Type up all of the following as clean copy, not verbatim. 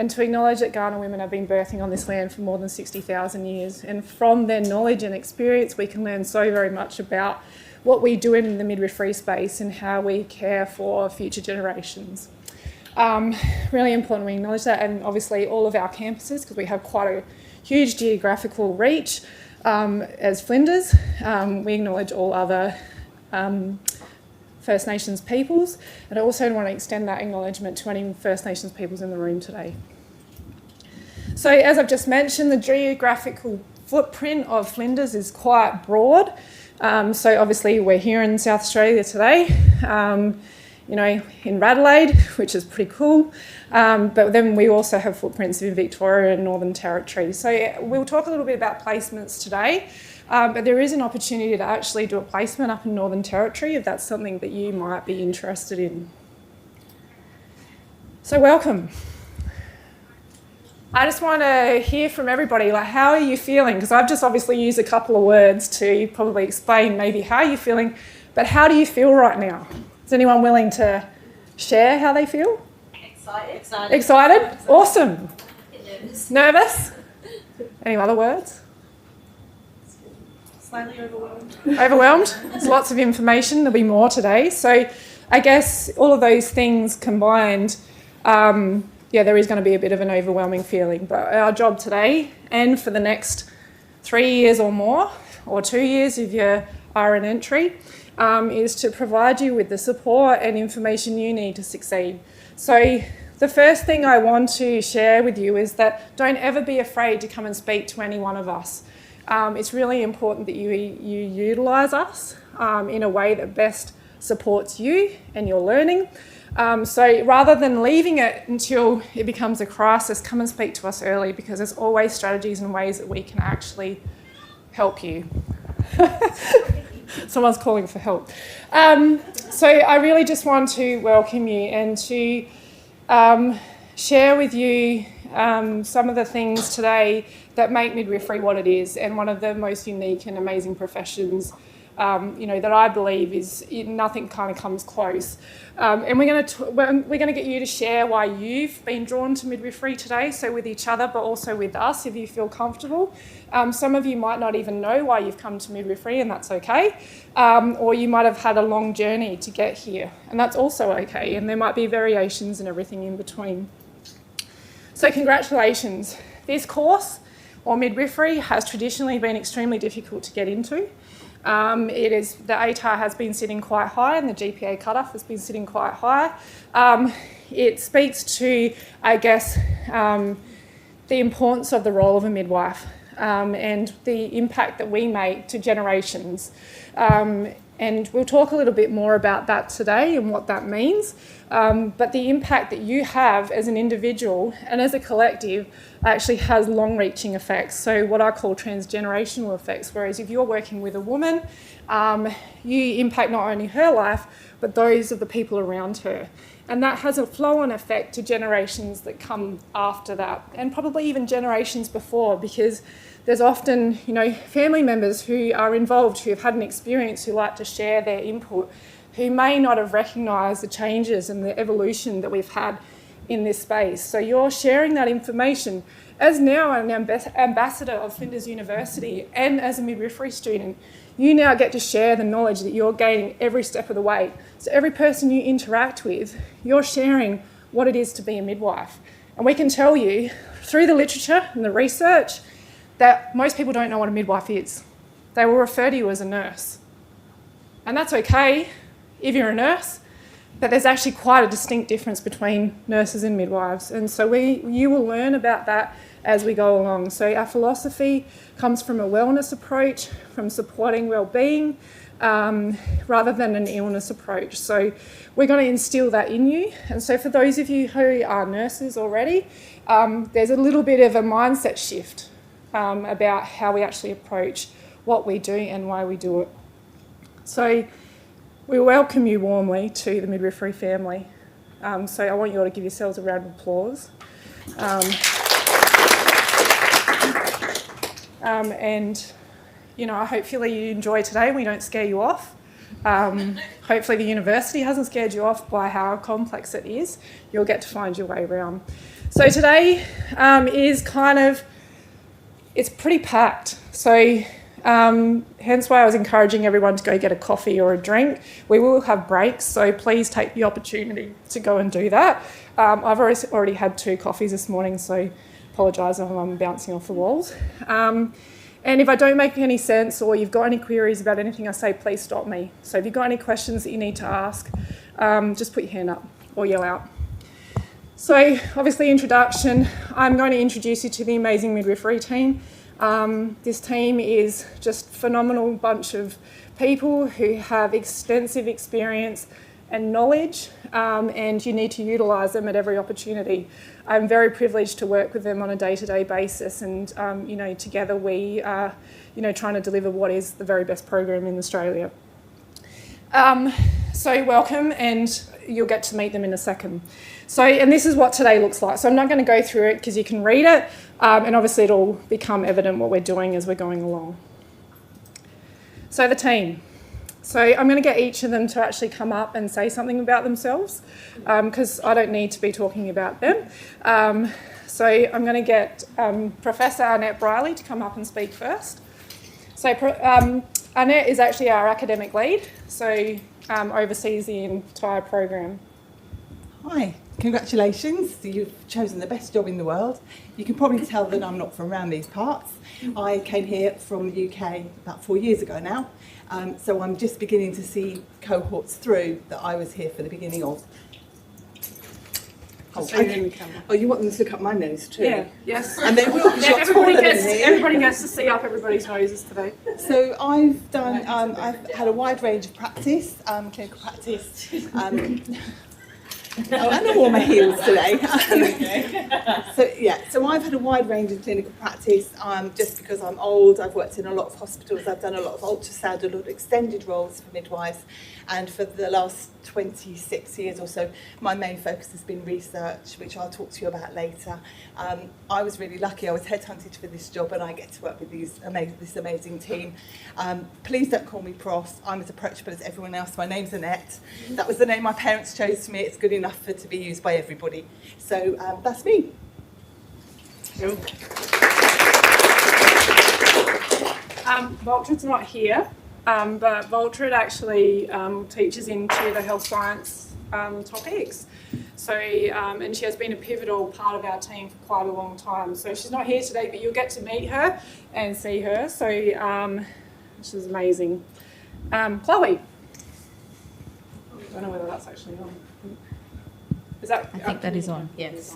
and to acknowledge that Kaurna women have been birthing on this land for more than 60,000 years. And from their knowledge and experience, we can learn so very much about what we do in the midwifery space and how we care for future generations. Really important we acknowledge that, and obviously all of our campuses, because we have quite a huge geographical reach as Flinders. We acknowledge all other First Nations peoples, and I also want to extend that acknowledgement to any First Nations peoples in the room today. So as I've just mentioned, the geographical footprint of Flinders is quite broad. So obviously we're here in South Australia today, you know, in Adelaide, which is pretty cool. But then we also have footprints in Victoria and Northern Territory. So we'll talk a little bit about placements today. But there is an opportunity to actually do a placement up in Northern Territory if that's something that you might be interested in. So welcome. I just want to hear from everybody, like, how are you feeling? Because I've just obviously used a couple of words to probably explain maybe how you're feeling, but how do you feel right now? Is anyone willing to share how they feel? Excited. Excited? Awesome. Nervous. Nervous? Any other words? Slightly overwhelmed. Overwhelmed? There's lots of information. There'll be more today. So I guess all of those things combined, there is going to be a bit of an overwhelming feeling. But our job today, and for the next 3 years or more, or 2 years if you are an entry, is to provide you with the support and information you need to succeed. So the first thing I want to share with you is that don't ever be afraid to come and speak to any one of us. It's really important that you utilise us in a way that best supports you and your learning. So rather than leaving it until it becomes a crisis, come and speak to us early, because there's always strategies and ways that we can actually help you. Someone's calling for help. So I really just want to welcome you and to share with you some of the things today that make midwifery what it is, and one of the most unique and amazing professions, that I believe is nothing kind of comes close. And we're going to get you to share why you've been drawn to midwifery today, so with each other, but also with us, if you feel comfortable. Some of you might not even know why you've come to midwifery, and that's okay. Or you might have had a long journey to get here, and that's also okay. And there might be variations and everything in between. So congratulations. This course, or midwifery, has traditionally been extremely difficult to get into. The ATAR has been sitting quite high, and the GPA cutoff has been sitting quite high. It speaks to, I guess, the importance of the role of a midwife and the impact that we make to generations. And we'll talk a little bit more about that today and what that means. But the impact that you have as an individual and as a collective actually has long-reaching effects. So what I call transgenerational effects, whereas if you're working with a woman, you impact not only her life, but those of the people around her. And that has a flow-on effect to generations that come after that, and probably even generations before, because there's often, family members who are involved, who have had an experience, who like to share their input, who may not have recognised the changes and the evolution that we've had in this space. So you're sharing that information. As now an ambassador of Flinders University and as a midwifery student, you now get to share the knowledge that you're gaining every step of the way. So every person you interact with, you're sharing what it is to be a midwife. And we can tell you through the literature and the research that most people don't know what a midwife is. They will refer to you as a nurse. And that's okay if you're a nurse, but there's actually quite a distinct difference between nurses and midwives. And so you will learn about that as we go along. So our philosophy comes from a wellness approach, from supporting well-being, rather than an illness approach. So we're going to instill that in you. And so for those of you who are nurses already, there's a little bit of a mindset shift about how we actually approach what we do and why we do it. So we welcome you warmly to the midwifery family. So I want you all to give yourselves a round of applause. Hopefully you enjoy today. We don't scare you off. Hopefully the university hasn't scared you off by how complex it is. You'll get to find your way around. So today is it's pretty packed. So hence why I was encouraging everyone to go get a coffee or a drink. We will have breaks, so please take the opportunity to go and do that. I've already had 2 coffees this morning, so apologise if I'm bouncing off the walls. And if I don't make any sense or you've got any queries about anything I say, please stop me. So if you've got any questions that you need to ask, just put your hand up or yell out. So obviously introduction, I'm going to introduce you to the amazing midwifery team. This team is just a phenomenal bunch of people who have extensive experience and knowledge, and you need to utilise them at every opportunity. I'm very privileged to work with them on a day-to-day basis, and together we are trying to deliver what is the very best program in Australia. So welcome, and you'll get to meet them in a second. So, and this is what today looks like. So I'm not going to go through it because you can read it, and obviously it'll become evident what we're doing as we're going along. So the team. So I'm going to get each of them to actually come up and say something about themselves, because I don't need to be talking about them. So I'm going to get Professor Annette Briley to come up and speak first. So Annette is actually our academic lead, so oversees the entire program. Hi, congratulations. You've chosen the best job in the world. You can probably tell that I'm not from around these parts. I came here from the UK about 4 years ago now, so I'm just beginning to see cohorts through that I was here for the beginning of. Oh, you want them to look up my nose too? Yeah, yes. And they will, because you're taller than me. Everybody gets to see up everybody's noses today. So I've done, I've had a wide range of practice, clinical practice. And I wore my heels today. So I've had a wide range of clinical practice. Just because I'm old, I've worked in a lot of hospitals. I've done a lot of ultrasound, a lot of extended roles for midwives, and for the last 26 years or so, my main focus has been research, which I'll talk to you about later. I was really lucky. I was headhunted for this job, and I get to work with this amazing team. Please don't call me Prof. I'm as approachable as everyone else. My name's Annette. That was the name my parents chose for me. It's good enough to be used by everybody. So that's me. Cool. Voltred's not here, but Voltred actually teaches into the health science topics. So, and she has been a pivotal part of our team for quite a long time. So she's not here today, but you'll get to meet her and see her. So, which is amazing. Chloe. I don't know whether that's actually on. Is that? I think that is on, yes.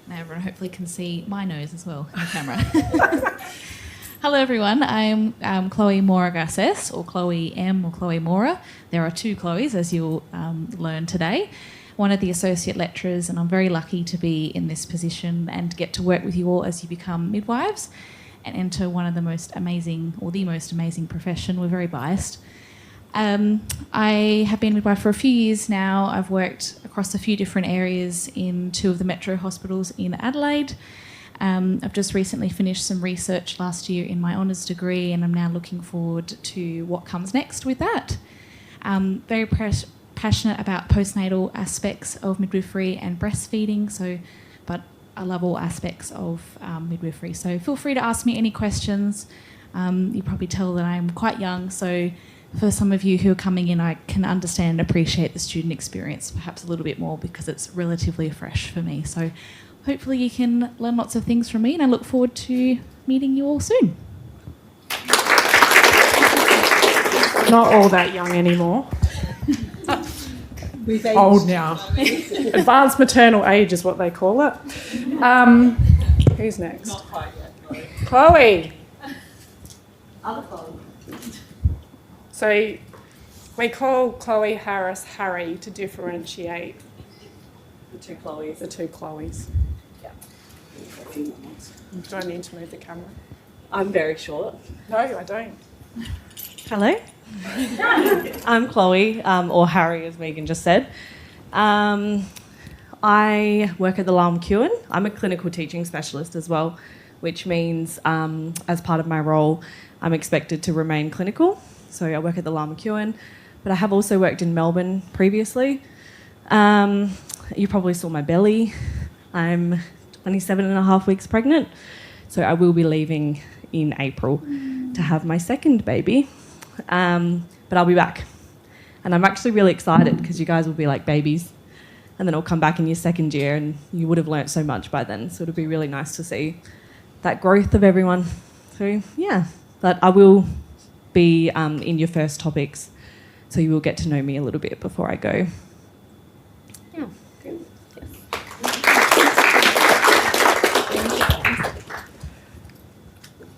Now everyone hopefully can see my nose as well in the camera. Hello everyone, I'm Chloe Mora Garces, or Chloe M or Chloe Mora. There are 2 Chloes, as you'll learn today. One of the associate lecturers, and I'm very lucky to be in this position and get to work with you all as you become midwives and enter one of the most amazing, or the most amazing profession. We're very biased. I have been midwife for a few years now. I've worked across a few different areas in 2 of the metro hospitals in Adelaide. I've just recently finished some research last year in my honours degree, and I'm now looking forward to what comes next with that. Very passionate about postnatal aspects of midwifery and breastfeeding, but I love all aspects of midwifery. So feel free to ask me any questions. You probably tell that I'm quite young, so for some of you who are coming in, I can understand and appreciate the student experience perhaps a little bit more because it's relatively fresh for me. So hopefully you can learn lots of things from me, and I look forward to meeting you all soon. Not all that young anymore. We've aged. Old now. Advanced maternal age is what they call it. Who's next? Not quite yet. Chloe. Other Chloe. So we call Chloe Harris Harry to differentiate The 2 Chloes. the 2 Chloes. Yeah. Do I need to move the camera? I'm very short. No, I don't. Hello. I'm Chloe, or Harry, as Megan just said. I work at the Lal McEwen. I'm a clinical teaching specialist as well, which means as part of my role, I'm expected to remain clinical. So I work at the Lal McEwen, but I have also worked in Melbourne previously. You probably saw my belly. I'm 27 and a half weeks pregnant, so I will be leaving in April to have my second baby, but I'll be back. And I'm actually really excited because you guys will be like babies, and then I'll come back in your second year and you would have learnt so much by then, so it'll be really nice to see that growth of everyone. So yeah, but I will be in your first topics, so you will get to know me a little bit before I go. Yeah. Good. Yes.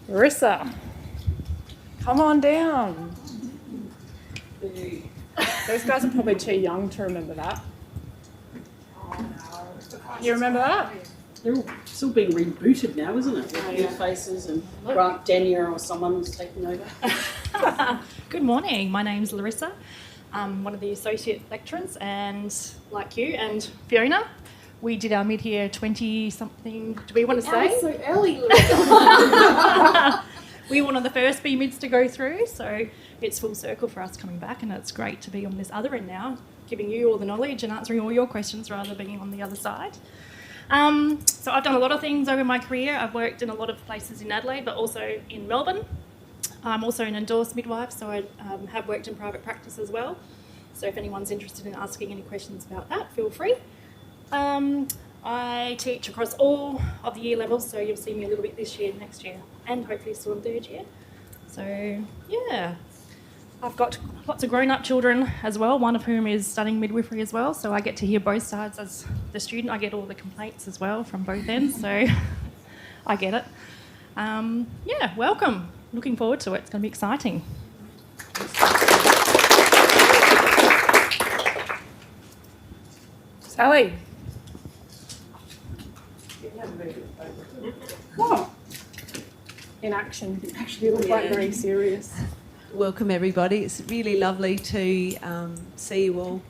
Larissa, come on down. Those guys are probably too young to remember that. You remember that? They're all still being rebooted now, isn't it? With new faces and Grant Denier or someone's taking over. Good morning. My name's Larissa. I'm one of the associate lecturers, and like you and Fiona, we did our mid-year 20-something. Do we want to say? So early, Larissa. We were one of the first B-mids to go through, so it's full circle for us coming back, and it's great to be on this other end now, giving you all the knowledge and answering all your questions rather than being on the other side. So I've done a lot of things over my career. I've worked in a lot of places in Adelaide, but also in Melbourne. I'm also an endorsed midwife, so I have worked in private practice as well. So if anyone's interested in asking any questions about that, feel free. I teach across all of the year levels, so you'll see me a little bit this year, next year, and hopefully still in third year. So yeah, I've got lots of grown-up children as well, one of whom is studying midwifery as well, so I get to hear both sides as the student. I get all the complaints as well from both ends, so I get it. Yeah, welcome. Looking forward to it. It's going to be exciting. Sally. What? In action. You look like very serious. Welcome everybody. It's really lovely to see you all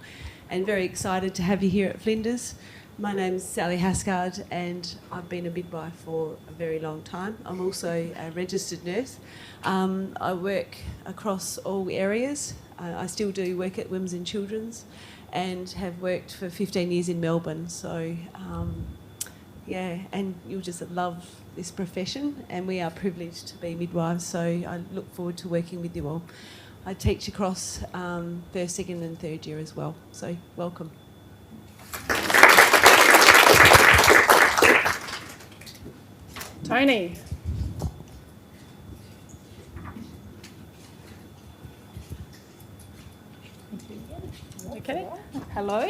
and very excited to have you here at Flinders. My name's Sally Hascard and I've been a midwife for a very long time. I'm also a registered nurse. I work across all areas. I still do work at Women's and Children's and have worked for 15 years in Melbourne. So yeah, and you'll just love this profession, and we are privileged to be midwives, so I look forward to working with you all. I teach across first, second and third year as well, so welcome. Tony. Okay. Hello.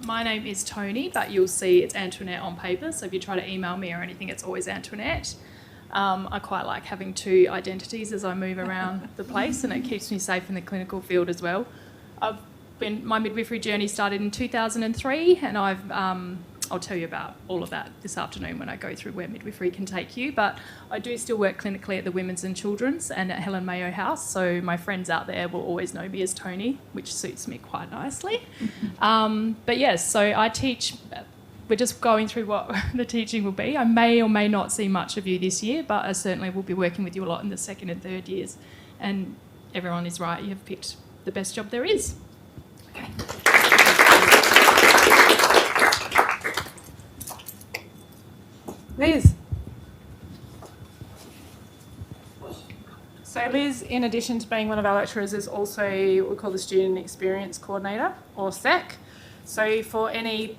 My name is Tony, but you'll see it's Antoinette on paper. So if you try to email me or anything, it's always Antoinette. I quite like having two identities as I move around the place, and it keeps me safe in the clinical field as well. My midwifery journey started in 2003, and I'll tell you about all of that this afternoon when I go through where midwifery can take you. But I do still work clinically at the Women's and Children's and at Helen Mayo House, so my friends out there will always know me as Tony, which suits me quite nicely. But yes, so I teach. We're just going through what the teaching will be. I may or may not see much of you this year, but I certainly will be working with you a lot in the second and third years. And everyone is right, you have picked the best job there is. Okay. Liz. So Liz, in addition to being one of our lecturers, is also what we call the Student Experience Coordinator, or SEC. So for any,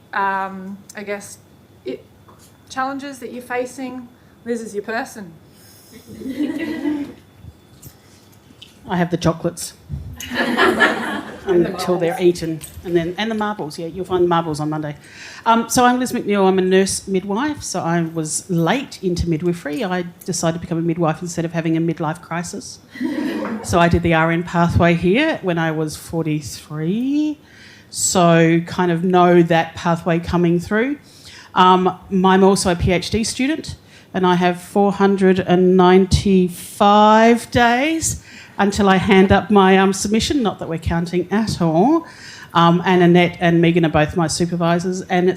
challenges that you're facing, Liz is your person. I have the chocolates until they're eaten, and the marbles. Yeah, you'll find the marbles on Monday. So I'm Liz McNeil. I'm a nurse midwife. So I was late into midwifery. I decided to become a midwife instead of having a midlife crisis. So I did the RN pathway here when I was 43. So kind of know that pathway coming through. I'm also a PhD student, and I have 495 days until I hand up my submission, not that we're counting at all. And Annette and Megan are both my supervisors, and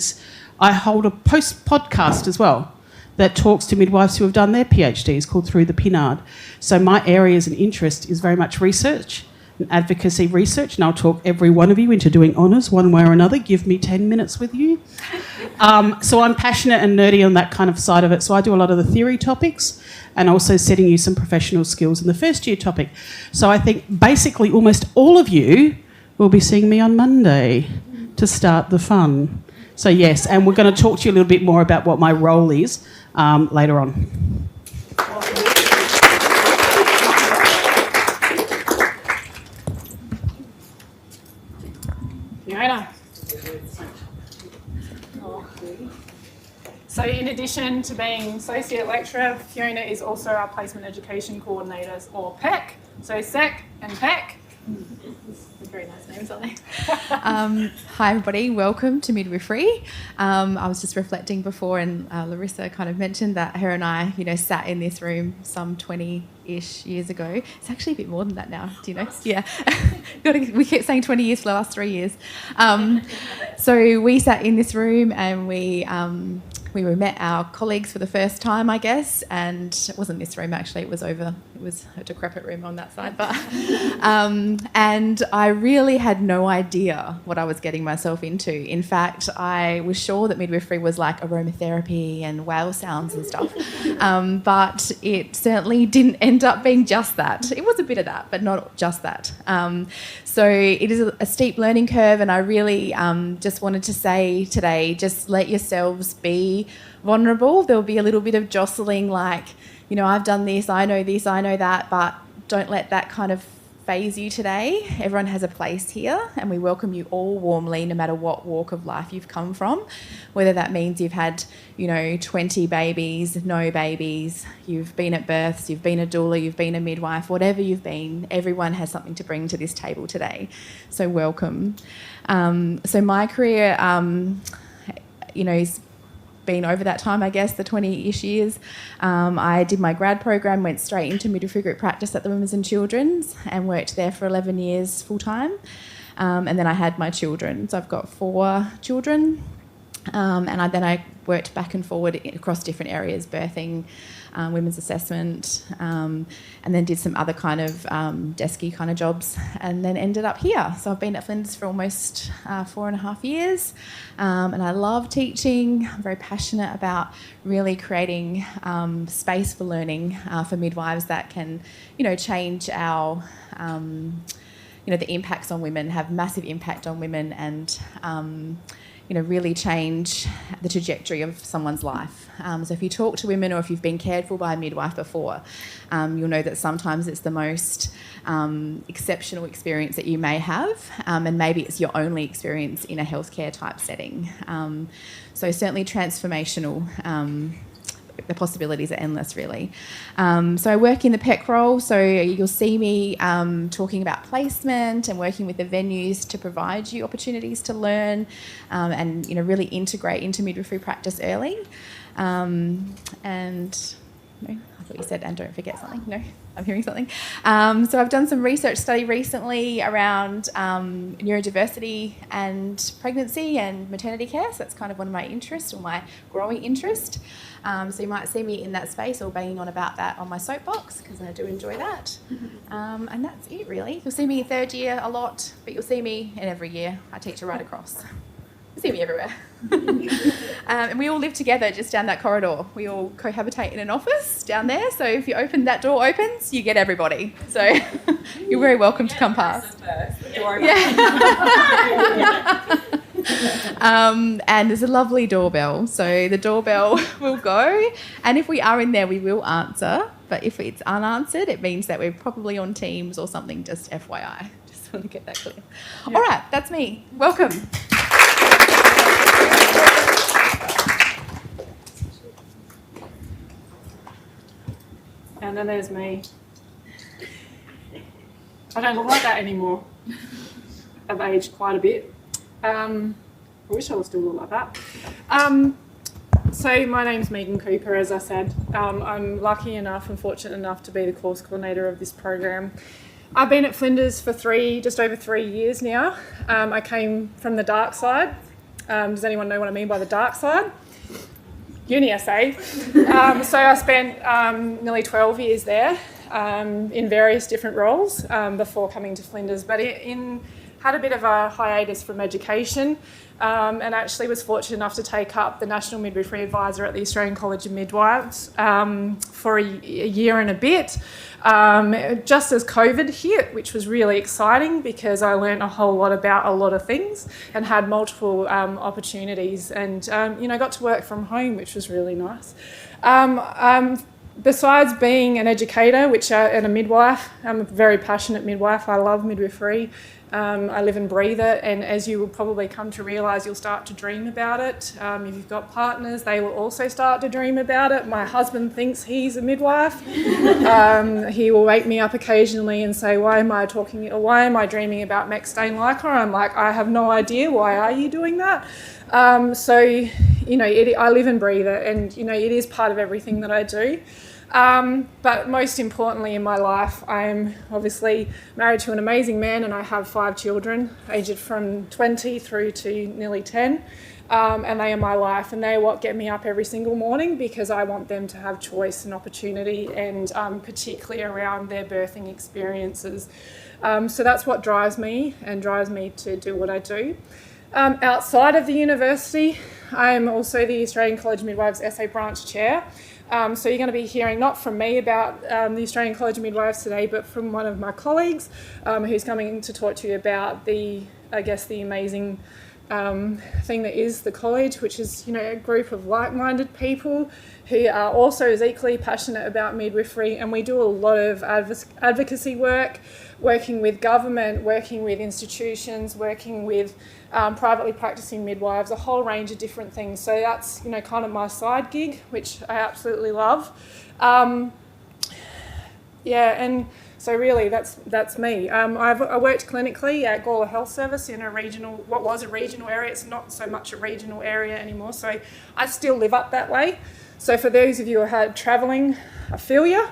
I hold a podcast as well that talks to midwives who have done their PhDs, called Through the Pinard. So my areas and interest is very much research and advocacy research, and I'll talk every one of you into doing honours one way or another. Give me 10 minutes with you. So I'm passionate and nerdy on that kind of side of it. So I do a lot of the theory topics and also setting you some professional skills in the first year topic. So I think basically almost all of you will be seeing me on Monday to start the fun. So yes, and we're going to talk to you a little bit more about what my role is later on. Fiona. So in addition to being Associate Lecturer, Fiona is also our Placement Education Coordinators, or PEC. So SEC and PEC. Very nice names, aren't they? Hi everybody, welcome to Midwifery. I was just reflecting before, and Larissa kind of mentioned that her and I, sat in this room some 20-ish years ago. It's actually a bit more than that now, do you know? Yeah. We kept saying 20 years for the last 3 years. So we sat in this room and we met our colleagues for the first time, I guess, and it wasn't this room actually, it was a decrepit room on that side, but and I really had no idea what I was getting myself into. In fact, I was sure that midwifery was like aromatherapy and whale sounds and stuff, but it certainly didn't end up being just that. It was a bit of that, but not just that. So it is a steep learning curve, and I really just wanted to say today, just let yourselves be vulnerable. There'll be a little bit of jostling, like, I've done this, I know that, but don't let that kind of phase you today. Everyone has a place here, and we welcome you all warmly, no matter what walk of life you've come from, whether that means you've had 20 babies, no babies, you've been at births, you've been a doula, you've been a midwife, whatever you've been, everyone has something to bring to this table today, so welcome. So my career is been over that time, I guess, the 20-ish years. I did my grad program, went straight into midwifery group practice at the Women's and Children's, and worked there for 11 years full-time. And then I had my children. So I've got 4 children. And then I worked back and forward across different areas, birthing, women's assessment, and then did some other kind of desky kind of jobs, and then ended up here. So I've been at Flinders for almost 4.5 years, and I love teaching. I'm very passionate about really creating space for learning for midwives that can, change our, the impacts on women, have massive impact on women, and really change the trajectory of someone's life. So if you talk to women, or if you've been cared for by a midwife before, you'll know that sometimes it's the most exceptional experience that you may have, and maybe it's your only experience in a healthcare type setting. So certainly transformational. The possibilities are endless, really. So I work in the PEC role, so you'll see me talking about placement and working with the venues to provide you opportunities to learn and really integrate into midwifery practice early. I thought you said, and don't forget something. No, I'm hearing something. So I've done some research study recently around neurodiversity and pregnancy and maternity care. So that's kind of one of my interests, or my growing interest. So you might see me in that space or banging on about that on my soapbox, because I do enjoy that. And that's it, really. You'll see me in 3rd year a lot, but you'll see me in every year. I teach right across. You see me everywhere. And we all live together just down that corridor. We all cohabitate in an office down there. So if you open that door opens, you get everybody. So you're very welcome to come past. And there's a lovely doorbell. So the doorbell will go. And if we are in there, we will answer. But if it's unanswered, it means that we're probably on Teams or something, just FYI. Just want to get that clear. Yeah. All right, that's me. Welcome. And then there's me. I don't look like that anymore. I've aged quite a bit. I wish I was still look like that. So my name's Megan Cooper, as I said. I'm lucky enough and fortunate enough to be the course coordinator of this program. I've been at Flinders for just over 3 years now. I came from the dark side. Does anyone know what I mean by the dark side? Uni, I say. So I spent nearly 12 years there. in various different roles before coming to Flinders, but had a bit of a hiatus from education and actually was fortunate enough to take up the National Midwifery Advisor at the Australian College of Midwives for a year and a bit, just as COVID hit, which was really exciting because I learned a whole lot about a lot of things and had multiple opportunities and, got to work from home, which was really nice. Besides being an educator and a midwife, I'm a very passionate midwife. I love midwifery. I live and breathe it, and as you will probably come to realise, you'll start to dream about it. If you've got partners, they will also start to dream about it. My husband thinks he's a midwife. He will wake me up occasionally and say, why am I dreaming about mech stain lycra? I'm like, I have no idea. Why are you doing that? I live and breathe it, and, it is part of everything that I do. But most importantly in my life, I'm obviously married to an amazing man and I have 5 children, aged from 20 through to nearly 10. And they are my life and they are what get me up every single morning because I want them to have choice and opportunity and particularly around their birthing experiences. So that's what drives me to do what I do. Outside of the university, I am also the Australian College of Midwives SA Branch Chair. So you're going to be hearing not from me about the Australian College of Midwives today, but from one of my colleagues who's coming to talk to you about the amazing thing that is the college, which is, a group of like-minded people who are also as equally passionate about midwifery, and we do a lot of advocacy work, working with government, working with institutions, working with privately practicing midwives, a whole range of different things. So that's, kind of my side gig, which I absolutely love. And so really that's me. I worked clinically at Gawler Health Service in what was a regional area. It's not so much a regional area anymore, so I still live up that way. So for those of you who are travelling, I feel you.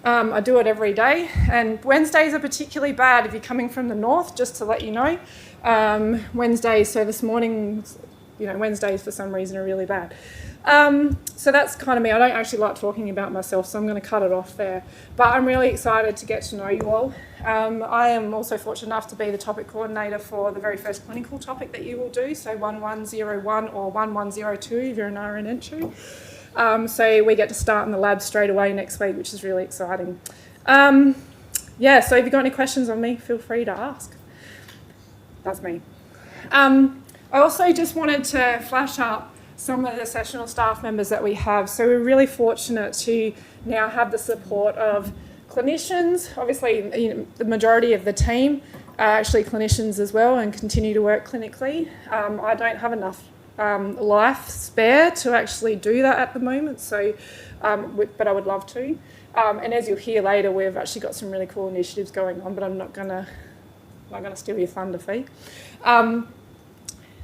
I do it every day, and Wednesdays are particularly bad if you're coming from the north, just to let you know. Wednesdays, so this morning, Wednesdays for some reason are really bad. So that's kind of me. I don't actually like talking about myself, so I'm going to cut it off there. But I'm really excited to get to know you all. I am also fortunate enough to be the topic coordinator for the very first clinical topic that you will do, so 1101 or 1102 if you're an RN entry. So we get to start in the lab straight away next week, which is really exciting. So if you've got any questions on me, feel free to ask. That's me. I also just wanted to flash up some of the sessional staff members that we have. So we're really fortunate to now have the support of clinicians. Obviously, the majority of the team are actually clinicians as well and continue to work clinically. I don't have enough life spare to actually do that at the moment, so but I would love to. And as you'll hear later, we've actually got some really cool initiatives going on, but I'm not gonna steal your thunder, Fee.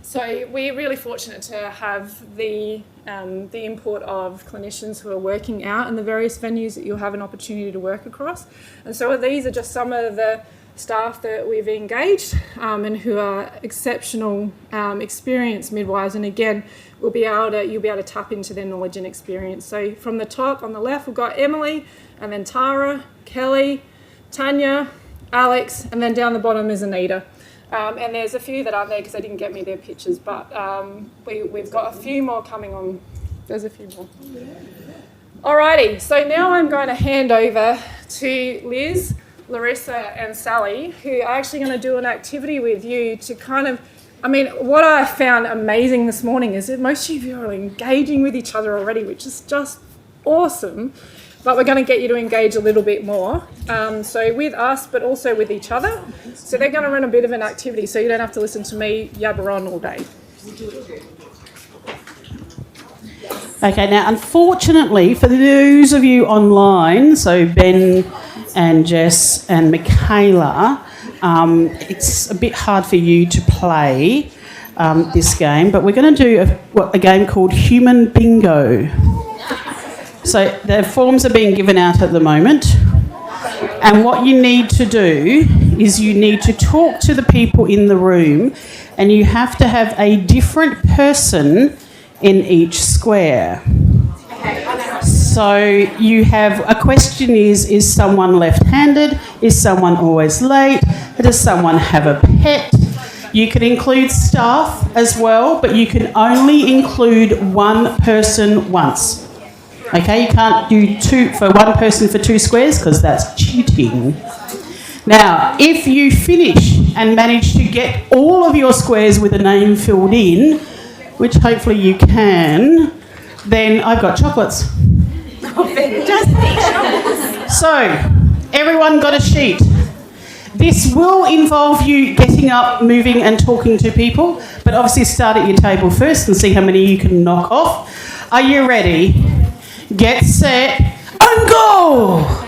So we're really fortunate to have the input of clinicians who are working out in the various venues that you'll have an opportunity to work across. And so these are just some of the staff that we've engaged and who are exceptional, experienced midwives. And again, you'll be able to tap into their knowledge and experience. So from the top on the left, we've got Emily, and then Tara, Kelly, Tanya, Alex, and then down the bottom is Anita. And there's a few that aren't there because they didn't get me their pictures, but we've got a few more coming on. There's a few more. Alrighty, so now I'm going to hand over to Liz, Larissa and Sally, who are actually going to do an activity with you to what I found amazing this morning is that most of you are engaging with each other already, which is just awesome. But we're going to get you to engage a little bit more. So with us, but also with each other. So they're going to run a bit of an activity, so you don't have to listen to me yabber on all day. Okay, now unfortunately for those of you online, so Ben and Jess and Michaela, it's a bit hard for you to play this game, but we're going to do a game called Human Bingo. So the forms are being given out at the moment, and what you need to do is you need to talk to the people in the room, and you have to have a different person in each square. So So you have a question is someone left-handed? Is someone always late? Does someone have a pet? You can include staff as well, but you can only include one person once. Okay, you can't do two for one person for 2 squares because that's cheating. Now, if you finish and manage to get all of your squares with a name filled in, which hopefully you can, then I've got chocolates. So, everyone got a sheet. This will involve you getting up, moving and talking to people, but obviously start at your table first and see how many you can knock off. Are you ready? Get set and go!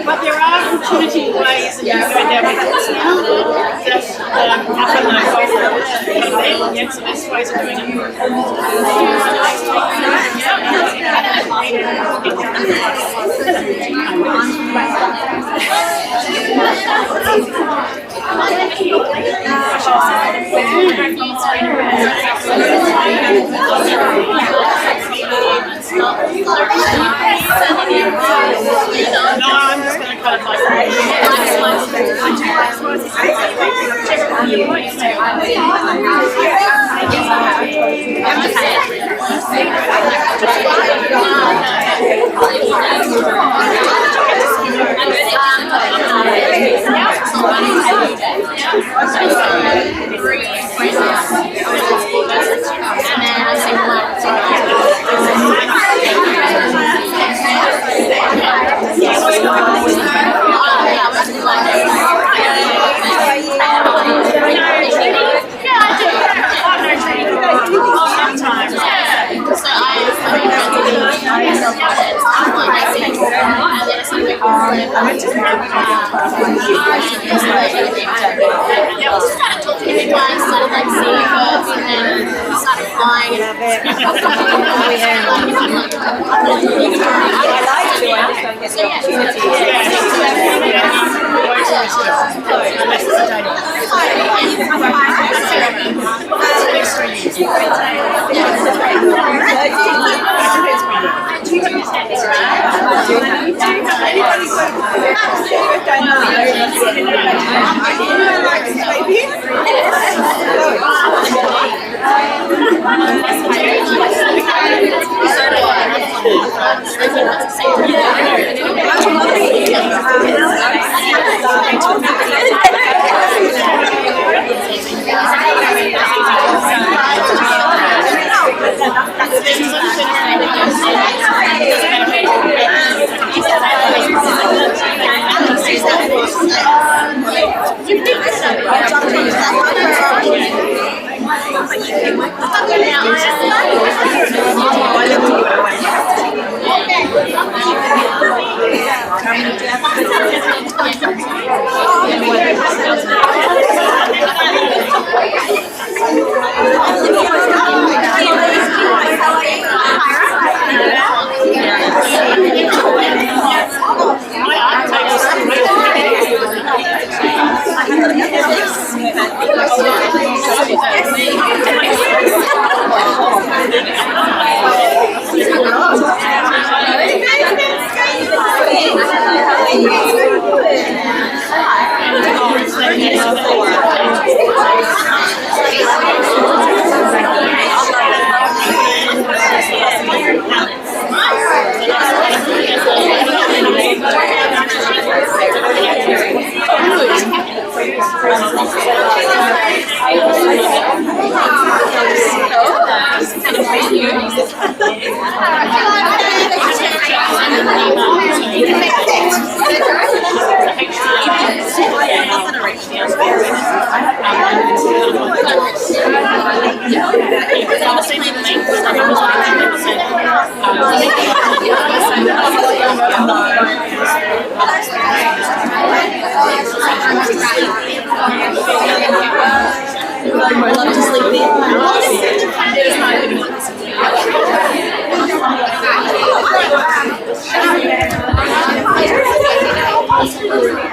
But there are opportunity ways that you can go down with this now. Just up and over. Yeah, so there's ways of doing No, I'm just going to kind of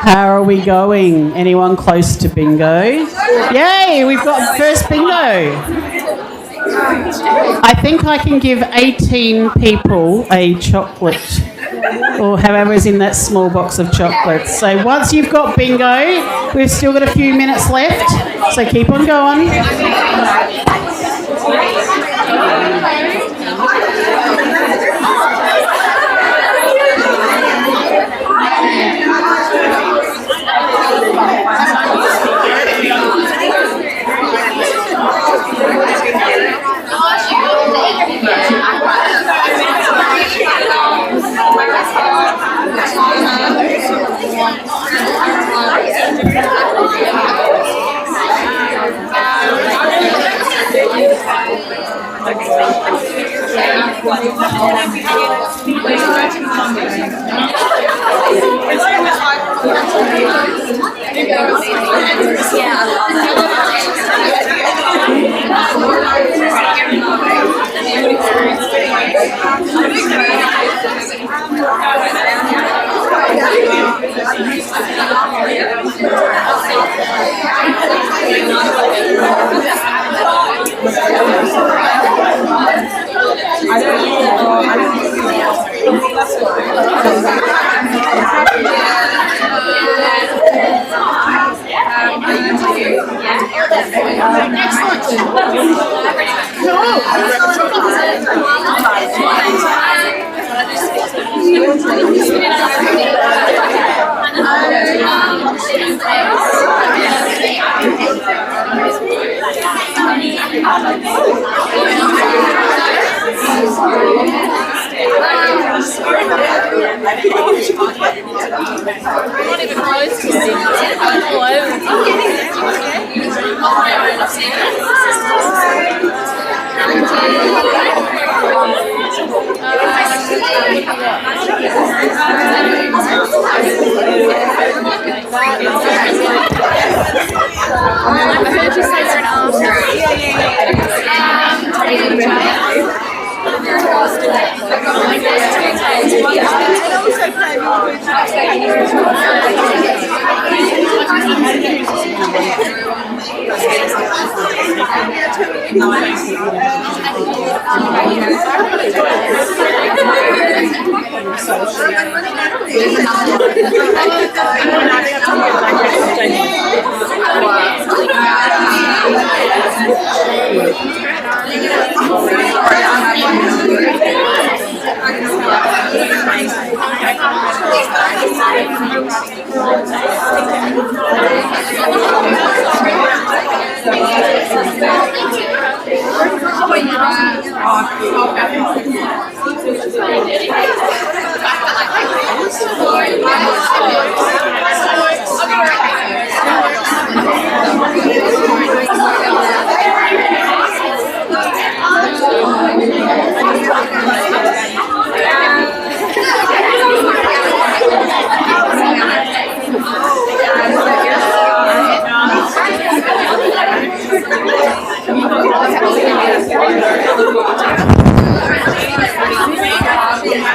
How are we going? Anyone close to bingo? Yay, we've got first bingo. I think I can give 18 people a chocolate, or however's in that small box of chocolates. So once you've got bingo, we've still got a few minutes left, so keep on going.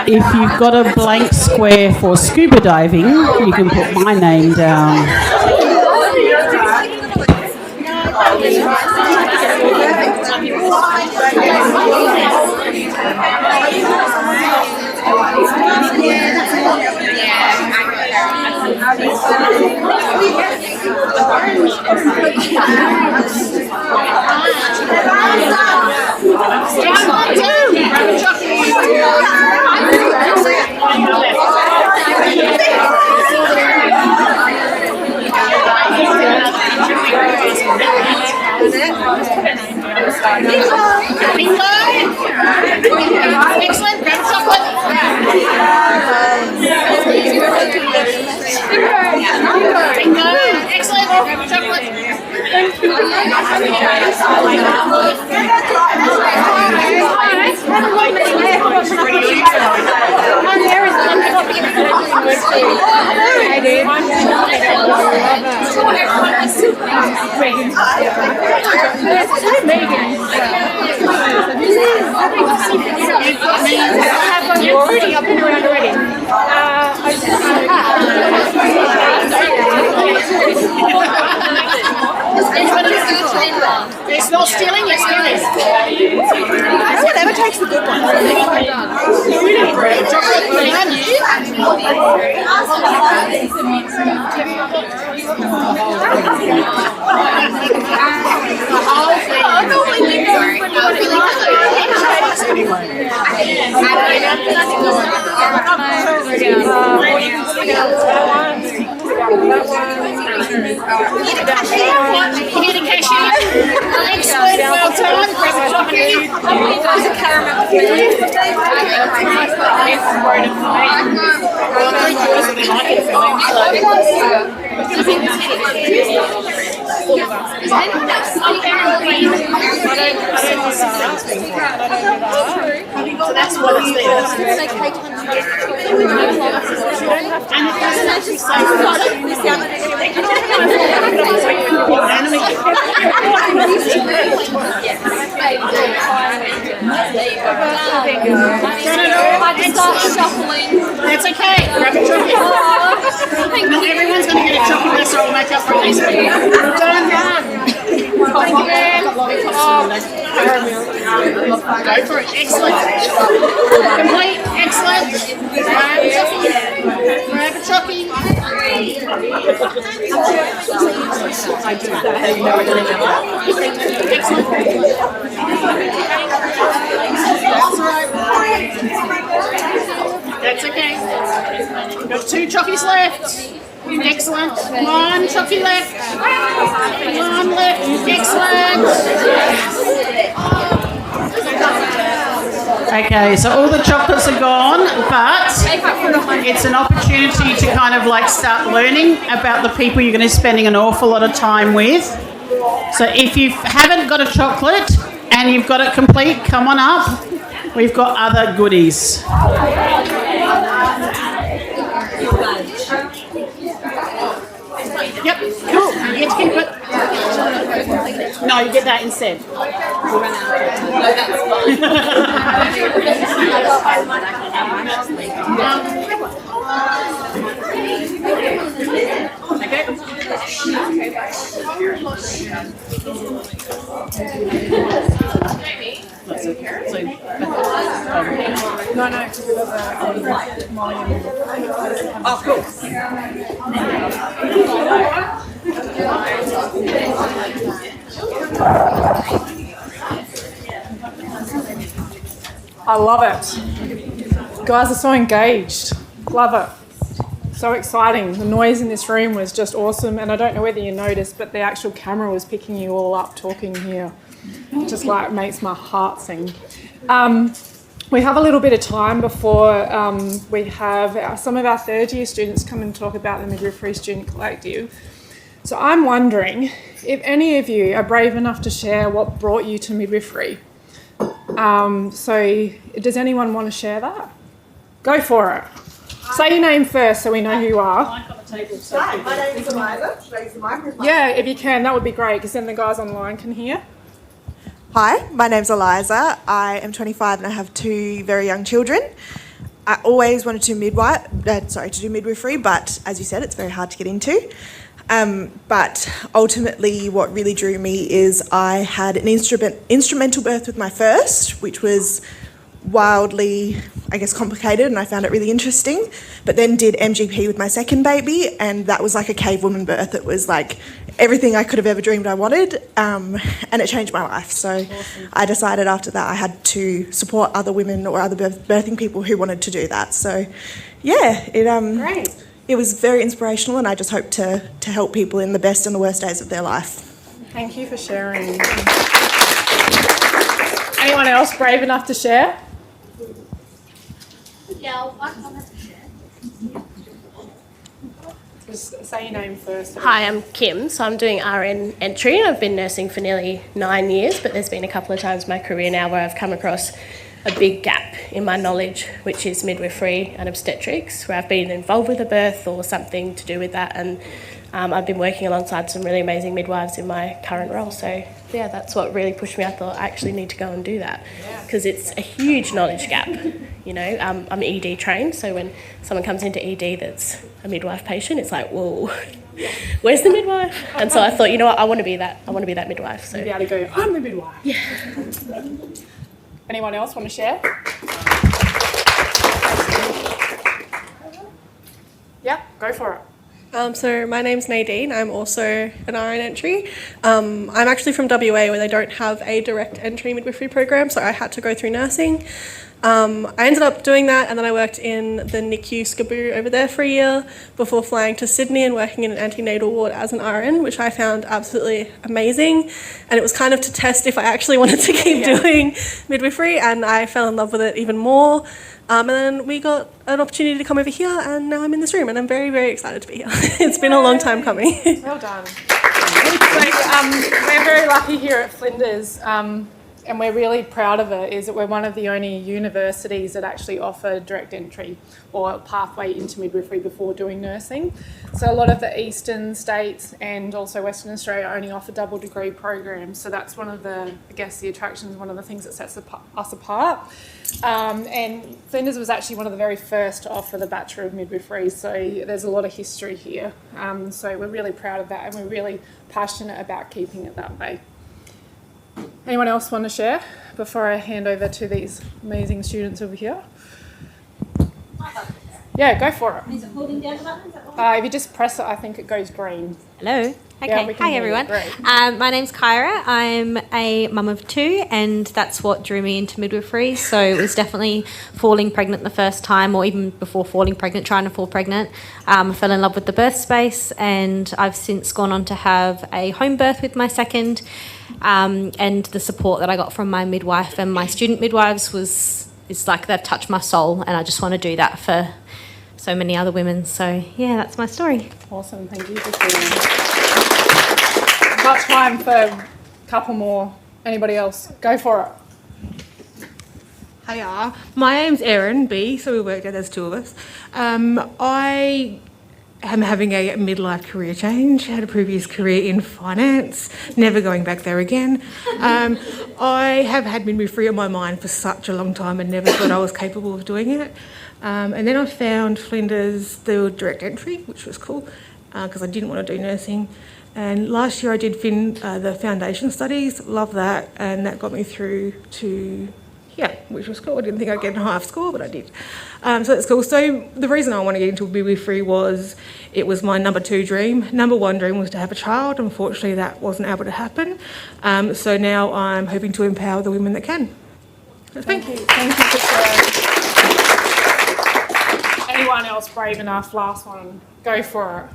If you've got a blank square for scuba diving, you can put my name down. Excellent, grab chocolate. Excellent, grab chocolate. It's not stealing, it's stealing. Whatever takes the good one. Chocolate behind you. Here to cashier. Excellent, well done. Grab a chocolate. So that's what it's there. And it doesn't actually say That's okay. Grab a chocolate. Not everyone's going to get a chocolate, so I'll make up for this. Done. Go for it. Excellent. Complete. Excellent. Grab a chocolate. Excellent. That's okay. We've got 2 chockies left. Excellent. 1 chocky left. 1 left. Excellent. Okay, so all the chocolates are gone, but it's an opportunity to kind of like start learning about the people you're going to be spending an awful lot of time with. So if you haven't got a chocolate and you've got it complete, come on up. We've got other goodies. Yep, cool. You get to keep it. No, you get that instead. No, because it was Molly and... Oh, cool. I love it. You guys are so engaged. Love it. So exciting. The noise in this room was just awesome, and I don't know whether you noticed, but the actual camera was picking you all up talking here. It just like makes my heart sing. We have a little bit of time before we have some of our third year students come and talk about the Midwifery Student Collective. So I'm wondering if any of you are brave enough to share what brought you to midwifery. So does anyone want to share that? Go for it. Say your name first so we know who you are. Hi, my name is Eliza. Should I use the microphone? Yeah, if you can, that would be great, because then the guys online can hear. Hi, my name's Eliza. I am 25 and I have 2 very young children. I always wanted to do midwifery, but as you said, it's very hard to get into. But ultimately, what really drew me is I had an instrumental birth with my first, which was wildly, I guess, complicated, and I found it really interesting. But then did MGP with my second baby, and that was like a cave woman birth. It was like everything I could have ever dreamed I wanted, and it changed my life. So I decided after that I had to support other women or other birthing people who wanted to do that. So yeah, it was very inspirational, and I just hope to help people in the best and the worst days of their life. Thank you for sharing. Anyone else brave enough to share? Yeah, I'll have to share. Just say your name first. Hi, I'm Kim. So I'm doing RN entry, and I've been nursing for nearly 9 years, but there's been a couple of times in my career now where I've come across a big gap in my knowledge, which is midwifery and obstetrics, where I've been involved with a birth or something to do with that, and I've been working alongside some really amazing midwives in my current role. So yeah, that's what really pushed me. I thought I actually need to go and do that because it's a huge knowledge gap. You know, I'm ED trained, so when someone comes into ED that's a midwife patient, it's like, whoa, where's the midwife? And so I thought, you know what, I want to be that midwife. So you'll be able to go, I'm the midwife. Yeah. Anyone else want to share? Yeah, go for it. So my name's Nadine. I'm also an RN entry. I'm actually from WA, where they don't have a direct entry midwifery program, so I had to go through nursing. I ended up doing that, and then I worked in the NICU Skaboo over there for a year before flying to Sydney and working in an antenatal ward as an RN, which I found absolutely amazing. And it was kind of to test if I actually wanted to keep doing midwifery, and I fell in love with it even more. And then we got an opportunity to come over here, and now I'm in this room, and I'm very, very excited to be here. It's been a long time coming. Well done. We're very lucky here at Flinders, and we're really proud of it, is that we're one of the only universities that actually offer direct entry or pathway into midwifery before doing nursing. So a lot of the eastern states and also Western Australia only offer double degree programs. So that's one of the, I guess, the attractions, one of the things that sets us apart. And Flinders was actually one of the very first to offer the Bachelor of Midwifery, so there's a lot of history here. So we're really proud of that, and we're really passionate about keeping it that way. Anyone else want to share before I hand over to these amazing students over here? Yeah, go for it. Is it holding down the button? If you just press it, I think it goes green. Hello. Okay. Yeah, Hi everyone. My name's Kyra. I'm a mum of 2, and that's what drew me into midwifery. So it was definitely falling pregnant the first time, or even before falling pregnant, trying to fall pregnant. I fell in love with the birth space, and I've since gone on to have a home birth with my second. And the support that I got from my midwife and my student midwives is like they've touched my soul, and I just want to do that for so many other women. So yeah, that's my story. Awesome, thank you for sharing. Got time for a couple more. Anybody else? Go for it. Hiya, my name's Erin B, so we worked out, there's 2 of us. I am having a midlife career change. I had a previous career in finance, never going back there again. I have had midwifery on my mind for such a long time and never thought I was capable of doing it. And then I found Flinders, the direct entry, which was cool because I didn't want to do nursing. And last year I did the foundation studies, love that, and that got me through to, which was cool. I didn't think I'd get a high score, but I did. So that's cool. So the reason I want to get into midwifery was it was my number 2 dream. Number 1 dream was to have a child. Unfortunately, that wasn't able to happen. So now I'm hoping to empower the women that can. Thank you. Thank you for sharing. Anyone else brave enough? Last one. Go for it.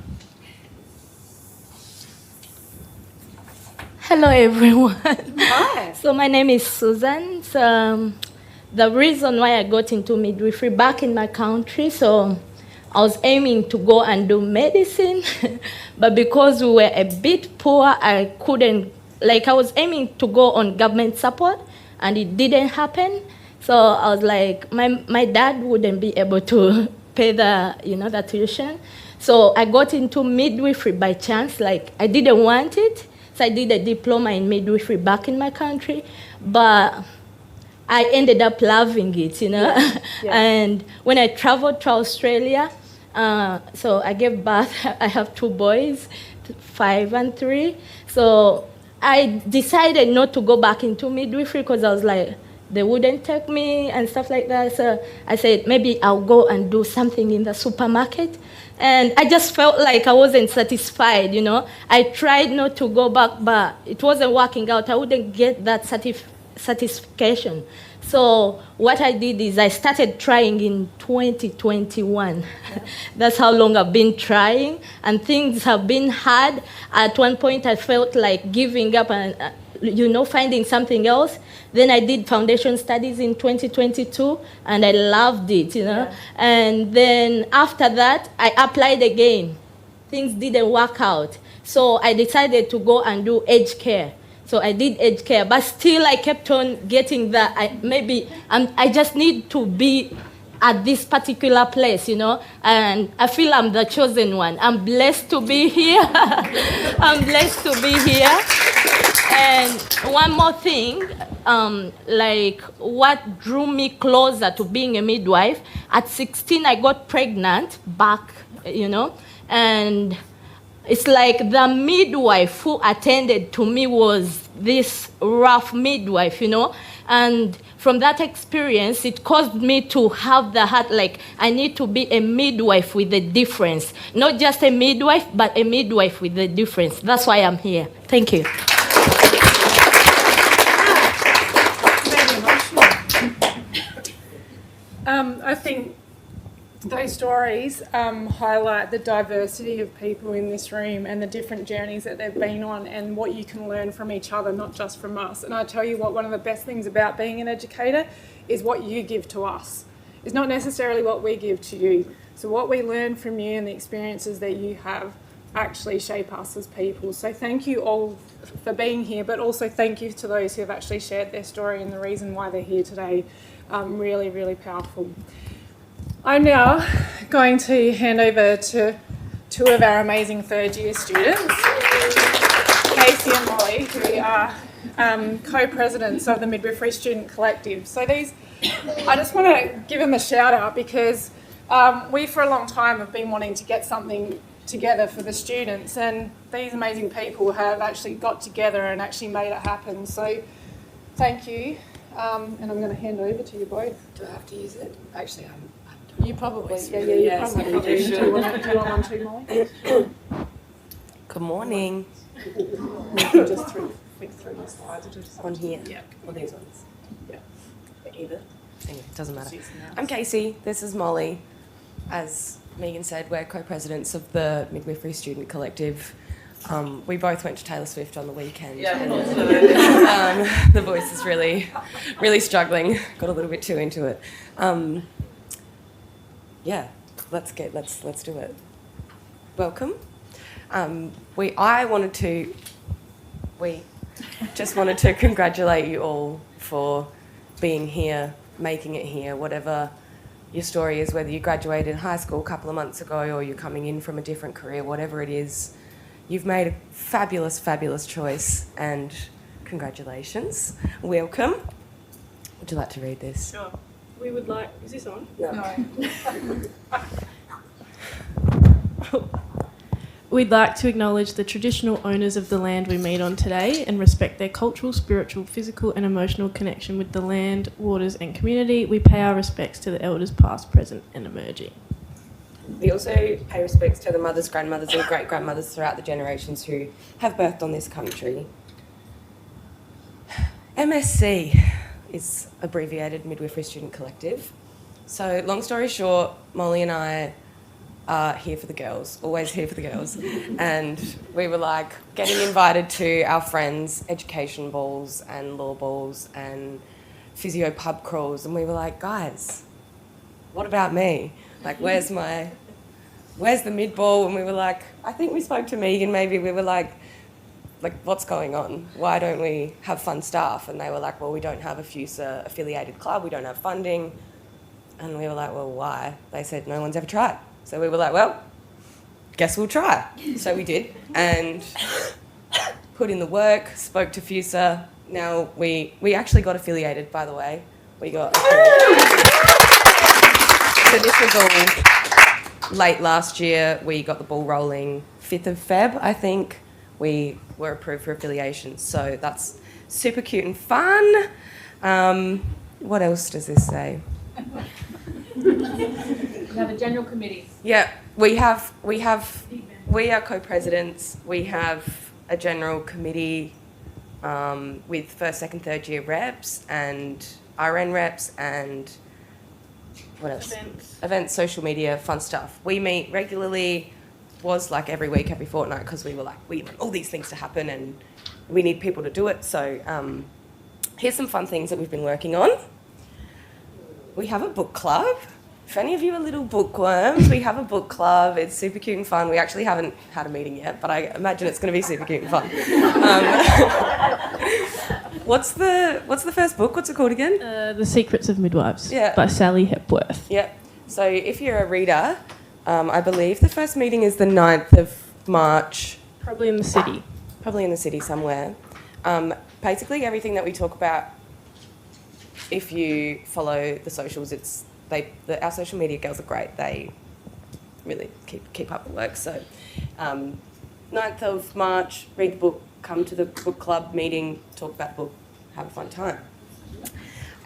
Hello everyone. Hi. So my name is Susan. So, the reason why I got into midwifery back in my country, so I was aiming to go and do medicine, but because we were a bit poor, I couldn't, I was aiming to go on government support and it didn't happen. So I was like, my dad wouldn't be able to pay the, the tuition. So I got into midwifery by chance, I didn't want it. So I did a diploma in midwifery back in my country, but I ended up loving it, Yeah. And when I traveled to Australia, so I gave birth. I have 2 boys, 5 and 3. So I decided not to go back into midwifery because I was like, they wouldn't take me and stuff like that. So I said, maybe I'll go and do something in the supermarket. And I just felt like I wasn't satisfied, you know. I tried not to go back, but it wasn't working out. I wouldn't get that satisfaction. So what I did is I started trying in 2021. That's how long I've been trying, and things have been hard. At one point, I felt like giving up and, finding something else. Then I did foundation studies in 2022, and I loved it, Yeah. And then after that, I applied again. Things didn't work out. So I decided to go and do aged care. So I did aged care, but still I kept on getting that I just need to be at this particular place, and I feel I'm the chosen one. I'm blessed to be here. I'm blessed to be here. And one more thing, what drew me closer to being a midwife, at 16 I got pregnant back, and it's like the midwife who attended to me was this rough midwife, and from that experience, it caused me to have the heart, I need to be a midwife with a difference. Not just a midwife, but a midwife with a difference. That's why I'm here. Thank you. I think those stories highlight the diversity of people in this room and the different journeys that they've been on and what you can learn from each other, not just from us. And I tell you what, one of the best things about being an educator is what you give to us. It's not necessarily what we give to you. So what we learn from you and the experiences that you have actually shape us as people. So thank you all for being here, but also thank you to those who have actually shared their story and the reason why they're here today. Really, really powerful. I'm now going to hand over to two of our amazing third-year students, Casey and Molly, who are co-presidents of the Midwifery Student Collective. So I just want to give them a shout-out because we, for a long time, have been wanting to get something together for the students, and these amazing people have actually got together and actually made it happen. So thank you, and I'm going to hand over to you both. Do I have to use it? Actually, you probably, you probably do. Do you want one too, Molly? Good morning. You can just flick through the slides. On here? Yeah. Or these ones? Yeah. Either. Anyway, it doesn't matter. I'm Casey. This is Molly. As Megan said, we're co-presidents of the Midwifery Student Collective. We both went to Taylor Swift on the weekend. Yeah. And, the voice is really, really struggling. Got a little bit too into it. Yeah, let's do it. Welcome. We just wanted to congratulate you all for being here, making it here, whatever your story is, whether you graduated high school a couple of months ago or you're coming in from a different career, whatever it is, you've made a fabulous, fabulous choice, and congratulations. Welcome. Would you like to read this? Sure. We would like... Is this on? No. We'd like to acknowledge the traditional owners of the land we meet on today and respect their cultural, spiritual, physical and emotional connection with the land, waters and community. We pay our respects to the elders past, present and emerging. We also pay respects to the mothers, grandmothers and great-grandmothers throughout the generations who have birthed on this country. MSC is abbreviated Midwifery Student Collective. So long story short, Molly and I are here for the girls, always here for the girls. And we were like getting invited to our friends' education balls and law balls and physio pub crawls, and we were like, guys, what about me? Like, where's the mid ball? And we were like, I think we spoke to Megan, maybe we were like, what's going on? Why don't we have fun staff? And they were like, well, we don't have a FUSA affiliated club, we don't have funding. And we were like, well, why? They said, no one's ever tried. So we were like, well, guess we'll try. So we did, and put in the work, spoke to FUSA. Now we actually got affiliated, by the way. We got affiliated. So this was all late last year. We got the ball rolling 5th of Feb, I think. We were approved for affiliation, so that's super cute and fun. What else does this say? You have a general committee. Yeah, we are co-presidents. We have a general committee with first, second, third year reps and RN reps and what else? Events, social media, fun stuff. We meet regularly, was like every week, every fortnight, because we were like, we want all these things to happen and we need people to do it. So here's some fun things that we've been working on. We have a book club. If any of you are little bookworms, we have a book club. It's super cute and fun. We actually haven't had a meeting yet, but I imagine it's going to be super cute and fun. What's the first book? What's it called again? The Secrets of Midwives Yeah. by Sally Hepworth. Yep. So if you're a reader, I believe the first meeting is the 9th of March. Probably in the city. Probably in the city somewhere. Basically everything that we talk about, if you follow the socials, our social media girls are great. They really keep up the work. So 9th of March, read the book, come to the book club meeting, talk about the book, have a fun time.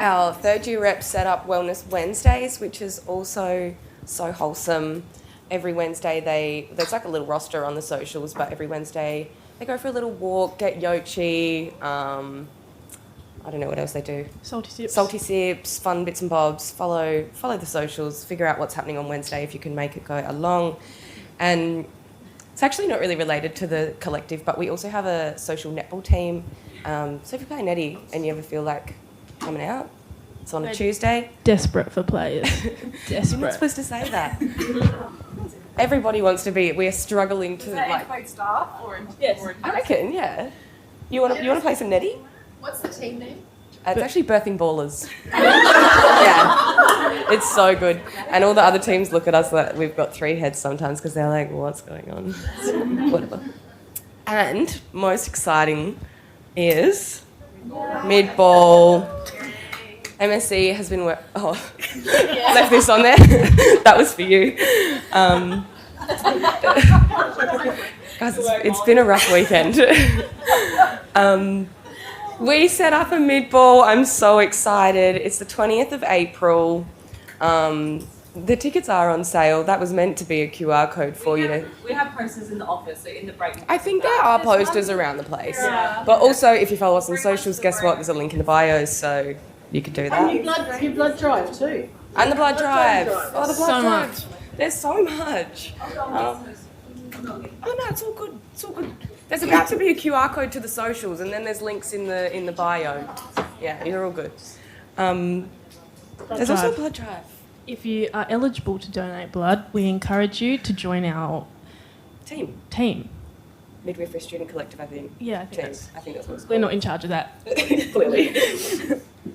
Our third year rep set up Wellness Wednesdays, which is also so wholesome. Every Wednesday there's like a little roster on the socials, but every Wednesday they go for a little walk, get yochi, I don't know what else they do. Salty sips, fun bits and bobs. Follow the socials, figure out what's happening on Wednesday if you can make it go along. And it's actually not really related to the collective, but we also have a social netball team. So if you play netty and you ever feel like coming out, it's on a Tuesday. Desperate for players. Desperate. You're not supposed to say that. Everybody wants to be. We are struggling to like. Staff or Yes, I reckon. Yeah. You want to play some netty? What's the team name? It's actually Birthing Ballers. Yeah. It's so good. And all the other teams look at us like we've got 3 heads sometimes because they're like, what's going on? Whatever. And most exciting is mid-ball. MSc has been left this on there. That was for you. Guys, it's been a rough weekend. We set up a mid-ball. I'm so excited. It's the 20th of April. The tickets are on sale. That was meant to be a QR code for you to... We have posters in the office, so in the break. I think there are posters around the place. Yeah. But also, if you follow us on socials, guess what? There's a link in the bios, so you could do that. And your blood drive too. And the blood drive. Oh, the blood drive. There's so much. No, it's all good. It's all good. There's about to be a QR code to the socials, and then there's links in the bio. Yeah, you're all good. There's also a blood drive. If you are eligible to donate blood, we encourage you to join our team. Midwifery Student Collective, I think. Yeah, I think that's what it's called. We're not in charge of that. Clearly.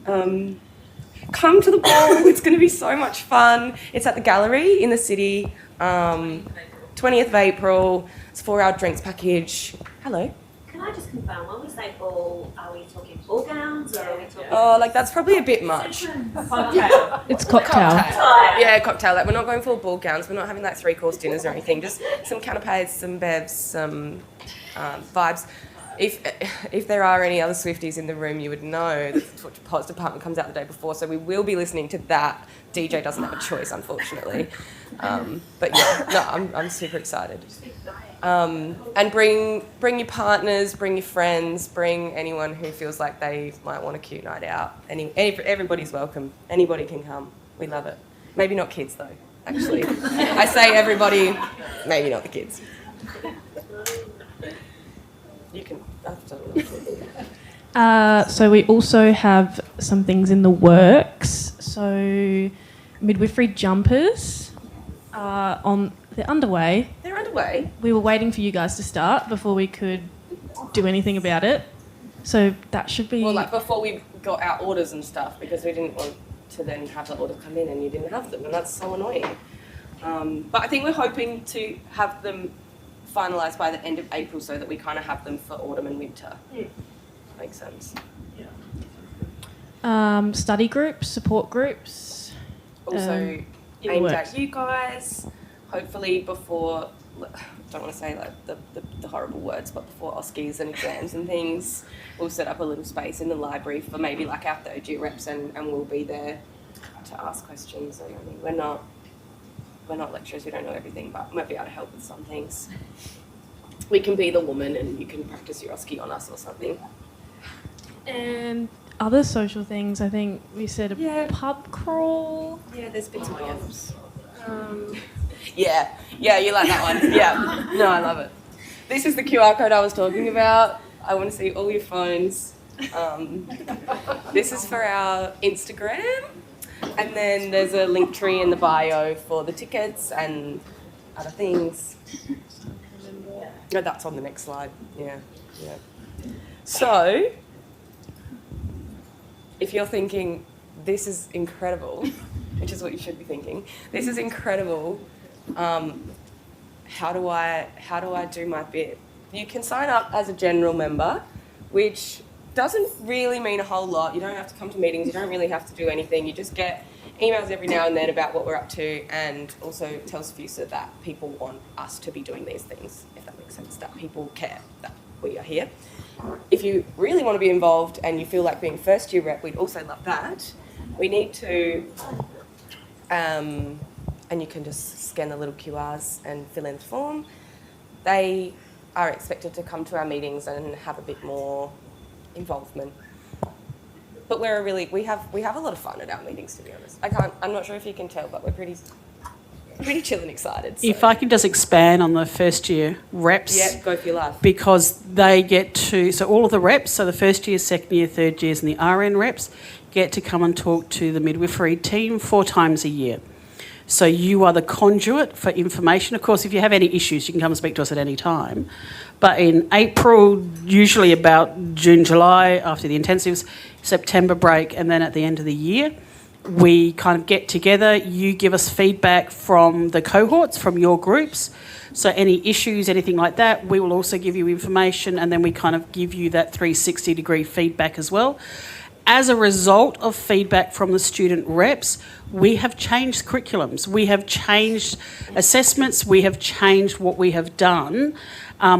Come to the ball. It's going to be so much fun. It's at the gallery in the city. 20th of April. It's 4-hour drinks package. Hello. Can I just confirm, when we say ball, are we talking ball gowns or are we talking... Oh, like that's probably a bit much. Cocktail. It's cocktail. Yeah, cocktail. Like we're not going for ball gowns. We're not having like 3-course dinners or anything. Just some canapes, some bevs, some vibes. If there are any other Swifties in the room, you would know that the Pots department comes out the day before, so we will be listening to that. DJ doesn't have a choice, unfortunately. But yeah, no, I'm super excited. And bring your partners, bring your friends, bring anyone who feels like they might want a cute night out. Everybody's welcome. Anybody can come. We love it. Maybe not kids though, actually. I say everybody, maybe not the kids. You can. So we also have some things in the works. So midwifery jumpers are they're underway. They're underway. We were waiting for you guys to start before we could do anything about it. So that should be... Well, like before we got our orders and stuff, because we didn't want to then have the orders come in and you didn't have them, and that's so annoying. But I think we're hoping to have them finalised by the end of April so that we kind of have them for autumn and winter. Makes sense. Study groups, support groups. Also aimed at you guys, hopefully before... don't want to say like the horrible words, but before OSCEs and exams and things, we'll set up a little space in the library for maybe like our third year reps, and we'll be there to ask questions. I mean, we're not lecturers, we don't know everything, but we might be able to help with some things. We can be the woman and you can practice your OSCE on us or something. And other social things, I think we said a pub crawl. Yeah, there's bits and bobs. Yeah, you like that one. Yeah, no, I love it. This is the QR code I was talking about. I want to see all your phones. This is for our Instagram. And then there's a link tree in the bio for the tickets and other things. No, that's on the next slide. Yeah. So, if you're thinking, this is incredible, which is what you should be thinking, this is incredible, how do I do my bit? You can sign up as a general member, which doesn't really mean a whole lot. You don't have to come to meetings, you don't really have to do anything. You just get emails every now and then about what we're up to, and also tells FUSA that people want us to be doing these things, if that makes sense, that people care that we are here. If you really want to be involved and you feel like being first year rep, we'd also love that. We need to, and you can just scan the little QRs and fill in the form. They are expected to come to our meetings and have a bit more involvement. But we have a lot of fun at our meetings, to be honest. I'm not sure if you can tell, but we're pretty chill and excited. So. If I can just expand on the first year reps. Yeah, go for your life. Because they get to, so all of the reps, so the first year, second year, third years and the RN reps get to come and talk to the midwifery team 4 times a year. So you are the conduit for information. Of course, if you have any issues, you can come and speak to us at any time. But in April, usually about June, July, after the intensives, September break, and then at the end of the year, we kind of get together. You give us feedback from the cohorts, from your groups. So any issues, anything like that, we will also give you information, and then we kind of give you that 360-degree feedback as well. As a result of feedback from the student reps, we have changed curriculums. We have changed assessments. We have changed what we have done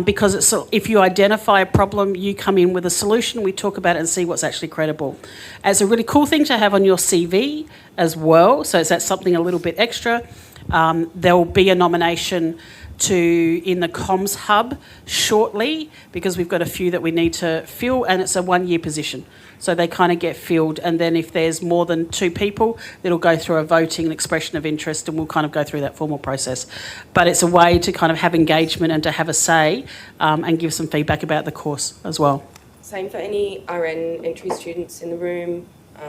because if you identify a problem, you come in with a solution, we talk about it and see what's actually credible. It's a really cool thing to have on your CV as well, so that's something a little bit extra. There will be a nomination in the comms hub shortly because we've got a few that we need to fill, and it's a 1-year position. So they kind of get filled, and then if there's more than 2 people, it'll go through a voting and expression of interest, and we'll kind of go through that formal process. But it's a way to kind of have engagement and to have a say and give some feedback about the course as well. Same for any RN entry students in the room.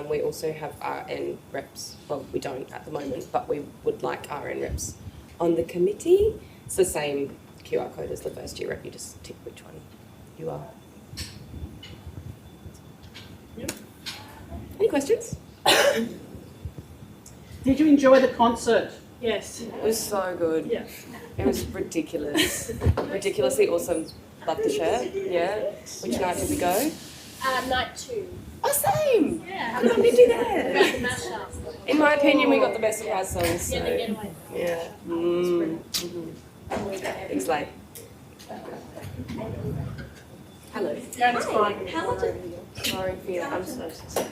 We also have RN reps. Well, we don't at the moment, but we would like RN reps on the committee. It's the same QR code as the first year rep. You just tick which one you are. Any questions? Did you enjoy the concert? Yes. It was so good. Yeah. It was ridiculous. Ridiculously awesome. Love the shirt. Yeah. Which night did we go? Night 2. Oh, same. Yeah. How did we do that? About the mashup. In my opinion, we got the best surprise songs. So. Yeah, the getaway. Yeah. Thanks, late. Hello. Yeah, it's fine. Sorry, Fiona. I'm so sorry.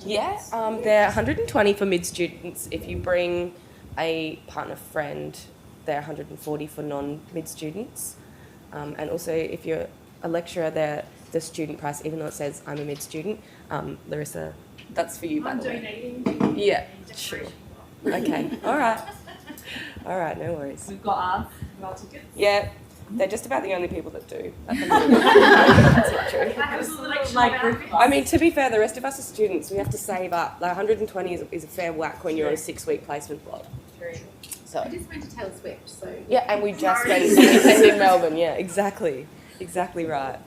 Yeah, they're 120 for mid students. If you bring a partner friend, they're 140 for non-mid students. And also, if you're a lecturer, they're the student price, even though it says I'm a mid student. Larissa, that's for you, by the way. Donating. Yeah, sure. Okay, all right, no worries. We've got our tickets. Yeah. They're just about the only people that do at the moment. That's not true. I mean, to be fair, the rest of us are students. We have to save up. Like 120 is a fair whack when you're on a 6-week placement block. So. I just went to Taylor Swift, so. Yeah, and we just went to the weekend in Melbourne. Yeah, exactly right.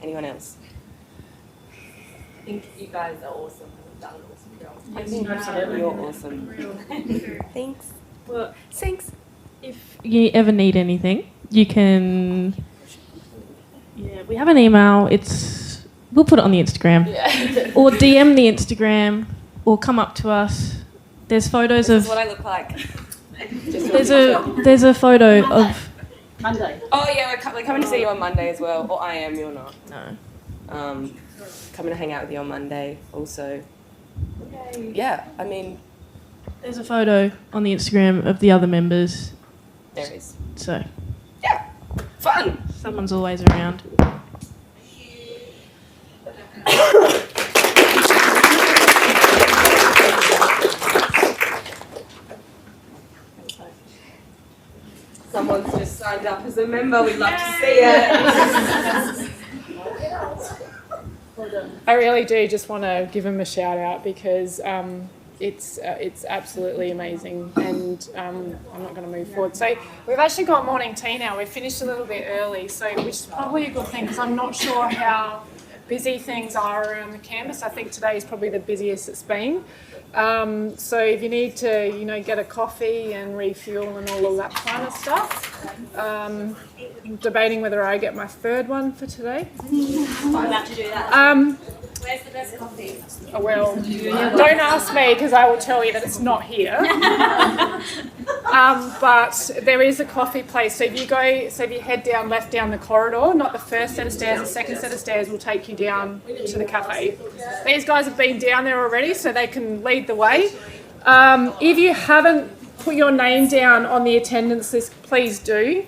Anyone else? I think you guys are awesome. You've done an awesome job. I think absolutely you're awesome. Thanks. Well, thanks. If you ever need anything, you can. Yeah, we have an email. We'll put it on the Instagram, or DM the Instagram, or come up to us. There's photos This of. is what I look like. There's a photo of Monday. Oh yeah, we're coming to see you on Monday as well. Or I am, you're not. No. Coming to hang out with you on Monday also. Yeah, I mean, There's a photo on the Instagram of the other members. there is. So Fun! someone's always around. Someone's just signed up as a member. We'd love to see it. I really do just want to give them a shout out because it's absolutely amazing, and I'm not going to move forward. So we've actually got morning tea now. We've finished a little bit early, which is probably a good thing because I'm not sure how busy things are around the campus. I think today is probably the busiest it's been. So if you need to, get a coffee and refuel and all of that kind of stuff, I'm debating whether I get my third one for today. I'm about to do that. Where's the best coffee? Oh, well, don't ask me because I will tell you that it's not here. But there is a coffee place. So if you head left down the corridor, not the first set of stairs, the second set of stairs will take you down to the cafe. These guys have been down there already, so they can lead the way. If you haven't put your name down on the attendance list, please do.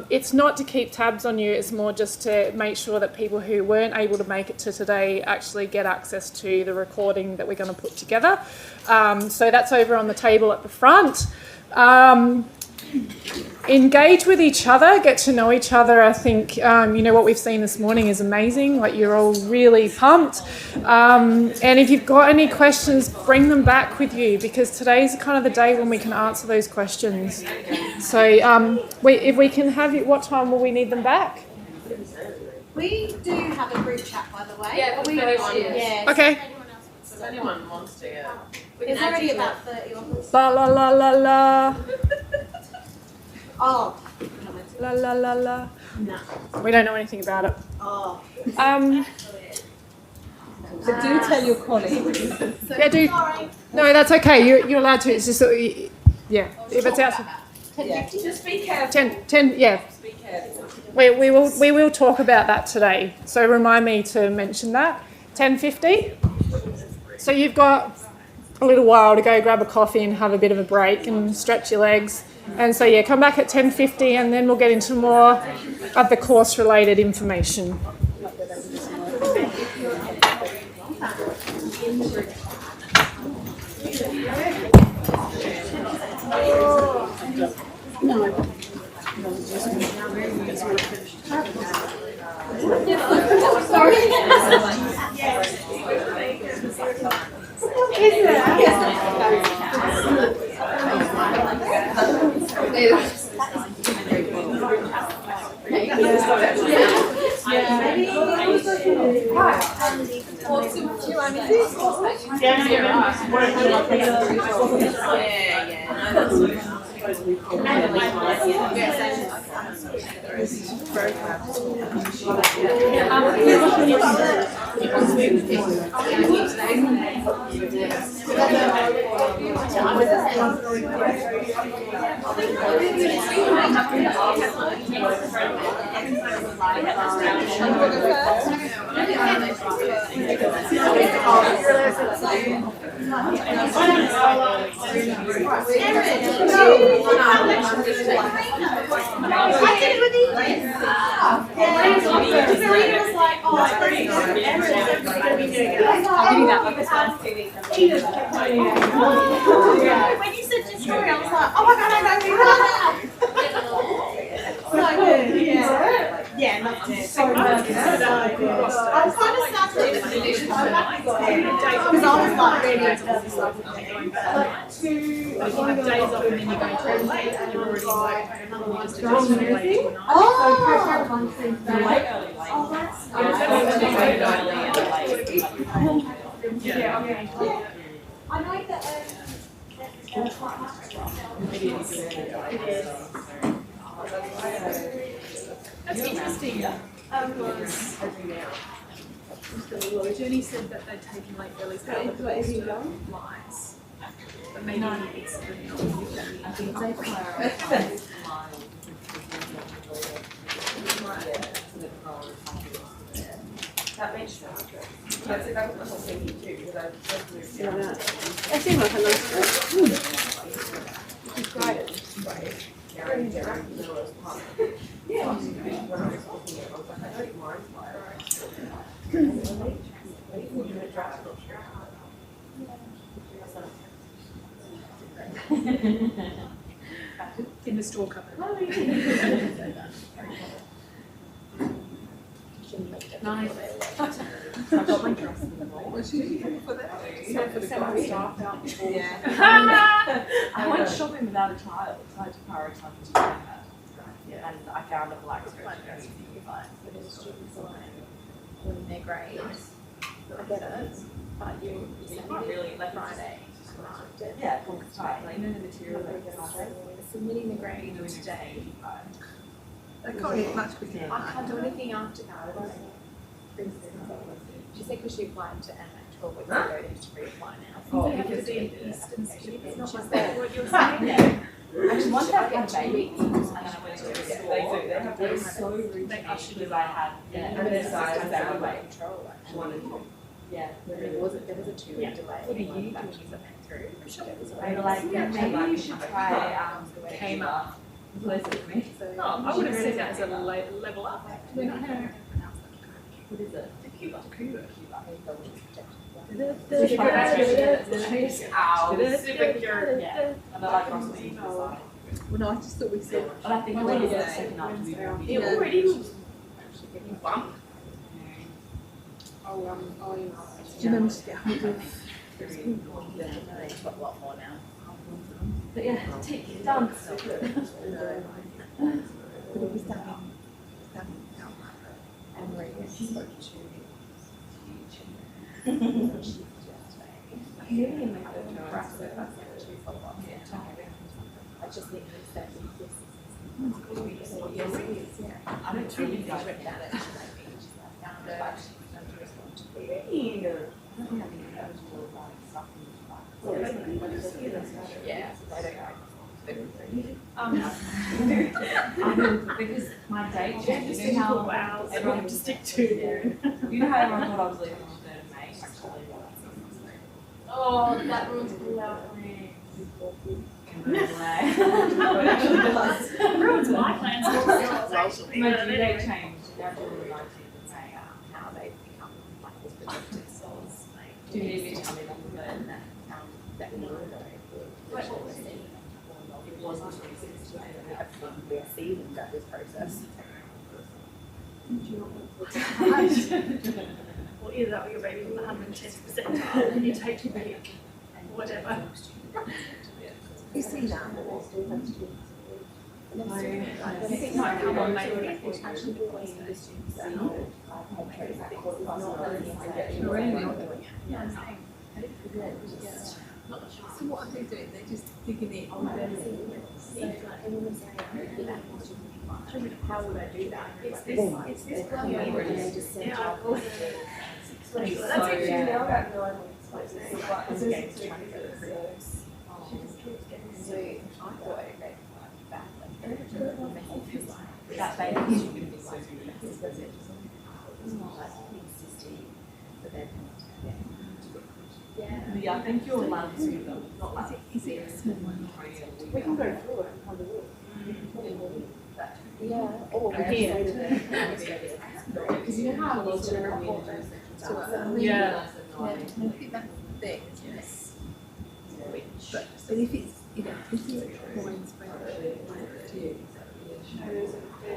It's not to keep tabs on you, it's more just to make sure that people who weren't able to make it to today actually get access to the recording that we're going to put together. So that's over on the table at the front. Engage with each other, get to know each other. I think, what we've seen this morning is amazing. Like, you're all really pumped. And if you've got any questions, bring them back with you because today's kind of the day when we can answer those questions. So if we can have you, what time will we need them back? We do have a group chat, by the way. Yeah, we yeah. Okay. If anyone wants to, yeah. There's already about 30 of us. La la la la la. Oh. La la la la. No. We don't know anything about it. Oh. So do tell your colleagues. Yeah, do. No, that's okay. You're allowed to. It's just yeah. If it's out. Just be careful. 10. Yeah. Be careful. We will talk about that today. So remind me to mention that. 10:50. So you've got a little while to go grab a coffee and have a bit of a break and stretch your legs. And so come back at 10:50 and then we'll get into more of the course related information. When you said your story, I was like, oh my god, I know who that is. So good, yeah. Yeah, loved it. So good. I was kind of sad that I'm happy got it because I was like really into this stuff. Like two days off and then you go to late and you're already like another one's to Oh, that's I know that. That's interesting. Jenny said that they'd taken like early lights. But maybe it's I think they prioritize that makes sense. That's what I was thinking too, because I just moved down. That seemed like a nice in the store cupboard. Nice. I've got my dress in the bowl. Was she for that? Staff out before. Yeah. I went shopping without a child, so I had to prioritise doing that. Yeah. And I found a black stretch very easy to find. But as students when they're grades, I get it, but you can't really like Friday. Yeah, it's tight. Like, you know the material that We're submitting the grade today. They can't get much quicker. I can't do anything after that. She said because she applied to AMAC 12 weeks ago, they just reapply now. Oh, because the Eastern students, not just that. what you're saying. Actually, once I had babies, and then I went to a store, they were so rude They ushered because I had, and their size that way. Yeah. There was a 2-week delay. What are you doing? Through. They were like, yeah, maybe you should try Came up. closer to me. Oh, I would have said that as a level up. What is it? Cuba. Super cute. Yeah. And I like Rosalie. Well, no, I just thought we said. But I think when you get second up to be It already looks bump. Do you manage to get hold of? They've got a lot more now. But yeah, tick, done. But it was down. And Maria spoke to I just think that I don't really know about it. yeah, I don't know. Because my date changed. You know how wow, everyone have to stick to. You know how everyone thought I was leaving on the 3rd of May? Actually, Oh, that ruins lovely. Ruins my plans for yours, actually. My due date changed. They're doing the 19th of May. How they become like this projected souls. Do you need me to tell me that? That we know. It wasn't 26th of May. We are seeing that this process. Well, either that or your baby's on the 110th percentile and you take your pick. Whatever. You see that? It might come on maybe. So what are they doing? They're just digging it. How would I do that? It's this blood where they just send out. That's So I thought, okay, back. That baby is going to be so good. Yeah, I think you're allowed to do them. Not like Is it a small one? We can go through it and have a look. Yeah, or here. Because you know how I was going to report those sections. Yeah. I think that's the thing, isn't it? But if it's, you know, if it's widespread,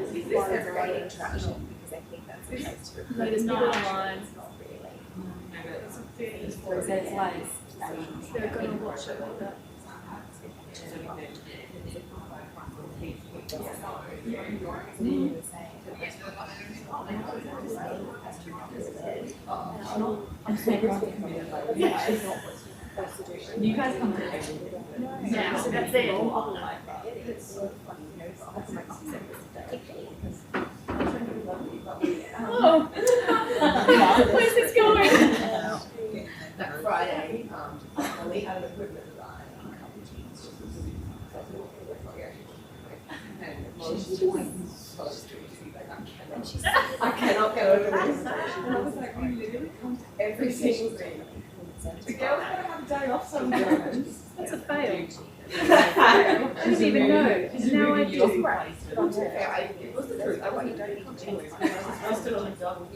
Is this their great interaction? Because I think that's the case to report. No, there's not online. so there's like They're going to watch it like that. I'm so proud of you guys come to Yeah, so that's it. Oh, where's this going? that Friday, we had an equipment run. I cannot get over this. And I was like, we literally come to every single thing. The girls gotta have a day off sometimes. That's a fail. I didn't even know. Now I do. It was the truth. I want you to continue. I stood on a double,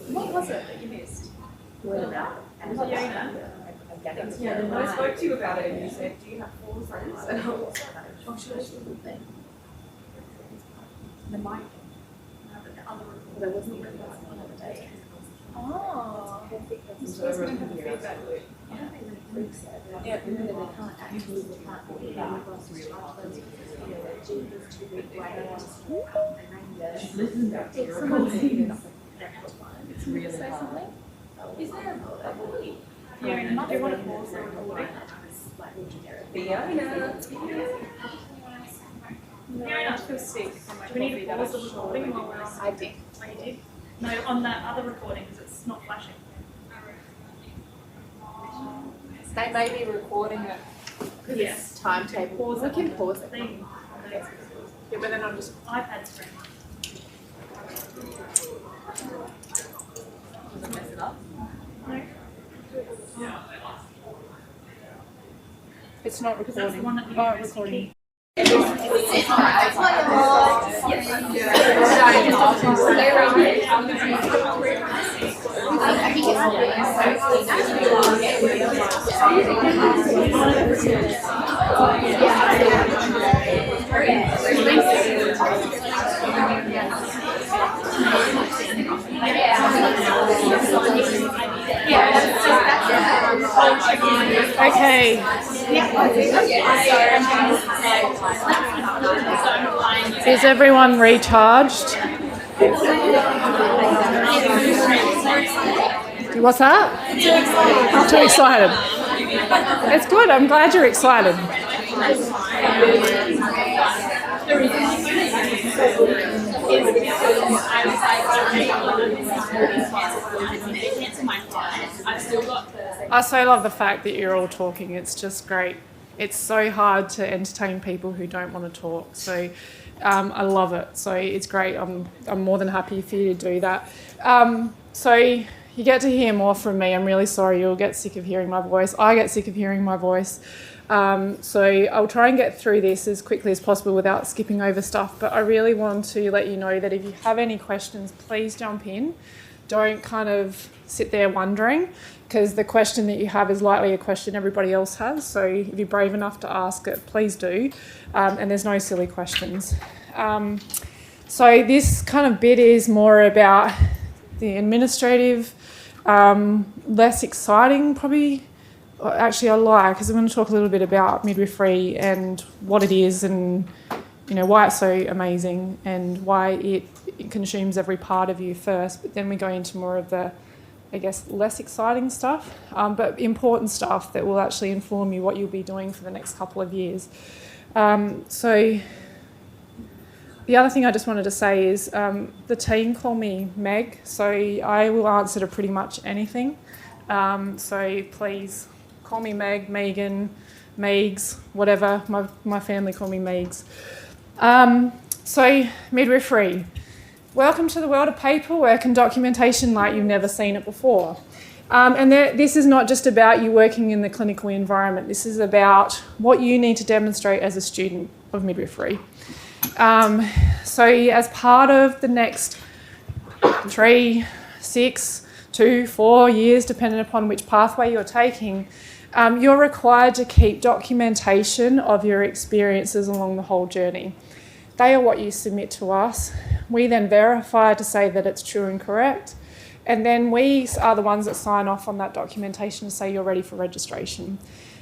What was it that you missed? Fiona. Yeah, I spoke to you about it and you said, do you have 4 friends? And I was like, oh, should I show them the mic? There wasn't even another day. Oh. So I wrote the feedback loop. Yeah. It's really hard. Is there a Yeah, do you want to pause the recording? Fiona. I feel sick. Do we need to pause the recording while we're on? I did. Oh, you did? No, on that other recording because it's not flashing. They may be recording it because it's timetable. We can pause it. Yeah, but then I'm just iPad screen. Does it mess it up? No. It's not recording. That's the one that you recording. Okay. Is everyone recharged? What's that? Too excited. It's good. I'm glad you're excited. I so love the fact that you're all talking. It's just great. It's so hard to entertain people who don't want to talk. So I love it. So it's great. I'm more than happy for you to do that. So you get to hear more from me. I'm really sorry you'll get sick of hearing my voice. I get sick of hearing my voice. So I'll try and get through this as quickly as possible without skipping over stuff. But I really want to let you know that if you have any questions, please jump in. Don't kind of sit there wondering, because the question that you have is likely a question everybody else has. So if you're brave enough to ask it, please do. And there's no silly questions. So this kind of bit is more about the administrative, less exciting probably. Actually, I lie, because I'm going to talk a little bit about midwifery and what it is and, you know, why it's so amazing and why it consumes every part of you first. But then we go into more of the, I guess, less exciting stuff, but important stuff that will actually inform you what you'll be doing for the next couple of years. So the other thing I just wanted to say is the team call me Meg, so I will answer to pretty much anything. So please call me Meg, Megan, Megs, whatever. My family call me Megs. So midwifery. Welcome to the world of paperwork and documentation like you've never seen it before. And this is not just about you working in the clinical environment. This is about what you need to demonstrate as a student of midwifery. So as part of the next 3, 6, 2, 4 years, depending upon which pathway you're taking, you're required to keep documentation of your experiences along the whole journey. They are what you submit to us. We then verify to say that it's true and correct. And then we are the ones that sign off on that documentation to say you're ready for registration.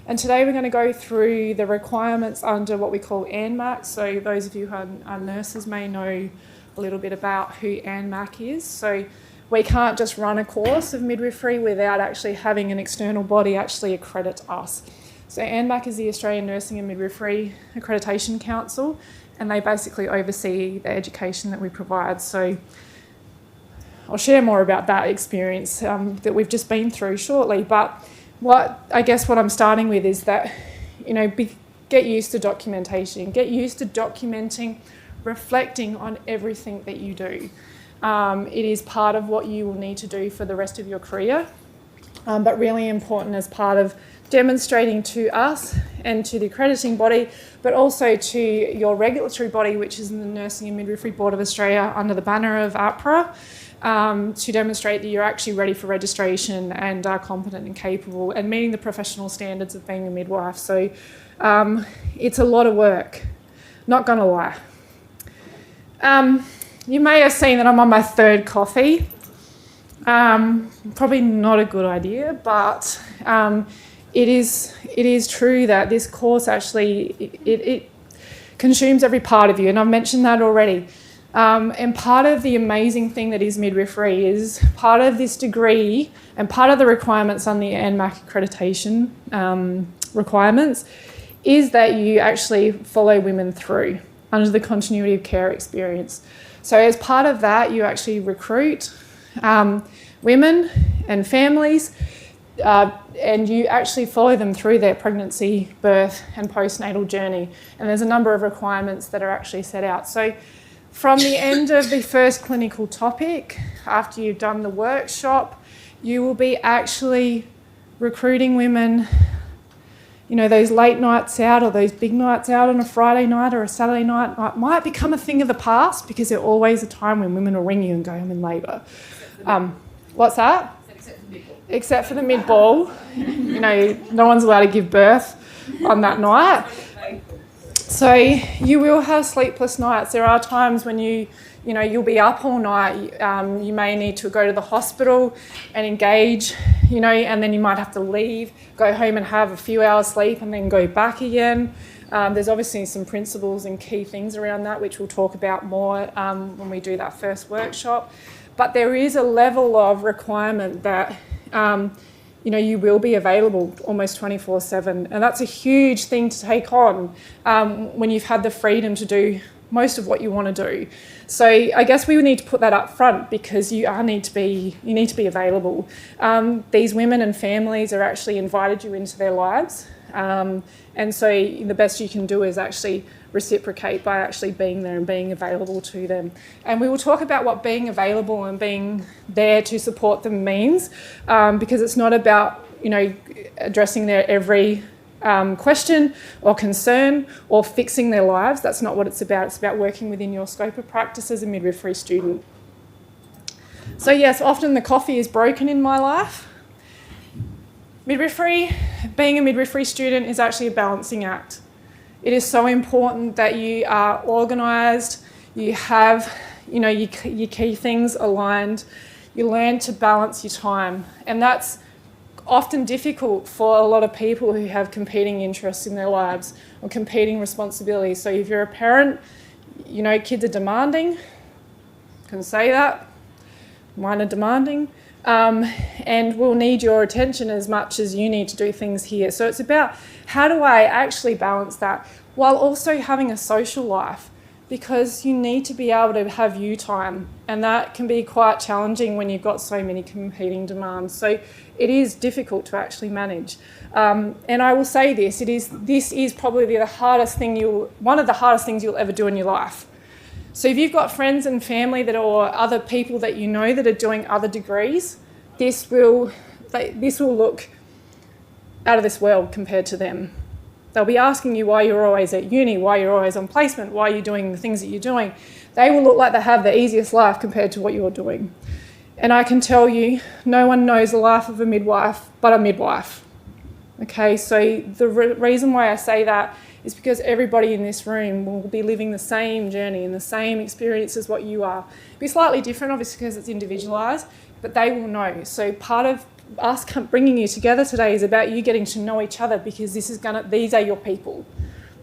And today we're going to go through the requirements under what we call ANMAC. So those of you who are nurses may know a little bit about who ANMAC is. So we can't just run a course of midwifery without actually having an external body actually accredit us. So ANMAC is the Australian Nursing and Midwifery Accreditation Council, and they basically oversee the education that we provide. So I'll share more about that experience that we've just been through shortly. But what I'm starting with is that, you know, get used to documentation. Get used to documenting reflecting on everything that you do. It is part of what you will need to do for the rest of your career, but really important as part of demonstrating to us and to the accrediting body, but also to your regulatory body, which is the Nursing and Midwifery Board of Australia under the banner of APRA, to demonstrate that you're actually ready for registration and are competent and capable and meeting the professional standards of being a midwife. So it's a lot of work, not going to lie. You may have seen that I'm on my third coffee. Probably not a good idea, but it is true that this course actually, it consumes every part of you, and I've mentioned that already. And part of the amazing thing that is midwifery is part of this degree and part of the requirements on the NMAC accreditation requirements is that you actually follow women through under the continuity of care experience. So as part of that, you actually recruit women and families and you actually follow them through their pregnancy, birth and postnatal journey. And there's a number of requirements that are actually set out. So from the end of the first clinical topic, after you've done the workshop, you will be actually recruiting women, you know, those late nights out or those big nights out on a Friday night or a Saturday night might become a thing of the past because there's always a time when women will ring you and go, I'm in labour. What's that? Except for the mid-ball. You know, no one's allowed to give birth on that night. So you will have sleepless nights. There are times when you'll be up all night. You may need to go to the hospital and engage, and then you might have to leave, go home and have a few hours sleep and then go back again. There's obviously some principles and key things around that, which we'll talk about more when we do that first workshop. But there is a level of requirement that you will be available almost 24/7. And that's a huge thing to take on when you've had the freedom to do most of what you want to do. So I guess we would need to put that up front because you need to be available. These women and families are actually invited you into their lives. And so the best you can do is actually reciprocate by actually being there and being available to them. And we will talk about what being available and being there to support them means, because it's not about, addressing their every question or concern or fixing their lives. That's not what it's about. It's about working within your scope of practice as a midwifery student. So yes, often the coffee is broken in my life. Midwifery, being a midwifery student is actually a balancing act. It is so important that you are organised, you have, your key things aligned, you learn to balance your time. And that's often difficult for a lot of people who have competing interests in their lives or competing responsibilities. So if you're a parent, kids are demanding, can say that, mine are demanding. And we'll need your attention as much as you need to do things here. So it's about how do I actually balance that while also having a social life, because you need to be able to have you time, and that can be quite challenging when you've got so many competing demands. So it is difficult to actually manage. And I will say this is probably one of the hardest things you'll ever do in your life. So if you've got friends and family or other people that that are doing other degrees, this will look out of this world compared to them. They'll be asking you why you're always at uni, why you're always on placement, why you're doing the things that you're doing. They will look like they have the easiest life compared to what you're doing. And I can tell you, no one knows the life of a midwife but a midwife. Okay, so the reason why I say that is because everybody in this room will be living the same journey and the same experience as what you are. It'll be slightly different, obviously, because it's individualised, but they will know. So part of us bringing you together today is about you getting to know each other, because these are your people.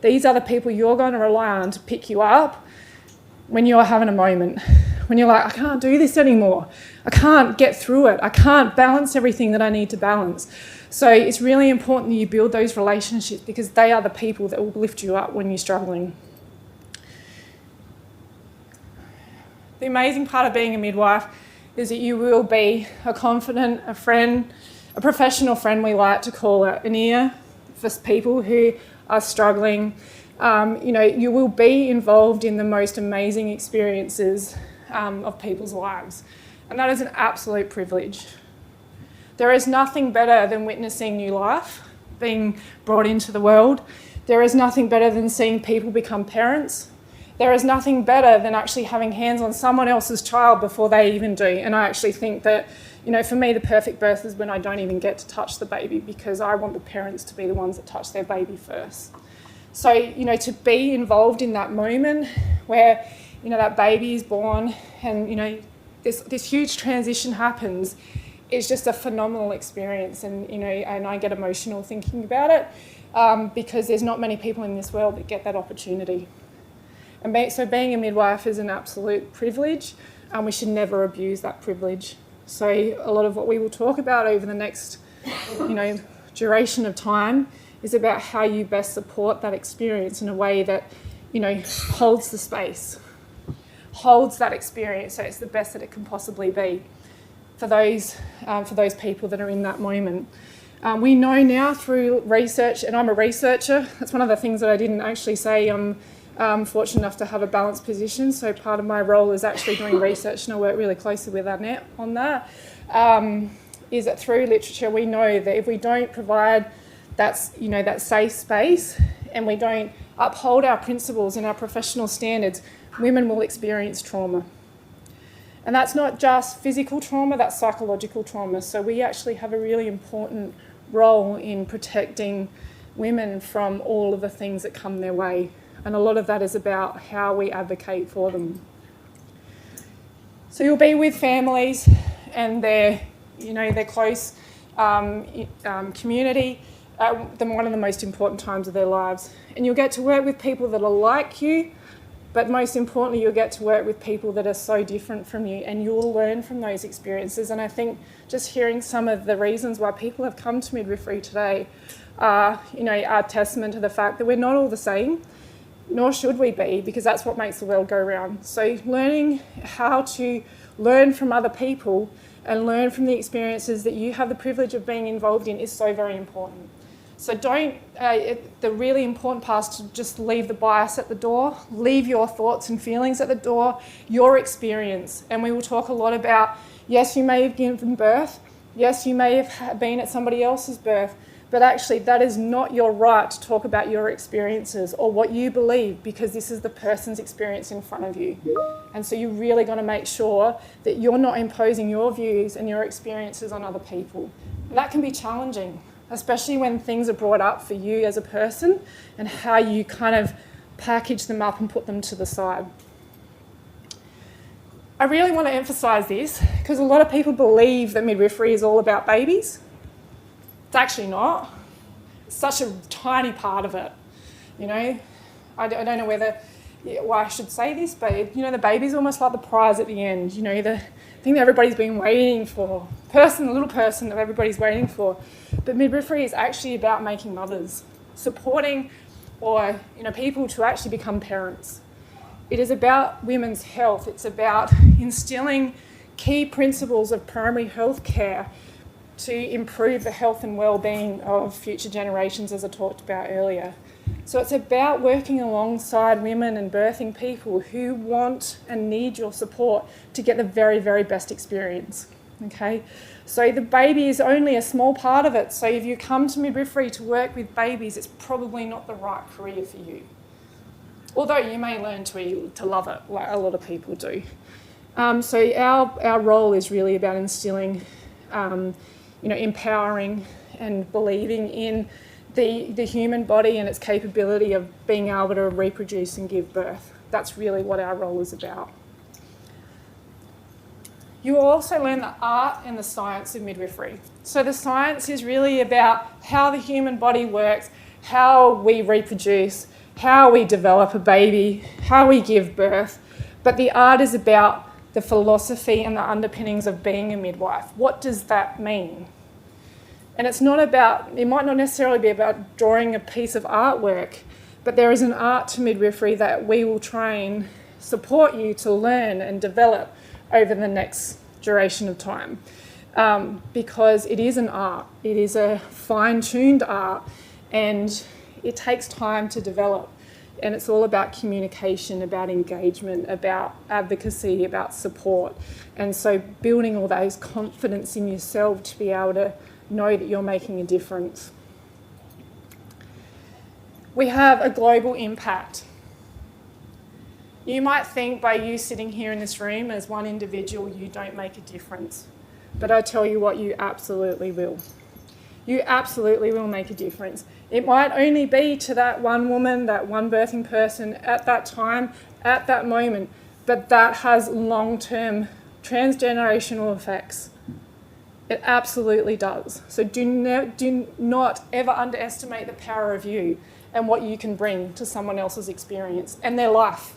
These are the people you're going to rely on to pick you up when you're having a moment, when you're like, I can't do this anymore. I can't get through it. I can't balance everything that I need to balance. So it's really important that you build those relationships, because they are the people that will lift you up when you're struggling. The amazing part of being a midwife is that you will be a confident, a friend, a professional friend, we like to call it, an ear for people who are struggling, you will be involved in the most amazing experiences of people's lives. And that is an absolute privilege. There is nothing better than witnessing new life being brought into the world. There is nothing better than seeing people become parents. There is nothing better than actually having hands on someone else's child before they even do. And I actually think that, for me, the perfect birth is when I don't even get to touch the baby, because I want the parents to be the ones that touch their baby first. So, to be involved in that moment where, that baby is born and, this huge transition happens, is just a phenomenal experience. And, and I get emotional thinking about it because there's not many people in this world that get that opportunity. And so being a midwife is an absolute privilege, and we should never abuse that privilege. So a lot of what we will talk about over the next, duration of time is about how you best support that experience in a way that, holds the space, holds that experience so it's the best that it can possibly be for those people that are in that moment. We know now through research, and I'm a researcher, that's one of the things that I didn't actually say. I'm fortunate enough to have a balanced position, so part of my role is actually doing research, and I work really closely with Annette on that, is that through literature we know that if we don't provide that safe space and we don't uphold our principles and our professional standards, women will experience trauma. And that's not just physical trauma, that's psychological trauma. So we actually have a really important role in protecting women from all of the things that come their way. And a lot of that is about how we advocate for them. So you'll be with families and their close community at one of the most important times of their lives. And you'll get to work with people that are like you, but most importantly, you'll get to work with people that are so different from you, and you'll learn from those experiences. And I think just hearing some of the reasons why people have come to midwifery today are testament to the fact that we're not all the same, nor should we be, because that's what makes the world go round. So learning how to learn from other people and learn from the experiences that you have the privilege of being involved in is so very important. So the really important part is to just leave the bias at the door, leave your thoughts and feelings at the door, your experience. And we will talk a lot about, yes, you may have given birth, yes, you may have been at somebody else's birth, but actually that is not your right to talk about your experiences or what you believe, because this is the person's experience in front of you. And so you're really going to make sure that you're not imposing your views and your experiences on other people. And that can be challenging, especially when things are brought up for you as a person and how you kind of package them up and put them to the side. I really want to emphasise this because a lot of people believe that midwifery is all about babies. It's actually not. It's such a tiny part of it, I don't know why I should say this, but the baby's almost like the prize at the end, the thing that everybody's been waiting for, the little person that everybody's waiting for. But midwifery is actually about making mothers, supporting people to actually become parents. It is about women's health. It's about instilling key principles of primary health care to improve the health and well-being of future generations, as I talked about earlier. So it's about working alongside women and birthing people who want and need your support to get the very, very best experience. Okay, so the baby is only a small part of it. So if you come to midwifery to work with babies, it's probably not the right career for you. Although you may learn to love it, like a lot of people do. So our role is really about instilling, empowering and believing in the human body and its capability of being able to reproduce and give birth. That's really what our role is about. You will also learn the art and the science of midwifery. So the science is really about how the human body works, how we reproduce, how we develop a baby, how we give birth. But the art is about the philosophy and the underpinnings of being a midwife. What does that mean? And it might not necessarily be about drawing a piece of artwork, but there is an art to midwifery that we will try and support you to learn and develop over the next duration of time, because it is an art. It is a fine-tuned art, and it takes time to develop. And it's all about communication, about engagement, about advocacy, about support. And so building all those confidence in yourself to be able to know that you're making a difference. We have a global impact. You might think by you sitting here in this room as one individual, you don't make a difference. But I tell you what, you absolutely will. You absolutely will make a difference. It might only be to that one woman, that one birthing person at that time, at that moment, but that has long-term transgenerational effects. It absolutely does. So do not ever underestimate the power of you and what you can bring to someone else's experience and their life.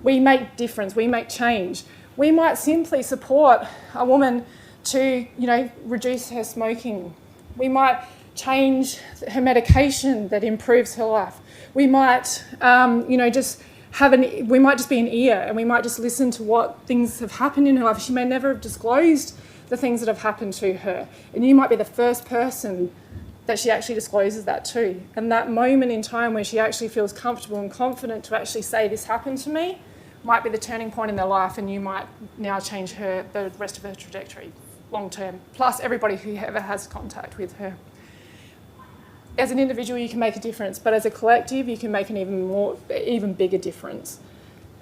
We make difference, we make change. We might simply support a woman to, reduce her smoking. We might change her medication that improves her life. We might, we might just be an ear and we might just listen to what things have happened in her life. She may never have disclosed the things that have happened to her. And you might be the first person that she actually discloses that to. And that moment in time where she actually feels comfortable and confident to actually say, this happened to me, might be the turning point in their life, and you might now change the rest of her trajectory long term, plus everybody who ever has contact with her. As an individual, you can make a difference, but as a collective, you can make an even bigger difference.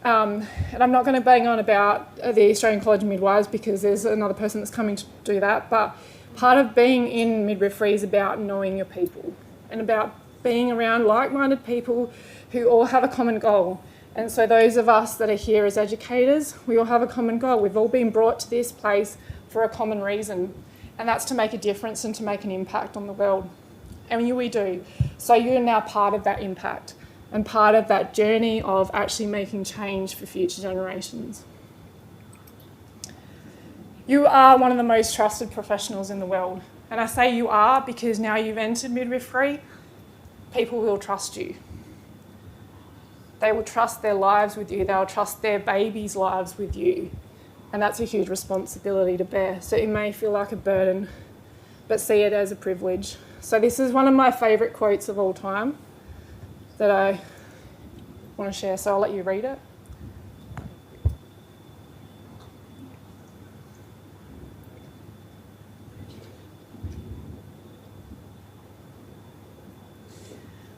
And I'm not going to bang on about the Australian College of Midwives because there's another person that's coming to do that, but part of being in midwifery is about knowing your people and about being around like-minded people who all have a common goal. And so those of us that are here as educators, we all have a common goal. We've all been brought to this place for a common reason, and that's to make a difference and to make an impact on the world. And we do. So you're now part of that impact and part of that journey of actually making change for future generations. You are one of the most trusted professionals in the world. And I say you are because now you've entered midwifery, people will trust you. They will trust their lives with you. They'll trust their babies' lives with you. And that's a huge responsibility to bear. So it may feel like a burden, but see it as a privilege. So this is one of my favourite quotes of all time that I want to share. So I'll let you read it.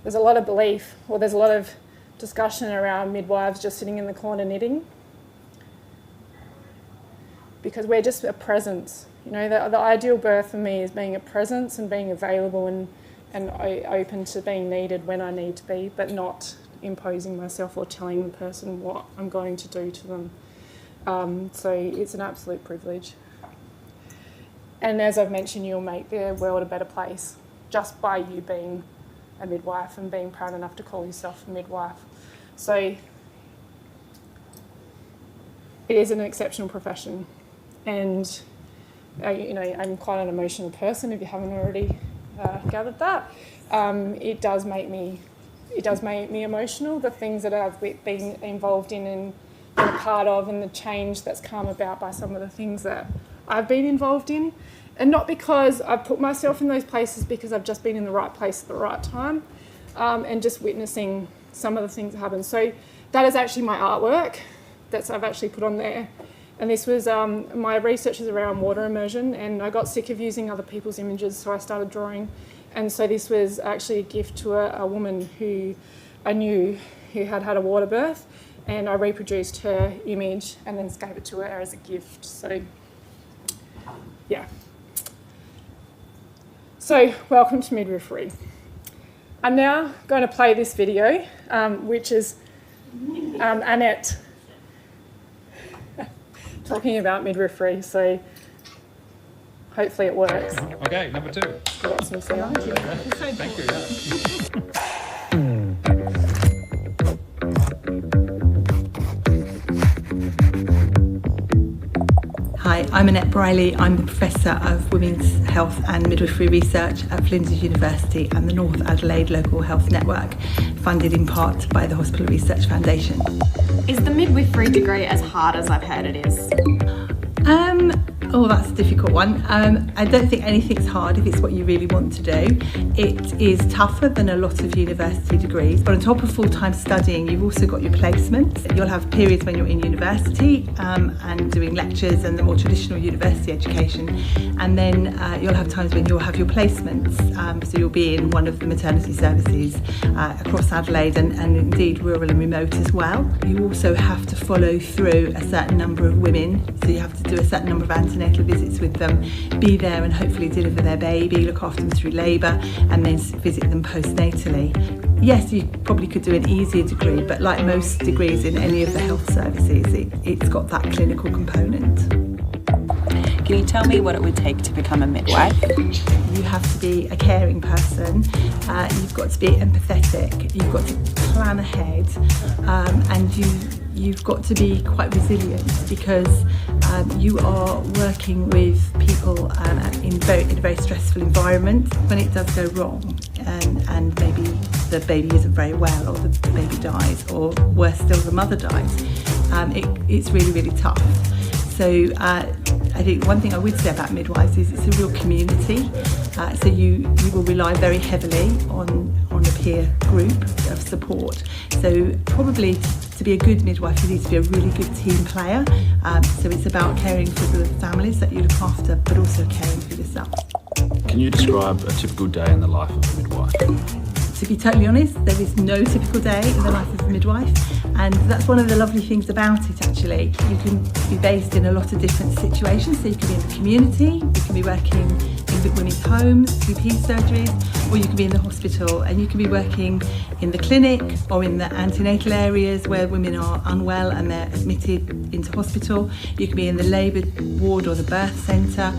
There's a lot of belief, or there's a lot of discussion around midwives just sitting in the corner knitting, because we're just a presence. The ideal birth for me is being a presence and being available and open to being needed when I need to be, but not imposing myself or telling the person what I'm going to do to them. So it's an absolute privilege. And as I've mentioned, you'll make the world a better place just by you being a midwife and being proud enough to call yourself a midwife. So it is an exceptional profession, and I'm quite an emotional person. If you haven't already gathered that, it does make me emotional. The things that I've been involved in and been a part of, and the change that's come about by some of the things that I've been involved in. And not because I've put myself in those places, because I've just been in the right place at the right time, and just witnessing some of the things that happen. So that is actually my artwork that I've actually put on there. And this was, my research is around water immersion, and I got sick of using other people's images, so I started drawing. And so this was actually a gift to a woman who I knew who had had a water birth, and I reproduced her image and then gave it to her as a gift. So, yeah. So, welcome to midwifery. I'm now going to play this video, which is Annette talking about midwifery, so hopefully it works. Okay, number 2. Got some sound. Thank you. Hi, I'm Annette Briley. I'm the Professor of Women's Health and Midwifery Research at Flinders University and the North Adelaide Local Health Network, funded in part by the Hospital Research Foundation. Is the midwifery degree as hard as I've heard it is? Oh, that's a difficult one. I don't think anything's hard if it's what you really want to do. It is tougher than a lot of university degrees, but on top of full-time studying, you've also got your placements. You'll have periods when you're in university and doing lectures and the more traditional university education, and then you'll have times when you'll have your placements. So you'll be in one of the maternity services across Adelaide and indeed rural and remote as well. You also have to follow through a certain number of women, so you have to do a certain number of antenatal visits with them, be there and hopefully deliver their baby, look after them through labour, and then visit them postnatally. Yes, you probably could do an easier degree, but like most degrees in any of the health services, it's got that clinical component. Can you tell me what it would take to become a midwife? You have to be a caring person, you've got to be empathetic, you've got to plan ahead, and you've got to be quite resilient because you are working with people in a very stressful environment. When it does go wrong and maybe the baby isn't very well or the baby dies, or worse still, the mother dies, it's really, really tough. So I think one thing I would say about midwives is it's a real community. So you will rely very heavily on a peer group of support. So probably to be a good midwife, you need to be a really good team player. So it's about caring for the families that you look after, but also caring for yourself. Can you describe a typical day in the life of a midwife? To be totally honest, there is no typical day in the life of a midwife, and that's one of the lovely things about it actually. You can be based in a lot of different situations, so you can be in the community, you can be working in women's homes, GP surgeries, or you can be in the hospital, and you can be working in the clinic or in the antenatal areas where women are unwell and they're admitted into hospital. You can be in the labour ward or the birth centre,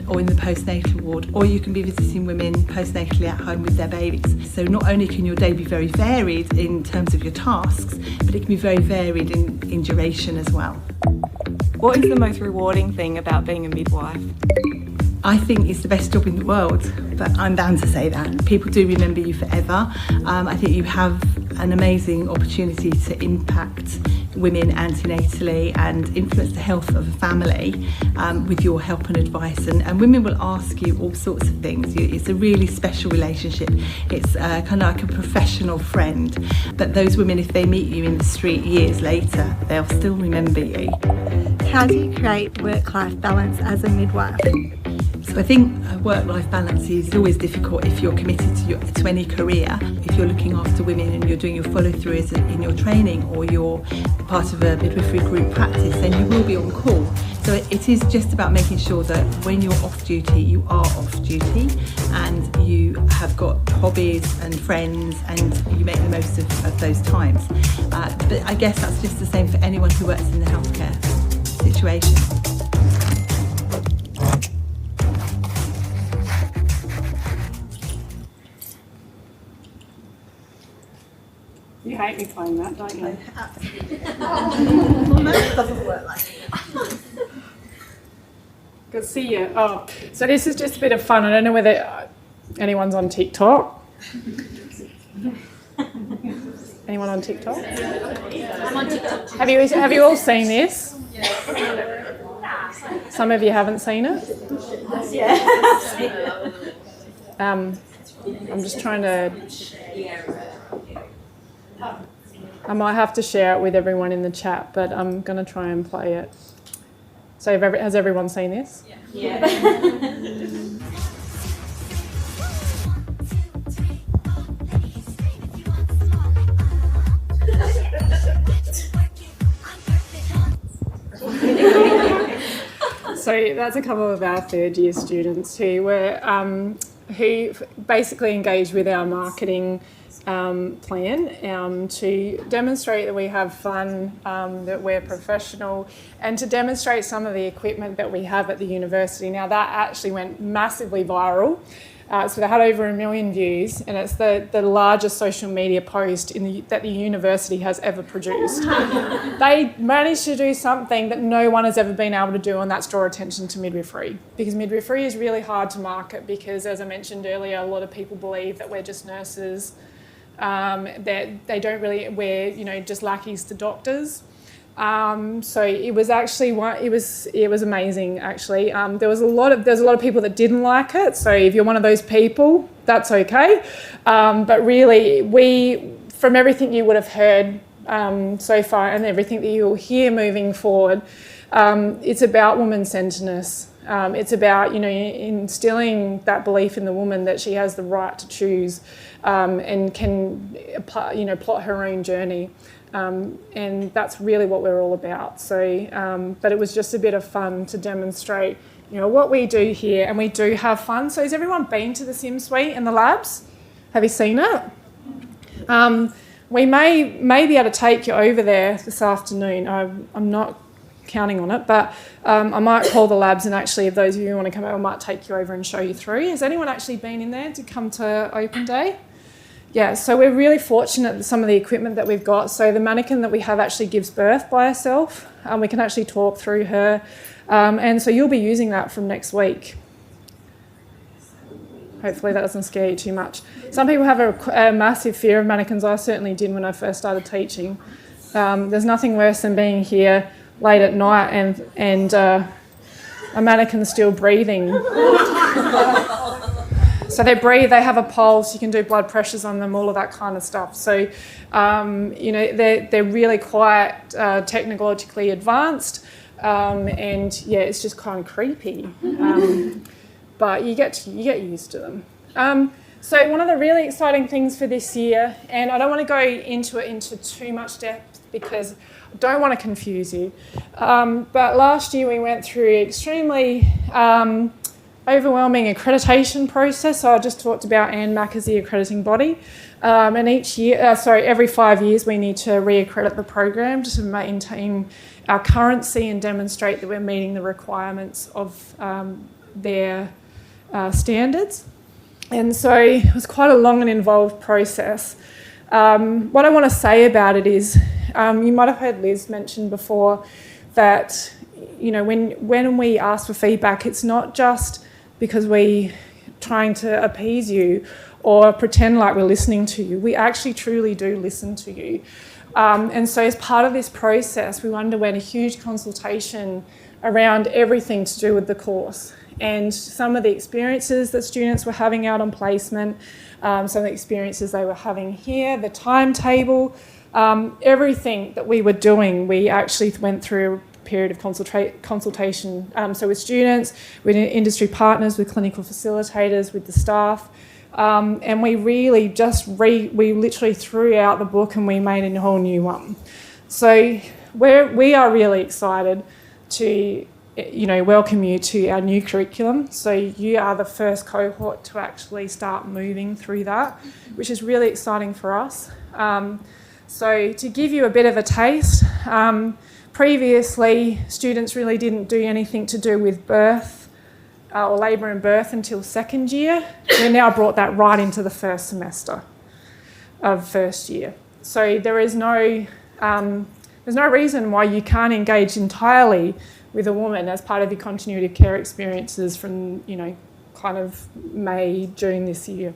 or in the postnatal ward, or you can be visiting women postnatally at home with their babies. So not only can your day be very varied in terms of your tasks, but it can be very varied in duration as well. What is the most rewarding thing about being a midwife? I think it's the best job in the world, but I'm bound to say that. People do remember you forever. I think you have an amazing opportunity to impact women antenatally and influence the health of a family with your help and advice, and women will ask you all sorts of things. It's a really special relationship. It's kind of like a professional friend, but those women, if they meet you in the street years later, they'll still remember you. How do you create work-life balance as a midwife? So I think work-life balance is always difficult if you're committed to any career. If you're looking after women and you're doing your follow-through in your training, or you're part of a midwifery group practice, then you will be on call. So it is just about making sure that when you're off duty, you are off duty, and you have got hobbies and friends, and you make the most of those times. But I guess that's just the same for anyone who works in the healthcare situation. You hate me playing that, don't you? Well, no, it doesn't work like that. Good to see you. Oh, so this is just a bit of fun. I don't know whether anyone's on TikTok. Anyone on TikTok? I'm on TikTok. Have you all seen this? Some of you haven't seen it? I'm just trying to... I might have to share it with everyone in the chat, but I'm going to try and play it. So has everyone seen this? Yeah. So that's a couple of our third-year students who were who basically engaged with our marketing plan to demonstrate that we have fun, that we're professional, and to demonstrate some of the equipment that we have at the university. Now that actually went massively viral. So they had over 1 million views, and it's the largest social media post that the university has ever produced. They managed to do something that no one has ever been able to do, and that's draw attention to midwifery. Because midwifery is really hard to market because, as I mentioned earlier, a lot of people believe that we're just nurses, that they don't really, we're just lackeys to doctors. So it was actually it was amazing actually. There was a lot of people that didn't like it. So if you're one of those people, that's okay. But really, from everything you would have heard so far and everything that you'll hear moving forward, it's about woman-centeredness. It's about instilling that belief in the woman that she has the right to choose and can plot her own journey. And that's really what we're all about. So, but it was just a bit of fun to demonstrate, what we do here, and we do have fun. So has everyone been to the Sim Suite and the labs? Have you seen it? We may be able to take you over there this afternoon. I'm not counting on it, but I might call the labs, and actually, if those of you who want to come over, I might take you over and show you through. Has anyone actually been in there to come to open day? Yeah, so we're really fortunate with some of the equipment that we've got. So the mannequin that we have actually gives birth by herself. We can actually talk through her. And so you'll be using that from next week. Hopefully that doesn't scare you too much. Some people have a massive fear of mannequins. I certainly did when I first started teaching. There's nothing worse than being here late at night and a mannequin's still breathing. So they breathe, they have a pulse, you can do blood pressures on them, all of that kind of stuff. So, they're really quite technologically advanced, and yeah, it's just kind of creepy. But you get used to them. So one of the really exciting things for this year, and I don't want to go into too much depth because I don't want to confuse you, but last year we went through extremely overwhelming accreditation process. So I just talked about ANMAC as the accrediting body, and every 5 years we need to re-accredit the program to maintain our currency and demonstrate that we're meeting the requirements of their standards. And so it was quite a long and involved process. What I want to say about it is, you might have heard Liz mention before that when we ask for feedback, it's not just because we're trying to appease you or pretend like we're listening to you. We actually truly do listen to you. And so as part of this process, we underwent a huge consultation around everything to do with the course, and some of the experiences that students were having out on placement, some of the experiences they were having here, the timetable, everything that we were doing, we actually went through period of consultation. So with students, with industry partners, with clinical facilitators, with the staff, and we really we literally threw out the book and we made a whole new one. So we are really excited to welcome you to our new curriculum. So you are the first cohort to actually start moving through that, which is really exciting for us. So to give you a bit of a taste, previously, students really didn't do anything to do with birth or labour and birth until second year. We've now brought that right into the first semester of first year. So there's no reason why you can't engage entirely with a woman as part of your continuity of care experiences from, kind of May, June this year.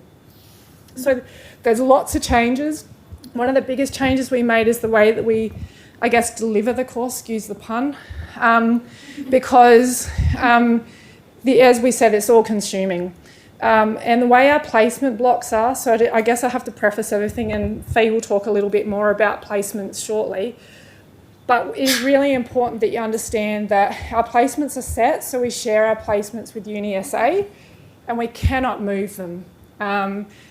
So there's lots of changes. One of the biggest changes we made is the way that we deliver the course, excuse the pun, because, as we said, it's all consuming. And the way our placement blocks are, so I guess I have to preface everything, and Fee will talk a little bit more about placements shortly, but it's really important that you understand that our placements are set, so we share our placements with UniSA, and we cannot move them.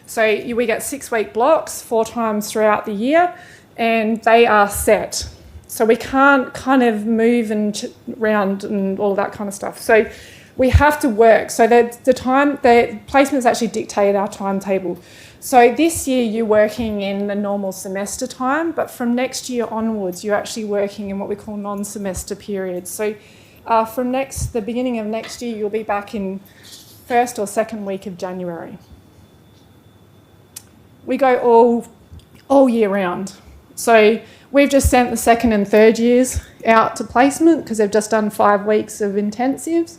So we get 6-week blocks 4 times throughout the year, and they are set. So we can't kind of move around and all that kind of stuff. So we have to work. So the placements actually dictate our timetable. So this year you're working in the normal semester time, but from next year onwards you're actually working in what we call non-semester periods. So from the beginning of next year you'll be back in first or second week of January. We go all year round. So we've just sent the second and third years out to placement because they've just done 5 weeks of intensives.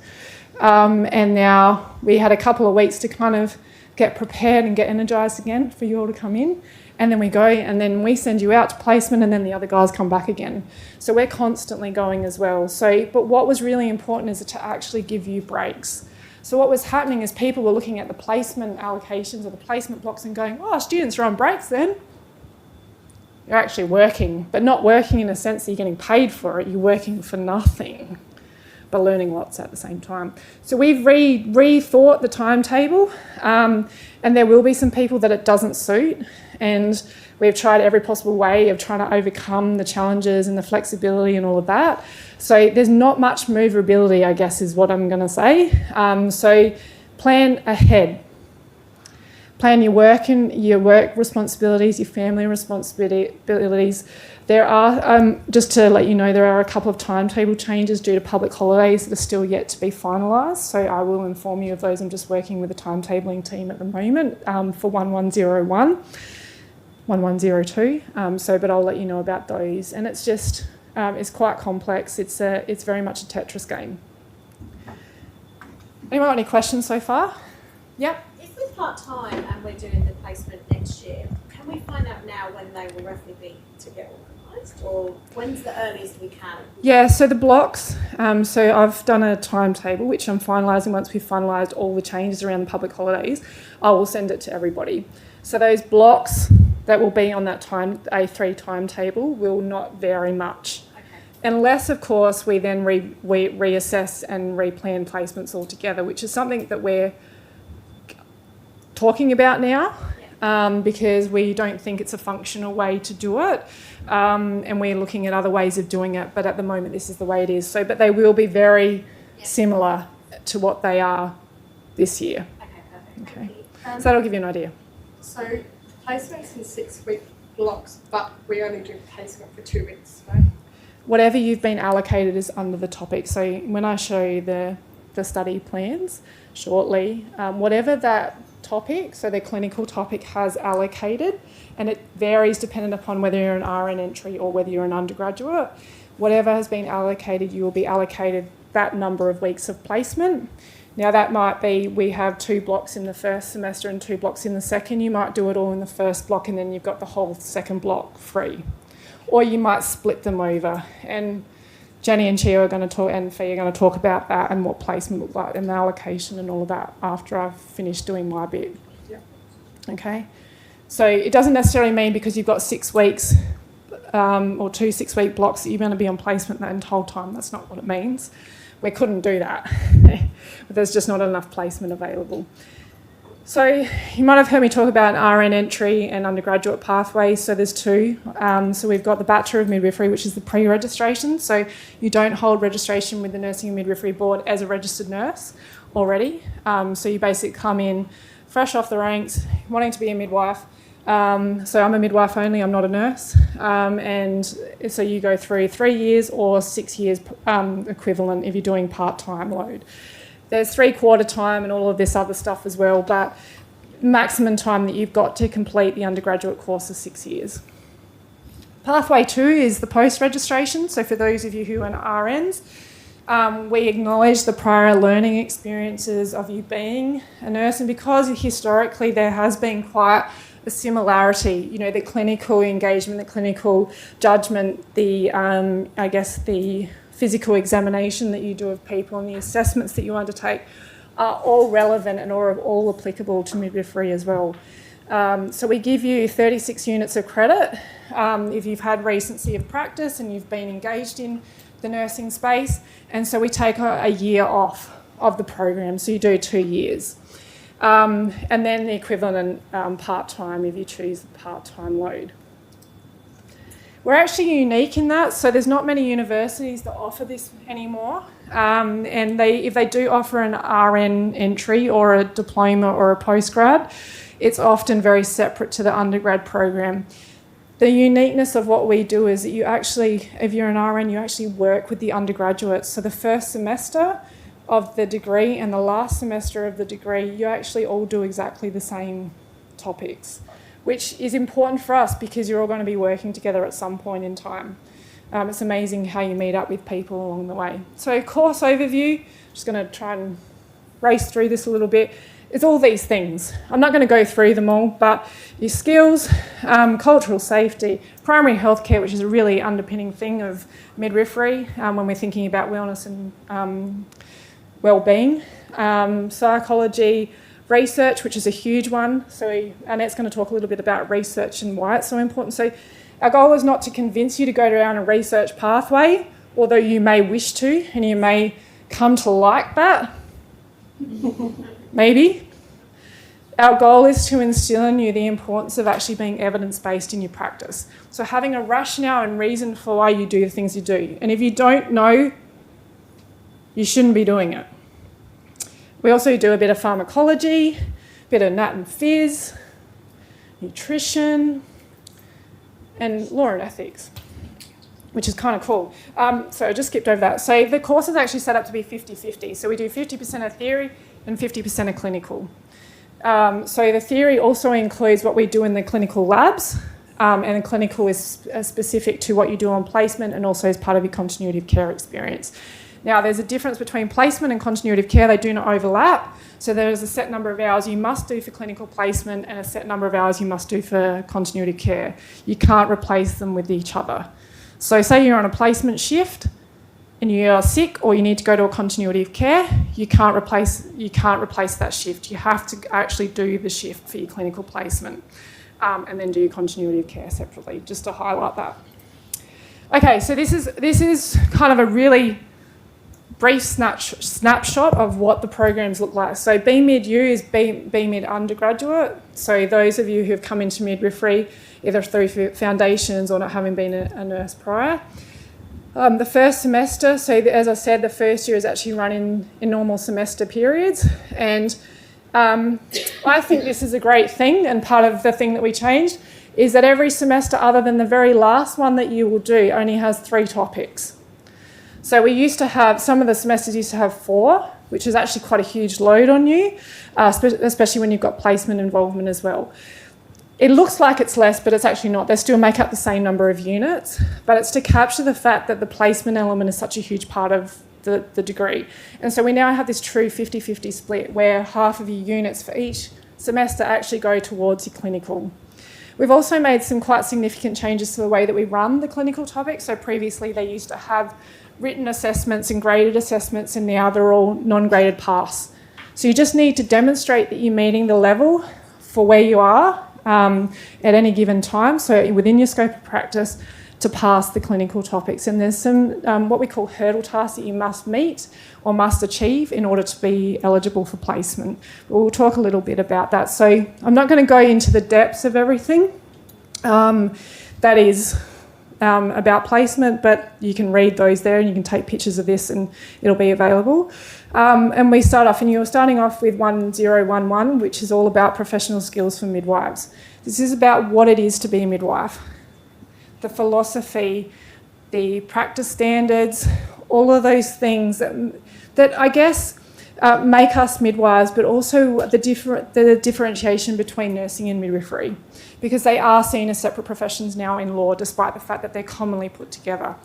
And now we had a couple of weeks to kind of get prepared and get energised again for you all to come in. and then we go, and then we send you out to placement, and then the other guys come back again. So we're constantly going as well. But what was really important is to actually give you breaks. So what was happening is people were looking at the placement allocations or the placement blocks and going, oh, students are on breaks then. You're actually working, but not working in a sense that you're getting paid for it. You're working for nothing, but learning lots at the same time. So we've rethought the timetable, and there will be some people that it doesn't suit, and we've tried every possible way of trying to overcome the challenges and the flexibility and all of that. So there's not much movability, I guess, is what I'm going to say. So plan ahead. Plan your work and your work responsibilities, your family responsibilities. There are, just to let you know, there are a couple of timetable changes due to public holidays that are still yet to be finalised. So I will inform you of those. I'm just working with the timetabling team at the moment for 1101, 1102. But I'll let you know about those. And it's just, it's quite complex. It's very much a Tetris game. Anyone got any questions so far? Yep. If we're part-time and we're doing the placement next year, can we find out now when they will roughly be to get organised, or when's the earliest we can? Yeah, so the blocks, so I've done a timetable, which I'm finalising. Once we've finalised all the changes around the public holidays, I will send it to everybody. So those blocks that will be on that A3 timetable will not vary much. Unless, of course, we then reassess and replan placements altogether, which is something that we're talking about now, because we don't think it's a functional way to do it, and we're looking at other ways of doing it, but at the moment this is the way it is. But they will be very similar to what they are this year. Okay. So that'll give you an idea. So placements in 6-week blocks, but we only do placement for 2 weeks, right? Whatever you've been allocated is under the topic. So when I show you the study plans shortly, whatever that topic, so the clinical topic has allocated, and it varies dependent upon whether you're an RN entry or whether you're an undergraduate. Whatever has been allocated, you will be allocated that number of weeks of placement. Now that might be, we have 2 blocks in the first semester and 2 blocks in the second. You might do it all in the first block and then you've got the whole second block free. Or you might split them over. And Jenny and Chio are going to talk, and Fee are going to talk about that and what placement looks like and the allocation and all of that after I've finished doing my bit. Yeah. Okay? So it doesn't necessarily mean because you've got 6 weeks or 2 6-week blocks that you're going to be on placement that whole time. That's not what it means. We couldn't do that. There's just not enough placement available. So you might have heard me talk about RN entry and undergraduate pathways. So there's 2. So we've got the Bachelor of Midwifery, which is the pre-registration. So you don't hold registration with the Nursing and Midwifery Board as a registered nurse already. So you basically come in fresh off the ranks, wanting to be a midwife. So I'm a midwife only, I'm not a nurse. And so you go through 3 years or 6 years equivalent if you're doing part-time load. There's 3/4 time and all of this other stuff as well, but maximum time that you've got to complete the undergraduate course is 6 years. Pathway 2 is the post-registration. So for those of you who are RNs, we acknowledge the prior learning experiences of you being a nurse, and because historically there has been quite a similarity, the clinical engagement, the clinical judgment, the physical examination that you do of people and the assessments that you undertake are all relevant and are all applicable to midwifery as well. So we give you 36 units of credit if you've had recency of practice and you've been engaged in the nursing space, and so we take a year off of the program, so you do 2 years. And then the equivalent part-time if you choose the part-time load. We're actually unique in that, so there's not many universities that offer this anymore. And if they do offer an RN entry or a diploma or a postgrad, it's often very separate to the undergrad program. The uniqueness of what we do is that you actually, if you're an RN, you actually work with the undergraduates. So the first semester of the degree and the last semester of the degree, you actually all do exactly the same topics, which is important for us because you're all going to be working together at some point in time. It's amazing how you meet up with people along the way. So course overview, just going to try and race through this a little bit. it's all these things. I'm not going to go through them all, but your skills, cultural safety, primary healthcare, which is a really underpinning thing of midwifery when we're thinking about wellness and well-being, psychology, research, which is a huge one. So Annette's going to talk a little bit about research and why it's so important. So our goal is not to convince you to go down a research pathway, although you may wish to and you may come to like that. Maybe. Our goal is to instill in you the importance of actually being evidence-based in your practice. So having a rationale and reason for why you do the things you do. And if you don't know, you shouldn't be doing it. We also do a bit of pharmacology, a bit of nat and phys, nutrition, and law and ethics, which is kind of cool. So I just skipped over that. So the course is actually set up to be 50-50. So we do 50% of theory and 50% of clinical. So the theory also includes what we do in the clinical labs, and the clinical is specific to what you do on placement and also as part of your continuity of care experience. Now, there's a difference between placement and continuity of care. They do not overlap. So there's a set number of hours you must do for clinical placement and a set number of hours you must do for continuity of care. You can't replace them with each other. So say you're on a placement shift and you are sick or you need to go to a continuity of care, you can't replace that shift. You have to actually do the shift for your clinical placement and then do your continuity of care separately, just to highlight that. Okay, so this is kind of a really brief snapshot of what the programs look like. So BMID-U is BMID undergraduate. So those of you who have come into midwifery either through foundations or not having been a nurse prior. The first semester, so as I said, the first year is actually run in normal semester periods. And I think this is a great thing, and part of the thing that we changed is that every semester, other than the very last one that you will do, only has 3 topics. So we used to have, some of the semesters used to have 4, which is actually quite a huge load on you, especially when you've got placement involvement as well. It looks like it's less, but it's actually not. They still make up the same number of units, but it's to capture the fact that the placement element is such a huge part of the degree. And so we now have this true 50-50 split where half of your units for each semester actually go towards your clinical. We've also made some quite significant changes to the way that we run the clinical topics. So previously they used to have written assessments and graded assessments, and now they're all non-graded pass. So you just need to demonstrate that you're meeting the level for where you are at any given time, so within your scope of practice, to pass the clinical topics. And there's some what we call hurdle tasks that you must meet or must achieve in order to be eligible for placement. But we'll talk a little bit about that. So I'm not going to go into the depths of everything that is about placement, but you can read those there and you can take pictures of this and it'll be available. And we start off, and you're starting off with 1011, which is all about professional skills for midwives. This is about what it is to be a midwife, the philosophy, the practice standards, all of those things that I guess make us midwives, but also the differentiation between nursing and midwifery, because they are seen as separate professions now in law, despite the fact that they're commonly put together.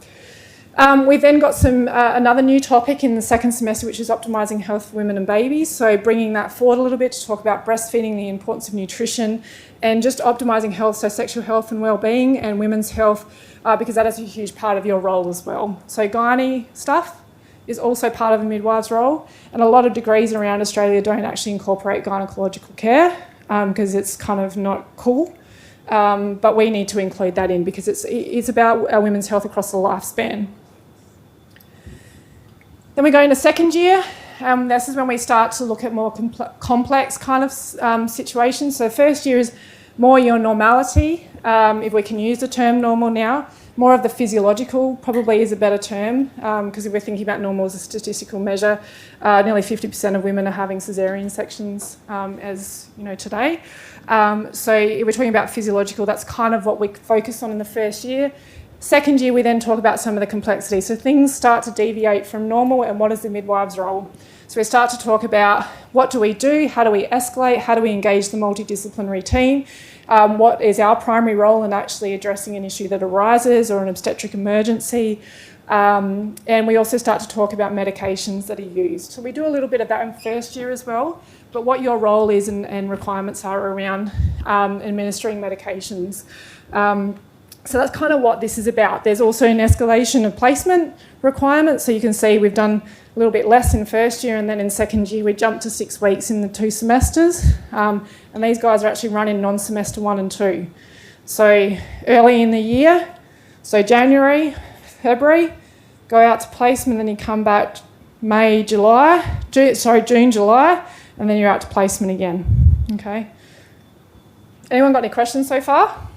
We've then got another new topic in the second semester, which is optimising health for women and babies. So bringing that forward a little bit to talk about breastfeeding, the importance of nutrition, and just optimising health, so sexual health and wellbeing, and women's health, because that is a huge part of your role as well. So gynae stuff is also part of a midwife's role, and a lot of degrees around Australia don't actually incorporate gynecological care because it's kind of not cool. But we need to include that in because it's about our women's health across the lifespan. Then we go into second year. This is when we start to look at more complex kind of situations. So first year is more your normality, if we can use the term normal now. More of the physiological probably is a better term, because if we're thinking about normal as a statistical measure, nearly 50% of women are having caesarean sections as you know today. So if we're talking about physiological, that's kind of what we focus on in the first year. Second year, we then talk about some of the complexity. So things start to deviate from normal, and what is the midwife's role? So we start to talk about what do we do, how do we escalate, how do we engage the multidisciplinary team, what is our primary role in actually addressing an issue that arises or an obstetric emergency, And we also start to talk about medications that are used. So we do a little bit of that in first year as well, but what your role is and requirements are around administering medications. So that's kind of what this is about. There's also an escalation of placement requirements. So you can see we've done a little bit less in first year, and then in second year we jumped to 6 weeks in the 2 semesters. And these guys are actually running non-semester 1 and 2. So early in the year, so January, February, go out to placement, then you come back June, July, and then you're out to placement again. Okay. Anyone got any questions so far?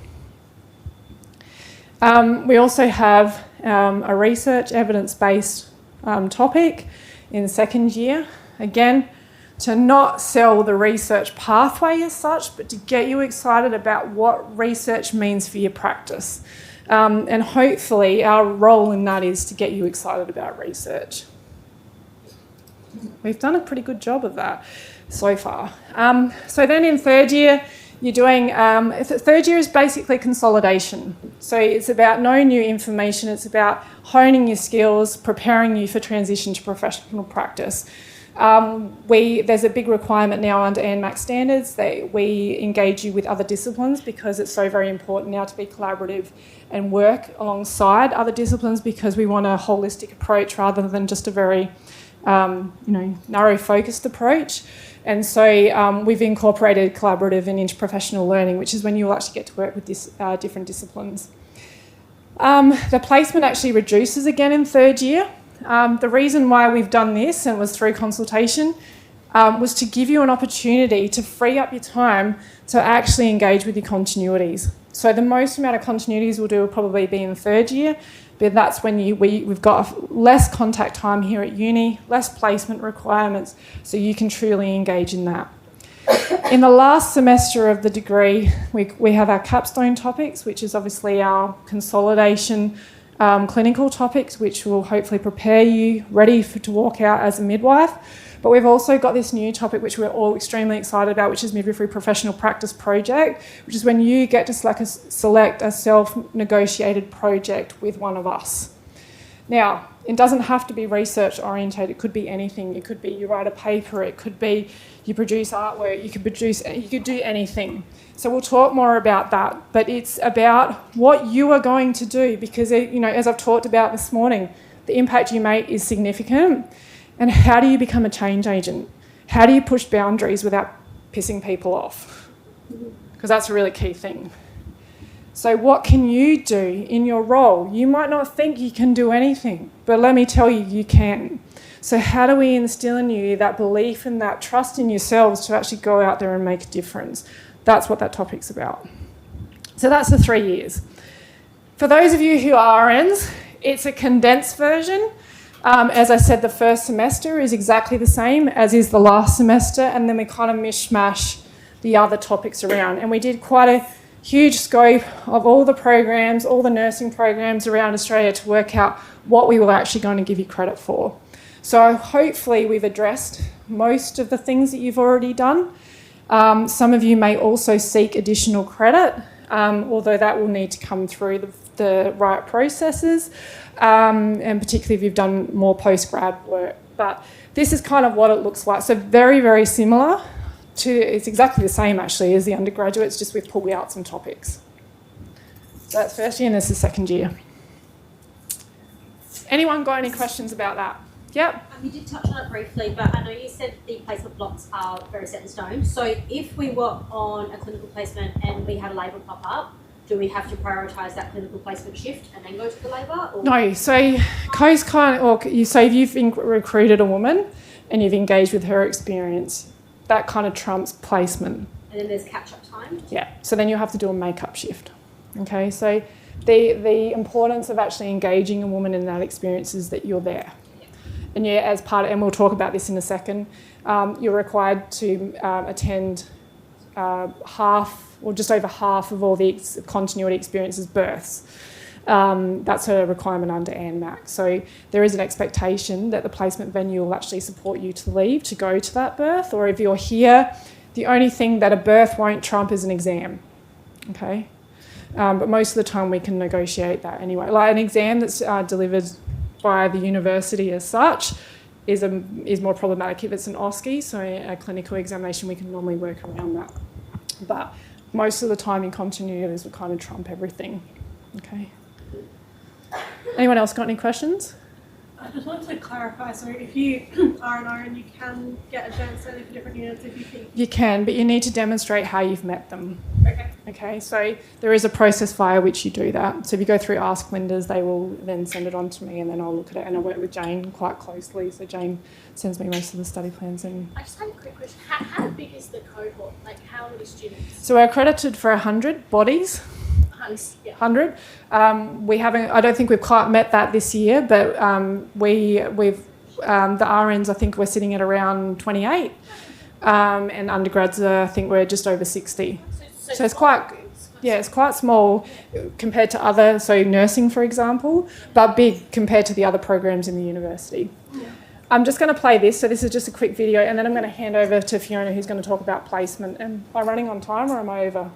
We also have a research evidence-based topic in second year. Again, to not sell the research pathway as such, but to get you excited about what research means for your practice. And hopefully our role in that is to get you excited about research. We've done a pretty good job of that so far. So then in third year, you're doing, third year is basically consolidation. So it's about knowing new information, it's about honing your skills, preparing you for transition to professional practice. There's a big requirement now under ANMAC standards that we engage you with other disciplines, because it's so very important now to be collaborative and work alongside other disciplines, because we want a holistic approach rather than just a very narrow focused approach. And so we've incorporated collaborative and interprofessional learning, which is when you'll actually get to work with different disciplines. The placement actually reduces again in third year. The reason why we've done this, and it was through consultation, was to give you an opportunity to free up your time to actually engage with your continuities. So the most amount of continuities we'll do will probably be in third year, but that's when we've got less contact time here at uni, less placement requirements, so you can truly engage in that. In the last semester of the degree, we have our capstone topics, which is obviously our consolidation clinical topics, which will hopefully prepare you ready to walk out as a midwife. But we've also got this new topic, which we're all extremely excited about, which is Midwifery Professional Practice Project, which is when you get to select a self-negotiated project with one of us. Now, it doesn't have to be research orientated. It could be anything. It could be you write a paper. It could be you produce artwork. You could do anything. So we'll talk more about that. But it's about what you are going to do, because as I've talked about this morning, the impact you make is significant. And how do you become a change agent? How do you push boundaries without pissing people off? Because that's a really key thing. So what can you do in your role? You might not think you can do anything, but let me tell you, you can. So how do we instill in you that belief and that trust in yourselves to actually go out there and make a difference? That's what that topic's about. So that's the 3 years. For those of you who are RNs, it's a condensed version. As I said, the first semester is exactly the same as is the last semester, and then we kind of mishmash the other topics around. And we did quite a huge scope of all the programs, all the nursing programs around Australia to work out what we were actually going to give you credit for. So hopefully we've addressed most of the things that you've already done. Some of you may also seek additional credit, although that will need to come through the right processes, and particularly if you've done more post-grad work. But this is kind of what it looks like. So very, very similar to, it's exactly the same actually as the undergraduates, just we've pulled out some topics. So that's first year and this is second year. Anyone got any questions about that? Yep. You did touch on it briefly, but I know you said the placement blocks are very set in stone. So if we were on a clinical placement and we had a labour pop up, do we have to prioritise that clinical placement shift and then go to the labour? Or? No. So if you've recruited a woman and you've engaged with her experience, that kind of trumps placement. And then there's catch-up time? Yeah. So then you'll have to do a make-up shift. Okay. So the importance of actually engaging a woman in that experience is that you're there. And and we'll talk about this in a second, you're required to attend half or just over half of all the continuity experiences births. That's a requirement under ANMAC. So there is an expectation that the placement venue will actually support you to leave to go to that birth, or if you're here, the only thing that a birth won't trump is an exam. Okay? But most of the time we can negotiate that anyway. Like an exam that's delivered by the university as such is more problematic. If it's an OSCE, so a clinical examination, we can normally work around that. But most of the time in continuities will kind of trump everything. Okay. Anyone else got any questions? I just wanted to clarify, so if you are an RN, you can get advanced study for different units if you think. You can, but you need to demonstrate how you've met them. Okay. Okay, so there is a process via which you do that. So if you go through Ask Flinders, they will then send it on to me and then I'll look at it, and I work with Jane quite closely. So Jane sends me most of the study plans. And I just had a quick question. How big is the cohort? Like, how many students? so we're accredited for 100 bodies. 100. We haven't. I don't think we've quite met that this year, but we've the RNs. I think we're sitting at around 28, and undergrads. I think we're just over 60. So it's quite small compared to other. So nursing, for example, but big compared to the other programs in the university. I'm just going to play this. So this is just a quick video, and then I'm going to hand over to Fiona, who's going to talk about placement. Am I running on time or am I over?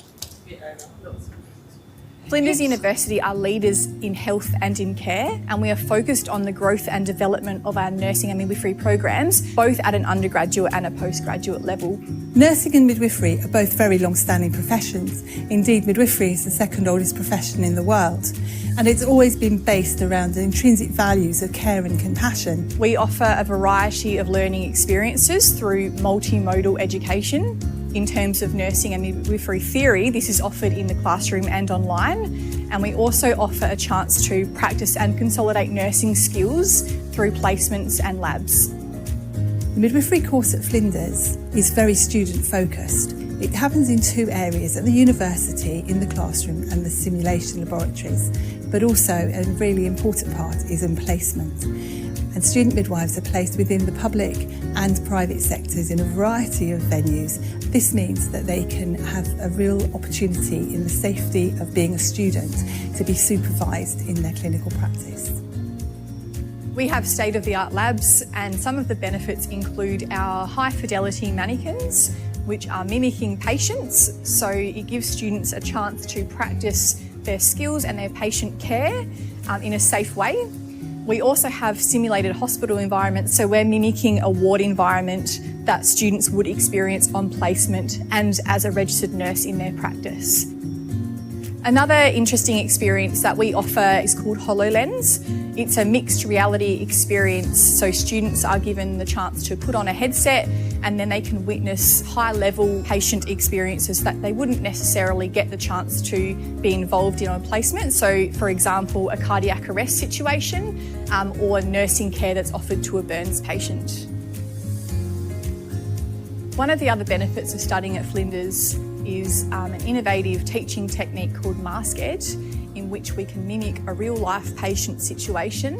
Flinders University are leaders in health and in care, and we are focused on the growth and development of our nursing and midwifery programs, both at an undergraduate and a postgraduate level. Nursing and midwifery are both very long-standing professions. Indeed, midwifery is the second oldest profession in the world, and it's always been based around the intrinsic values of care and compassion. We offer a variety of learning experiences through multimodal education. In terms of nursing and midwifery theory, this is offered in the classroom and online, and we also offer a chance to practice and consolidate nursing skills through placements and labs. The midwifery course at Flinders is very student focused. It happens in two areas, at the university, in the classroom and the simulation laboratories, but also a really important part is in placement. And student midwives are placed within the public and private sectors in a variety of venues. This means that they can have a real opportunity in the safety of being a student to be supervised in their clinical practice. We have state-of-the-art labs, and some of the benefits include our high-fidelity mannequins, which are mimicking patients, so it gives students a chance to practice their skills and their patient care in a safe way. We also have simulated hospital environments, so we're mimicking a ward environment that students would experience on placement and as a registered nurse in their practice. Another interesting experience that we offer is called HoloLens. It's a mixed reality experience, so students are given the chance to put on a headset and then they can witness high-level patient experiences that they wouldn't necessarily get the chance to be involved in on placement. So, for example, a cardiac arrest situation or nursing care that's offered to a burns patient. One of the other benefits of studying at Flinders is an innovative teaching technique called mask ed, in which we can mimic a real-life patient situation.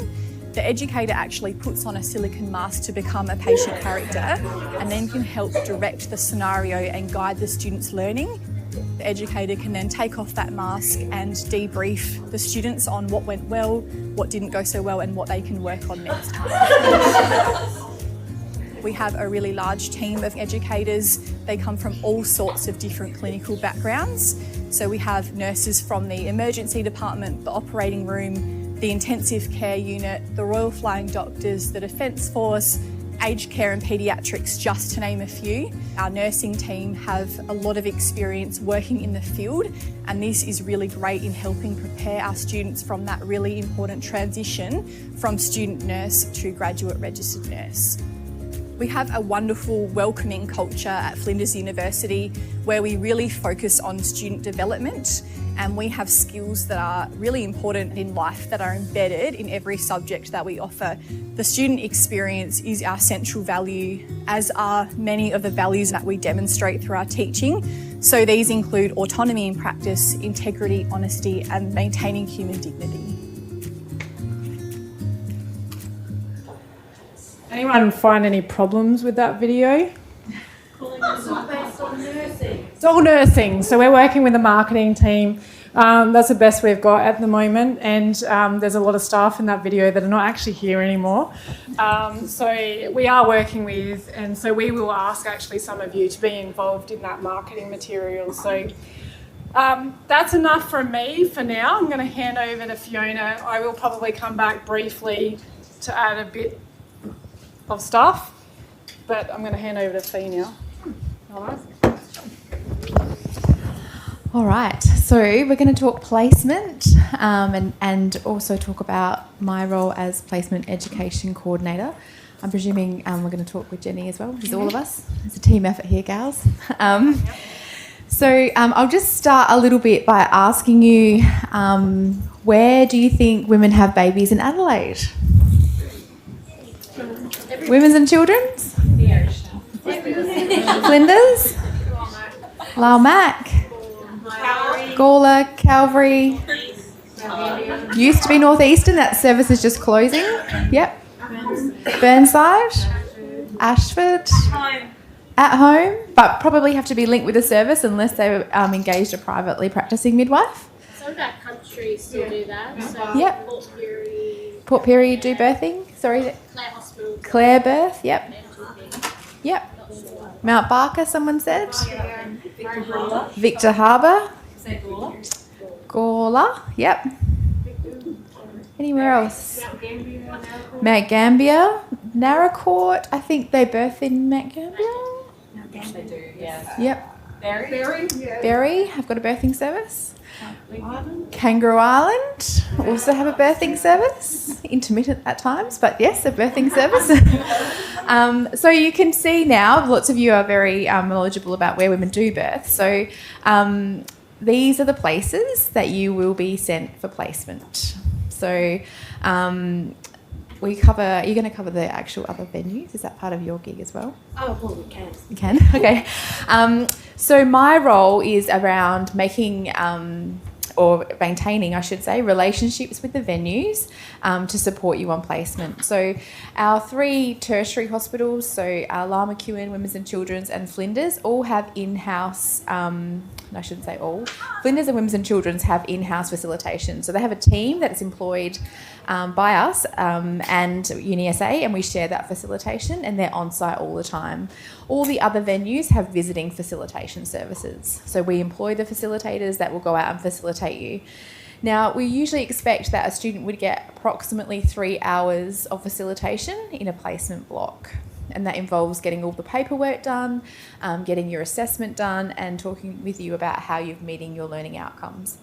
The educator actually puts on a silicone mask to become a patient character and then can help direct the scenario and guide the students' learning. The educator can then take off that mask and debrief the students on what went well, what didn't go so well, and what they can work on next time. We have a really large team of educators. They come from all sorts of different clinical backgrounds. So we have nurses from the emergency department, the operating room, the intensive care unit, the Royal Flying Doctors, the Defence Force, aged care and paediatrics, just to name a few. Our nursing team have a lot of experience working in the field, and this is really great in helping prepare our students from that really important transition from student nurse to graduate registered nurse. We have a wonderful, welcoming culture at Flinders University where we really focus on student development, and we have skills that are really important in life that are embedded in every subject that we offer. The student experience is our central value, as are many of the values that we demonstrate through our teaching. So these include autonomy in practice, integrity, honesty, and maintaining human dignity. Anyone find any problems with that video? It's all nursing. So we're working with the marketing team. That's the best we've got at the moment, and there's a lot of staff in that video that are not actually here anymore. So we are working with, and so we will ask actually some of you to be involved in that marketing material. So that's enough from me for now. I'm going to hand over to Fiona. I will probably come back briefly to add a bit of stuff, but I'm going to hand over to Fee now. All right. All right, so we're going to talk placement and also talk about my role as placement education coordinator. I'm presuming we're going to talk with Jenny as well, which is all of us. It's a team effort here, gals. So I'll just start a little bit by asking you, where do you think women have babies in Adelaide? Women's and children's? Flinders? Laumac? Gawler, Calvary, used to be Northeastern, that service is just closing. Yep. Burnside, Ashford, at home, but probably have to be linked with a service unless they engaged a privately practicing midwife. Some of our countries still do that. So Yep. Port Pirie do birthing. Sorry. Clare Hospital. Clare Birth. Yep. Yep. Mount Barker, someone said. Victor Harbour. Gawler. Yep. Anywhere else? Mount Gambier. Narracourt. I think they birth in Mount Gambier. They do, yeah. Yep. Berry? Berry. I've got a birthing service. Kangaroo Island also have a birthing service, intermittent at times, but yes, a birthing service. So you can see now, lots of you are very knowledgeable about where women do birth. So these are the places that you will be sent for placement. So you're going to cover the actual other venues. Is that part of your gig as well? Oh, well, we can. You can? Okay. So my role is around making or maintaining, I should say, relationships with the venues to support you on placement. So our 3 tertiary hospitals, so Lar McEwen, Women's and Children's and Flinders, all have in-house, I shouldn't say all, Flinders and Women's and Children's have in-house facilitation. So they have a team that is employed by us and UniSA, and we share that facilitation, and they're on site all the time. All the other venues have visiting facilitation services. So we employ the facilitators that will go out and facilitate you. Now, we usually expect that a student would get approximately 3 hours of facilitation in a placement block. And that involves getting all the paperwork done, getting your assessment done, and talking with you about how you're meeting your learning outcomes.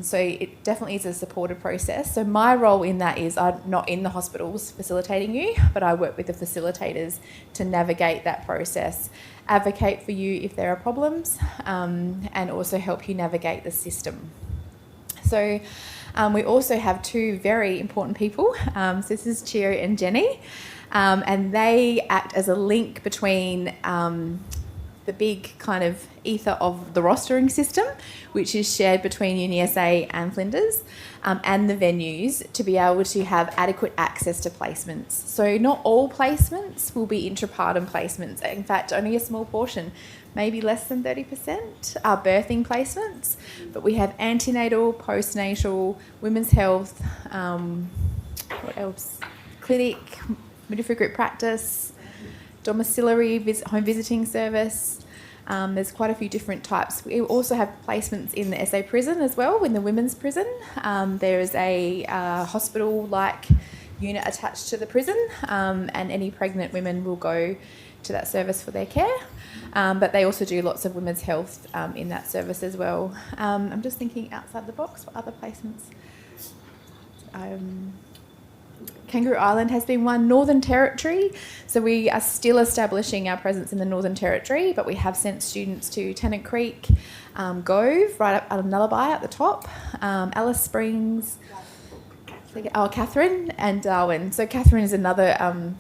So it definitely is a supported process. So my role in that is I'm not in the hospitals facilitating you, but I work with the facilitators to navigate that process, advocate for you if there are problems, and also help you navigate the system. So we also have 2 very important people. So this is Chio and Jenny, and they act as a link between the big kind of ether of the rostering system, which is shared between UniSA and Flinders, and the venues to be able to have adequate access to placements. So not all placements will be intrapartum placements. In fact, only a small portion, maybe less than 30%, are birthing placements. But we have antenatal, postnatal, women's health, what else? Clinic, midwifery group practice, domiciliary home visiting service. There's quite a few different types. We also have placements in the SA prison as well, in the women's prison. There is a hospital-like unit attached to the prison, and any pregnant women will go to that service for their care. But they also do lots of women's health in that service as well. I'm just thinking outside the box, what other placements? Kangaroo Island has been one. Northern Territory, so we are still establishing our presence in the Northern Territory, but we have sent students to Tennant Creek, Gove, right up at Nullarbor at the top, Alice Springs, Catherine, and Darwin. So Catherine is another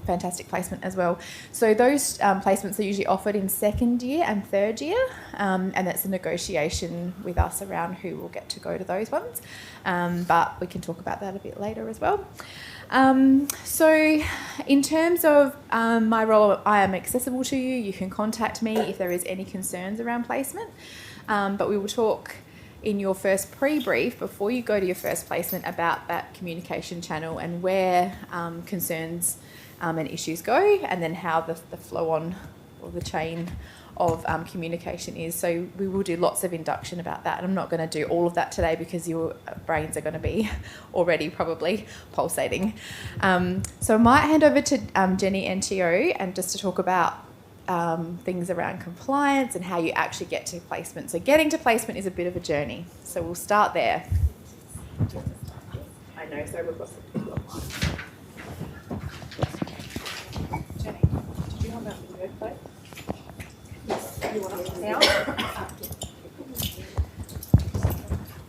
fantastic placement as well. So those placements are usually offered in 2nd year and 3rd year, and that's a negotiation with us around who will get to go to those ones, but we can talk about that a bit later as well. So in terms of my role, I am accessible to you. You can contact me if there is any concerns around placement, but we will talk in your first pre-brief before you go to your first placement about that communication channel and where concerns and issues go, and then how the flow on or the chain of communication is. So we will do lots of induction about that. And I'm not going to do all of that today because your brains are going to be already probably pulsating. So I might hand over to Jenny NTO and just to talk about things around compliance and how you actually get to placement. So getting to placement is a bit of a journey. So we'll start there. I know, so we've got some people online. Jenny, did you have that video play?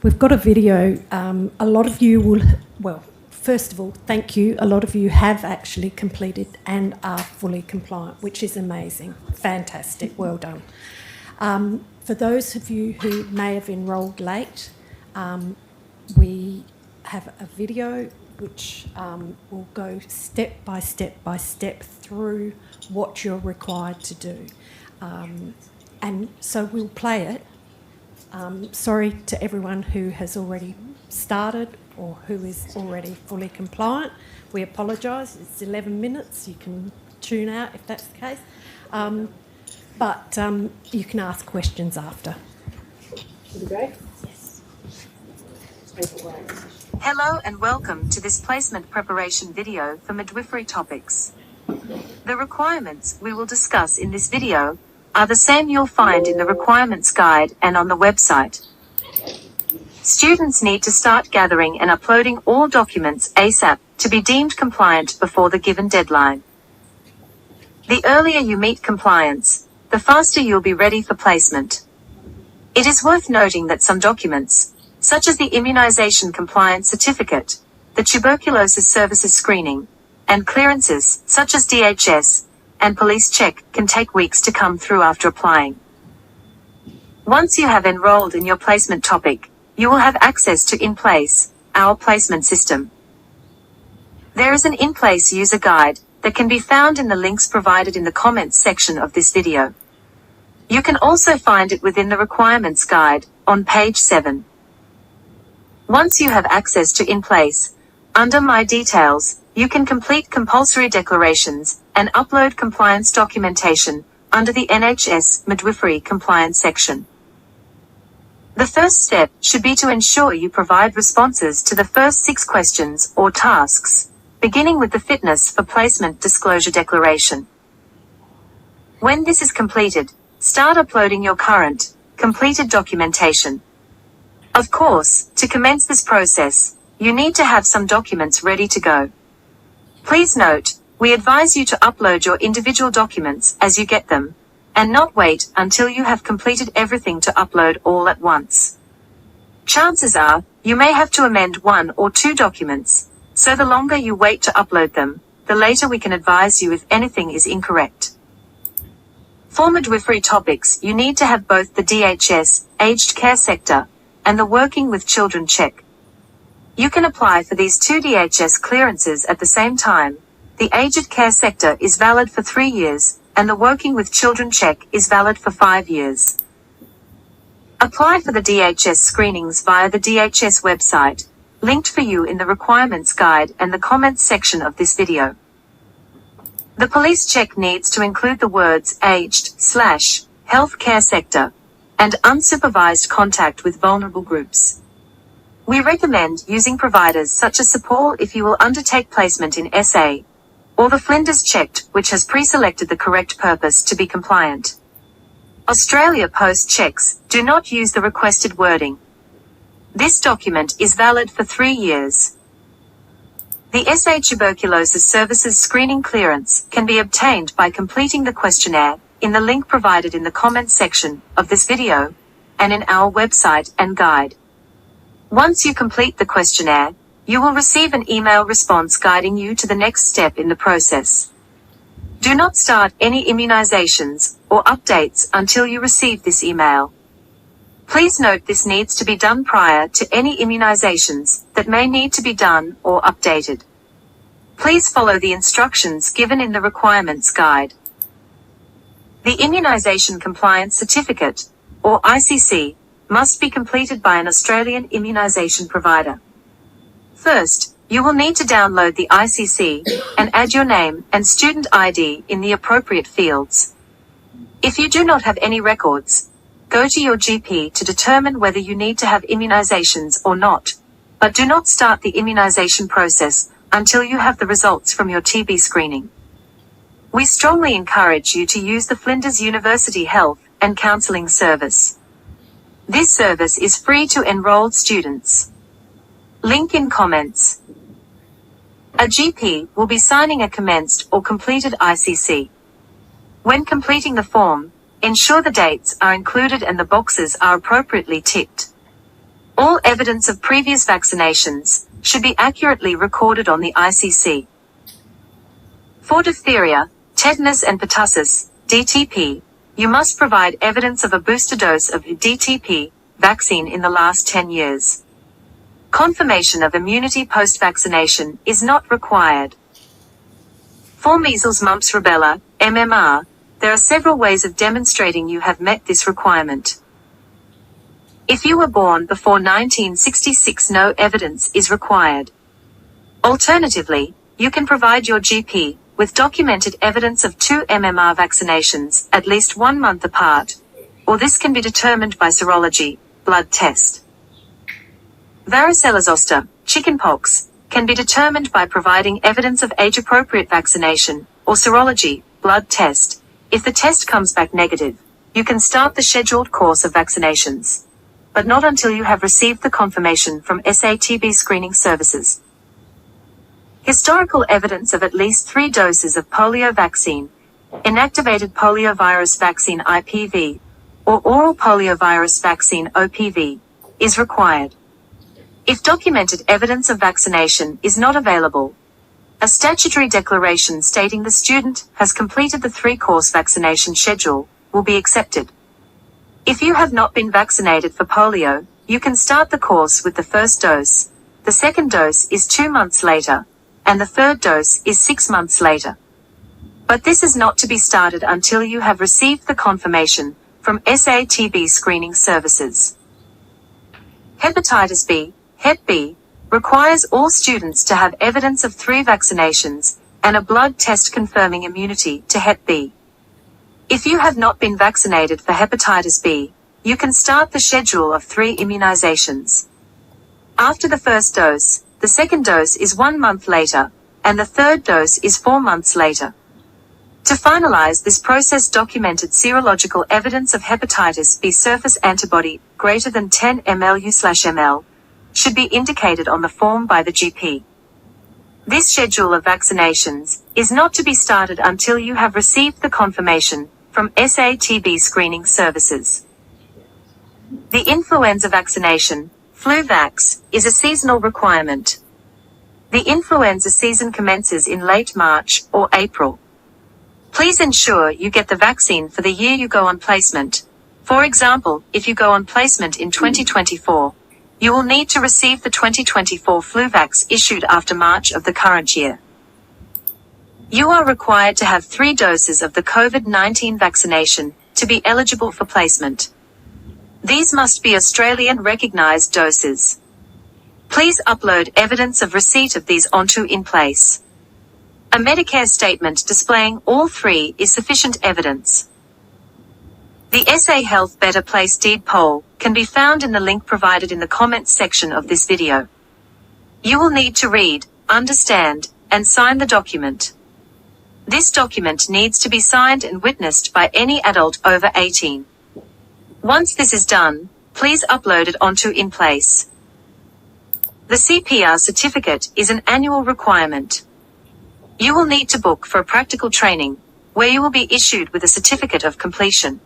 We've got a video. A lot of you will, well, first of all, thank you. A lot of you have actually completed and are fully compliant, which is amazing. Fantastic. Well done. For those of you who may have enrolled late, we have a video which will go step by step through what you're required to do. And so we'll play it. Sorry to everyone who has already started or who is already fully compliant. We apologise. It's 11 minutes. You can tune out if that's the case. But you can ask questions after. Should we go? Yes. Hello and welcome to this placement preparation video for midwifery topics. The requirements we will discuss in this video are the same you'll find in the requirements guide and on the website. Students need to start gathering and uploading all documents ASAP to be deemed compliant before the given deadline. The earlier you meet compliance, the faster you'll be ready for placement. It is worth noting that some documents, such as the immunisation compliance certificate, the tuberculosis services screening, and clearances, such as DHS, and police check, can take weeks to come through after applying. Once you have enrolled in your placement topic, you will have access to InPlace, our placement system. There is an InPlace user guide that can be found in the links provided in the comments section of this video. You can also find it within the requirements guide, on page 7. Once you have access to InPlace, under My Details, you can complete compulsory declarations and upload compliance documentation under the NHS Midwifery Compliance section. The first step should be to ensure you provide responses to the first 6 questions or tasks, beginning with the Fitness for Placement Disclosure Declaration. When this is completed, start uploading your current, completed documentation. Of course, to commence this process, you need to have some documents ready to go. Please note, we advise you to upload your individual documents as you get them, and not wait until you have completed everything to upload all at once. Chances are, you may have to amend 1 or 2 documents, so the longer you wait to upload them, the later we can advise you if anything is incorrect. For midwifery topics, you need to have both the DHS, Aged Care Sector, and the Working with Children check. You can apply for these 2 DHS clearances at the same time. The Aged Care Sector is valid for 3 years, and the Working with Children check is valid for 5 years. Apply for the DHS screenings via the DHS website, linked for you in the requirements guide and the comments section of this video. The police check needs to include the words aged/health care sector and unsupervised contact with vulnerable groups. We recommend using providers such as Support if you will undertake placement in SA, or the Flinders checked, which has pre-selected the correct purpose to be compliant. Australia Post checks do not use the requested wording. This document is valid for 3 years. The SA Tuberculosis Services Screening Clearance can be obtained by completing the questionnaire in the link provided in the comments section of this video and in our website and guide. Once you complete the questionnaire, you will receive an email response guiding you to the next step in the process. Do not start any immunizations or updates until you receive this email. Please note this needs to be done prior to any immunizations that may need to be done or updated. Please follow the instructions given in the requirements guide. The Immunisation Compliance Certificate, or ICC, must be completed by an Australian immunisation provider. First, you will need to download the ICC and add your name and student ID in the appropriate fields. If you do not have any records, go to your GP to determine whether you need to have immunizations or not, but do not start the immunization process until you have the results from your TB screening. We strongly encourage you to use the Flinders University Health and Counselling Service. This service is free to enrolled students. Link in comments. A GP will be signing a commenced or completed ICC. When completing the form, ensure the dates are included and the boxes are appropriately ticked. All evidence of previous vaccinations should be accurately recorded on the ICC. For diphtheria, tetanus and pertussis, DTP, you must provide evidence of a booster dose of DTP vaccine in the last 10 years. Confirmation of immunity post-vaccination is not required. For measles, mumps, rubella, MMR, there are several ways of demonstrating you have met this requirement. If you were born before 1966, no evidence is required. Alternatively, you can provide your GP with documented evidence of 2 MMR vaccinations at least 1 month apart, or this can be determined by serology, blood test. Varicella zoster, chickenpox, can be determined by providing evidence of age-appropriate vaccination, or serology, blood test. If the test comes back negative, you can start the scheduled course of vaccinations, but not until you have received the confirmation from SATB screening services. Historical evidence of at least 3 doses of polio vaccine, inactivated poliovirus vaccine IPV, or oral poliovirus vaccine OPV, is required. If documented evidence of vaccination is not available, a statutory declaration stating the student has completed the 3-course vaccination schedule will be accepted. If you have not been vaccinated for polio, you can start the course with the first dose, the second dose is 2 months later, and the third dose is 6 months later. But this is not to be started until you have received the confirmation from SATB screening services. Hepatitis B, Hep B, requires all students to have evidence of 3 vaccinations and a blood test confirming immunity to Hep B. If you have not been vaccinated for hepatitis B, you can start the schedule of 3 immunizations. After the first dose, the second dose is 1 month later, and the third dose is 4 months later. To finalize this process, documented serological evidence of hepatitis B surface antibody greater than 10 mlu/ml should be indicated on the form by the GP. This schedule of vaccinations is not to be started until you have received the confirmation from SATB screening services. The influenza vaccination, FluVax, is a seasonal requirement. The influenza season commences in late March or April. Please ensure you get the vaccine for the year you go on placement. For example, if you go on placement in 2024, you will need to receive the 2024 FluVax issued after March of the current year. You are required to have 3 doses of the COVID-19 vaccination to be eligible for placement. These must be Australian recognised doses. Please upload evidence of receipt of these onto InPlace. A Medicare statement displaying all 3 is sufficient evidence. The SA Health Better Place Deed poll can be found in the link provided in the comments section of this video. You will need to read, understand, and sign the document. This document needs to be signed and witnessed by any adult over 18. Once this is done, please upload it onto InPlace. The CPR certificate is an annual requirement. You will need to book for a practical training, where you will be issued with a certificate of completion.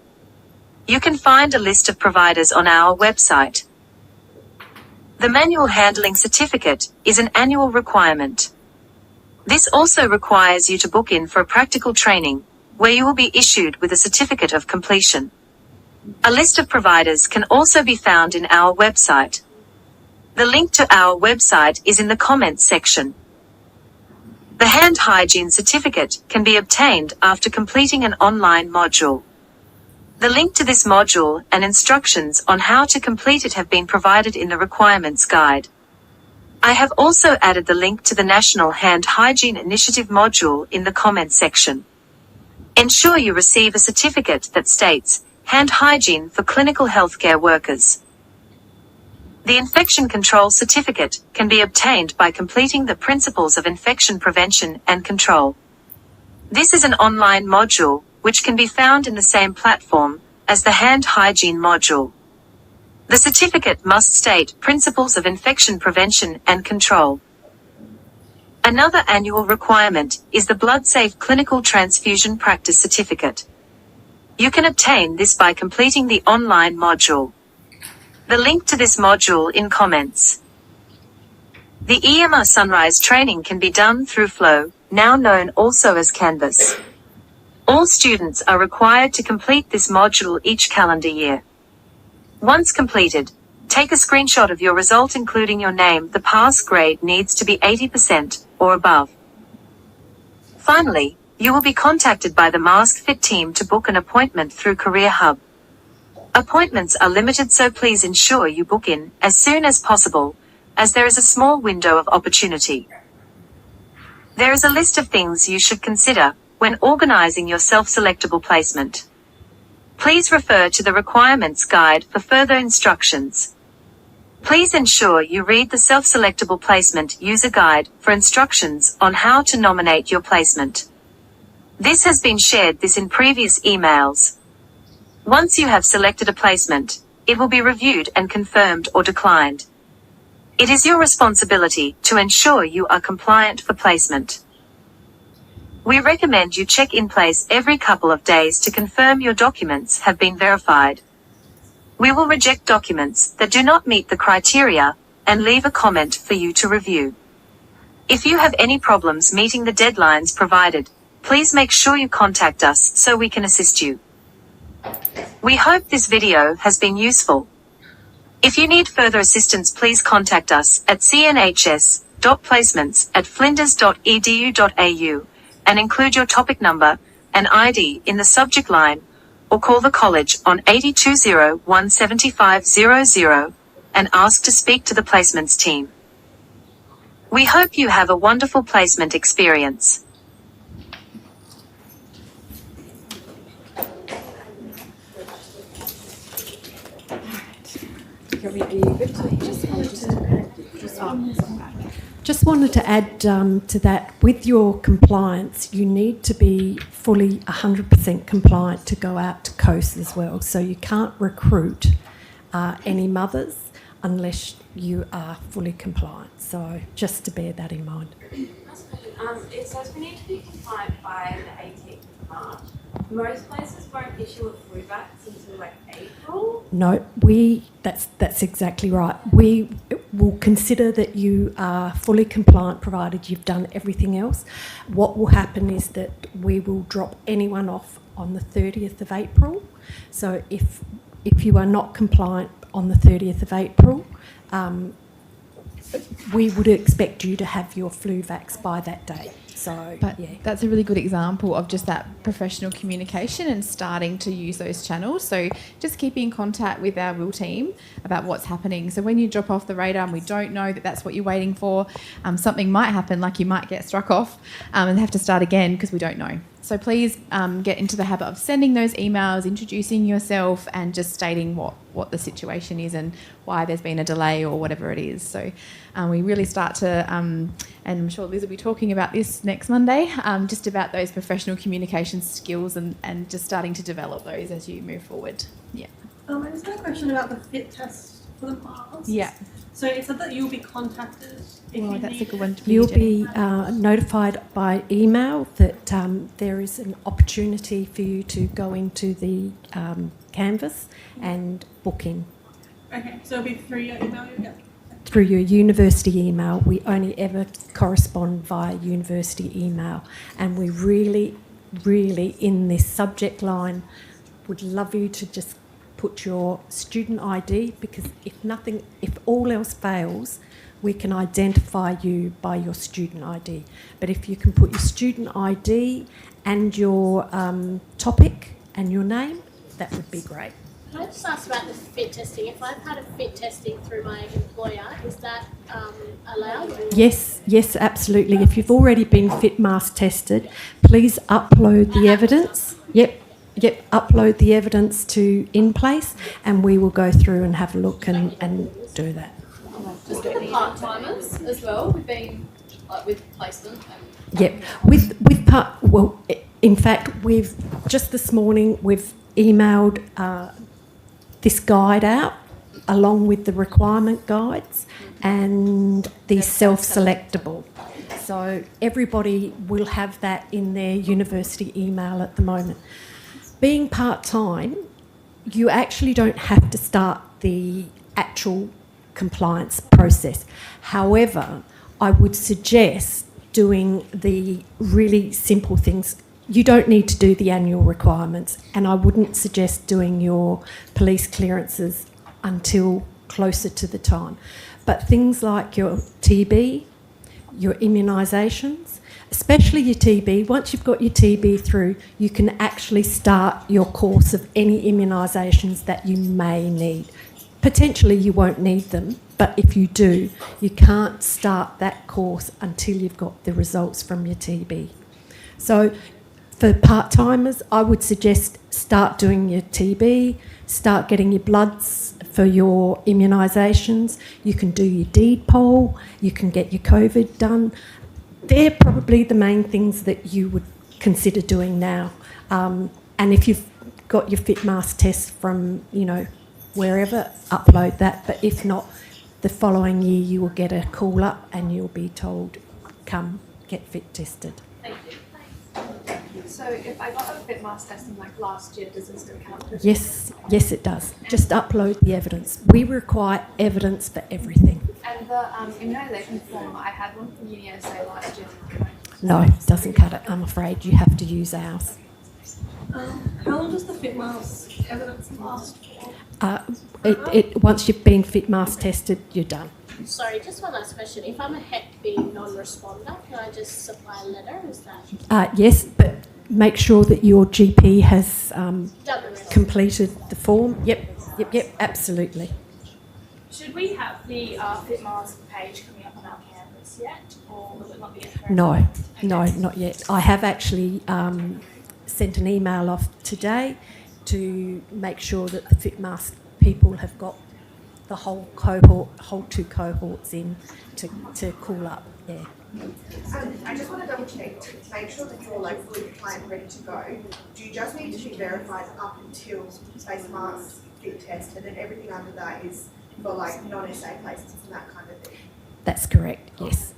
You can find a list of providers on our website. The manual handling certificate is an annual requirement. This also requires you to book in for a practical training, where you will be issued with a certificate of completion. A list of providers can also be found in our website. The link to our website is in the comments section. The hand hygiene certificate can be obtained after completing an online module. The link to this module and instructions on how to complete it have been provided in the requirements guide. I have also added the link to the National Hand Hygiene Initiative module in the comments section. Ensure you receive a certificate that states hand hygiene for clinical healthcare workers. The infection control certificate can be obtained by completing the Principles of Infection Prevention and Control. This is an online module which can be found in the same platform as the hand hygiene module. The certificate must state Principles of Infection Prevention and Control. Another annual requirement is the BloodSafe Clinical Transfusion Practice Certificate. You can obtain this by completing the online module. The link to this module in comments. The EMR Sunrise training can be done through Flow, now known also as Canvas. All students are required to complete this module each calendar year. Once completed, take a screenshot of your result including your name. The pass grade needs to be 80% or above. Finally, you will be contacted by the Mask Fit team to book an appointment through Career Hub. Appointments are limited, so please ensure you book in as soon as possible, as there is a small window of opportunity. There is a list of things you should consider when organizing your self-selectable placement. Please refer to the requirements guide for further instructions. Please ensure you read the self-selectable placement user guide for instructions on how to nominate your placement. This has been shared in previous emails. Once you have selected a placement, it will be reviewed and confirmed or declined. It is your responsibility to ensure you are compliant for placement. We recommend you check in place every couple of days to confirm your documents have been verified. We will reject documents that do not meet the criteria and leave a comment for you to review. If you have any problems meeting the deadlines provided, please make sure you contact us so we can assist you. We hope this video has been useful. If you need further assistance, please contact us at cnhs.placements@flinders.edu.au and include your topic number and ID in the subject line, or call the college on 8201 17500 and ask to speak to the placements team. We hope you have a wonderful placement experience. Just wanted to add to that, with your compliance, you need to be fully 100% compliant to go out to coast as well. So you can't recruit any mothers unless you are fully compliant. So just to bear that in mind. It says we need to be compliant by the 18th of March. Most places won't issue a flu vax until like April. No, that's exactly right. We will consider that you are fully compliant provided you've done everything else. What will happen is that we will drop anyone off on the 30th of April. So if you are not compliant on the 30th of April, we would expect you to have your flu vax by that date. So, but yeah, that's a really good example of just that professional communication and starting to use those channels. So just keep in contact with our WIL team about what's happening. So when you drop off the radar and we don't know that that's what you're waiting for, something might happen, like you might get struck off and have to start again because we don't know. So please get into the habit of sending those emails, introducing yourself and just stating what the situation is and why there's been a delay or whatever it is. So we really start to, and I'm sure Liz will be talking about this next Monday, just about those professional communication skills and just starting to develop those as you move forward. Yeah. I just had a question about the fit test for the mask. Yeah. So it said that you'll be contacted if you that's need a good one. You'll be notified by email that there is an opportunity for you to go into the Canvas and book in. Okay, so it'll be through your email you'll get? Through your university email. We only ever correspond via university email, and we really, really, in this subject line, would love you to just put your student ID, because if all else fails, we can identify you by your student ID. But if you can put your student ID and your topic and your name, that would be great. Can I just ask about the fit testing? If I've had a fit testing through my employer, is that allowed? Yes, absolutely. If you've already been fit mask tested, please upload the evidence. Yep, upload the evidence to In Place, and we will go through and have a look and do that. Just with the part-timers as well, we've been with placement. Yep, in fact, we've just this morning we've emailed this guide out along with the requirement guides and the self-selectable. So everybody will have that in their university email at the moment. Being part-time, you actually don't have to start the actual compliance process. However, I would suggest doing the really simple things. You don't need to do the annual requirements, and I wouldn't suggest doing your police clearances until closer to the time. But things like your TB, your immunisations, especially your TB, once you've got your TB through, you can actually start your course of any immunisations that you may need. Potentially you won't need them, but if you do, you can't start that course until you've got the results from your TB. So for part-timers, I would suggest start doing your TB, start getting your bloods for your immunisations. You can do your deed poll, you can get your COVID done. They're probably the main things that you would consider doing now. And if you've got your fit mask test from, wherever, upload that. But if not, the following year you will get a call up and you'll be told, come get fit tested. Thank you. So if I got a fit mask testing like last year, does this still count? Yes, it does. Just upload the evidence. We require evidence for everything. And the immunisation form, I had one from UniSA last year. No, it doesn't cut it, I'm afraid. You have to use ours. How long does the fit mask evidence last for? Once you've been fit mask tested, you're done. Sorry, just one last question. If I'm a Hep B non-responder, can I just supply a letter? Is that? Yes, but make sure that your GP has completed the form. Yep, absolutely. Should we have the fit mask page coming up on our campus yet, or will it not be a No, not yet. I have actually sent an email off today to make sure that the fit mask people have got the whole two cohorts in to call up. Yeah. I just want to double check to make sure that you're like fully compliant and ready to go. Do you just need to be verified up until face mask, fit test, and then everything under that is for like non-SA places and that kind of thing? That's correct.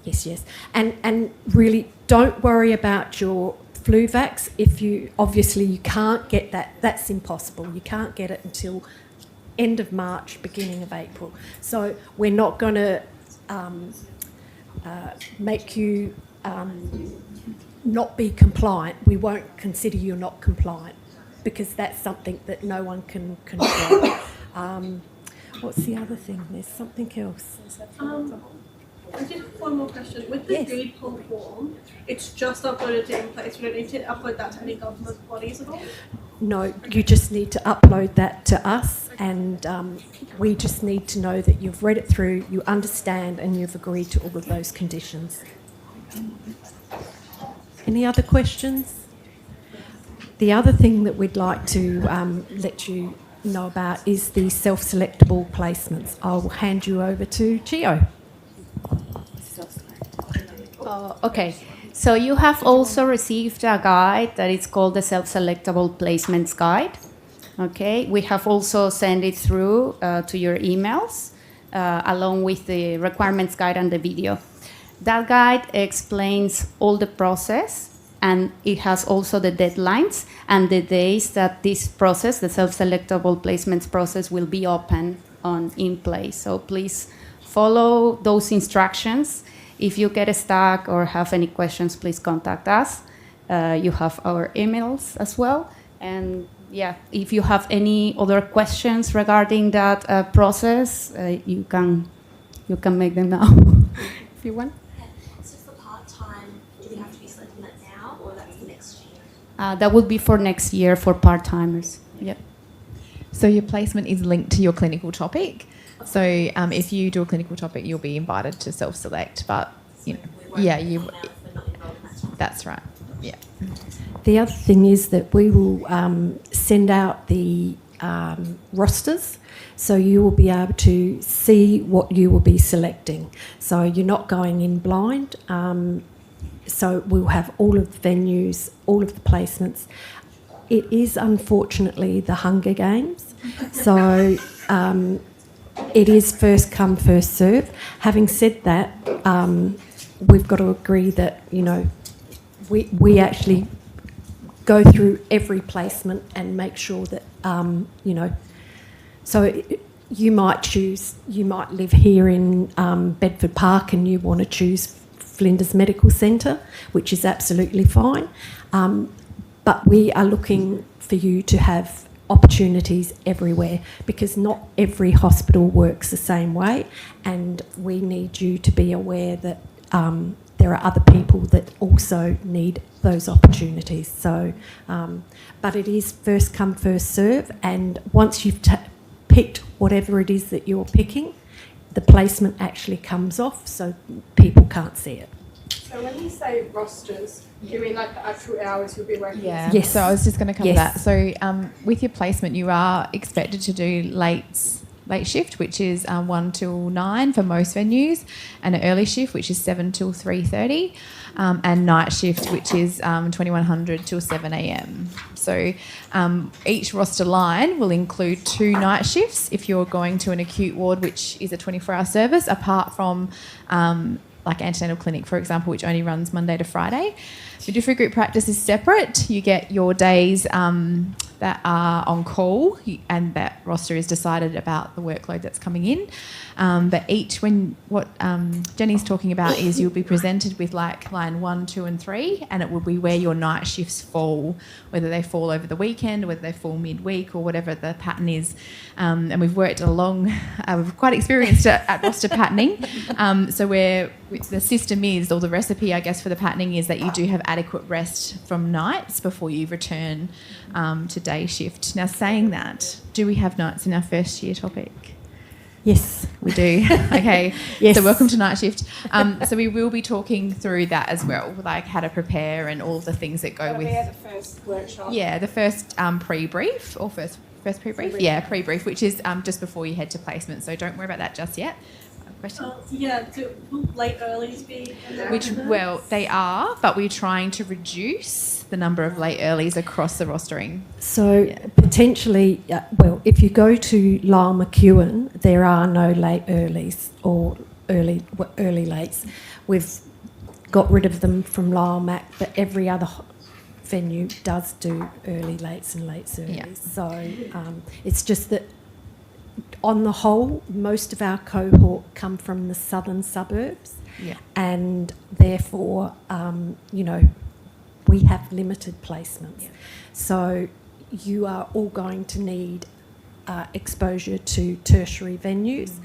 Yes. And really, don't worry about your flu vax. If you can't get that, that's impossible. You can't get it until end of March, beginning of April. So we're not going to make you not be compliant. We won't consider you not compliant because that's something that no one can control. What's the other thing? There's something else. I just have one more question. With the deed poll form, it's just uploaded to In Place. We don't need to upload that to any government bodies at all? No, you just need to upload that to us, and we just need to know that you've read it through, you understand, and you've agreed to all of those conditions. Any other questions? The other thing that we'd like to let you know about is the self-selectable placements. I'll hand you over to Gio. Okay, so you have also received a guide that is called the Self-Selectable Placements Guide. Okay, we have also sent it through to your emails along with the requirements guide and the video. That guide explains all the process, and it has also the deadlines and the days that this process, the self-selectable placements process, will be open on In Place. So please follow those instructions. If you get stuck or have any questions, please contact us. You have our emails as well. And yeah, if you have any other questions regarding that process, you can make them now if you want. So for part-time, do we have to be selecting that now or that's next year? That would be for next year for part-timers. Yep. So your placement is linked to your clinical topic. So if you do a clinical topic, you'll be invited to self-select. But that's right. Yeah. The other thing is that we will send out the rosters, so you will be able to see what you will be selecting. So you're not going in blind. So we'll have all of the venues, all of the placements. It is unfortunately the Hunger Games, so it is first come, first serve. Having said that, we've got to agree that, you know, we actually go through every placement and make sure that, you know, so you might live here in Bedford Park and you want to choose Flinders Medical Centre, which is absolutely fine. But we are looking for you to have opportunities everywhere, because not every hospital works the same way, and we need you to be aware that there are other people that also need those opportunities. So, but it is first come, first serve, and once you've picked whatever it is that you're picking, the placement actually comes off, so people can't see it. So when you say rosters, you mean like the actual hours you'll be working? Yeah. Yes. So I was just going to cover Yes. that. So with your placement, you are expected to do late shift, which is 1 till 9 for most venues, and an early shift, which is 7 till 3:30, and night shift, which is 2100 till 7 a.m. So each roster line will include 2 night shifts if you're going to an acute ward, which is a 24-hour service, apart from like antenatal clinic, for example, which only runs Monday to Friday. Midwifery group practice is separate. You get your days that are on call, and that roster is decided about the workload that's coming in. But what Jenny's talking about is you'll be presented with like line 1, 2 and 3, and it will be where your night shifts fall, whether they fall over the weekend, whether they fall midweek, or whatever the pattern is. And we've worked along, we're quite experienced at roster patterning. So the system is, or the recipe, I guess, for the patterning is that you do have adequate rest from nights before you return to day shift. Now, saying that, do we have nights in our first year topic? Yes. We do. Okay. Yes. So welcome to night shift. So we will be talking through that as well, like how to prepare and all of the things that go with. The first workshop. Yeah, the first pre-brief or first pre-brief. Yeah, pre-brief, which is just before you head to placement. So don't worry about that just yet. Question? Will late earlies be? Well, they are, but we're trying to reduce the number of late earlies across the rostering. So potentially, well, if you go to Lyle McEwen, there are no late earlies or early lates. We've got rid of them from Lyle Mac, but every other venue does do early lates and late earlies. Yeah. So it's just that on the whole, most of our cohort come from the southern suburbs, and therefore, you know, we have limited placements. Yeah. So you are all going to need exposure to tertiary venues,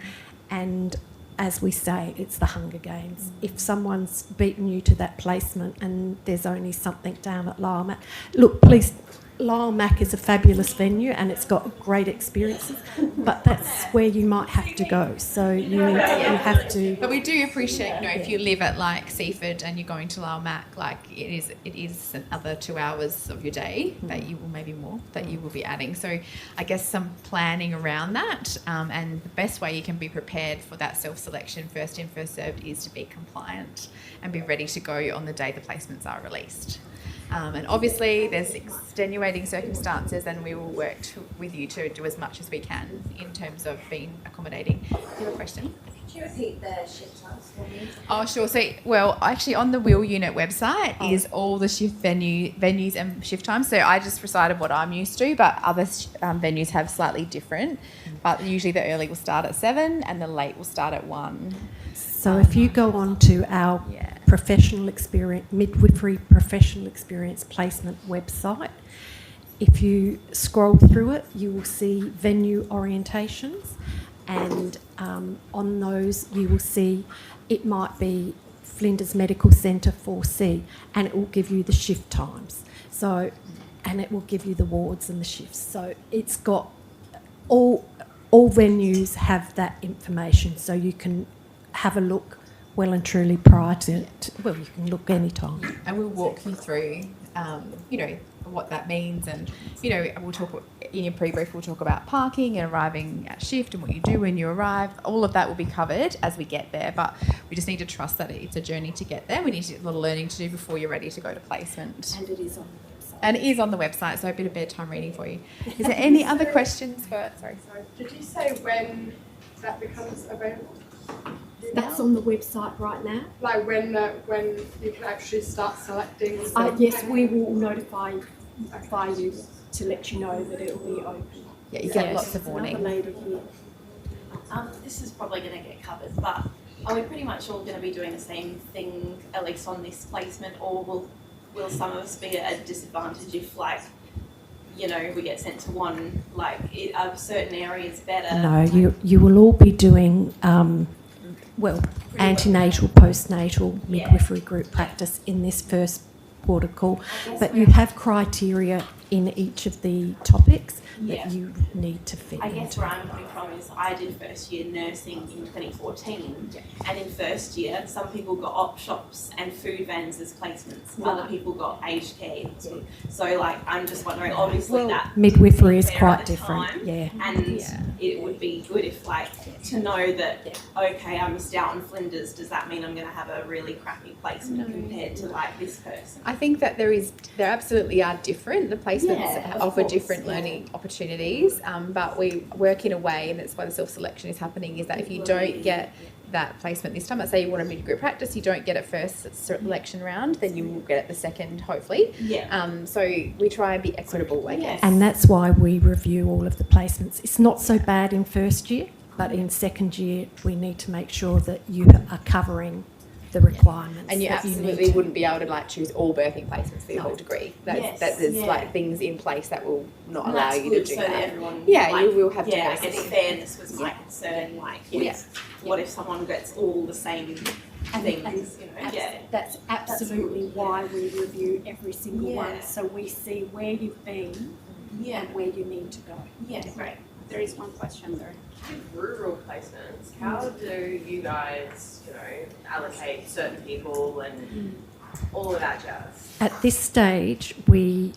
and as we say, it's the Hunger Games. If someone's beaten you to that placement and there's only something down at Lyle Mac, look, please, Lyle Mac is a fabulous venue and it's got great experiences, but that's where you might have to go. So you have to. But we do appreciate, you know, if you live at like Seaford and you're going to Lyle Mac, like it is another 2 hours of your day that you will, maybe more, that you will be adding. So I guess some planning around that, and the best way you can be prepared for that self-selection, first in, first served, is to be compliant and be ready to go on the day the placements are released. And obviously there's extenuating circumstances, and we will work with you to do as much as we can in terms of being accommodating. Do you have a question? Could you repeat the shift times for me? Oh, sure. So, well, actually on the Will Unit website is all the shift venues and shift times. So I just recited what I'm used to, but other venues have slightly different. But usually the early will start at 7 and the late will start at 1. So if you go on to our professional experience, Midwifery professional experience placement website, if you scroll through it, you will see venue orientations, and on those you will see it might be Flinders Medical Centre 4C, and it will give you the shift times. So, and it will give you the wards and the shifts. So it's got all venues have that information, so you can have a look well and truly prior to well, you can look anytime. And we'll walk you through, what that means, and we'll talk in your pre-brief. We'll talk about parking and arriving at shift and what you do when you arrive. All of that will be covered as we get there, but we just need to trust that it's a journey to get there. We need a lot of learning to do before you're ready to go to placement. And it is on the website. And it is on the website, so a bit of bedtime reading for you. Is there any other questions for? Sorry. Did you say when that becomes available? That's on the website right now. Like when you can actually start selecting? Yes, we will notify you to let you know that it will be open. Yeah, you get lots of warning. Another lady here. This is probably going to get covered, but are we pretty much all going to be doing the same thing, at least on this placement, or will some of us be at a disadvantage if, we get sent to one, are certain areas better? No, you will all be doing antenatal, postnatal, midwifery group practice in this first port of call, but you have criteria in each of the topics that you need to fit I guess into. where I'm coming from is I did first year nursing in 2014, and in first year some people got op shops and food vans as placements, other people got aged care. So I'm just wondering, obviously that Midwifery is fair quite at the different, time, yeah. and it would be good if to know that okay, I missed out on Flinders, does that mean I'm going to have a really crappy placement compared to this person? I think that there absolutely are different. The placements offer course, different learning opportunities, but we work in a way, and that's why the self-selection is happening, is that if you don't get that placement this time, let's say you want a mid-group practice, you don't get it first selection round, then you will get it the second, hopefully. So we try and be equitable, I guess. And that's why we review all of the placements. It's not so bad in first year, but in second year we need to make sure that you are covering the requirements. And you absolutely wouldn't be able to choose all birthing placements for your whole degree. That there's things in place that will not allow you to do so that. Everyone, you will have I diversity. guess fairness was my concern. What if someone gets all the same things? That's absolutely why we review every single one, so we see where you've been and where you need to go. Right. There is one question there. Rural placements, how do you guys, allocate certain people and all of that jazz? At this stage, we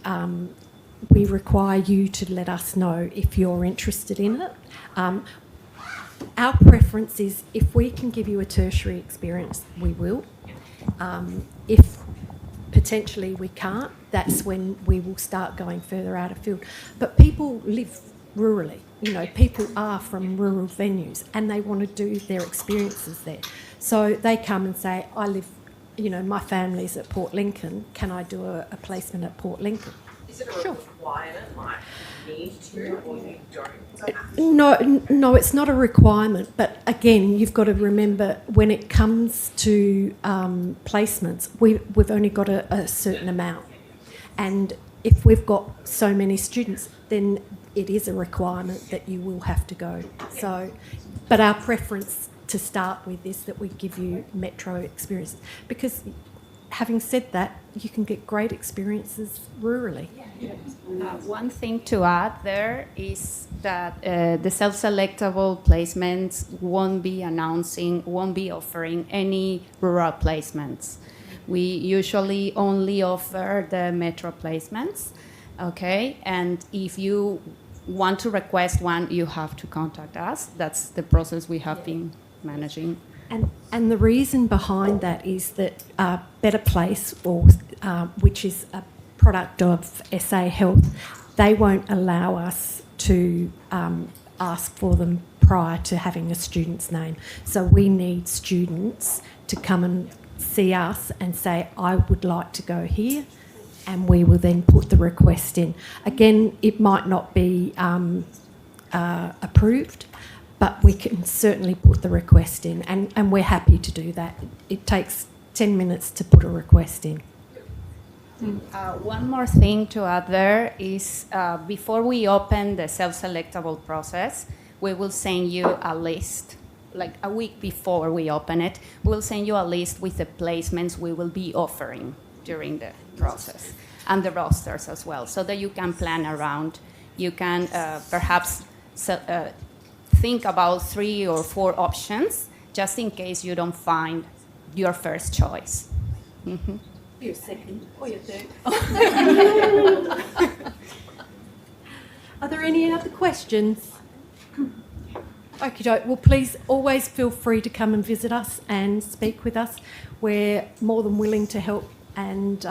require you to let us know if you're interested in it. Our preference is if we can give you a tertiary experience, we will. If potentially we can't, that's when we will start going further out of field. But people live rurally. People are from rural venues and they want to do their experiences there. So they come and say, I live, my family's at Port Lincoln, can I do a placement at Port Lincoln? Is it a requirement, need to, or you don't? No, it's not a requirement. But again, you've got to remember when it comes to placements, we've only got a certain amount. And if we've got so many students, then it is a requirement that you will have to go. So, but our preference to start with is that we give you metro experiences, because having said that, you can get great experiences rurally. One thing to add there is that the self-selectable placements won't be offering any rural placements. We usually only offer the metro placements, okay? And if you want to request one, you have to contact us. That's the process we have been managing. And the reason behind that is that Better Place, which is a product of SA Health, they won't allow us to ask for them prior to having a student's name. So we need students to come and see us and say, I would like to go here, and we will then put the request in. Again, it might not be approved, but we can certainly put the request in, and we're happy to do that. It takes 10 minutes to put a request in. One more thing to add there is before we open the self-selectable process, we will send you a list. Like a week before we open it, we'll send you a list with the placements we will be offering during the process, and the rosters as well, so that you can plan around. You can perhaps think about 3 or 4 options, just in case you don't find your first choice. Mm-hmm. Your second or your third. Are there any other questions? Okay, well, please always feel free to come and visit us and speak with us. We're more than willing to help. And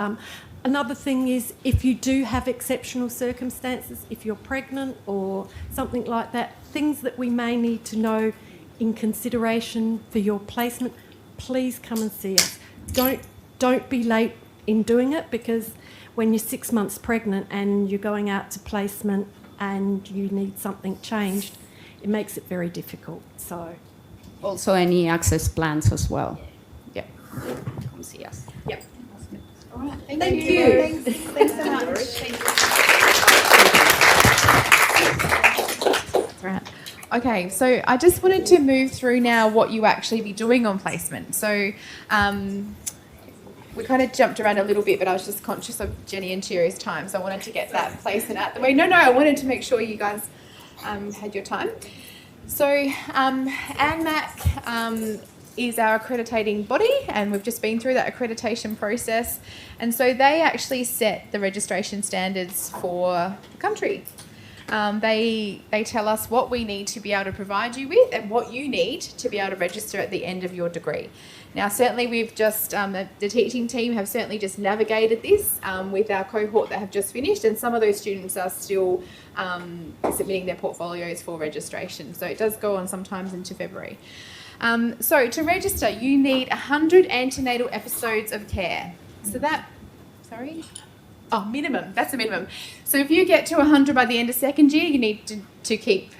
another thing is, if you do have exceptional circumstances, if you're pregnant or something like that, things that we may need to know in consideration for your placement, please come and see us. Don't be late in doing it, because when you're 6 months pregnant and you're going out to placement and you need something changed, it makes it very difficult. So, also any access plans as well. Yeah, come see us. Yep. All right. Thank you. Thanks so much. That's right. Okay, so I just wanted to move through now what you actually be doing on placement. So we kind of jumped around a little bit, but I was just conscious of Jenny and Cherry's time, so I wanted to get that placement out the way. No, I wanted to make sure you guys had your time. So ANMAC is our accrediting body, and we've just been through that accreditation process. And so they actually set the registration standards for the country. They tell us what we need to be able to provide you with and what you need to be able to register at the end of your degree. Now, certainly we've just, the teaching team have certainly just navigated this with our cohort that have just finished, and some of those students are still submitting their portfolios for registration. So it does go on sometimes into February. So to register, you need 100 antenatal episodes of care. So that, minimum, that's the minimum. So if you get to 100 by the end of second year, you need to keep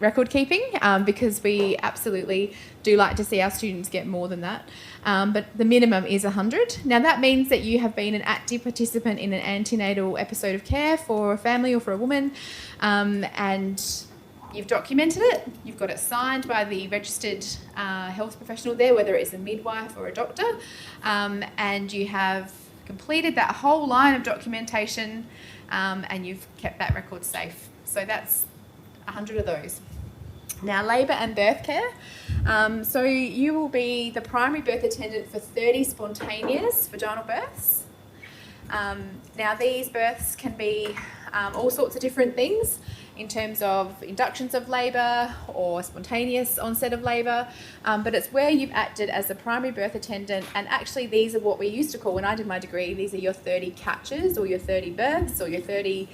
record keeping, because we absolutely do like to see our students get more than that. But the minimum is 100. Now that means that you have been an active participant in an antenatal episode of care for a family or for a woman, and you've documented it, you've got it signed by the registered health professional there, whether it's a midwife or a doctor, and you have completed that whole line of documentation, and you've kept that record safe. So that's 100 of those. Now, labour and birth care. So you will be the primary birth attendant for 30 spontaneous vaginal births. Now, these births can be all sorts of different things in terms of inductions of labour or spontaneous onset of labour, but it's where you've acted as a primary birth attendant, and actually these are what we used to call, when I did my degree, these are your 30 catches or your 30 births or your 30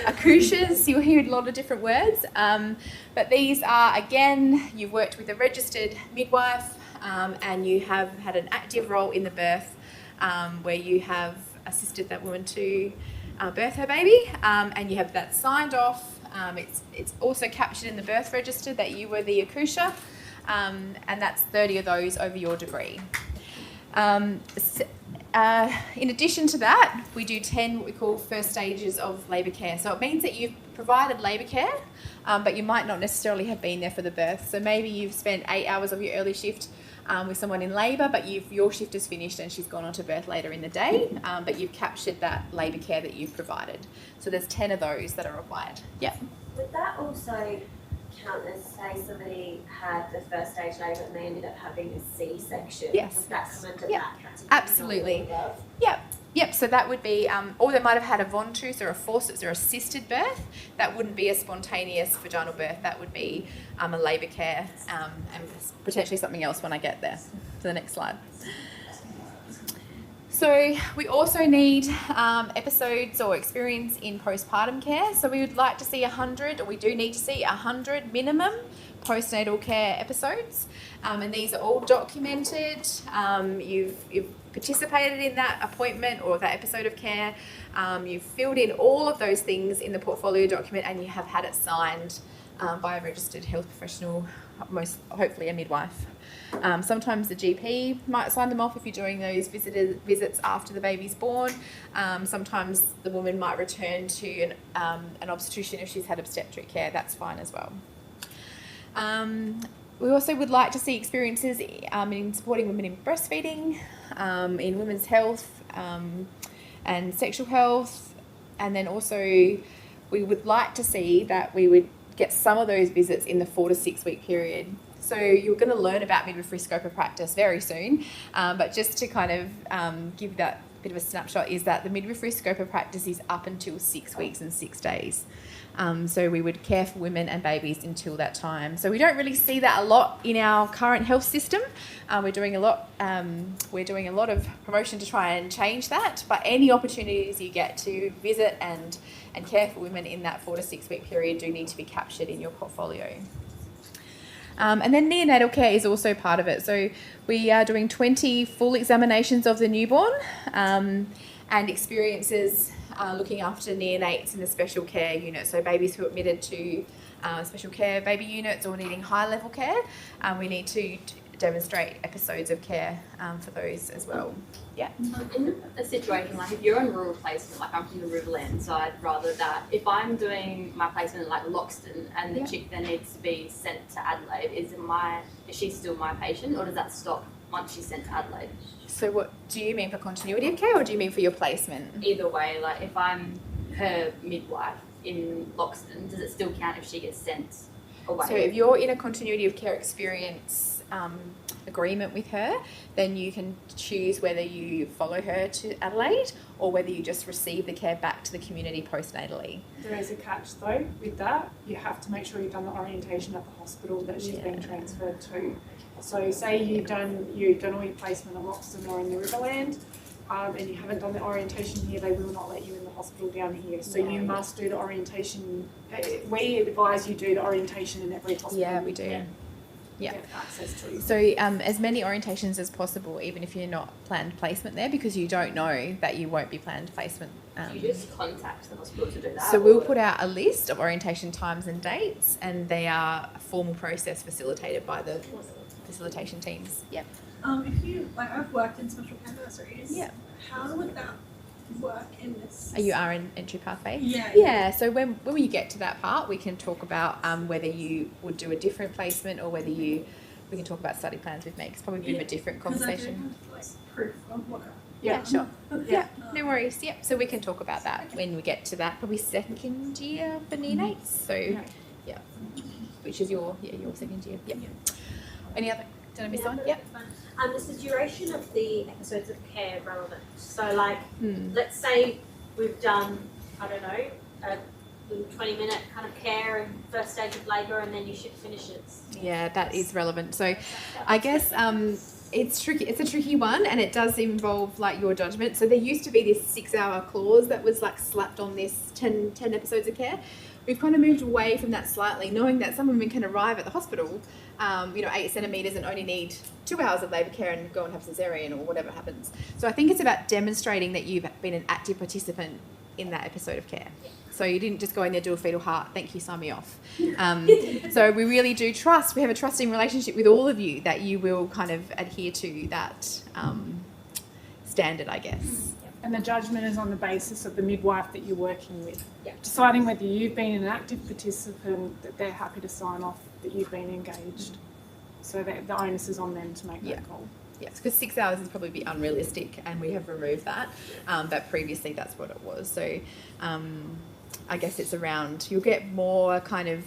accoucheurs. You'll hear a lot of different words, but these are, again, you've worked with a registered midwife, and you have had an active role in the birth, where you have assisted that woman to birth her baby, and you have that signed off. It's also captured in the birth register that you were the accoucheur, and that's 30 of those over your degree. In addition to that, we do 10 what we call first stages of labour care. So it means that you've provided labour care, but you might not necessarily have been there for the birth. So maybe you've spent 8 hours of your early shift with someone in labour, but your shift is finished and she's gone on to birth later in the day, but you've captured that labour care that you've provided. So there's 10 of those that are required. Yeah. Would that also count as, say, somebody had the first stage labour and they ended up having a C-section? Yes. Would that come under Yep. that category? Absolutely. Yep, so that would be, or they might have had a ventouse or a forceps or assisted birth. That wouldn't be a spontaneous vaginal birth. That would be a labour care, and potentially something else when I get there. To the next slide. So we also need episodes or experience in postpartum care. So we would like to see 100, or we do need to see 100 minimum postnatal care episodes, and these are all documented. You've participated in that appointment or that episode of care. You've filled in all of those things in the portfolio document, and you have had it signed by a registered health professional, hopefully a midwife. Sometimes the GP might sign them off if you're doing those visits after the baby's born. Sometimes the woman might return to an obstetrician if she's had obstetric care. That's fine as well. We also would like to see experiences in supporting women in breastfeeding, in women's health and sexual health, and then also we would like to see that we would get some of those visits in the 4 to 6 week period. So you're going to learn about midwifery scope of practice very soon, but just to kind of give that bit of a snapshot is that the midwifery scope of practice is up until 6 weeks and 6 days. So we would care for women and babies until that time. So we don't really see that a lot in our current health system. We're doing a lot of promotion to try and change that. But any opportunities you get to visit and care for women in that 4 to 6 week period do need to be captured in your portfolio. And then neonatal care is also part of it. So we are doing 20 full examinations of the newborn and experiences looking after neonates in the special care unit. So babies who are admitted to special care baby units or needing high level care, we need to demonstrate episodes of care for those as well. Yeah. In a situation like if you're on rural placement, like I'm from the Riverland side, rather that if I'm doing my placement like Loxton and the chick then needs to be sent to Adelaide, is she still my patient, or does that stop once she's sent to Adelaide? So what do you mean for continuity of care, or do you mean for your placement? Either way, like if I'm her midwife in Loxton, does it still count if she gets sent away? So if you're in a continuity of care experience agreement with her, then you can choose whether you follow her to Adelaide or whether you just receive the care back to the community postnatally. There is a catch though with that. You have to make sure you've done the orientation at the hospital that she's been transferred to. So say you've done all your placement at Loxton or in the Riverland, and you haven't done the orientation here, they will not let you in the hospital down here. So you must do the orientation. We advise you do the orientation in every hospital. Yeah, we do. Yeah. Access to. So as many orientations as possible, even if you're not planned placement there, because you don't know that you won't be planned placement. You just contact the hospital to do that? So we'll put out a list of orientation times and dates, and they are a formal process facilitated by the facilitation teams. Yep. If you, I've worked in special care nurseries. Yeah. How would that work in this? You are in entry pathway? Yeah. Yeah, so when we get to that part, we can talk about whether you would do a different placement or whether we can talk about study plans with me. It's probably a bit of a different conversation. Proof of what. Yeah, sure. Yeah, no worries. Yeah, so we can talk about that when we get to that, probably second year for neonates. So, yeah, which is your second year. Yeah. Any other? Did I miss one? Yeah. Is the duration of the episodes of care relevant? So, let's say we've done, I don't know, a 20-minute kind of care and first stage of labour, and then your shift finishes. Yeah, that is relevant. So, I guess it's tricky. It's a tricky one, and it does involve your judgment. So there used to be this 6-hour clause that was slapped on this 10 episodes of care. We've kind of moved away from that slightly, knowing that some women can arrive at the hospital, 8 centimetres and only need 2 hours of labour care and go and have cesarean or whatever happens. So I think it's about demonstrating that you've been an active participant in that episode of care. So you didn't just go in there, do a fetal heart, thank you, sign me off. So we really do trust, we have a trusting relationship with all of you that you will kind of adhere to that standard, I guess. And the judgment is on the basis of the midwife that you're working with. Deciding whether you've been an active participant, that they're happy to sign off that you've been engaged. So that the onus is on them to make that call. Yes, because 6 hours is probably a bit unrealistic, and we have removed that. But previously that's what it was. So I guess it's around, you'll get more kind of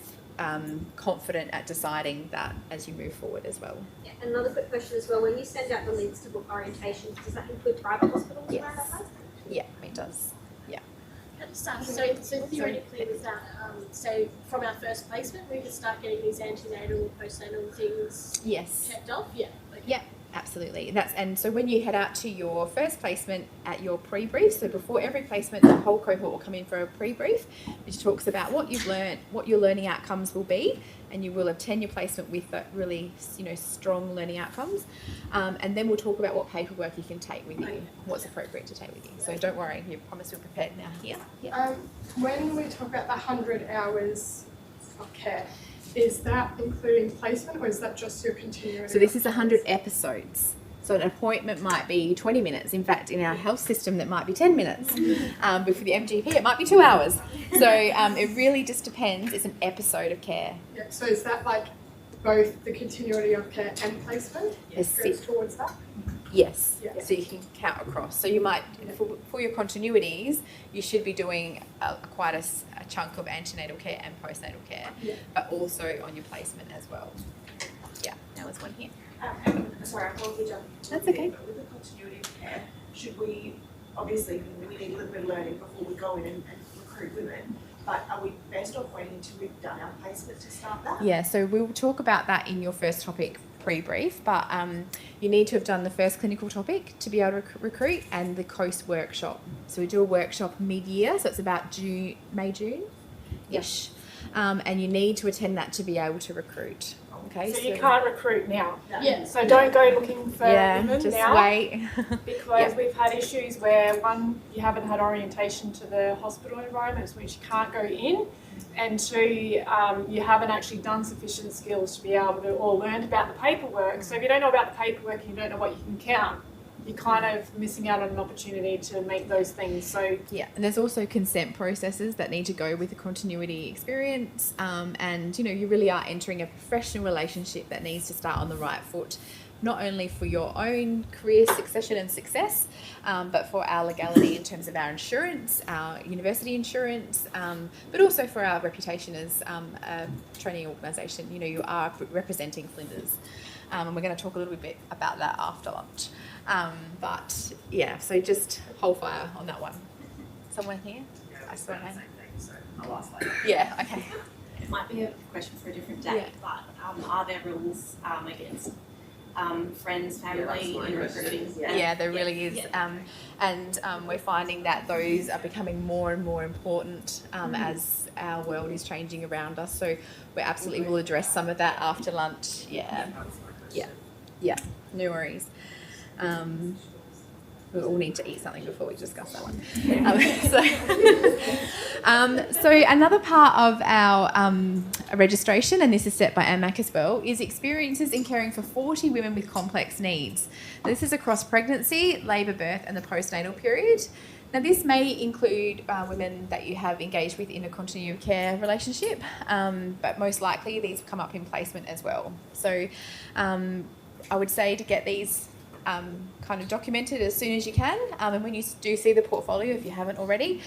confident at deciding that as you move forward as well. Yeah. Another quick question as well, when you send out the links to book orientations, does that include private hospitals? Yes. Yeah, it does. Yeah. So theoretically with that, so from our first placement, we could start getting these antenatal, postnatal things checked off? Yeah. Okay. Yeah, absolutely. And so when you head out to your first placement at your pre-brief, so before every placement, the whole cohort will come in for a pre-brief, which talks about what you've learned, what your learning outcomes will be, and you will attend your placement with that really, strong learning outcomes. And then we'll talk about what paperwork you can take with you, what's appropriate to take with you. So don't worry, you promise we're prepared now here. Yeah. When we talk about the 100 hours of care, is that including placement or is that just your continuity? So this is 100 episodes. So an appointment might be 20 minutes. In fact, in our health system, that might be 10 minutes. But for the MGP, it might be 2 hours. So it really just depends. It's an episode of care. Yeah, so is that both the continuity of care and placement? Yes. Goes towards that? Yes, Yeah. so you can count across. So you might, for your continuities, you should be doing quite a chunk of antenatal care and postnatal care, but also on your placement as well. Yeah, now there's one here. Sorry, I apologize. That's okay. But with the continuity of care, should we, obviously, we need a little bit of learning before we go in and recruit women, but are we best off waiting until we've done our placement to start that? Yeah, so we'll talk about that in your first topic pre-brief, but you need to have done the first clinical topic to be able to recruit and the COAST workshop. So we do a workshop mid-year, so it's about May, June-ish, and you need to attend that to be able to recruit. Okay, so you can't recruit now. Yeah. So don't go looking for women just now. wait. Because we've had issues where, one, you haven't had orientation to the hospital environments, which you can't go in, and two, you haven't actually done sufficient skills to be able to, or learned about the paperwork. So if you don't know about the paperwork and you don't know what you can count, you're kind of missing out on an opportunity to make those things. So yeah, and there's also consent processes that need to go with the continuity experience, and you really are entering a professional relationship that needs to start on the right foot, not only for your own career succession and success, but for our legality in terms of our insurance, our university insurance, but also for our reputation as a training organisation. You are representing Flinders, and we're going to talk a little bit about that after lunch. But yeah, so just hold fire on that one. Someone here? I saw a hand. I'll ask later. Yeah, okay. It might be a question for a different day, but are there rules against friends, family in recruiting? Yeah, there really is. And we're finding that those are becoming more and more important as our world is changing around us. So we absolutely will address some of that after lunch. Yeah, no worries. We all need to eat something before we discuss that one. So another part of our registration, and this is set by AMAC as well, is experiences in caring for 40 women with complex needs. This is across pregnancy, labour, birth and the postnatal period. Now this may include women that you have engaged with in a continuity of care relationship, but most likely these come up in placement as well. So I would say to get these kind of documented as soon as you can, and when you do see the portfolio, if you haven't already,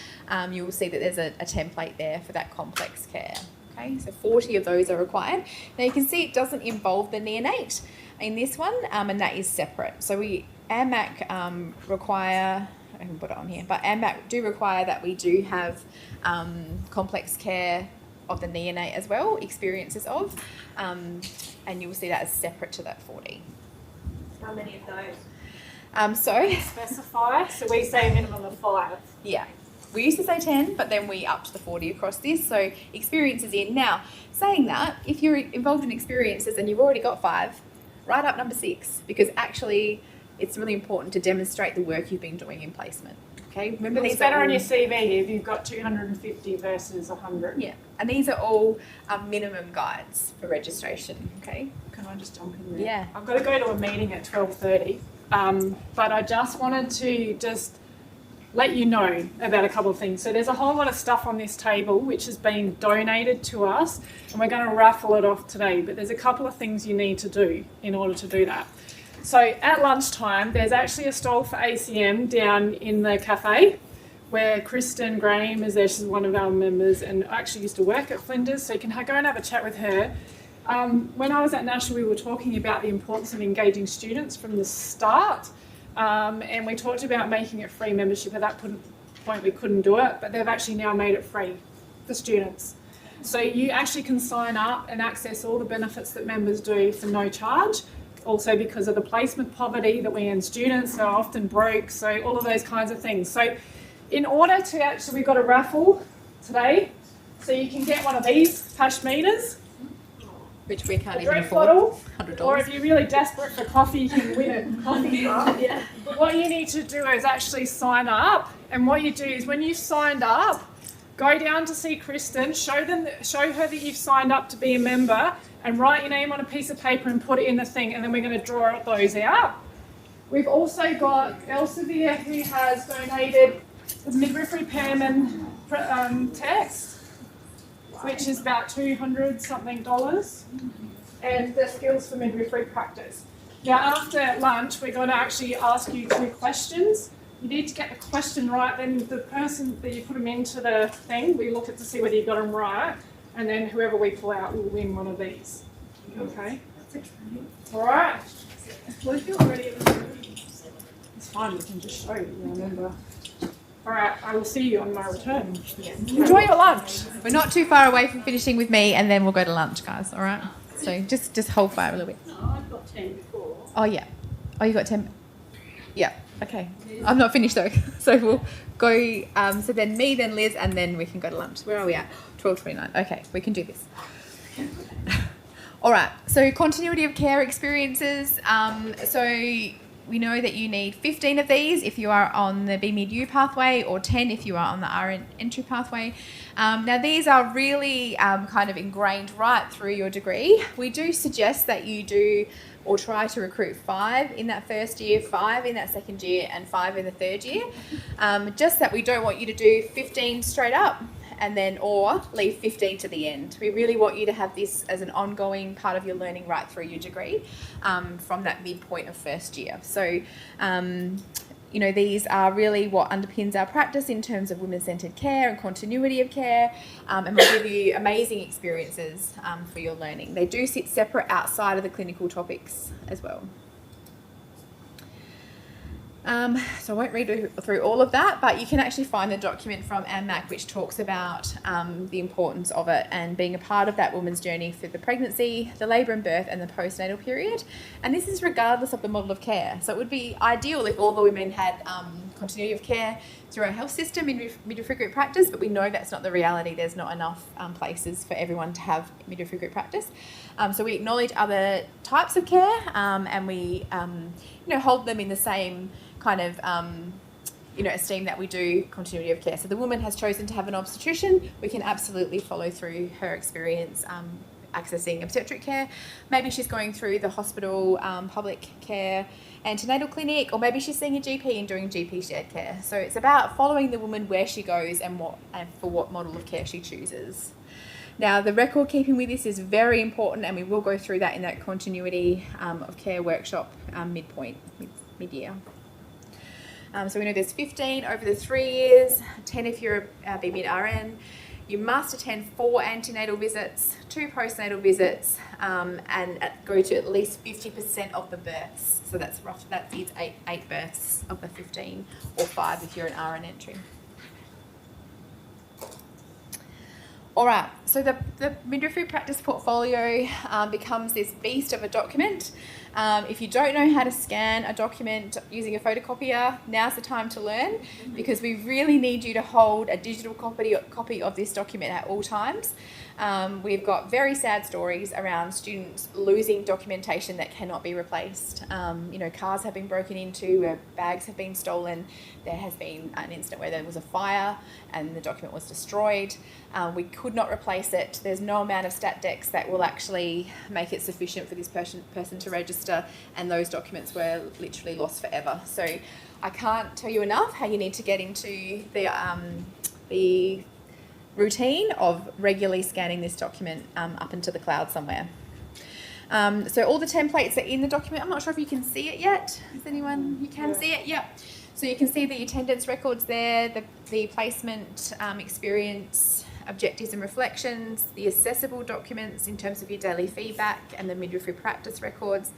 you will see that there's a template there for that complex care. Okay, so 40 of those are required. Now you can see it doesn't involve the neonate in this one, and that is separate. So AMAC require, I can put it on here, but AMAC do require that we do have complex care of the neonate as well, experiences of, and you will see that as separate to that 40. How many of those? specify. So we say a minimum of 5. Yeah. We used to say 10, but then we upped the 40 across this. So experiences in. Now, saying that, if you're involved in experiences and you've already got 5, write up number 6, because actually it's really important to demonstrate the work you've been doing in placement. Okay, remember It's these better are on all, your CV if you've got 250 versus 100. Yeah, and these are all minimum guides for registration. Okay. Can I just jump in there? Yeah. I've got to go to a meeting at 12:30, but I just wanted to just let you know about a couple of things. So there's a whole lot of stuff on this table which has been donated to us, and we're going to raffle it off today, but there's a couple of things you need to do in order to do that. So at lunchtime, there's actually a stall for ACM down in the cafe where Kristen Graham is there. She's one of our members and actually used to work at Flinders, so you can go and have a chat with her. When I was at National, we were talking about the importance of engaging students from the start, and we talked about making it free membership. At that point, we couldn't do it, but they've actually now made it free for students. So you actually can sign up and access all the benefits that members do for no charge. Also because of the placement poverty that we end students are often broke, so all of those kinds of things. So in order to actually, we've got a raffle today, so you can get one of these cash meters, which we can't even afford. Bottle, $100. or if you're really desperate for coffee, you can win a coffee cup. Yeah. But what you need to do is actually sign up, and what you do is when you've signed up, go down to see Kristen, show her that you've signed up to be a member, and write your name on a piece of paper and put it in the thing, and then we're going to draw those out. We've also got Elsevier, who has donated the Midwifery Pearman text, which is about $200 something, and the Skills for Midwifery Practice. Now, after lunch, we're going to actually ask you 2 questions. You need to get the question right, then the person that you put them into the thing, we look at to see whether you got them right, and then whoever we pull out will win one of these. Okay? All right? What if you're already in the room? It's fine, we can just show you, remember. All right, I will see you on my return. Enjoy your lunch. We're not too far away from finishing with me, and then we'll go to lunch, guys. All right. So just hold fire a little bit. No, I've got 10 before. Oh yeah. Oh, you got 10. Yeah. Okay. I'm not finished though, so we'll go. So then me, then Liz, and then we can go to lunch. Where are we at? 12:29. Okay, we can do this. All right. So continuity of care experiences. So we know that you need 15 of these if you are on the BMID-U pathway, or 10 if you are on the RN entry pathway. Now these are really kind of ingrained right through your degree. We do suggest that you do or try to recruit 5 in that first year, 5 in that second year, and 5 in the third year. Just that we don't want you to do 15 straight up and then or leave 15 to the end. We really want you to have this as an ongoing part of your learning right through your degree from that midpoint of first year. So, you know, these are really what underpins our practice in terms of women-centred care and continuity of care, and will give you amazing experiences for your learning. They do sit separate outside of the clinical topics as well. So I won't read through all of that, but you can actually find the document from AMAC which talks about the importance of it and being a part of that woman's journey through the pregnancy, the labour and birth, and the postnatal period. And this is regardless of the model of care. So it would be ideal if all the women had continuity of care through our health system in midwifery group practice, but we know that's not the reality. There's not enough places for everyone to have midwifery group practice. So we acknowledge other types of care, and we you know, hold them in the same kind of you know, esteem that we do continuity of care. So the woman has chosen to have an obstetrician, we can absolutely follow through her experience accessing obstetric care. Maybe she's going through the hospital public care antenatal clinic, or maybe she's seeing a GP and doing GP shared care. So it's about following the woman where she goes and for what model of care she chooses. Now, the record keeping with this is very important, and we will go through that in that continuity of care workshop mid-year. So we know there's 15 over the 3 years, 10 if you're a BMID-RN. You must attend 4 antenatal visits, 2 postnatal visits, and go to at least 50% of the births. So that's rough. That is 8 births of the 15, or 5 if you're an RN entry. All right, so the midwifery practice portfolio becomes this beast of a document. If you don't know how to scan a document using a photocopier, now's the time to learn, because we really need you to hold a digital copy of this document at all times. We've got very sad stories around students losing documentation that cannot be replaced. You know, cars have been broken into, where bags have been stolen. There has been an incident where there was a fire and the document was destroyed. We could not replace it. There's no amount of stat decks that will actually make it sufficient for this person to register, and those documents were literally lost forever. So I can't tell you enough how you need to get into the routine of regularly scanning this document up into the cloud somewhere. So all the templates are in the document. I'm not sure if you can see it yet. Is anyone, you can see it? Yep. So you can see the attendance records there, the placement experience, objectives and reflections, the accessible documents in terms of your daily feedback, and the midwifery practice records,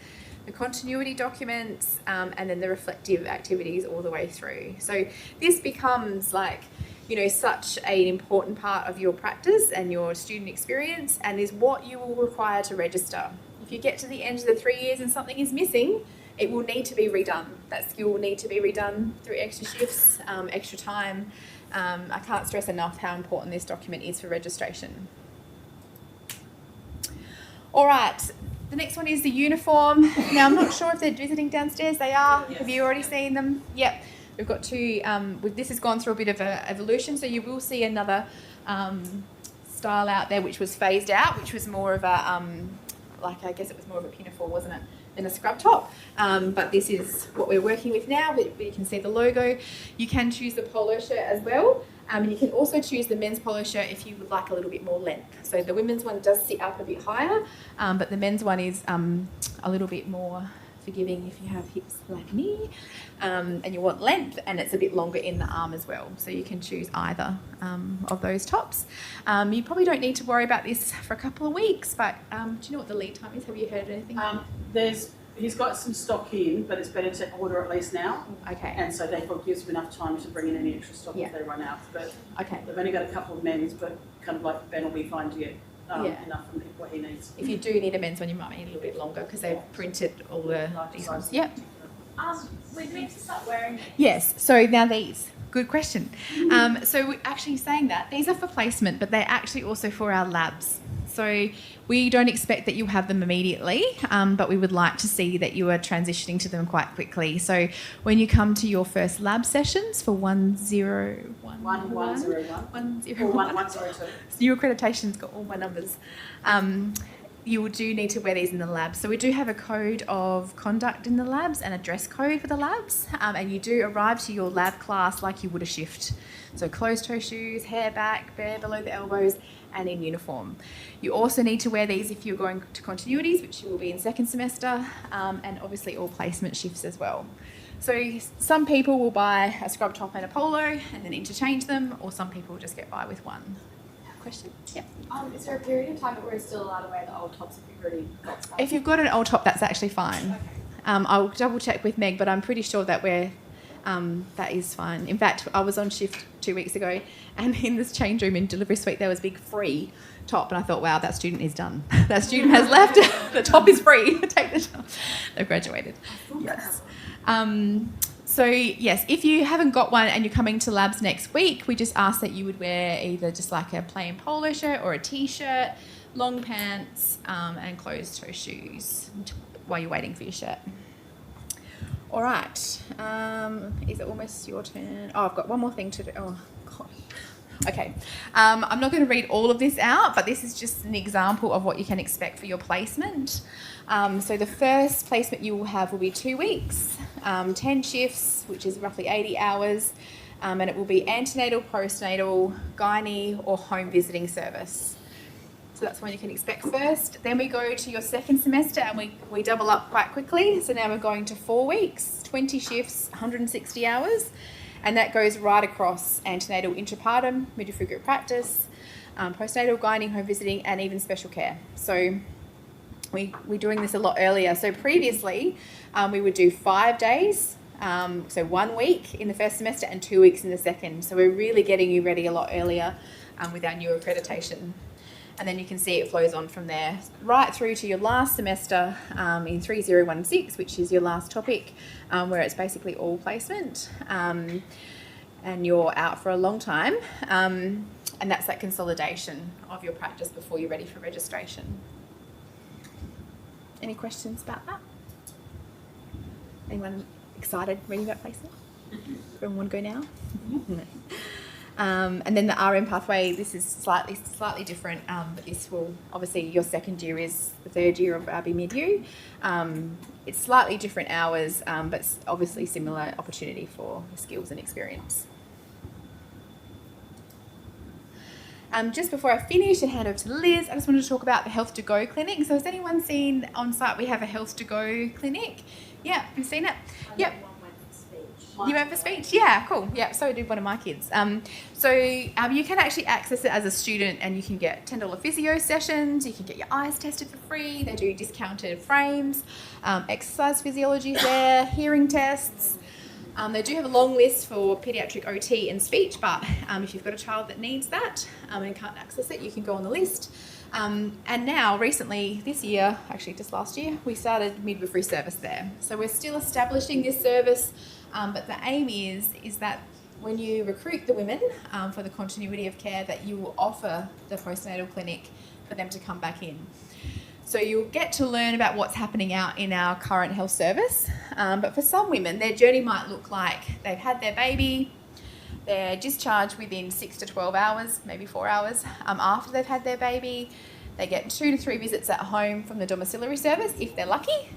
the continuity documents, and then the reflective activities all the way through. So this becomes like, you know, such an important part of your practice and your student experience, and is what you will require to register. If you get to the end of the 3 years and something is missing, it will need to be redone. That skill will need to be redone through extra shifts, extra time. I can't stress enough how important this document is for registration. All right, the next one is the uniform. Now, I'm not sure if they're visiting downstairs. They are. Yes. Have you already seen them? Yep. We've got 2, this has gone through a bit of an evolution, so you will see another style out there which was phased out, which was more of a, like, I guess it was more of a pinafore, wasn't it, than a scrub top. But this is what we're working with now. You can see the logo. You can choose the polo shirt as well. And you can also choose the men's polo shirt if you would like a little bit more length. So the women's one does sit up a bit higher, but the men's one is a little bit more forgiving if you have hips like me, and you want length, and it's a bit longer in the arm as well. So you can choose either of those tops. You probably don't need to worry about this for a couple of weeks, but do you know what the lead time is? Have you heard anything? He's got some stock in, but it's better to order at least now. Okay. And so therefore gives him enough time to bring in any extra stock if they run out. But they've only got a couple of men's, but kind of like Ben will be fine to get enough from what he needs. If you do need a men's one, you might need a little bit longer because they've printed all these ones. Yep. We need to start wearing them. Yes, so now these. Good question. So we're actually saying that these are for placement, but they're actually also for our labs. So we don't expect that you have them immediately, but we would like to see that you are transitioning to them quite quickly. So when you come to your first lab sessions for 101, 102. New accreditation's got all my numbers. You do need to wear these in the labs. So we do have a code of conduct in the labs and a dress code for the labs. And you do arrive to your lab class like you would a shift. So closed-toe shoes, hair back, bare below the elbows, and in uniform. You also need to wear these if you're going to continuities, which you will be in second semester, and obviously all placement shifts as well. So some people will buy a scrub top and a polo and then interchange them, or some people will just get by with one. Question? Yeah. Is there a period of time that we're still allowed to wear the old tops if we've already got stuff? If you've got an old top, that's actually fine. I'll double check with Meg, but I'm pretty sure that that is fine. In fact, I was on shift 2 weeks ago, and in this change room in delivery suite, there was a big free top, and I thought, wow, that student is done. That student has left. The top is free. Take the top. They've graduated. Yes. So yes, if you haven't got one and you're coming to labs next week, we just ask that you would wear either just like a plain polo shirt or a t-shirt, long pants, and closed-toe shoes while you're waiting for your shirt. All right. Is it almost your turn? Oh, I've got one more thing to do. Oh, God. Okay. I'm not going to read all of this out, but this is just an example of what you can expect for your placement. So the first placement you will have will be 2 weeks, 10 shifts, which is roughly 80 hours, and it will be antenatal, postnatal, gynae, or home visiting service. So that's what you can expect first. Then we go to your second semester and we double up quite quickly. So now we're going to 4 weeks, 20 shifts, 160 hours. And that goes right across antenatal, intrapartum, midwifery group practice, postnatal, gynae, home visiting, and even special care. So we're doing this a lot earlier. So previously we would do 5 days, so 1 week in the first semester and 2 weeks in the second. So we're really getting you ready a lot earlier with our new accreditation. And then you can see it flows on from there right through to your last semester in 3016, which is your last topic, where it's basically all placement, and you're out for a long time. And that's that consolidation of your practice before you're ready for registration. Any questions about that? Anyone excited reading about placement? Everyone want to go now? No. And then the RM pathway, this is slightly different, but this will, obviously your second year is the third year of RB Mid-U. It's slightly different hours, but obviously similar opportunity for skills and experience. Just before I finish and hand over to Liz, I just wanted to talk about the Health to Go clinic. So has anyone seen on site we have a Health to Go clinic? Yeah, you've seen it? Yep. You went for speech? Yeah, cool. Yeah, so did one of my kids. You can actually access it as a student and you can get $10 physio sessions, you can get your eyes tested for free, they do discounted frames, exercise physiology is there, hearing tests. They do have a long list for paediatric OT and speech, but if you've got a child that needs that and can't access it, you can go on the list. And now, recently, this year, actually just last year, we started midwifery service there. So we're still establishing this service, but the aim is that when you recruit the women for the continuity of care, that you will offer the postnatal clinic for them to come back in. So you'll get to learn about what's happening out in our current health service. But for some women, their journey might look like they've had their baby, they're discharged within 6 to 12 hours, maybe 4 hours after they've had their baby. They get 2 to 3 visits at home from the domiciliary service if they're lucky.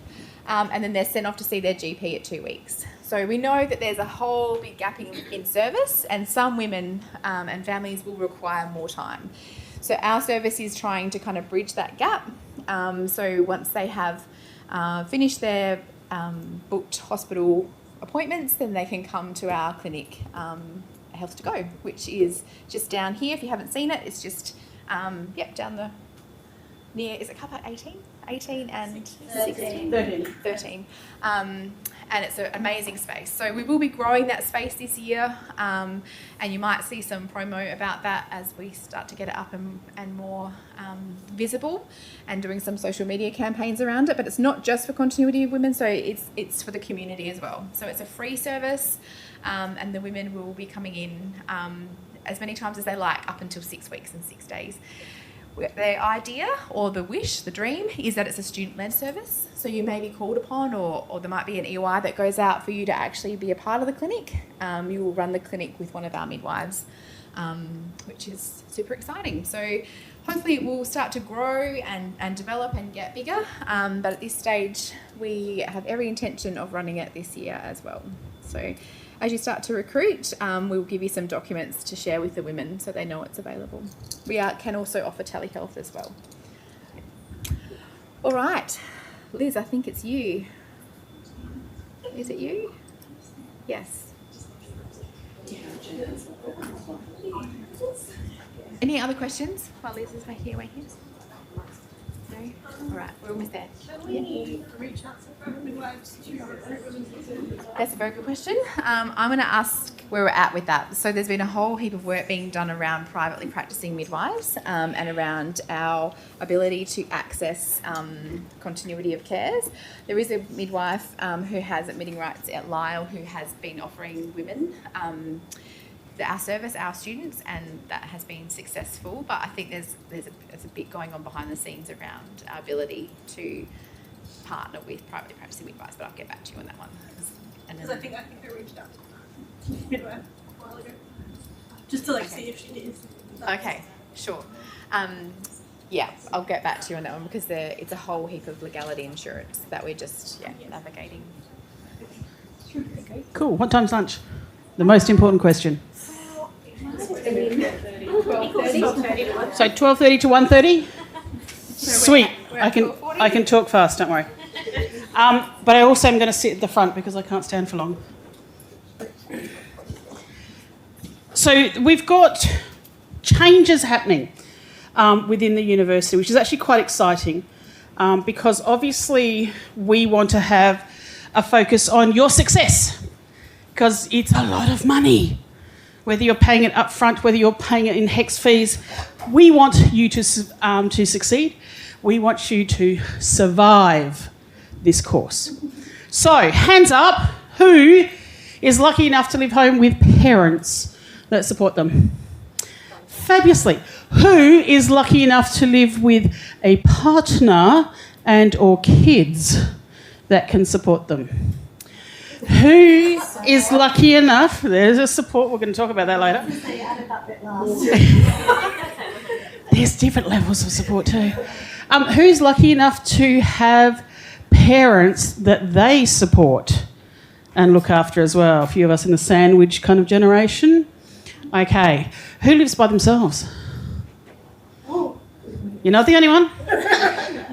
And then they're sent off to see their GP at 2 weeks. So we know that there's a whole big gap in service, and some women and families will require more time. So our service is trying to kind of bridge that gap. So once they have finished their booked hospital appointments, then they can come to our clinic, Health to Go, which is just down here. If you haven't seen it, it's just down the near, is it car park 18? 18 and 16? 13. And it's an amazing space. So we will be growing that space this year, and you might see some promo about that as we start to get it up and more visible, and doing some social media campaigns around it. But it's not just for continuity of women, so it's for the community as well. So it's a free service, and the women will be coming in as many times as they like, up until 6 weeks and 6 days. The idea or the wish, the dream, is that it's a student-led service. So you may be called upon, or there might be an EY that goes out for you to actually be a part of the clinic. You will run the clinic with one of our midwives, which is super exciting. So hopefully it will start to grow and develop and get bigger. But at this stage, we have every intention of running it this year as well. So as you start to recruit, we'll give you some documents to share with the women so they know it's available. We can also offer telehealth as well. All right, Liz, I think it's you. Is it you? Yes. Any other questions while Liz is here? No? All right, we're almost there. Can we reach out to midwives to recruit women? That's a very good question. I'm going to ask where we're at with that. So there's been a whole heap of work being done around privately practicing midwives, and around our ability to access continuity of cares. There is a midwife who has admitting rights at Lyle, who has been offering women our service, our students, and that has been successful. But I think there's a bit going on behind the scenes around our ability to partner with privately practicing midwives, but I'll get back to you on that one. Because I think they reached out to midwife a while ago, just to see if she is. Okay, sure. I'll get back to you on that one, because it's a whole heap of legality insurance that we're just navigating. Cool. What time's lunch? The most important question. So 12:30 to 1:30? Sweet. I can talk fast, don't worry. But I also am going to sit at the front because I can't stand for long. So we've got changes happening within the university, which is actually quite exciting, because obviously we want to have a focus on your success, because it's a lot of money. Whether you're paying it up front, whether you're paying it in HEX fees, we want you to succeed. We want you to survive this course. So, hands up, who is lucky enough to live home with parents that support them? Fabulously. Who is lucky enough to live with a partner and or kids that can support them? Who is lucky enough, there's a support, we're going to talk about that later. There's different levels of support too. Who's lucky enough to have parents that they support and look after as well? A few of us in the sandwich kind of generation. Okay, who lives by themselves? You're not the only one?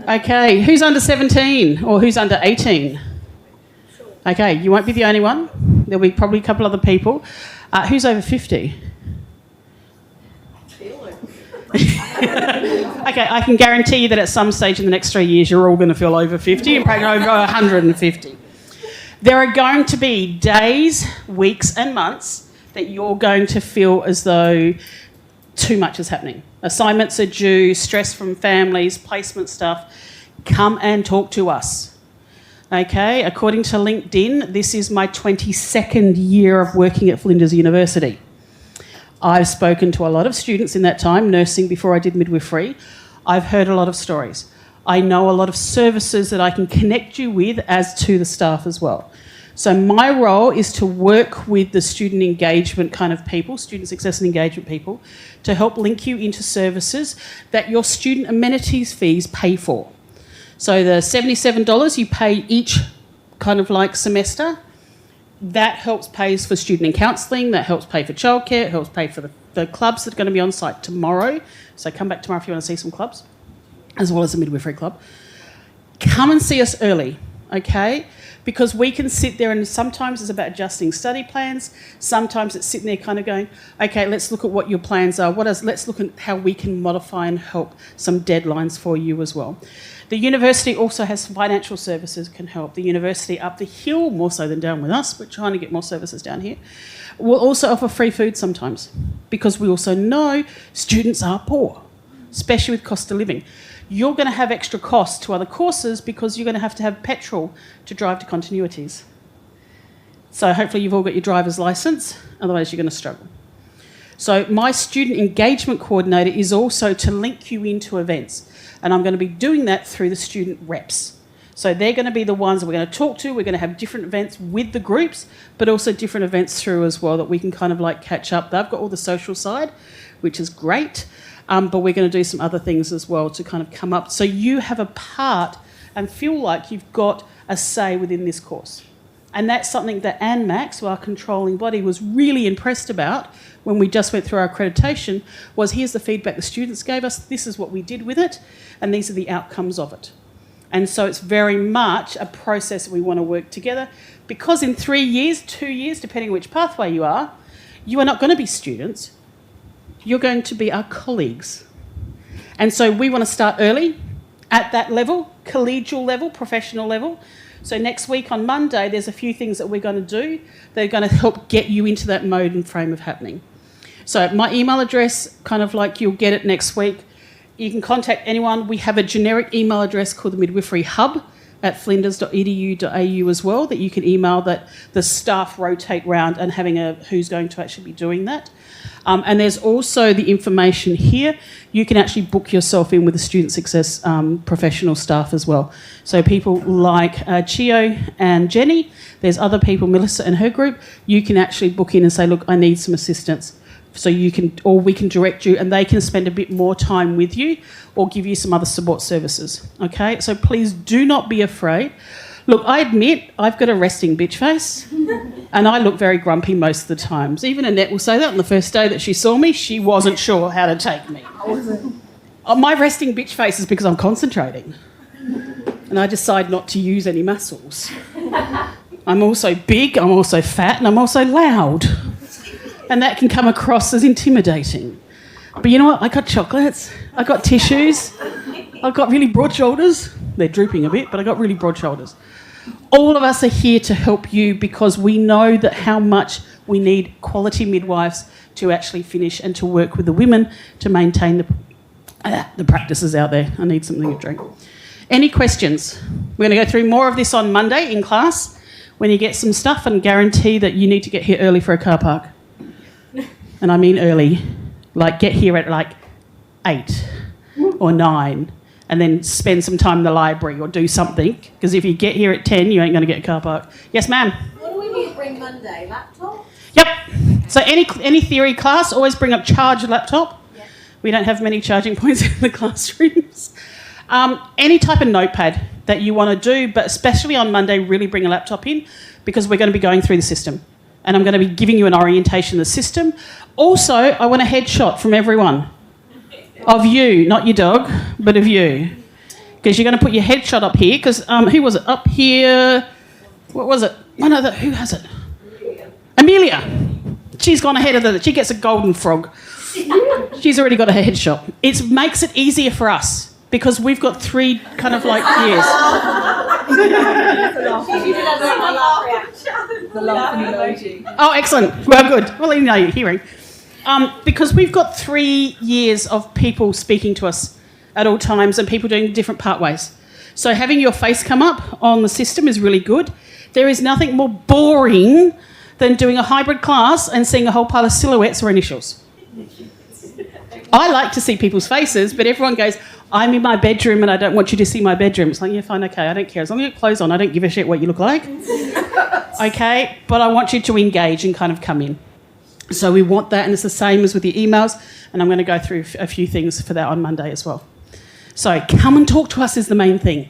Okay, who's under 17 or who's under 18? Okay, you won't be the only one. There'll be probably a couple other people. Who's over 50? Okay, I can guarantee you that at some stage in the next 3 years, you're all going to feel over 50 and probably over 150. There are going to be days, weeks and months that you're going to feel as though too much is happening. Assignments are due, stress from families, placement stuff. Come and talk to us. Okay, according to LinkedIn, this is my 22nd year of working at Flinders University. I've spoken to a lot of students in that time, nursing before I did midwifery. I've heard a lot of stories. I know a lot of services that I can connect you with, as to the staff as well. So my role is to work with the student engagement kind of people, student success and engagement people, to help link you into services that your student amenities fees pay for. So the $77 you pay each kind of semester, that helps pay for student and counselling, that helps pay for childcare, it helps pay for the clubs that are going to be on site tomorrow. So come back tomorrow if you want to see some clubs, as well as the midwifery club. Come and see us early, okay? because we can sit there and sometimes it's about adjusting study plans. Sometimes it's sitting there kind of going, okay, let's look at what your plans are. Let's look at how we can modify and help some deadlines for you as well. The university also has financial services can help. The university up the hill, more so than down with us, we're trying to get more services down here, will also offer free food sometimes, because we also know students are poor, especially with cost of living. You're going to have extra costs to other courses because you're going to have petrol to drive to continuities. So hopefully you've all got your driver's licence, otherwise you're going to struggle. So my student engagement coordinator is also to link you into events, and I'm going to be doing that through the student reps. So they're going to be the ones that we're going to talk to. We're going to have different events with the groups, but also different events through as well that we can kind of like catch up. They've got all the social side, which is great. But we're going to do some other things as well to kind of come up. So you have a part and feel like you've got a say within this course. And that's something that Anne Max, our controlling body, was really impressed about when we just went through our accreditation, was here's the feedback the students gave us, this is what we did with it, and these are the outcomes of it. And so it's very much a process that we want to work together, because in 3 years, 2 years, depending on which pathway you are not going to be students. You're going to be our colleagues. And so we want to start early at that level, collegial level, professional level. So next week on Monday, there's a few things that we're going to do that are going to help get you into that mode and frame of happening. So my email address, kind of like you'll get it next week. You can contact anyone. We have a generic email address called the Midwifery Hub at flinders.edu.au as well, that you can email, that the staff rotate round and having who's going to actually be doing that. And there's also the information here. You can actually book yourself in with the student success professional staff as well. So people like Chio and Jenny, there's other people, Melissa and her group, you can actually book in and say, look, I need some assistance. So you can, or we can direct you and they can spend a bit more time with you or give you some other support services. Okay, so please do not be afraid. Look, I admit I've got a resting bitch face and I look very grumpy most of the times. Even Annette will say that on the first day that she saw me, she wasn't sure how to take me. My resting bitch face is because I'm concentrating and I decide not to use any muscles. I'm also big, I'm also fat, and I'm also loud. And that can come across as intimidating. But you know what? I got chocolates, I got tissues, I've got really broad shoulders. They're drooping a bit, but I got really broad shoulders. All of us are here to help you because we know that how much we need quality midwives to actually finish and to work with the women to maintain the practices out there. I need something to drink. Any questions? We're going to go through more of this on Monday in class when you get some stuff, and guarantee that you need to get here early for a car park. And I mean early. Like get here at like 8 or 9. And then spend some time in the library or do something. Because if you get here at 10, you ain't going to get a car park. Yes, ma'am? What do we need to bring Monday? Laptop? Yep. So any theory class, always bring up charged laptop. Yep. We don't have many charging points in the classrooms. Any type of notepad that you want to do, but especially on Monday, really bring a laptop in because we're going to be going through the system. And I'm going to be giving you an orientation of the system. Also, I want a headshot from everyone. Of you, not your dog, but of you. Because you're going to put your headshot up here. Because who was it? Up here. What was it? One of the. Who has it? Amelia. She's gone ahead of the. She gets a golden frog. She's already got a headshot. It makes it easier for us because we've got 3 kind of like years. The laughing emoji. Oh, excellent. Well, good. Well, you know you're hearing. Because we've got 3 years of people speaking to us at all times and people doing different pathways. So having your face come up on the system is really good. There is nothing more boring than doing a hybrid class and seeing a whole pile of silhouettes or initials. I like to see people's faces, but everyone goes, I'm in my bedroom and I don't want you to see my bedroom. It's like, yeah, fine, okay, I don't care. As long as you have clothes on, I don't give a shit what you look like. Okay, but I want you to engage and kind of come in. So we want that, and it's the same as with your emails, and I'm going to go through a few things for that on Monday as well. So come and talk to us is the main thing.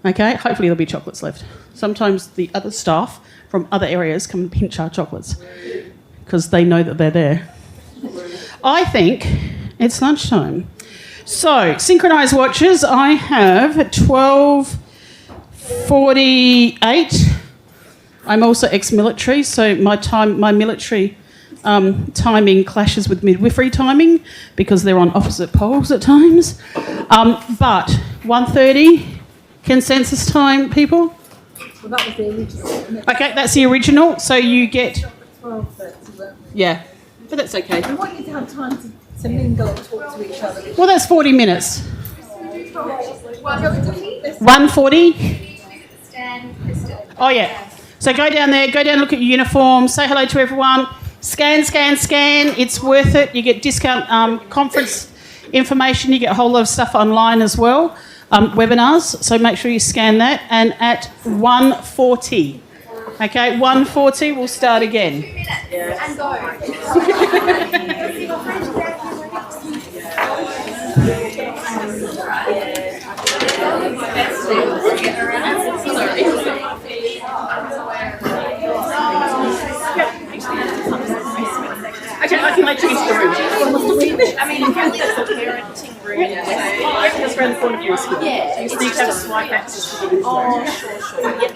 Okay, hopefully there'll be chocolates left. Sometimes the other staff from other areas come and pinch our chocolates because they know that they're there. I think it's lunchtime. So, synchronised watches, I have 12, 48. I'm also ex-military, so my military timing clashes with midwifery timing because they're on opposite poles at times. But 1:30 consensus time, people? Well, that was the original. Okay, that's the original. So you get 12:30. yeah, but that's okay. We want you to have time to mingle and talk to each other. Well, that's 40 minutes. 1:40. Oh yeah. So go down there, look at your uniform, say hello to everyone, scan. It's worth it. You get discount conference information. You get a whole lot of stuff online as well, webinars. So make sure you scan that. And at 1:40, okay, 1:40, we'll start again. And go. Okay, I can let you into the room. I mean, apparently there's a parenting room. Just around the corner from us. Yeah. You just need to have a swipe access to get into Oh, sure.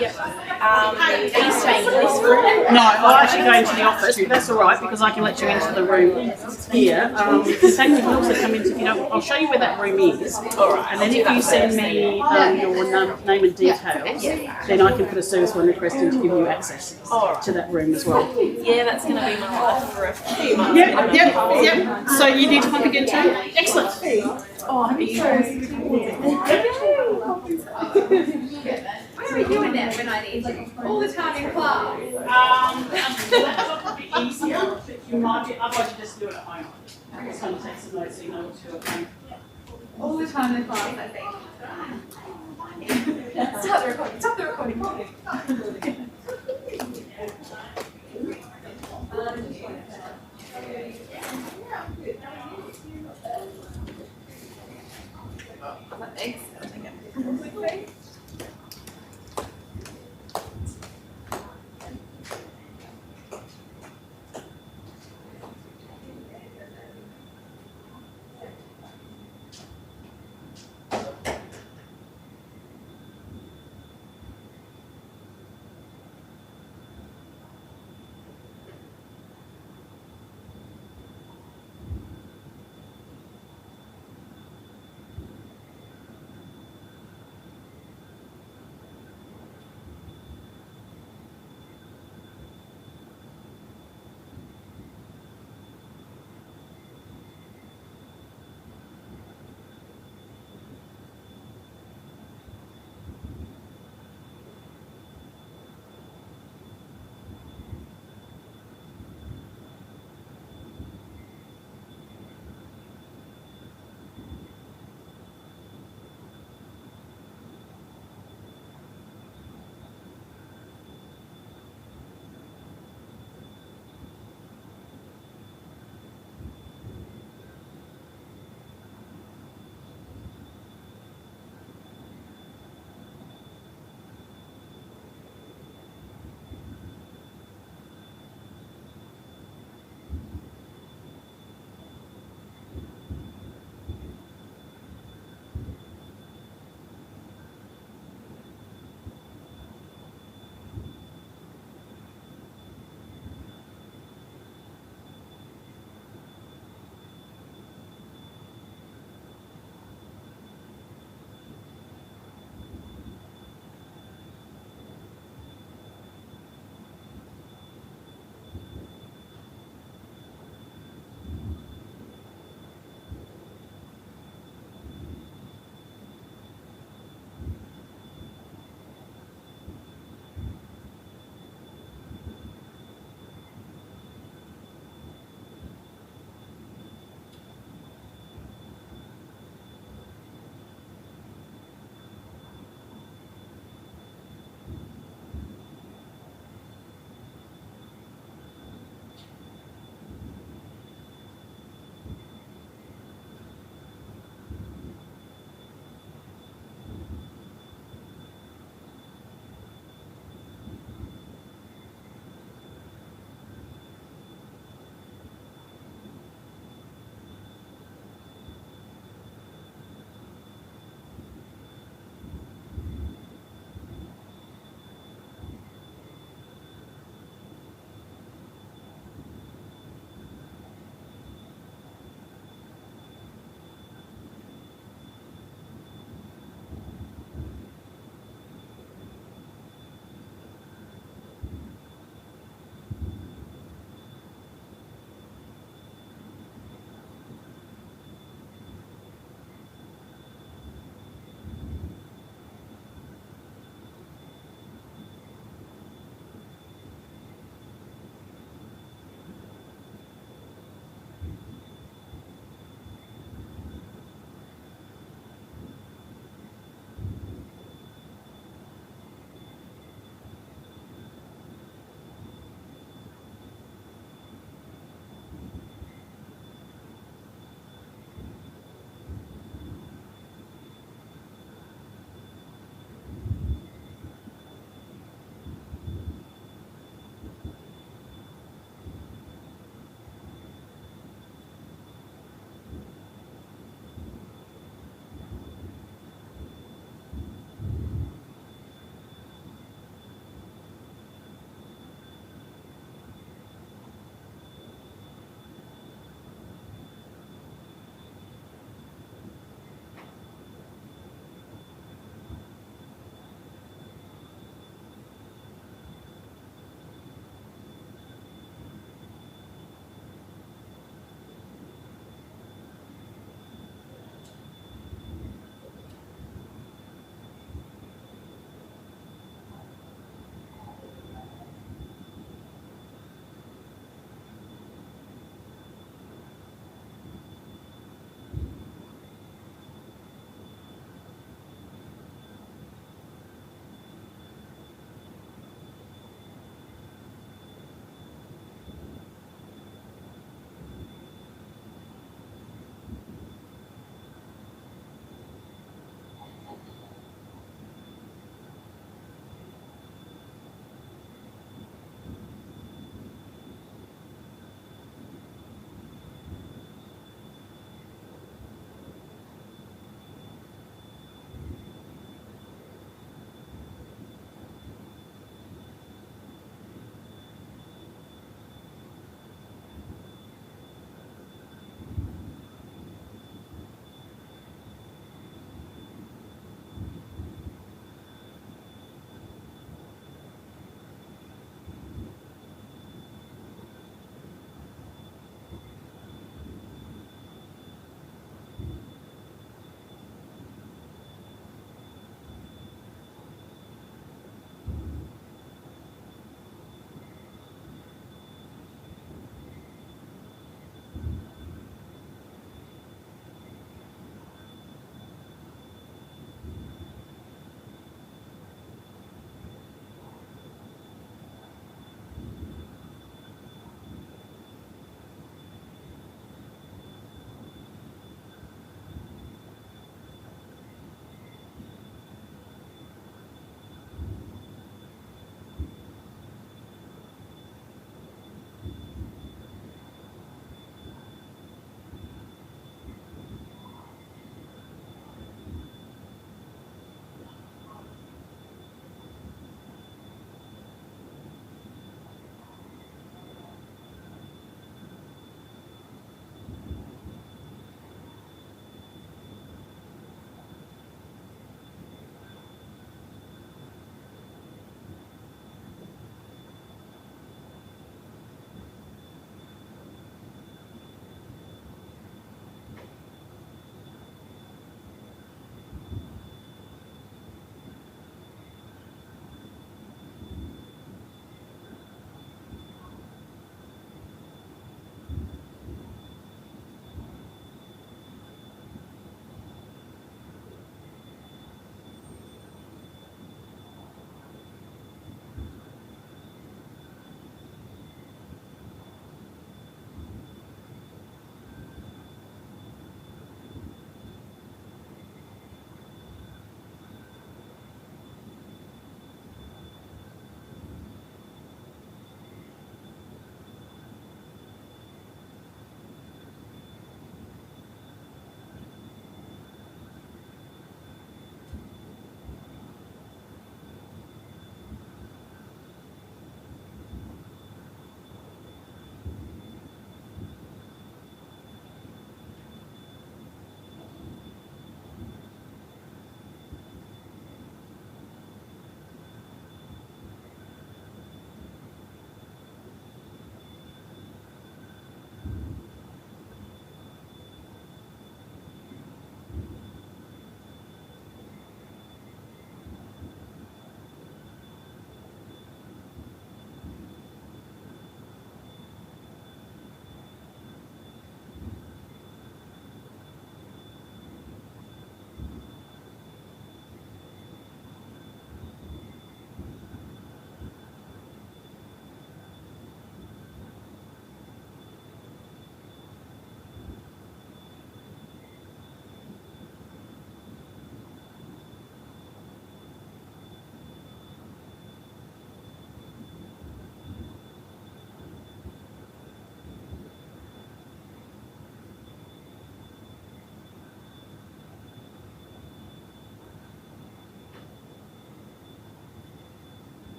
Yep. Are you staying in this room? No, I'm actually going to the office, but that's all right because I can let you into the room here. In fact, you can also come into, I'll show you where that room is. All right. And then if you send me your name and details, then I can put a service one request in to give you access to that room as well. Yeah, that's going to be my life for a few months. Yep. So you need to come again too? Excellent. Oh, are you What are we doing there when I need you? All the time in class. That would be easier. You might be, otherwise you just do it at home. I'm just going to take some notes so you know what to do at home. All the time in class, I think. Stop the recording. Thanks.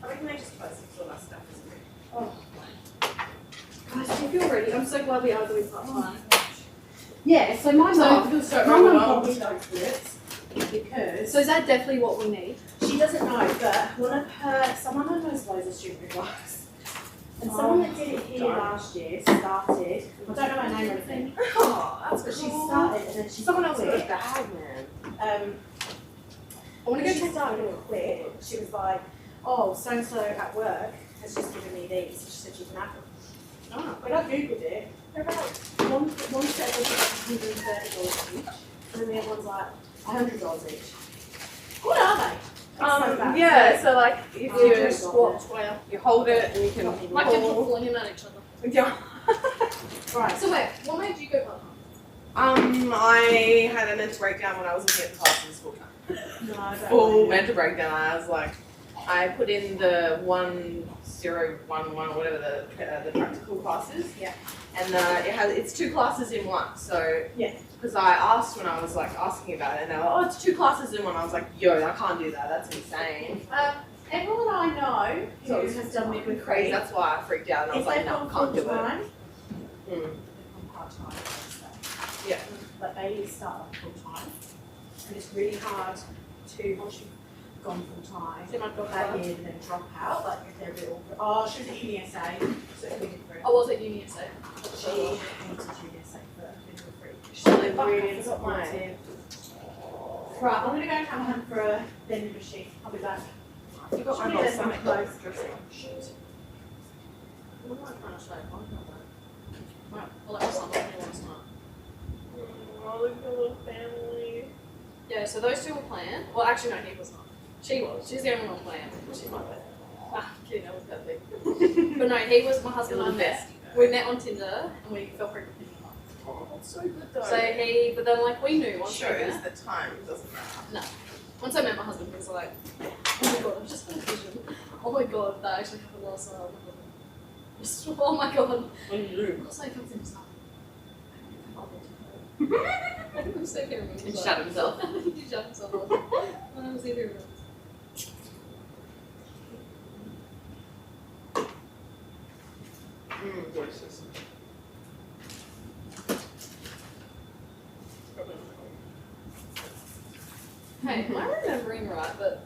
I reckon they just posted all that stuff, isn't it? Oh. Guys, do you feel ready? I'm so glad we are doing part-time. Yeah, so my mum probably knows this because... So is that definitely what we need? She doesn't know, but someone who knows loads of student advice, and someone that did it here last year started, I don't know her name or anything, but she started and then she Someone else quit. got bad, man. I want to go she check started and quit. She was like, oh, so-and-so at work has just given me these. She said you can have them. Oh. When I googled it, they're about one set was like $130 each, and then the other one's like $100 each. What are they? Yeah, so like if you Oh, squat square, you hold it and you can Like you're pulling them at each other. Yeah. Right. So wait, what made you go part-time? I had a mental breakdown when I was looking at the classes full time. No, I don't Full know. mental breakdown. I was like, I put in the 1011 or whatever the practical classes. Yeah. And it's 2 classes in one. So yeah. Because I asked when I was like asking about it, and they were like, oh, it's 2 classes in one. I was like, yo, I can't do that. That's insane. Everyone I know who So it has done midwifery, crazy. That's why I freaked out. And I was like, no, I can't do it. Part-time. Yeah. But they start off full-time. And it's really hard to, once you've gone full-time, that year and then drop out. Like if they're a bit awkward. Oh, she was at Uni SA, so it'd be different. I was at Uni SA. She went to Uni SA for midwifery. She's Really really supportive. supportive. Right, I'm going to go and come home for a vending machine. I'll be back. You've got my Should we whole let them stomach close? Shit. What am I trying to say? I don't know. Right, well that was something last night. Oh, look at your little family. Yeah, so those two were planned. Well, actually, no, he was not. She was. She's the only one planned. She might be. Ah, kidding, that was that big. But no, he was my husband. You're I the met. best. We met on Tinder and we fell pregnant. Oh, that's so good though. But then like we knew once we shows met. the time doesn't matter. No. Once I met my husband, he was like, oh my god, I've just had a vision. Oh my god, that actually happened last night. Oh my god. Just, oh my god. What do you do? Of course I come to himself. I'm so here. And shut himself. He shut himself off. I was either Delicious. Hey, am I remembering right? But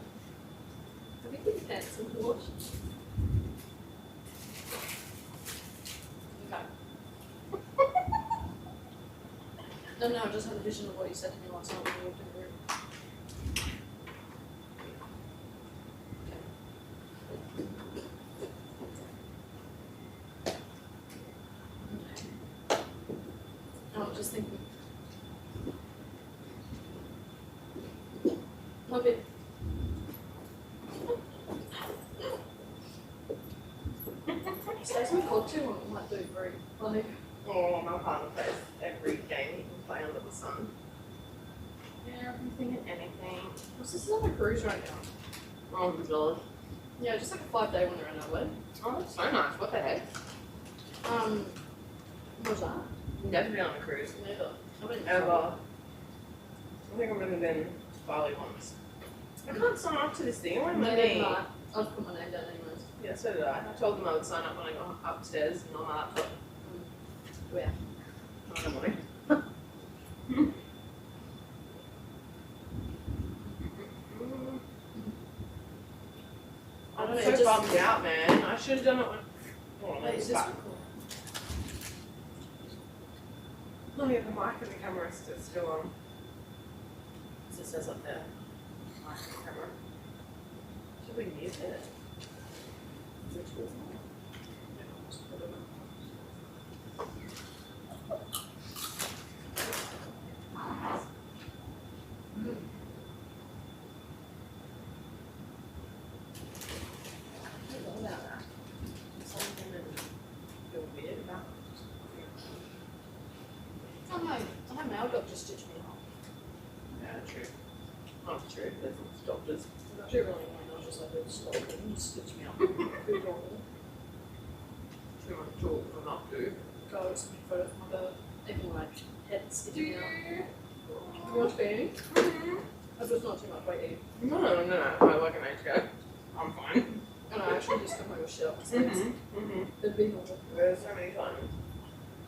I think we cancelled the watch. Okay. No, I just had a vision of what you said to me last night when we walked in the room. I was just thinking. A bit. Stays on COD too long, might do very like. Oh, my partner plays every game he can play under the sun. everything and anything. This is on a cruise right now. Oh my god. Yeah, just like a 5-day one around Adelaide. Oh, that's so nice. What the heck? What's that? Never been on a cruise. Neither. I went Ever. I think I've only been to Bali once. I can't sign up to this thing. What am I doing? I've put my name down anyways. Yeah, so did I. I told them I would sign up when I got upstairs and on my laptop. Where? I don't know. I'm so bummed out, man. I should have done it when. Oh, Wait, is this back. cool? Oh yeah, the mic and the camera is still on. As it says up there. Mic and camera. Should we mute it? I know Mal got just stitched me up. Yeah, true. Not true, there's doctors. It's actually really annoying. I was just like, stop it and stitch me up. Too adorable. Too much talk for not to. God, it's a big photo of my bird. Even like head stitching me out. You want to be eating? That's just not too much weight eating. No, I like an age ago. I'm fine. And I actually just took my shit up. It'd be normal. There's so many times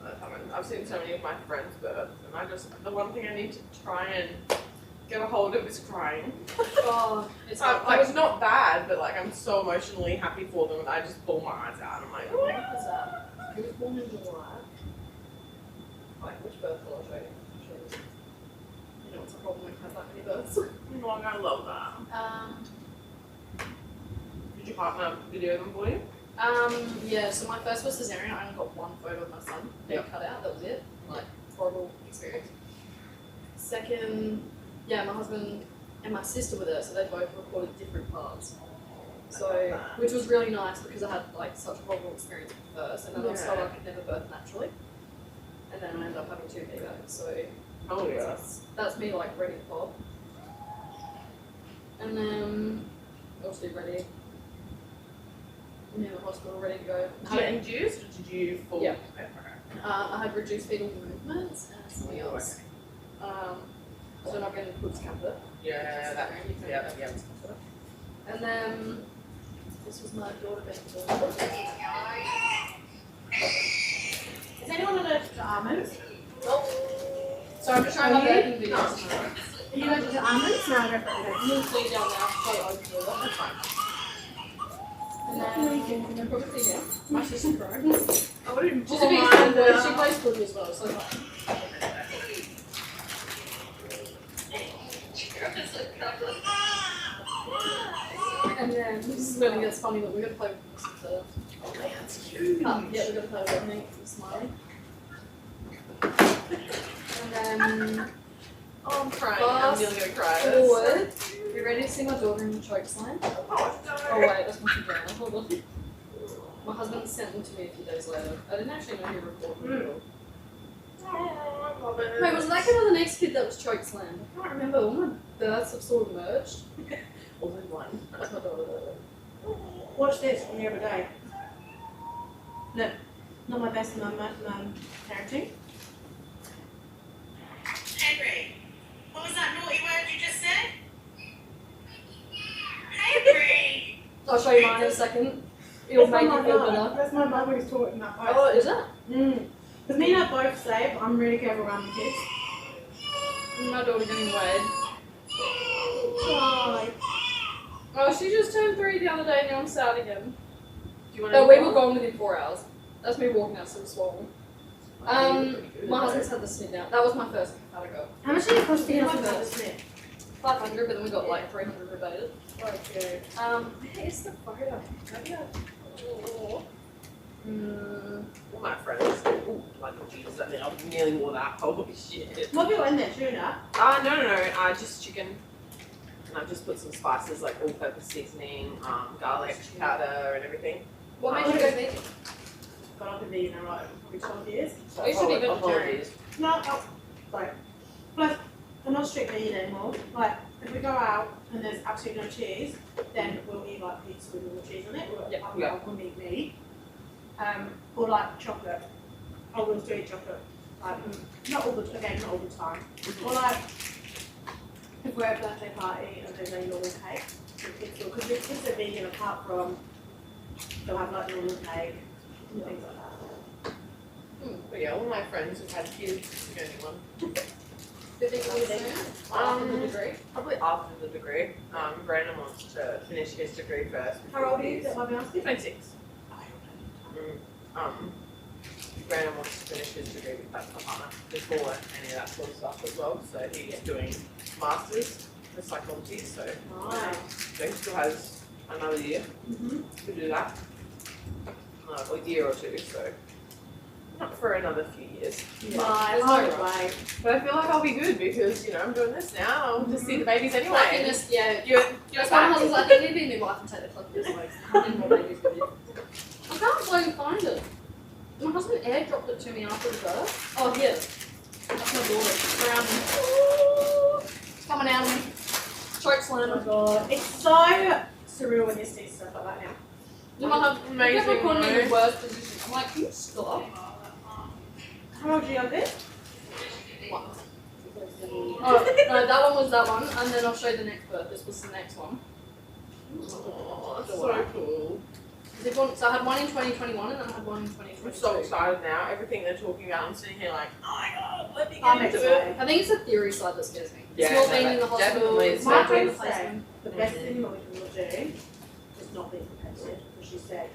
that happened. I've seen so many of my friends' births, and the one thing I need to try and get a hold of is crying. Oh, it's it's not bad, but like I'm so emotionally happy for them, and I just bawl my eyes out. I'm like, What is that? He was born in July. Like, which birth will I show you? You know, it's a problem when you have that many births. No, I love that. Did your partner video them for you? Yeah, so my first was cesarean. I only got one photo of my son being cut out, that was it. Like, horrible experience. Second, yeah, my husband and my sister were there, so they both recorded different parts. So, which was really nice because I had like such a horrible experience at first, and then I was told I could never birth naturally. And then I ended up having 2 PBAs, so that's me like ready to pop. And then obviously ready. I'm in the hospital ready to go. Did you induce or did you fall? Yeah. I had reduced fetal movements and something else. So not getting put catheter. Yeah. And then this was my daughter being born. Is anyone allergic to almonds? Nope. So I'm just showing my baking videos. Are you allergic to almonds? No, I go for it. I'm going to clean down now. That's fine. And then probably yeah. My sister cried. I would even She's a big fan, but she plays footy as well, so and then this is when it gets funny that we're going to play with the that's cute. yeah, we're going to play with everything. Smiling. And then oh, I'm crying. I'm nearly going to cry. Forward. You ready to see my daughter in the choke slam? Oh, no. Oh wait, that's my vagina. Hold on. My husband sent them to me a few days later. I didn't actually know he recorded them. Oh, I love it. Wait, was that kid or the next kid that was choke slammed? I can't remember. All my births have sort of merged. All in one. That's my daughter though. Watch this from the other day. Look, not my best mum parenting. Henry, what was that naughty word you just said? Henry! I'll show you mine in a second. It'll make you feel better. That's my mum who's talking that voice. Oh, is that? Because me and her both say, but I'm really careful around the kids. My daughter getting weighed. Oh. Oh, she just turned 3 the other day and now I'm sad again. Do you want No, we were gone within 4 hours. That's me walking out still swollen. My husband's had the snip out. That was my first catheter. How much did it cost you Yeah, to my have first. the snip? 500, but then we got like 300 rebated. Okay. Where is the photo? Maybe All my friends. Oh, my God, Jesus, I nearly wore that. Holy shit. What have you in there? Tuna? No. Just chicken. And I've just put some spices like all-purpose seasoning, garlic powder, and everything. What made you go vegan? Got up in vegan in like probably 12 years. You should be vegetarian. Apologies. No, sorry. Plus, I'm not strict vegan anymore. Like, if we go out and there's absolutely no cheese, then we'll eat like pizza with all the cheese on it. Or I wouldn't eat meat. Or like chocolate. I will still eat chocolate. Like, not all the time. Or like, if we're at a birthday party and there's a normal cake, because the kids are vegan apart from they'll have like normal cake and things like that. But yeah, all my friends who've had kids, it's the only one. Do you think it was after the degree? Probably after the degree. Brandon wants to finish his degree first. How old are you? That might be asking. 26. Brandon wants to finish his degree with that partner before any of that sort of stuff as well. So he's doing masters for psychology. So, so he still has another year to do that, or a year or two. So not for another few years. No way. But I feel like I'll be good because I'm doing this now. I'll just see the babies anyway. Like in this, yeah. You're That's why my husband's like, they need to be a midwife and take the clip this week. I can't bloody find it. My husband airdropped it to me after the birth. Oh, here. That's my daughter. Around me. It's coming out of me. Choke slam. Oh my god. It's so surreal when you see stuff like that now. You might have never put me in the worst position. I'm like, can you stop? How old are you on this? One. Oh, no, that one was that one, and then I'll show you the next birth. This was the next one. Oh, so cool. So I had one in 2021 and then I had one in 2022. I'm so excited now. Everything they're talking about, I'm sitting here like, oh my god, let me I'm get into excited. it. I think it's the theory side that scares me. Yeah, It's not being in the hospital. definitely. My not doing the friend said placement. the best thing that we can do is not be competitive, because she said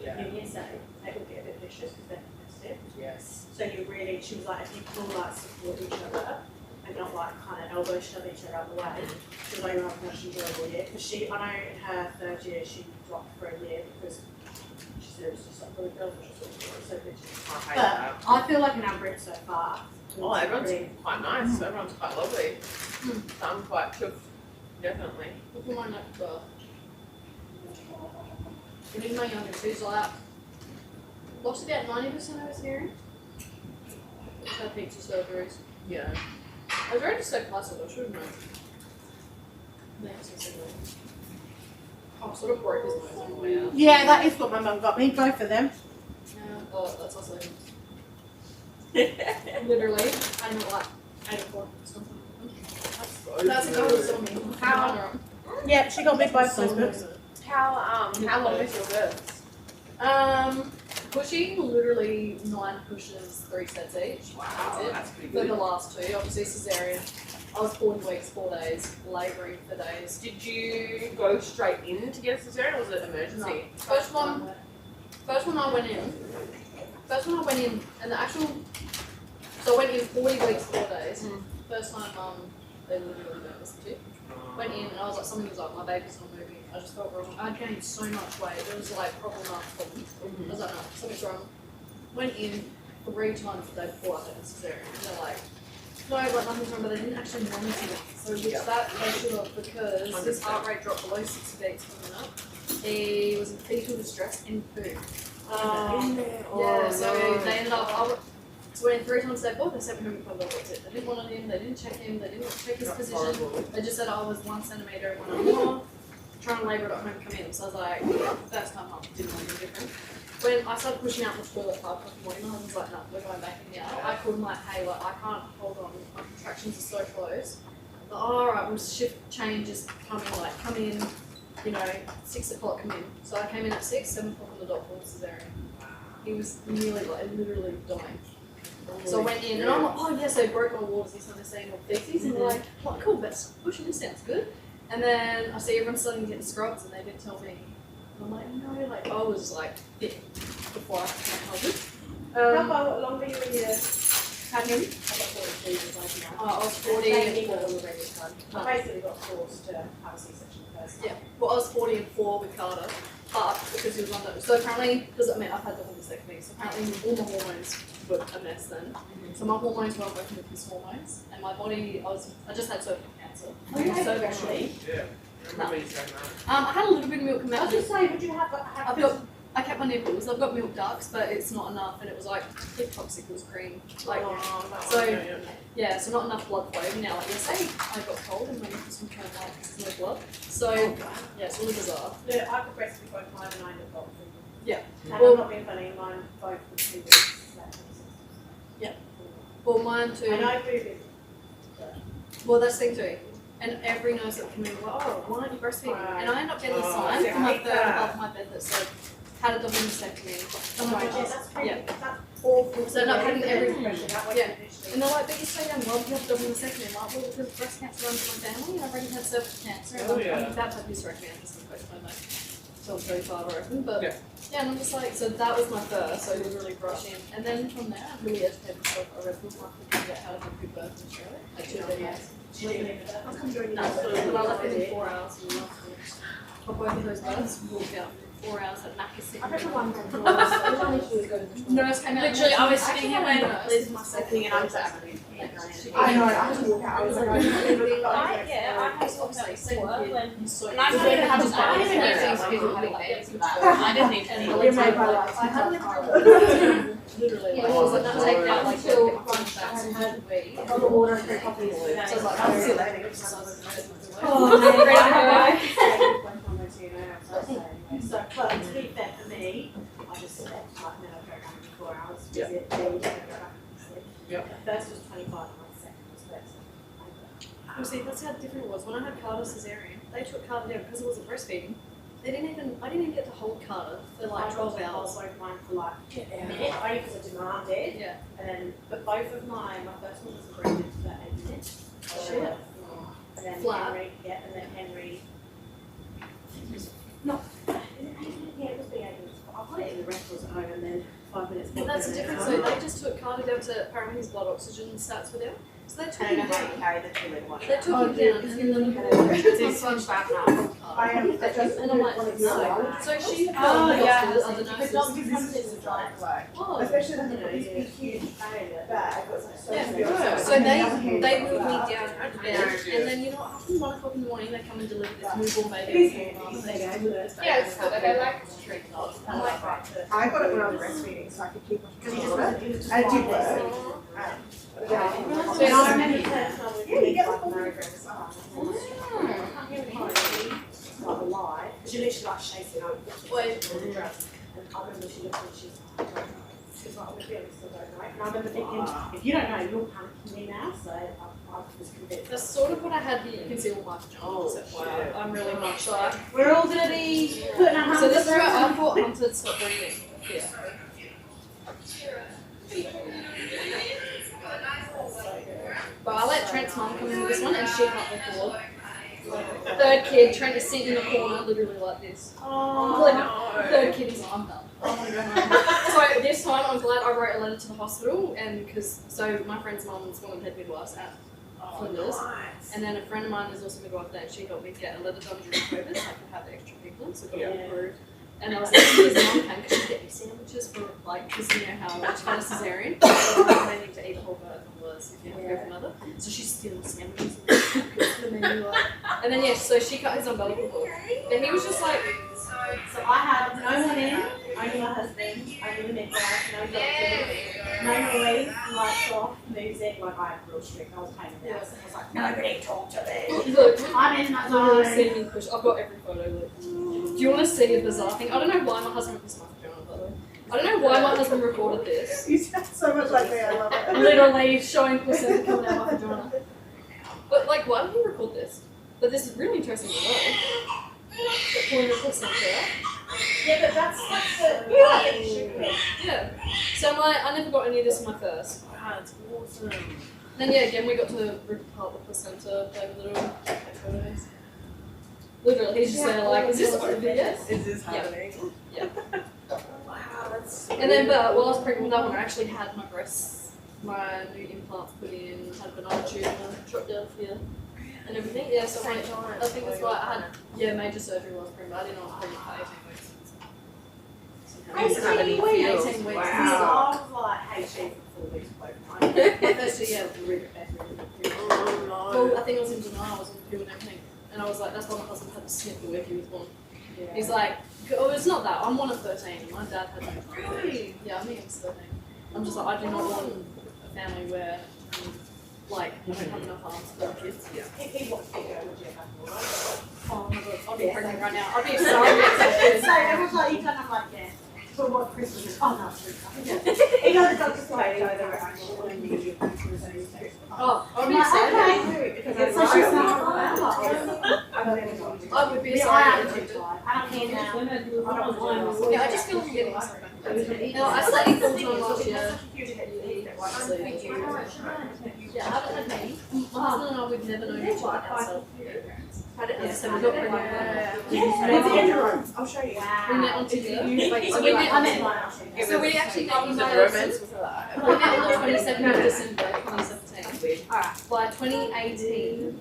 in SA they will get a bit vicious because they're competitive. Yes. So she was like, if you can all like support each other and not like kind of elbow shove each other out the way, she was like, you'll have a much enjoyable year. Because I know in her third year she dropped for a year because she said it was just like really girlfish or so bitchy. I hate But that. I feel like in our group so far, Oh, everyone's quite nice. Everyone's quite lovely. I'm quite chuffed. Definitely. Look at my next birth. And even my youngest, who's like, lost about 90% of his hearing. Had heaps of surgeries. Yeah. I was ready to say placid, I should have known. I sort of broke his nose on the way out. yeah, that is what my mum got me, both of them. Yeah. Oh, that's also. Literally, I'm like 84. That's a good on me. How? Yeah, she got me both those books. How long is your birth? Pushing literally 9 pushes, 3 sets each. Wow, that's pretty For good. the last 2, obviously cesarean. I was 40 weeks, 4 days, labouring for days. Did you go straight in to get a cesarean, or was it emergency? No. First one I went in. And the actual. So I went in 40 weeks, 4 days. First time, they literally don't listen to. Went in and I was like, something was up, my baby's not moving. I just felt wrong. I'd gained so much weight. It was like proper enough problems. I was like, no, something's wrong. Went in 3 times the day before I had a cesarean. And they're like, no, like nothing's wrong, but they didn't actually monitor me. So with that, they should have, because his heart rate dropped below 60 beats per minute. He was in fetal distress in poo. Yeah, so they ended up. So went in 3 times a day before, they sent me home with that's it. They didn't want him, they didn't check him, they didn't check his position. Horrible. They just said I was 1 centimetre and 1 more. Trying to labour it at home, come in. So I was like, first time home, didn't want anything different. When I started pushing out in the toilet at 5 o'clock in the morning, my husband's like, no, we're going back in now. I couldn't like, hey, like, I can't hold on, my contractions are so close. Like, oh, alright, we'll shift change is coming, like, come in, 6 o'clock, come in. So I came in at 6, 7 o'clock on the dot for the cesarean. He was nearly, like, literally dying. So I went in and I'm like, oh yes, they broke my waters, he's not saying all feces. And they're like, oh cool, that's pushing, this sounds good. And then I see everyone starting to get scrubs and they didn't tell me. And I'm like, no, like I was like thick before I had my husband. How long were you in your Had him? I got 42 years old now. I was 40 and 4 on with Randy's card. I basically got forced to have a C-section the first time. Yeah, well I was 40 and 4 with Carter, but because he was under. So apparently, because I mean I've had the whole mastectomy, so apparently all my hormones were a mess then. So my hormones weren't working with his hormones, and my body, I just had cervical cancer. Oh, you had Cervical. Yeah. No. Everybody's saying that. I had a little bit of milk and I was just saying, would you have I've got I kept my nipples. I've got milk ducts, but it's not enough, and it was like popsicles cream. Like, yeah, so not enough blood flow. And now, like yesterday, I got cold and my nipples were kind of like there's no blood. So yeah, it's really bizarre. Yeah, I could breastfeed both mine and I ended up got food. Yeah. And Well, I'm not being funny, mine both for 2 weeks. Yeah. Well, mine too. I know food is. Well, that's the thing too. And every nurse that came in was like, oh, why aren't you breastfeeding? And I ended up getting a sign from my third above my bed that said, had a double mastectomy. Oh my God, that's crazy. Yeah. That's awful. So they're not having every Yeah. And they're like, but you're so young, why would you have a double mastectomy? I'm like, well, because breast cancer runs in my family and I've already had cervical cancer. Oh, yeah. I'm about to have hysterectomy. I'm just going to postpone that until very far open. But yeah, and I'm just like, so that was my first, so it was really rushing. And then from there, I really educated myself. I read books about how to have a good birth in Australia. Like 2 videos. How come you're No, but I left it in 4 hours. For both of those births, walked out 4 hours at Macca. I don't know why I'm going to Nurse came out. Literally, I was sitting here when when Liz was talking and I was like, I know, I had to walk out. I was like, I didn't really I was obviously when and I don't even have I didn't even know things people having babies for that. I didn't need any. I had like literally, like, I was like not taking out like till contracts and had to wait. I got the water and 3 coffees. So I was like, I'm still leaving. So, but to be fair for me, I just slept like then I'd go back in 4 hours, visit, then go back and sleep. The first was 25 and the second was 30. Well, see, that's how different it was. When I had Carter cesarean, they took Carter down because it wasn't breastfeeding. I didn't even get to hold Carter for like 12 hours. I both mine for like a minute, only because I demanded. Yeah. And then, but both of mine, my first one was agreement for 8 minutes. Shit. And then Flat. Henry, yeah, and then Henry. No, yeah, it was 8 minutes. I'll put it in the records at home and then 5 minutes. But that's the difference. So they just took Carter down to apparently his blood oxygen stats were down. So they took I don't him know how you down. carry the 2 in one. They took him down and then It's so bad now. I am just and I'm like, no. So she Oh, yeah. the other But nurses. not because it's a giant work. Oh. Especially when they've got this big, huge bag. It's like so Yeah, big. so they moved me down to bed, and then you know what happened? 1 o'clock in the morning, they come and deliver this newborn baby. Yeah, it's good. They like I like that. I got it when I was breastfeeding, so I could keep on. I did work. Yeah, I remember yeah, you get like a milligrams. I can't like alive. She literally like shakes it up. And I remember she looked and she's like, I'm feeling still don't know. And I remember thinking, if you don't know, you're panicking me now, so I was convinced. That's sort of what I had, but you can see all my pajamas. shit. I'm really much like. We're all gonna be putting our hands So this is up where there. I thought Hunter stopped breathing. Yeah. But I let Trent's mum come in with this one and she can't record. Third kid, Trent is sitting in the corner literally like this. Third kid is like, I'm done. So this time I'm glad I wrote a letter to the hospital and because, so my friend's mum is one of the head midwives at Flinders. And then a friend of mine is also a midwife there and she helped me get a letter done during COVID so I could have the extra people in, so it got all approved. And I was like, his mum came because she'd get me sandwiches for like, because you know how much had a cesarean. So I'm planning to eat a whole birth was if you have to go for another. So she's stealing sandwiches and the menu. And then so she cut his umbilical cord. And he was just like, So I have no one in, only my husband, only the midwife, no doctor, no noise, lights off, music, like I had real strict, I was paying the house. I was like, nobody talk to me. Look, I'm in that literally zone. see me push. I've got every photo. Look. Do you want to see a bizarre thing? I don't know why my husband, this is my pajama by the way. I don't know why my husband recorded this. You sound so much like me, I love it. Literally showing placenta coming out of my vagina. But like, why did he record this? But this is really interesting as well. But pulling the placenta out. Yeah, but that's the Yeah. So I'm like, I never got any of this in my first. That's awesome. Then again, we got to rip apart the placenta, play with little photos. Literally, he's just there like, is this over yet? Is this happening? Yeah. Wow, that's And then, but while I was pregnant with that one, I actually had my breasts, my new implants put in, had banana tumor, dropped down here, and everything. Yeah, so I think it's like, I had, major surgery while I was pregnant, but I didn't know I was pregnant for 18 weeks. 18 weeks. Wow. I was like, hey, she's 4 weeks pregnant. My first 2 years were really bad. Well, I think I was in denial, I wasn't doing everything. And I was like, that's why my husband had to snip the week he was born. He's like, oh, it's not that. I'm one of 13. My dad had no children. Yeah, I think it's 13. I'm just like, I do not want a family where, like, I don't have enough arms for kids. Yeah. Oh my god, I'll be pregnant right now. I'll be sorry. So everyone's like, you kind of like, yeah. For what Christmas is? Oh no, you know the doctor's like, no, they're actually Oh, I'm be like, excited. okay. It's such a I would be I sorry. don't care now. Yeah, I just feel like I'm getting something. No, I studied full time last year. Yeah, I haven't had many. My husband and I would never know each other outside. Yeah, so we got pregnant. I'll show you. We met on Tinder. So we actually got romance. We met on the 22nd of December 2017. By 2018,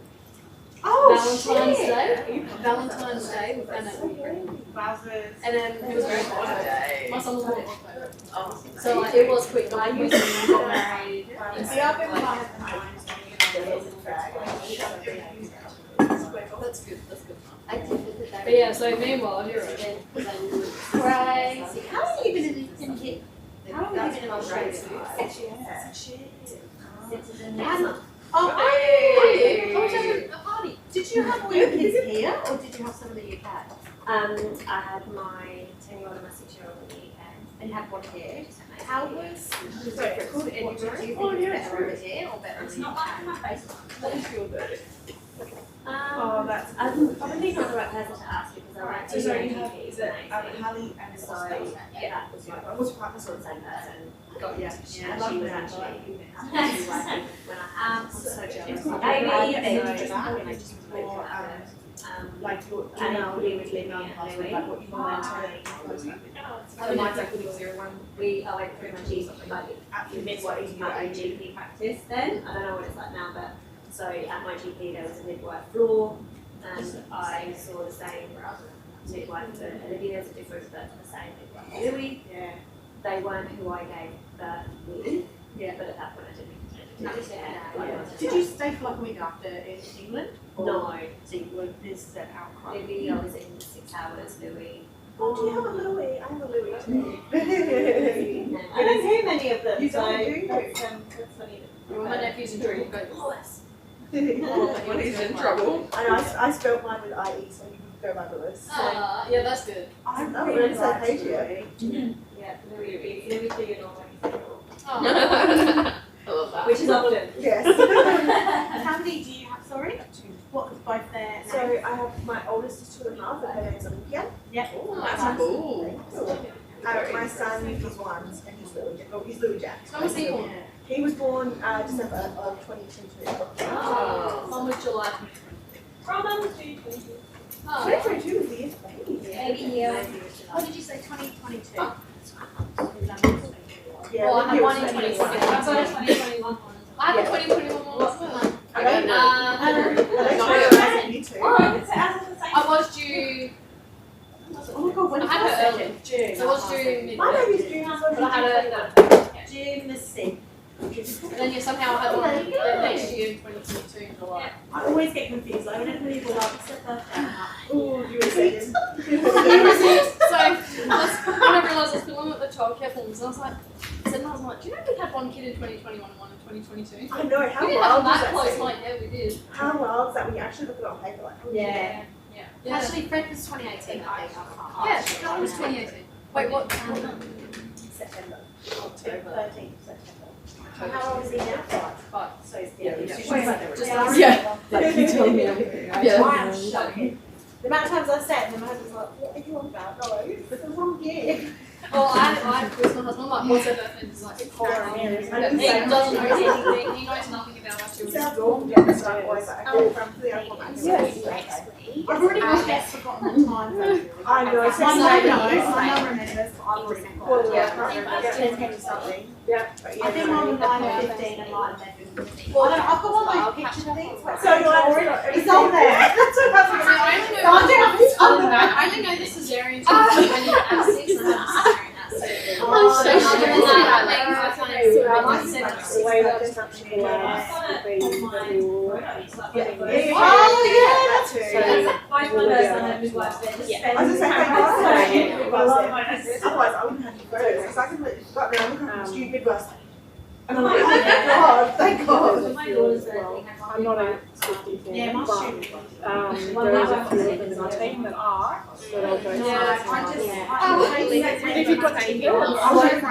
Valentine's Day, we found out we were pregnant. And then it was very hard. My son was born. So like, it was quick. Like, we got married. That's good. That's good. But yeah, so meanwhile, you're right. Crazy. How long have you been in here? How long have you been in Australia? 6 years. Oh, Hey! I was having a party. Did you have all your kids here, or did you have some in the UK? I had my 10-year-old and my 6-year-old in the UK. And you had one here. How was it called Edinburgh? Do you think it's better over here or better in the UK? What is your verdict? That's. I've been thinking of the right person to ask because I like to So you know have, is it Hallie and So, yeah, was your partner sort of the same person? Got yeah. She I was love that. actually working when I am so jealous. Like your email, we would email password, like what you wanted to. I went through my GP, like midwife GP practice then. I don't know what it's like now, but so at my GP there was a midwife floor, and I saw the same midwife for Olivia. There's a difference, but the same midwife for Louis. Yeah. They weren't who I gave birth with. Yeah. But at that point I didn't. Did you stay for like a week after in England? No. So you were visited outcry. Maybe I was in 6 hours, Louis. Oh, do you have a Louis? I have a Louis too. I don't hear many of them. You don't do? That's funny. My nephew's in trouble. Go, Lewis. When he's in trouble. And I spelled mine with IE, so you can go by Lewis. Yeah, that's good. I'm really so page here. Yeah, Louis Theodore. I love that. Which is often. Yes. How many do you have? Sorry? What was both there? So I have my oldest is 2.5, and her name's Olympia. Yeah. Oh, that's cool. My son is 1, and he's Louis Jack. When was he born? He was born December of 2022. Oh. Mine was July 2020. Oh, mine was June 2022. 2022 was the year for baby. Oh, did you say 2022? Yeah, Well, I had one in Olivia was 2021. I've got a 2021 one. I have a 2021 one as well. I was due. Oh my god, when I had her early. June. So I was due mid. My baby's June as well. But I had June the 6th. and then yeah, somehow I had one the next year in 2022 in July. I always get confused. Like whenever people are like, it's their birthday, I'm like, Ooh, you were saying. So when I realised I was filming at the childcare forms, I was like, I said, I was like, do you know we had one kid in 2021 and one in 2022? I know, how we didn't wild have is that that? close, like, yeah, we did. How wild is that when you actually look at it on paper? Like, oh, yeah. Yeah. Actually, Fred was 2018, I think. Yeah, that was 2018. Wait, what? September. October. 13th September. How old is he now? 5. So he's Like you told me everything. I'm shocking. The amount of times I said, and my husband's like, what are you on about? No, this is wrong year. Well, I quizzed my husband, I'm like, what's her birthday? He's like, it's horror. He doesn't know anything, he knows nothing about our children. Sounds awful. Yeah, so I'm always like, okay, from the other one. I've already forgotten the time. I know, so I know remembers, but I've already forgotten. Well, yeah, 10 something. Yeah. I think mine was 9 and 15 and mine 11. Well, I've got one of those picture things. So it's on there. That's what I only know the cesarean when you're at 6 and I have a cesarean at 7. I'm so Other than that, like, I Oh, Yeah, that's true. Yeah. midwives there, just I was going to say, thank God for midwives there. Otherwise, I wouldn't have you first. Because I can got there, I'm looking at student midwives. And I'm like, oh my God, thank God. My daughter's birthday. I'm not a 50 fan, Yeah, my but student. there's a few of them in my team that are, that I'll go to. If you've got tickets, I'll go for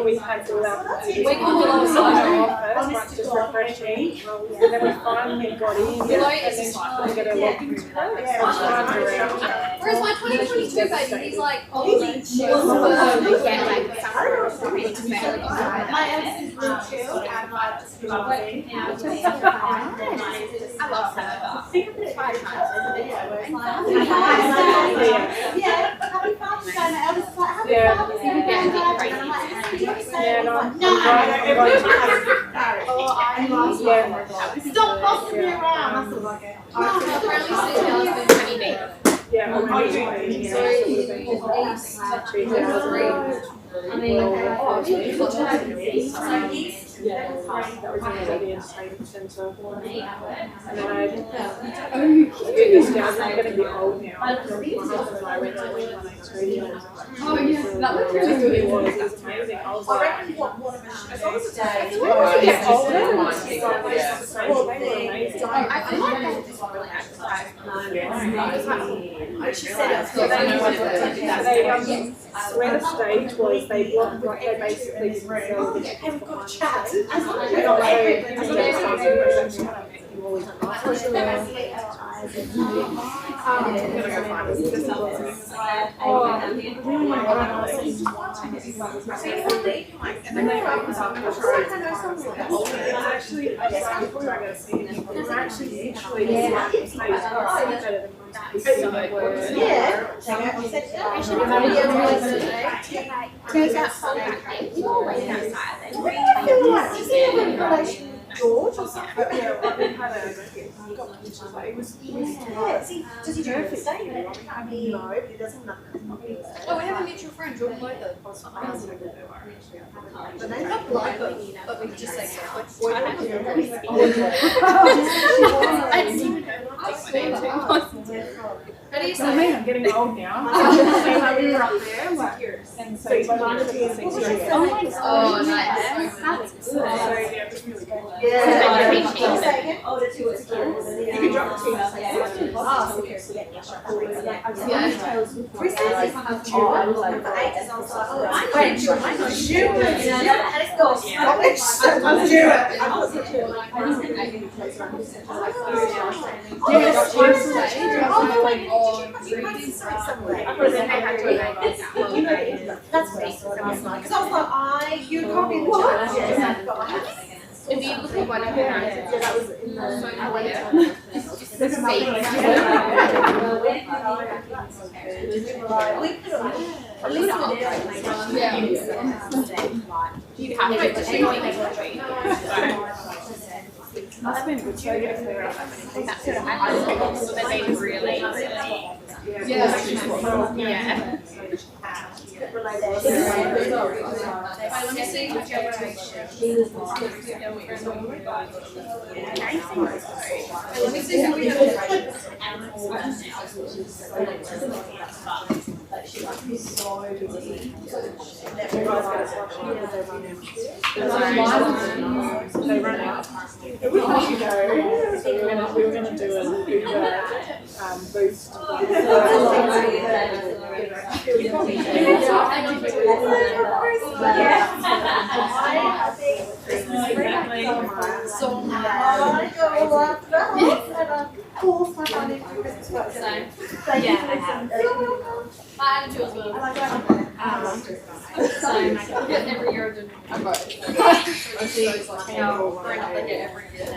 we had all our once just refreshing, and then we finally got in, and then she couldn't get her lock into it. Whereas my 2022 baby, he's like, oh, My eldest is real chill, and my working now. I love her. I think I've been 5 times. There's a video where it's like, yeah, happy Father's Day. My eldest is like, happy Father's Day. And I'm like, happy Father's Day. Stop bossing me around. I feel like it. I mean, that was in the entertainment centre. And then I figured this down, I'm going to be old now. My husband and I went to Australia. Oh, yes, that looked really good. It was amazing. I was like, as long as it's I feel like when you get older, it's amazing. I feel like that was really exercise. She said where the stage was, they basically didn't sell the tickets. We've got a chat. George or something? Does he do it for staying? No, but he doesn't know. Oh, we have a mutual friend, Jordan Lothar. But they're not like but we just say so. How do you I mean, I'm getting old now. So we were up there, and so it's 1 to 6 years. Oh my God. Oh, nice. That's good. So yeah, it was really good. Yeah. Oh, the two is good. You can drop the Chris says he has two. I was like, for ages, I was like, oh, I know you. I know you. And it's got Scottish. I'm doing it. I'm not such That's me. Because I was like, you copy the challenge. If you look at one of your hands, that was in the That's been good. So I get to clear up they run out. We were going to do an Uber boost. I had two as well. Every year I both. She was like, they get every year.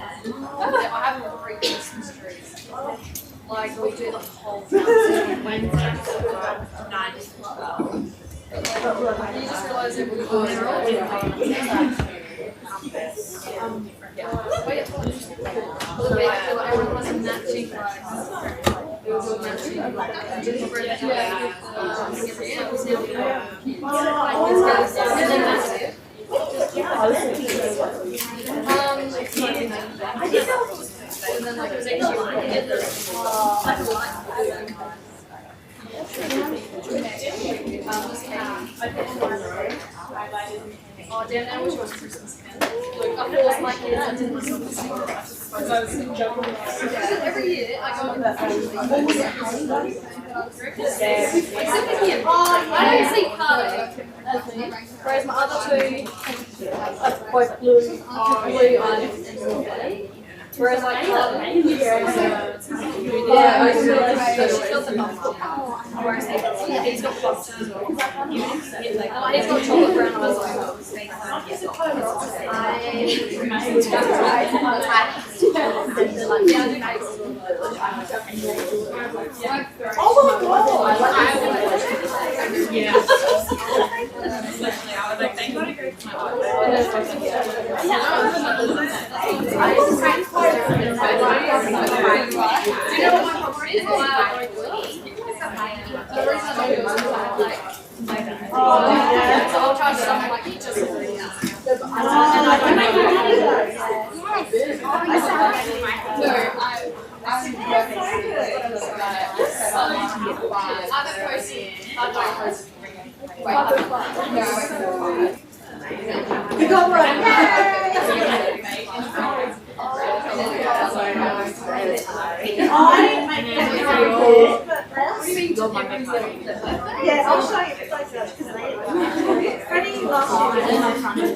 I have a great Christmas trees. Like we do the whole thing. Wednesday, 9 to 12. You just realise every everyone was matching. It was all matching. Oh, damn, now which one's Christmas again? Look, I forced my kids, I did myself the same. Because I was joking. Every year, I go on that except for him. I don't see Carter. Whereas my other two are both blue eyed. Whereas I Carter, yeah, I she's got the bump. Whereas he's got bumps as well. He's got chocolate brown eyes as well. Oh my god! Yeah. They gotta go to do you know what my problem is? The reason I know yours is so I'll charge someone like you just You got one! Yeah, I'll show you the photos because Freddie last year did my front of the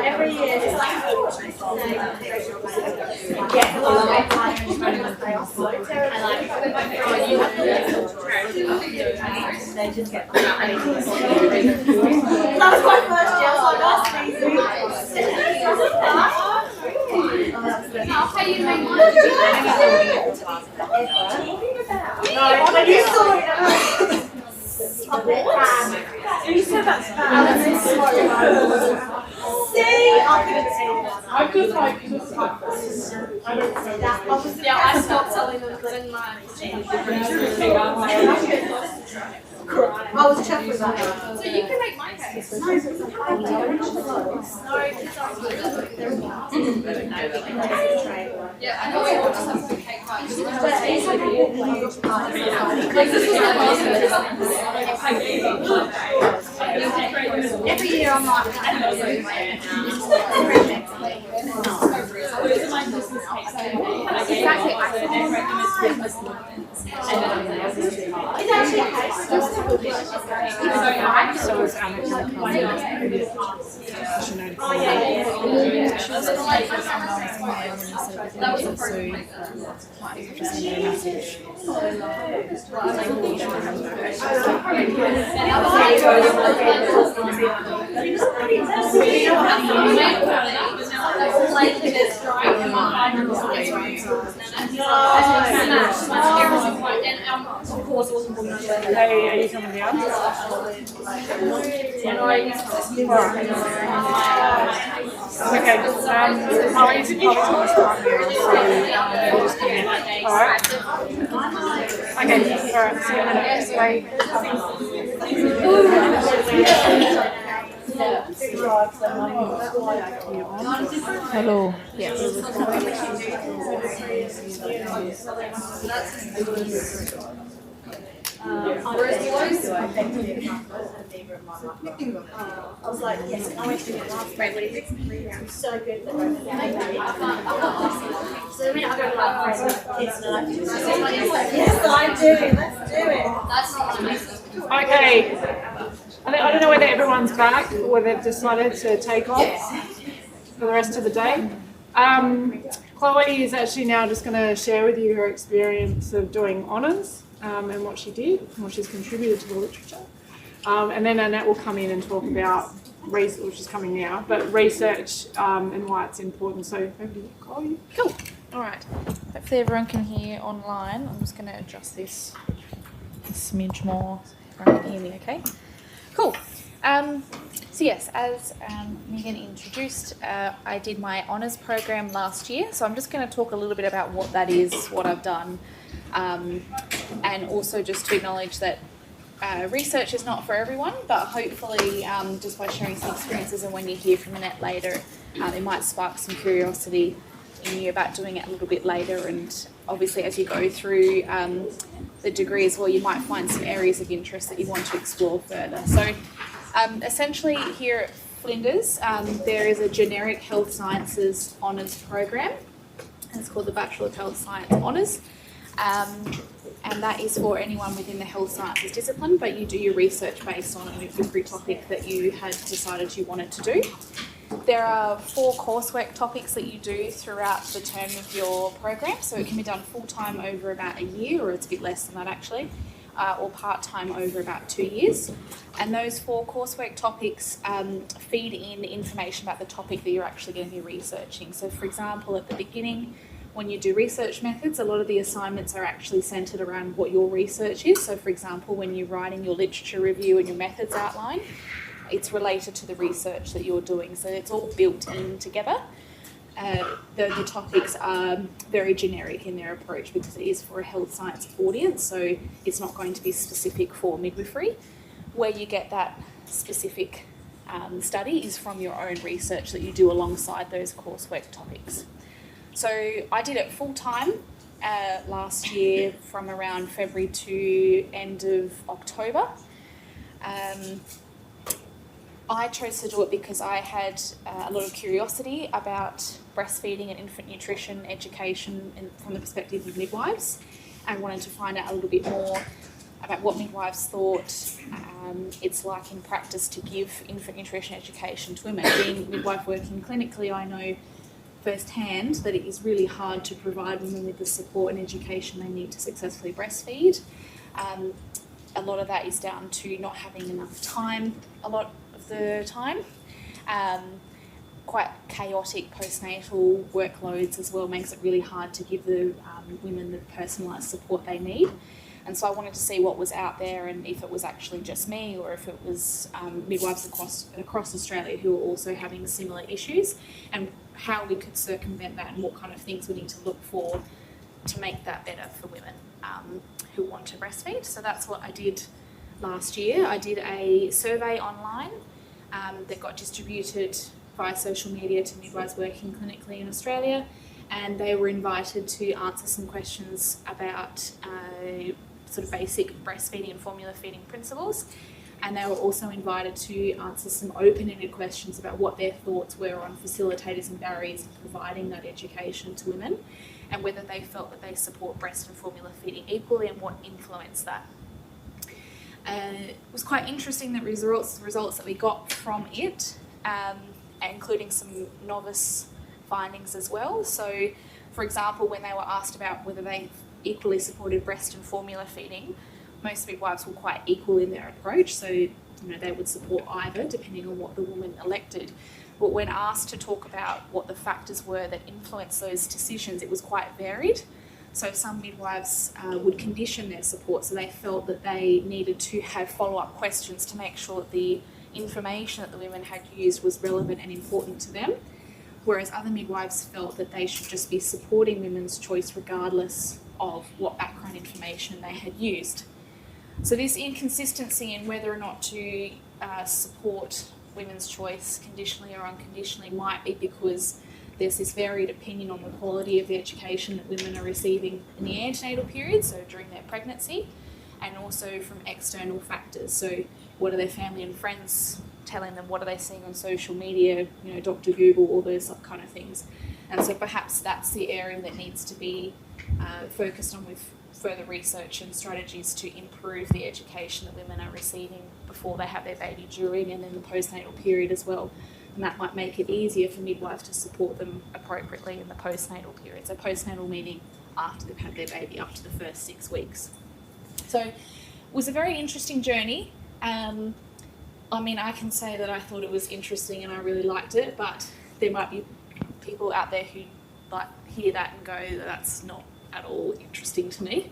every year it's like they just get that was my first year. I was like, I'll pay you to make mine. no, when you saw it, you said that's bad. See, I'm just like, yeah, I stopped selling them when my I was chuffed with that. So you can make my cakes. Yeah, I know we all just have some cake bites. Every year I'm like, So it's Anna going to come in? Oh, yeah. Hey, are you coming down? Okay, I'll use it start now, so just come in. Alright. Okay, alright, see you in a minute. Bye. Hello. I was like, yes, I went to it last week. It's so good. So then I go to my friends and kids and they're like, yes, I do. Let's do it. That's not amazing. Okay. I don't know whether everyone's back or they've decided to take off for the rest of the day. Chloe is actually now just going to share with you her experience of doing honours and what she did and what she's contributed to the literature. And then Annette will come in and talk about research, which is coming now, but research and why it's important. So over to you, Chloe. Cool. All right. Hopefully everyone can hear online. I'm just going to adjust this a smidge more so everyone can hear me, okay? Cool. So yes, as Megan introduced, I did my honours program last year. So I'm just going to talk a little bit about what that is, what I've done, and also just to acknowledge that research is not for everyone, but hopefully just by sharing some experiences and when you hear from Annette later, it might spark some curiosity in you about doing it a little bit later. And obviously as you go through the degree as well, you might find some areas of interest that you want to explore further. So essentially here at Flinders, there is a generic health sciences honours program, and it's called the Bachelor of Health Science Honours. And that is for anyone within the health sciences discipline, but you do your research based on a midwifery topic that you had decided you wanted to do. There are 4 coursework topics that you do throughout the term of your program, so it can be done full-time over about a year, or it's a bit less than that actually, or part-time over about 2 years. And those 4 coursework topics feed in information about the topic that you're actually going to be researching. So for example, at the beginning, when you do research methods, a lot of the assignments are actually centred around what your research is. So for example, when you're writing your literature review and your methods outline, it's related to the research that you're doing. So it's all built in together. The topics are very generic in their approach because it is for a health science audience, so it's not going to be specific for midwifery. Where you get that specific study is from your own research that you do alongside those coursework topics. So I did it full time last year from around February to end of October. I chose to do it because I had a lot of curiosity about breastfeeding and infant nutrition education from the perspective of midwives, and wanted to find out a little bit more about what midwives thought it's like in practice to give infant nutrition education to women. Being a midwife working clinically, I know firsthand that it is really hard to provide women with the support and education they need to successfully breastfeed. A lot of that is down to not having enough time a lot of the time. Quite chaotic postnatal workloads as well makes it really hard to give the women the personalised support they need. And so I wanted to see what was out there, and if it was actually just me or if it was midwives across Australia who were also having similar issues, and how we could circumvent that and what kind of things we need to look for to make that better for women who want to breastfeed. So that's what I did last year. I did a survey online that got distributed via social media to midwives working clinically in Australia, and they were invited to answer some questions about sort of basic breastfeeding and formula feeding principles, and they were also invited to answer some open-ended questions about what their thoughts were on facilitators and barriers in providing that education to women, and whether they felt that they support breast and formula feeding equally and what influenced that. It was quite interesting, the results that we got from it, including some novice findings as well. So, for example, when they were asked about whether they equally supported breast and formula feeding, most midwives were quite equal in their approach. So, they would support either depending on what the woman elected. But when asked to talk about what the factors were that influenced those decisions, it was quite varied. So some midwives would condition their support, so they felt that they needed to have follow-up questions to make sure that the information that the women had used was relevant and important to them, whereas other midwives felt that they should just be supporting women's choice regardless of what background information they had used. So this inconsistency in whether or not to support women's choice conditionally or unconditionally might be because there's this varied opinion on the quality of the education that women are receiving in the antenatal period, so during their pregnancy, and also from external factors. So what are their family and friends telling them? What are they seeing on social media? Dr. Google, all those kind of things. And so perhaps that's the area that needs to be focused on with further research and strategies to improve the education that women are receiving before they have their baby, during, and then the postnatal period as well. And that might make it easier for midwives to support them appropriately in the postnatal period. So postnatal meaning after they've had their baby, up to the first 6 weeks. So it was a very interesting journey. I can say that I thought it was interesting and I really liked it, but there might be people out there who hear that and go, that's not at all interesting to me.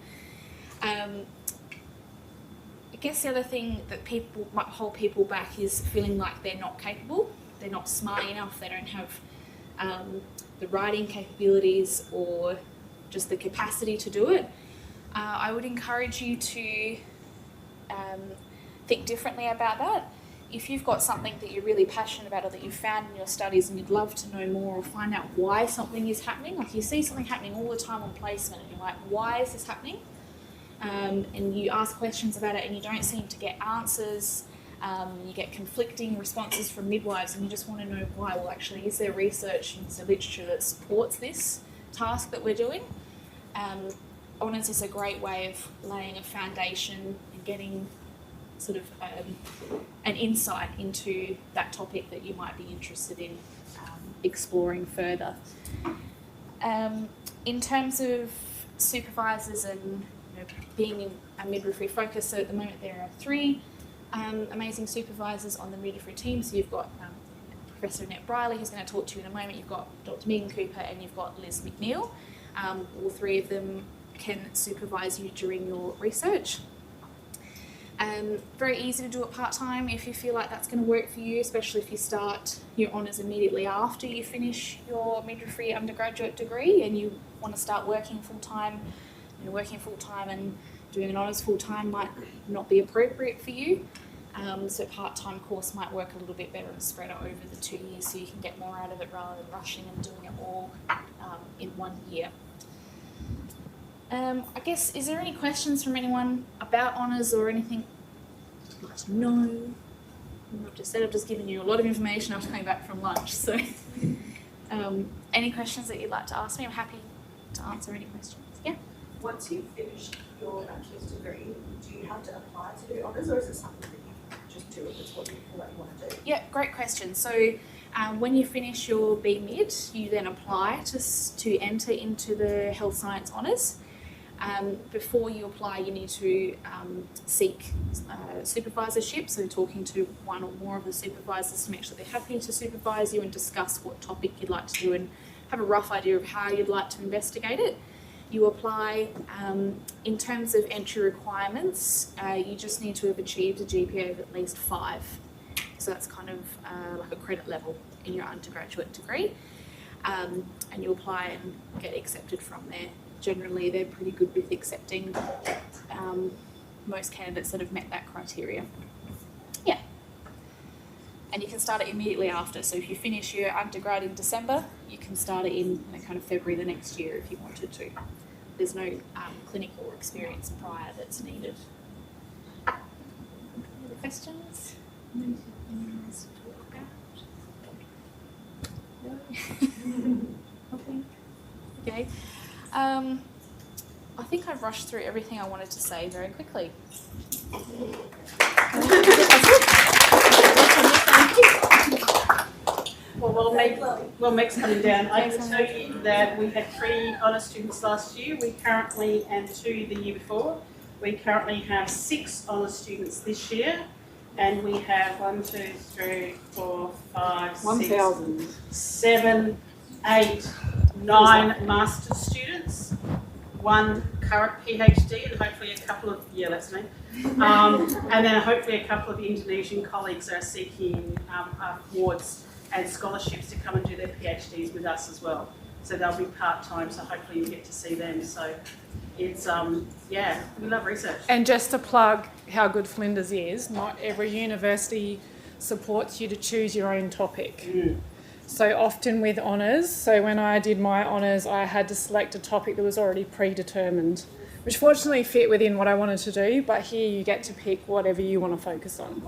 guess the other thing that people might hold people back is feeling like they're not capable, they're not smart enough, they don't have the writing capabilities or just the capacity to do it. I would encourage you to think differently about that. If you've got something that you're really passionate about or that you've found in your studies and you'd love to know more or find out why something is happening, like you see something happening all the time on placement and you're like, why is this happening? And you ask questions about it and you don't seem to get answers, you get conflicting responses from midwives and you just want to know why. Well, actually, is there research and is there literature that supports this task that we're doing? Honours is a great way of laying a foundation and getting sort of an insight into that topic that you might be interested in exploring further. In terms of supervisors and being a midwifery focus, so at the moment there are 3 amazing supervisors on the midwifery team. So you've got Professor Annette Briley, who's going to talk to you in a moment. You've got Dr. Megan Cooper and you've got Liz McNeil. All 3 of them can supervise you during your research. Very easy to do it part-time if you feel like that's going to work for you, especially if you start your honours immediately after you finish your midwifery undergraduate degree and you want to start working full-time. Working full-time and doing an honours full-time might not be appropriate for you. So part-time course might work a little bit better and spread it over the 2 years so you can get more out of it rather than rushing and doing it all in 1 year. I guess, is there any questions from anyone about honours or anything you'd like to know? I've just given you a lot of information after coming back from lunch, so any questions that you'd like to ask me? I'm happy to answer any questions. Yeah? Once you've finished your bachelor's degree, do you have to apply to do honours, or is it something that you just do if it's what you feel like you want to do? Yeah, great question. So when you finish your BMid, you then apply to enter into the health science honours. Before you apply, you need to seek supervisorship, so talking to one or more of the supervisors to make sure they're happy to supervise you and discuss what topic you'd like to do and have a rough idea of how you'd like to investigate it. You apply. In terms of entry requirements, you just need to have achieved a GPA of at least 5. So that's kind of like a credit level in your undergraduate degree. And you apply and get accepted from there. Generally, they're pretty good with accepting most candidates that have met that criteria. Yeah. And you can start it immediately after. So if you finish your undergrad in December, you can start it in kind of February the next year if you wanted to. There's no clinical experience prior that's needed. Any other questions? Anything else to talk about? No? Nothing? Okay. I think I've rushed through everything I wanted to say very quickly. Well, Meg's coming down. I can tell you that we had 3 honours students last year. We currently, and 2 the year before, we currently have 6 honours students this year. And we have 1, 2, 3, 4, 5, 6, 7, 8, 9 master's students, 1 current PhD, and hopefully a couple of, yeah, that's me. And then hopefully a couple of Indonesian colleagues are seeking awards and scholarships to come and do their PhDs with us as well. So they'll be part-time, so hopefully you get to see them. So it's, yeah, we love research. And just to plug how good Flinders is, not every university supports you to choose your own topic. So often with honours, so when I did my honours, I had to select a topic that was already predetermined, which fortunately fit within what I wanted to do, but here you get to pick whatever you want to focus on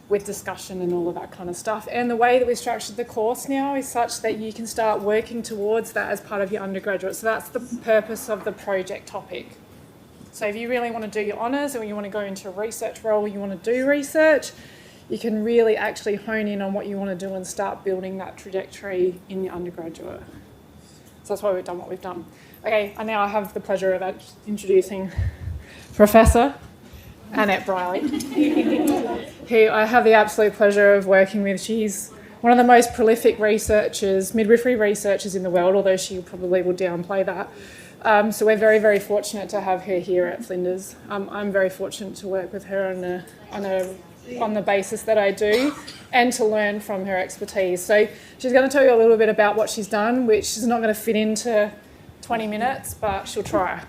with discussion and all of that kind of stuff. And the way that we structured the course now is such that you can start working towards that as part of your undergraduate. So that's the purpose of the project topic. So if you really want to do your honours or you want to go into a research role, you want to do research, you can really actually hone in on what you want to do and start building that trajectory in your undergraduate. So that's why we've done what we've done. Okay, and now I have the pleasure of introducing Professor Annette Briley, who I have the absolute pleasure of working with. She's one of the most prolific midwifery researchers in the world, although she probably will downplay that. So we're very, very fortunate to have her here at Flinders. I'm very fortunate to work with her on the basis that I do, and to learn from her expertise. So she's going to tell you a little bit about what she's done, which is not going to fit into 20 minutes, but she'll try.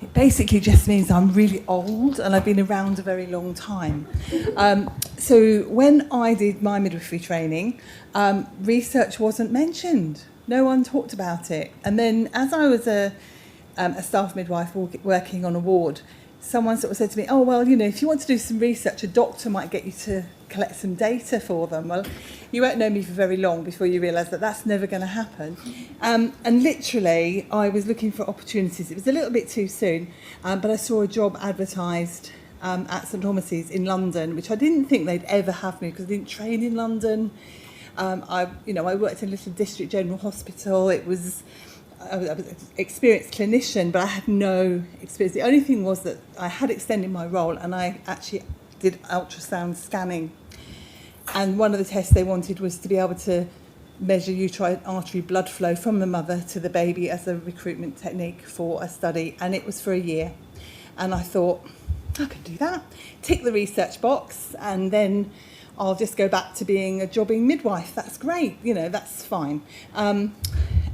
It basically just means I'm really old and I've been around a very long time. So when I did my midwifery training, research wasn't mentioned. No one talked about it. And then as I was a staff midwife working on a ward, someone sort of said to me, oh, well, if you want to do some research, a doctor might get you to collect some data for them. Well, you won't know me for very long before you realise that that's never going to happen. And literally, I was looking for opportunities. It was a little bit too soon, but I saw a job advertised at St Thomas's in London, which I didn't think they'd ever have me because I didn't train in London. I worked in a little district general hospital. I was an experienced clinician, but I had no experience. The only thing was that I had extended my role and I actually did ultrasound scanning. And one of the tests they wanted was to be able to measure uterine artery blood flow from the mother to the baby as a recruitment technique for a study. And it was for a year. And I thought, I can do that. Tick the research box and then I'll just go back to being a jobbing midwife. That's great, that's fine.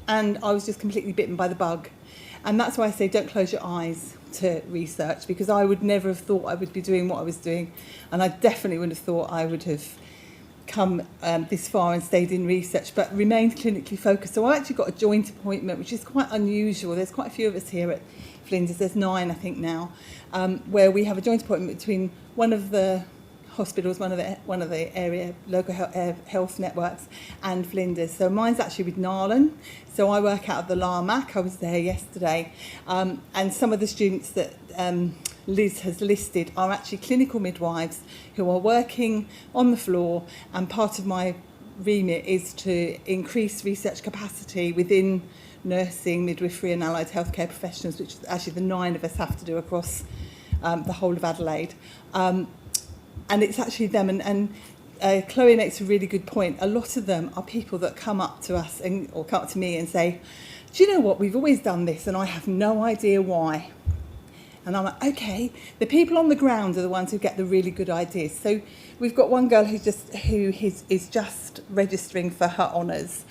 And I was just completely bitten by the bug. And that's why I say don't close your eyes to research, because I would never have thought I would be doing what I was doing. And I definitely wouldn't have thought I would have come this far and stayed in research, but remained clinically focused. So I actually got a joint appointment, which is quite unusual. There's quite a few of us here at Flinders. There's 9, I think, now, where we have a joint appointment between one of the hospitals, one of the area local health networks, and Flinders. So mine's actually with Narlan. So I work out of the Larmac. I was there yesterday, and some of the students that Liz has listed are actually clinical midwives who are working on the floor, and part of my remit is to increase research capacity within nursing, midwifery and allied healthcare professionals, which actually the 9 of us have to do across the whole of Adelaide. And it's actually them, and Chloe makes a really good point. A lot of them are people that come up to us or come up to me and say, do you know what, we've always done this and I have no idea why. And I'm like, okay, the people on the ground are the ones who get the really good ideas. So we've got one girl who is just registering for her honours,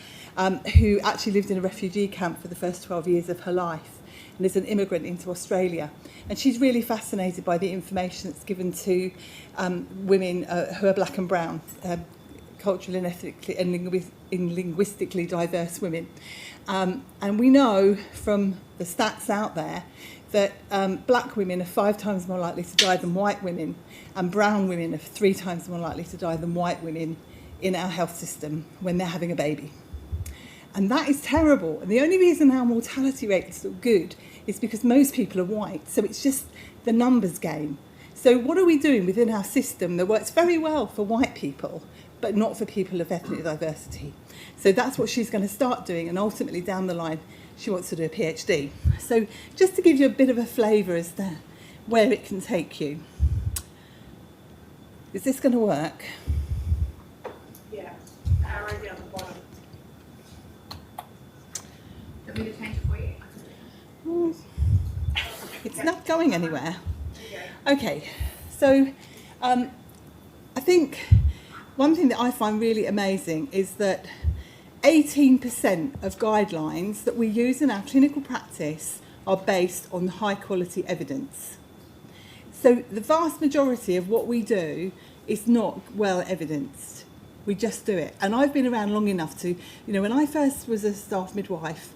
who actually lived in a refugee camp for the first 12 years of her life and is an immigrant into Australia. And she's really fascinated by the information that's given to women who are black and brown, culturally and ethnically and linguistically diverse women. And we know from the stats out there that black women are 5 times more likely to die than white women, and brown women are 3 times more likely to die than white women in our health system when they're having a baby. And that is terrible. And the only reason our mortality rate is so good is because most people are white. So it's just the numbers game. So what are we doing within our system that works very well for white people, but not for people of ethnic diversity? So that's what she's going to start doing. And ultimately down the line, she wants to do a PhD. So just to give you a bit of a flavour as to where it can take you. Is this going to work? Yeah. Arrow down the bottom. Want me to change it for you? It's not going anywhere. Okay, so I think one thing that I find really amazing is that 18% of guidelines that we use in our clinical practice are based on high quality evidence. So the vast majority of what we do is not well evidenced. We just do it. And I've been around long enough to, when I first was a staff midwife,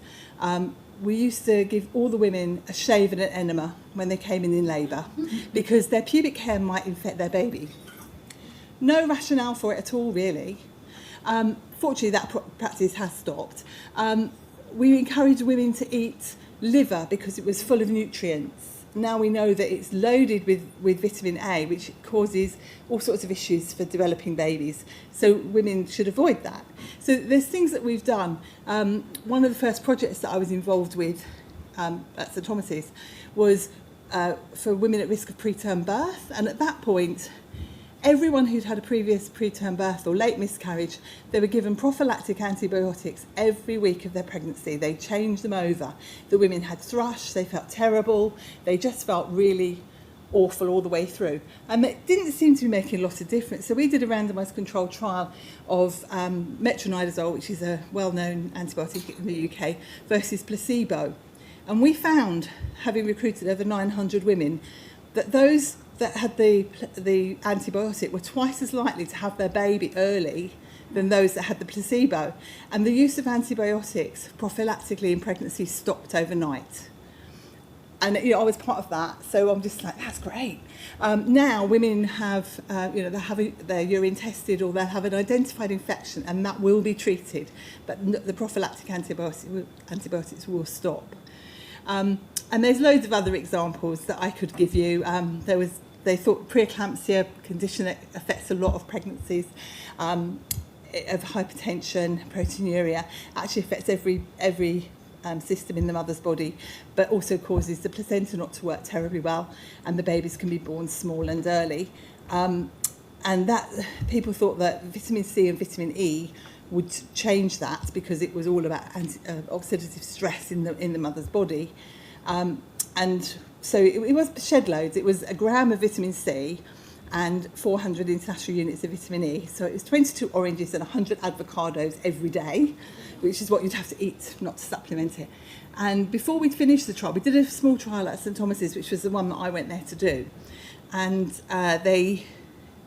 we used to give all the women a shave and an enema when they came in labour because their pubic hair might infect their baby. No rationale for it at all, really. Fortunately, that practice has stopped. We encouraged women to eat liver because it was full of nutrients. Now we know that it's loaded with vitamin A, which causes all sorts of issues for developing babies. So women should avoid that. So there's things that we've done. One of the first projects that I was involved with at St Thomas's was for women at risk of preterm birth. And at that point, everyone who'd had a previous preterm birth or late miscarriage, they were given prophylactic antibiotics every week of their pregnancy. They changed them over. The women had thrush, they felt terrible, they just felt really awful all the way through. And it didn't seem to be making a lot of difference. So we did a randomised controlled trial of metronidazole, which is a well-known antibiotic in the UK, versus placebo. And we found, having recruited over 900 women, that those that had the antibiotic were twice as likely to have their baby early than those that had the placebo. And the use of antibiotics prophylactically in pregnancy stopped overnight. And I was part of that, so I'm just like, that's great. Now women have, they're having their urine tested, or they'll have an identified infection, and that will be treated, but the prophylactic antibiotics will stop. And there's loads of other examples that I could give you. They thought preeclampsia condition that affects a lot of pregnancies, of hypertension, proteinuria, actually affects every system in the mother's body, but also causes the placenta not to work terribly well, and the babies can be born small and early. And that people thought that vitamin C and vitamin E would change that, because it was all about oxidative stress in the mother's body. And so it was shed loads. It was a gram of vitamin C and 400 international units of vitamin E. So it was 22 oranges and 100 avocados every day, which is what you'd have to eat, not to supplement it. And before we'd finished the trial, we did a small trial at St Thomas's, which was the one that I went there to do. And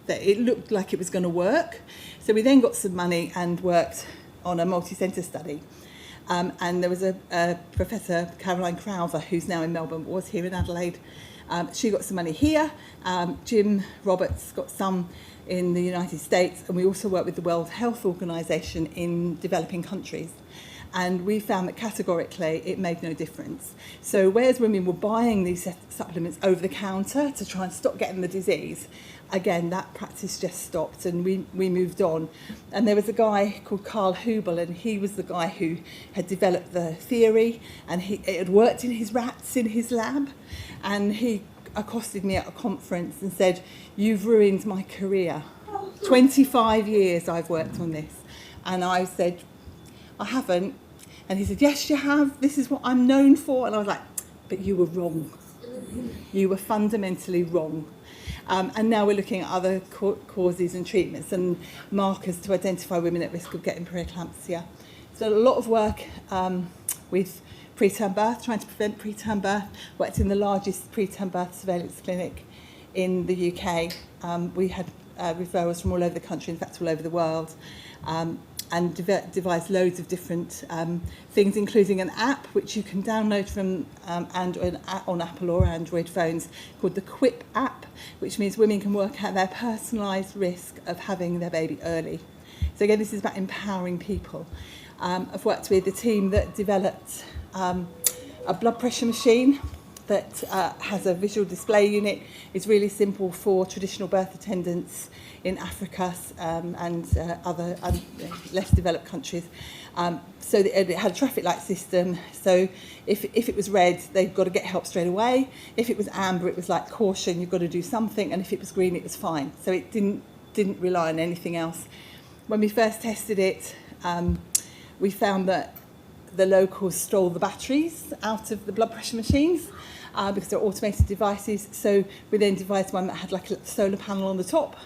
it looked like it was going to work. So we then got some money and worked on a multi-centre study. And there was a Professor Caroline Crowther, who's now in Melbourne, was here in Adelaide. She got some money here. Jim Roberts got some in the United States, and we also work with the World Health Organization in developing countries. And we found that categorically it made no difference. So whereas women were buying these supplements over the counter to try and stop getting the disease, again, that practice just stopped, and we moved on. And there was a guy called Carl Hubel, and he was the guy who had developed the theory, and it had worked in his rats in his lab. And he accosted me at a conference and said, "You've ruined my career. 25 years I've worked on this." And I said, "I haven't." And he said, "Yes, you have. This is what I'm known for." And I was like, "But you were wrong. You were fundamentally wrong." And now we're looking at other causes and treatments and markers to identify women at risk of getting preeclampsia. So a lot of work with preterm birth, trying to prevent preterm birth. Worked in the largest preterm birth surveillance clinic in the UK. We had referrals from all over the country, in fact all over the world. And devised loads of different things, including an app which you can download from on Apple or Android phones, called the QUIP app, which means women can work out their personalised risk of having their baby early. So again, this is about empowering people. I've worked with a team that developed a blood pressure machine that has a visual display unit. It's really simple for traditional birth attendants in Africa and other less developed countries. So it had a traffic light system. So if it was red, they've got to get help straight away. If it was amber, it was like caution, you've got to do something. And if it was green, it was fine. So it didn't rely on anything else. When we first tested it, we found that the locals stole the batteries out of the blood pressure machines because they're automated devices. So we then devised one that had like a solar panel on the top,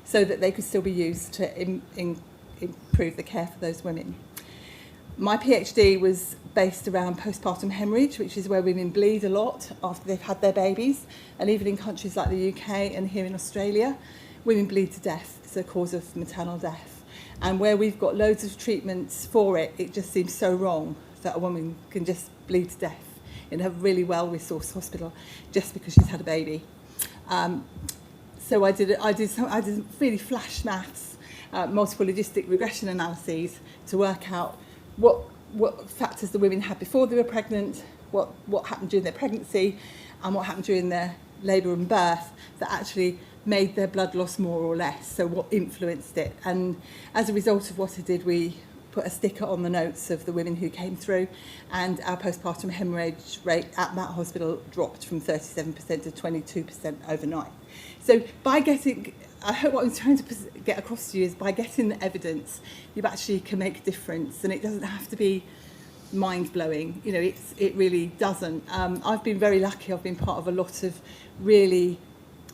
so that they could still be used to improve the care for those women. My PhD was based around postpartum hemorrhage, which is where women bleed a lot after they've had their babies. And even in countries like the UK and here in Australia, women bleed to death. It's a cause of maternal death. And where we've got loads of treatments for it, it just seems so wrong that a woman can just bleed to death in a really well-resourced hospital just because she's had a baby. So I did really flash maths, multiple logistic regression analyses to work out what factors the women had before they were pregnant, what happened during their pregnancy, and what happened during their labour and birth that actually made their blood loss more or less, so what influenced it. And as a result of what I did, we put a sticker on the notes of the women who came through, and our postpartum hemorrhage rate at that hospital dropped from 37% to 22% overnight. So by getting I hope what I'm trying to get across to you is by getting the evidence, you actually can make a difference, and it doesn't have to be mind-blowing. You know, it really doesn't. I've been very lucky. I've been part of a lot of really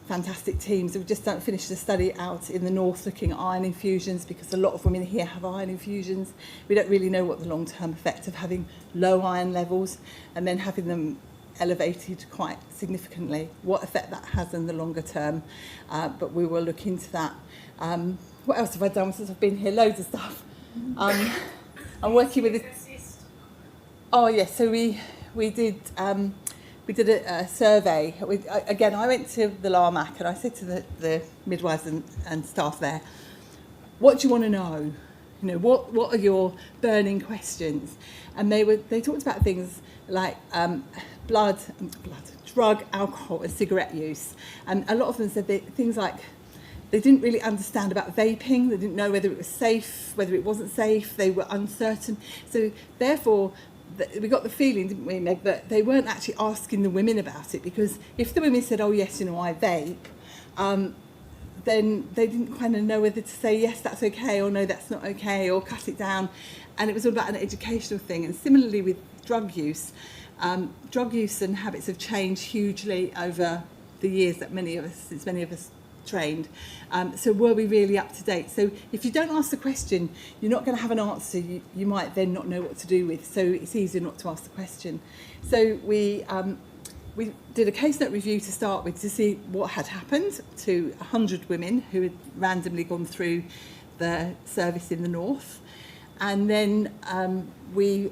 fantastic teams. We've just finished a study out in the north looking at iron infusions, because a lot of women here have iron infusions. We don't really know what the long-term effect of having low iron levels and then having them elevated quite significantly, what effect that has in the longer term, but we will look into that. What else have I done since I've been here? Loads of stuff. I'm working with oh yes, so we did a survey. Again, I went to the LARMAC and I said to the midwives and staff there, what do you want to know? You know, what are your burning questions? And they talked about things like blood, drug, alcohol and cigarette use. And a lot of them said things like they didn't really understand about vaping. They didn't know whether it was safe, whether it wasn't safe. They were uncertain. So therefore, we got the feeling, didn't we, Meg, that they weren't actually asking the women about it, because if the women said, oh yes, you know, I vape, then they didn't kind of know whether to say yes, that's okay, or no, that's not okay, or cut it down. And it was all about an educational thing. And similarly with drug use and habits have changed hugely over the years that since many of us trained. So were we really up to date? So if you don't ask the question, you're not going to have an answer you might then not know what to do with. So it's easier not to ask the question. So we did a case note review to start with to see what had happened to 100 women who had randomly gone through the service in the north. And then we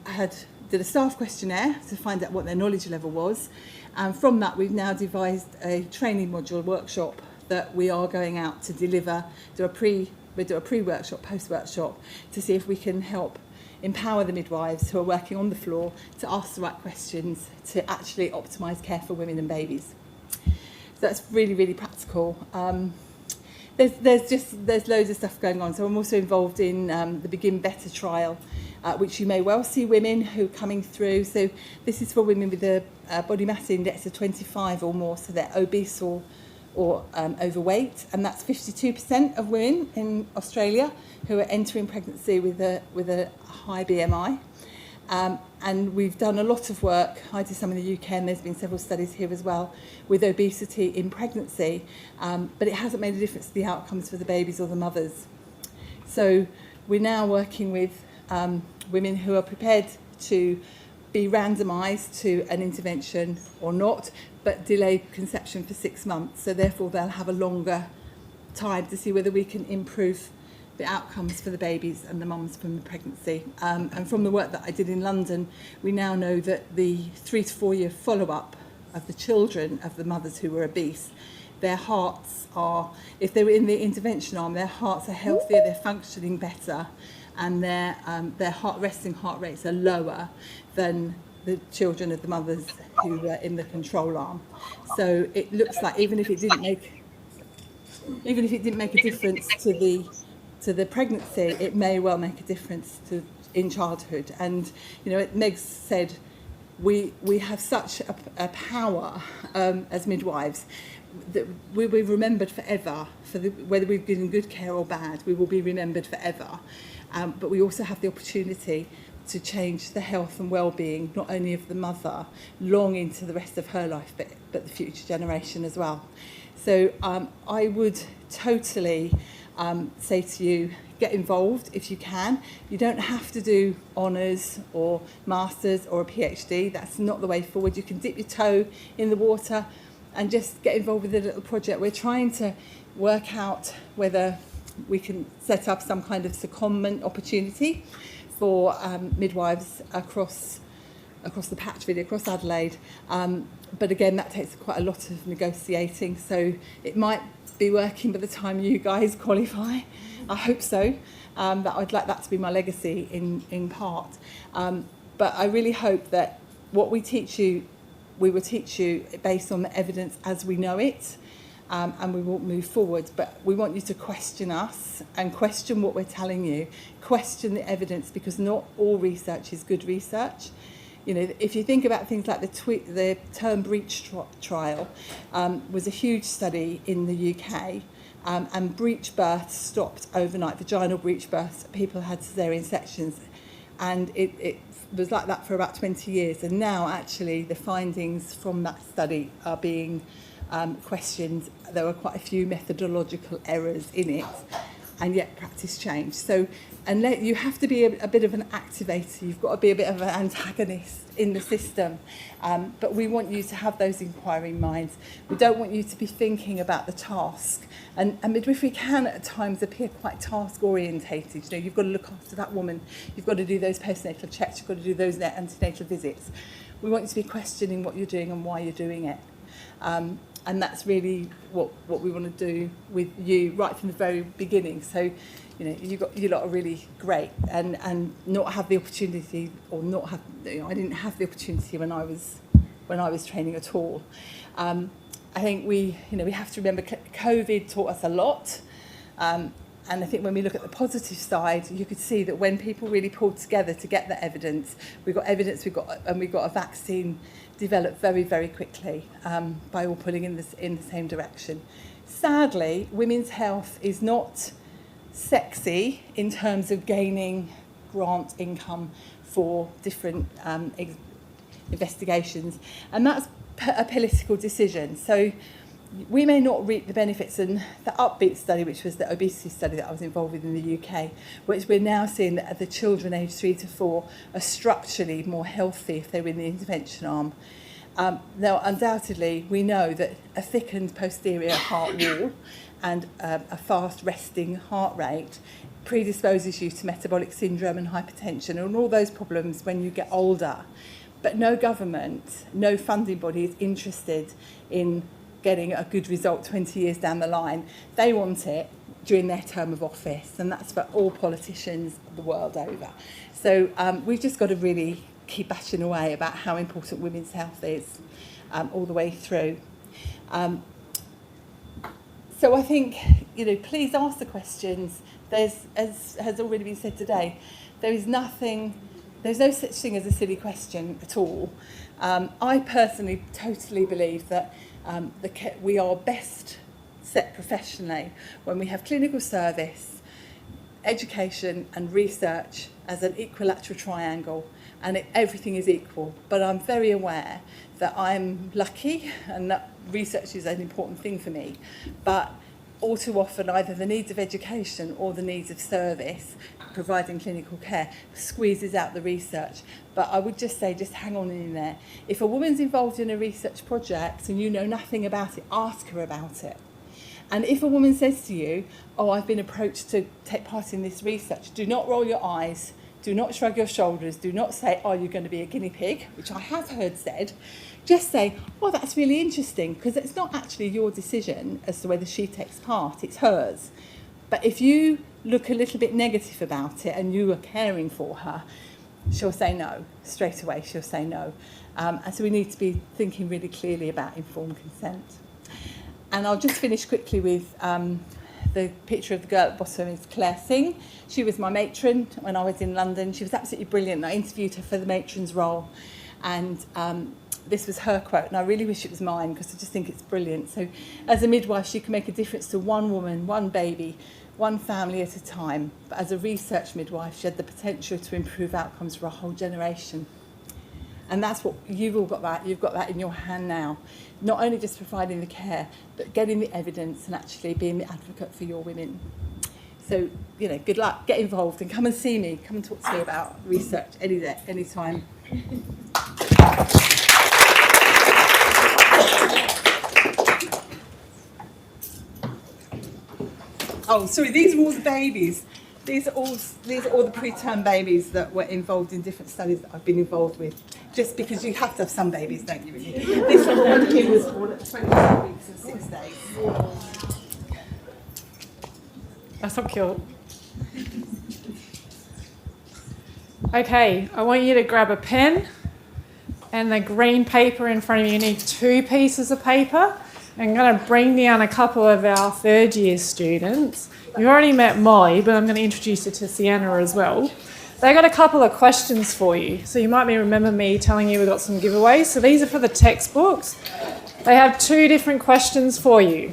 did a staff questionnaire to find out what their knowledge level was. And from that, we've now devised a training module workshop that we are going out to deliver, do a pre-workshop, post-workshop, to see if we can help empower the midwives who are working on the floor to ask the right questions to actually optimise care for women and babies. So that's really, really practical. There's loads of stuff going on. So I'm also involved in the Begin Better trial, which you may well see women who are coming through. So this is for women with a body mass index of 25 or more, so they're obese or overweight, and that's 52% of women in Australia who are entering pregnancy with a high BMI. And we've done a lot of work. I did some in the UK, and there's been several studies here as well with obesity in pregnancy, but it hasn't made a difference to the outcomes for the babies or the mothers. So we're now working with women who are prepared to be randomised to an intervention or not, but delay conception for 6 months. So therefore they'll have a longer time to see whether we can improve the outcomes for the babies and the mums from the pregnancy. And from the work that I did in London, we now know that the 3 to 4 year follow-up of the children of the mothers who were obese, their hearts are, if they were in the intervention arm, their hearts are healthier, they're functioning better, and their resting heart rates are lower than the children of the mothers who were in the control arm. So it looks like even if it didn't make a difference to the pregnancy, it may well make a difference in childhood. And you know, Meg said we have such a power as midwives that we'll be remembered forever for whether we've given good care or bad. We will be remembered forever. But we also have the opportunity to change the health and well-being, not only of the mother, long into the rest of her life, but the future generation as well. So I would totally say to you, get involved if you can. You don't have to do honours or masters or a PhD. That's not the way forward. You can dip your toe in the water and just get involved with a little project. We're trying to work out whether we can set up some kind of secondment opportunity for midwives across the patch, really, across Adelaide. But again, that takes quite a lot of negotiating, so it might be working by the time you guys qualify. I hope so. But I'd like that to be my legacy in part. But I really hope that what we teach you, we will teach you based on the evidence as we know it. And we will move forward, but we want you to question us and question what we're telling you, question the evidence, because not all research is good research. You know, if you think about things like the term breach trial was a huge study in the UK, and breech births stopped overnight, vaginal breech births. People had caesarean sections, and it was like that for about 20 years. And now, actually, the findings from that study are being questioned. There were quite a few methodological errors in it, and yet practice changed. So, and you have to be a bit of an activator. You've got to be a bit of an antagonist in the system. But we want you to have those inquiring minds. We don't want you to be thinking about the task. And midwifery can at times appear quite task orientated. You know, you've got to look after that woman. You've got to do those postnatal checks. You've got to do those antenatal visits. We want you to be questioning what you're doing and why you're doing it. And that's really what we want to do with you right from the very beginning. So, you know, you lot are really great, and not have the opportunity, or not have, you know, I didn't have the opportunity when I was training at all. I think we have to remember COVID taught us a lot. And I think when we look at the positive side, you could see that when people really pulled together to get the evidence, we got a vaccine developed very, very quickly by all pulling in the same direction. Sadly, women's health is not sexy in terms of gaining grant income for different investigations, and that's a political decision. So we may not reap the benefits. And the Upbeat study, which was the obesity study that I was involved with in the UK, which we're now seeing that the children aged 3 to 4 are structurally more healthy if they were in the intervention arm. Now, undoubtedly, we know that a thickened posterior heart wall and a fast resting heart rate predisposes you to metabolic syndrome and hypertension and all those problems when you get older. But no government, no funding body is interested in getting a good result 20 years down the line. They want it during their term of office, and that's for all politicians the world over. So we've just got to really keep bashing away about how important women's health is all the way through. So I think, you know, please ask the questions. There's, as has already been said today, there's no such thing as a silly question at all. I personally totally believe that we are best set professionally when we have clinical service, education and research as an equilateral triangle, and everything is equal. But I'm very aware that I'm lucky and that research is an important thing for me. But all too often, either the needs of education or the needs of service, providing clinical care, squeezes out the research. But I would just say, just hang on in there. If a woman's involved in a research project and you know nothing about it, ask her about it. And if a woman says to you, oh, I've been approached to take part in this research, do not roll your eyes, do not shrug your shoulders, do not say, are you going to be a guinea pig, which I have heard said. Just say, oh, that's really interesting, because it's not actually your decision as to whether she takes part, it's hers. But if you look a little bit negative about it and you are caring for her, she'll say no. Straight away, she'll say no. And so we need to be thinking really clearly about informed consent. And I'll just finish quickly with the picture of the girl at the bottom is Claire Singh. She was my matron when I was in London. She was absolutely brilliant. I interviewed her for the matron's role. And this was her quote, and I really wish it was mine because I just think it's brilliant. So as a midwife, she can make a difference to one woman, one baby, one family at a time. But as a research midwife, she had the potential to improve outcomes for a whole generation. And that's what you've all got that. You've got that in your hand now. Not only just providing the care, but getting the evidence and actually being the advocate for your women. So, you know, good luck. Get involved and come and see me. Come and talk to me about research any day, any time. Oh, sorry, these are all the babies. These are all the preterm babies that were involved in different studies that I've been involved with. Just because you have to have some babies, don't you, really? This little one here was born at 24 weeks and 6 days. That's so cute. Okay, I want you to grab a pen and the green paper in front of you. You need 2 pieces of paper. I'm going to bring down a couple of our third year students. You already met Molly, but I'm going to introduce you to Sienna as well. They got a couple of questions for you. So you might remember me telling you we've got some giveaways. So these are for the textbooks. They have 2 different questions for you.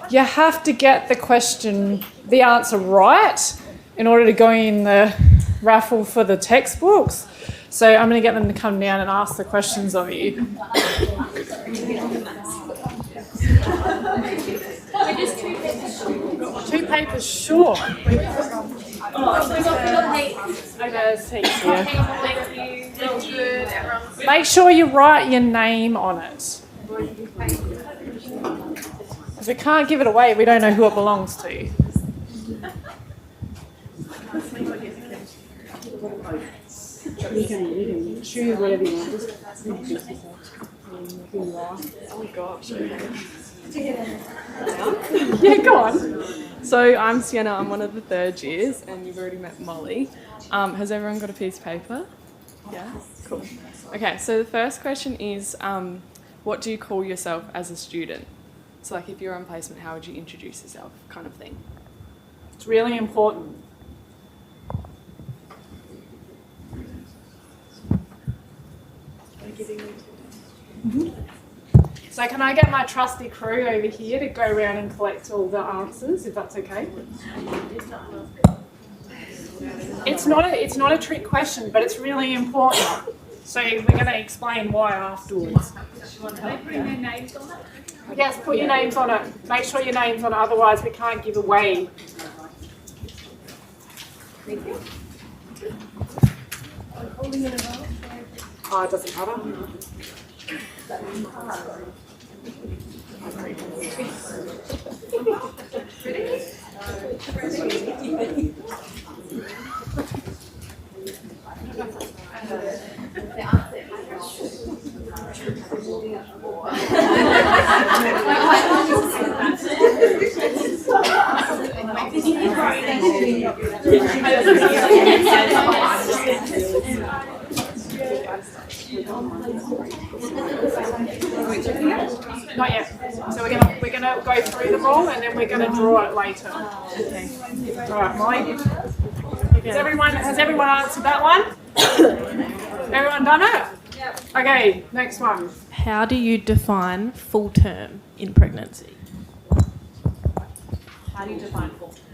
you have to get the answer right in order to go in the raffle for the textbooks. So I'm going to get them to come down and ask the questions of you. Two papers short. Make sure you write your name on it. Because we can't give it away, we don't know who it belongs to. Choose whatever you want. Oh gosh. Yeah, go on. So I'm Sienna, I'm one of the third years, and you've already met Molly. Has everyone got a piece of paper? Yeah? Cool. Okay, so the first question is, what do you call yourself as a student? So like if you're on placement, how would you introduce yourself, kind of thing? It's really important. So can I get my trusty crew over here to go around and collect all the answers, if that's okay? It's not a trick question, but it's really important. So we're going to explain why afterwards. Yes, put your names on it. Make sure your name's on it, otherwise we can't give away. Oh, it doesn't matter. Not yet. So we're gonna go through them all, and then we're gonna draw it later. Okay. All right, Molly. Has everyone answered that one? Everyone done it? Yeah. Okay. Next one. How do you define full term in pregnancy? How do you define full term?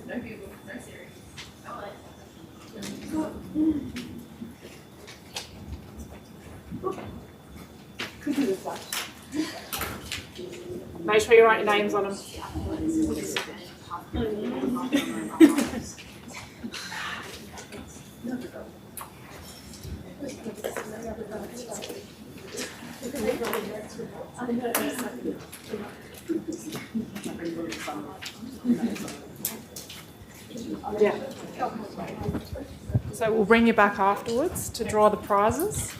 No Google, no Siri. Make sure you write your names on them. Yeah. So we'll bring you back afterwards to draw the prizes.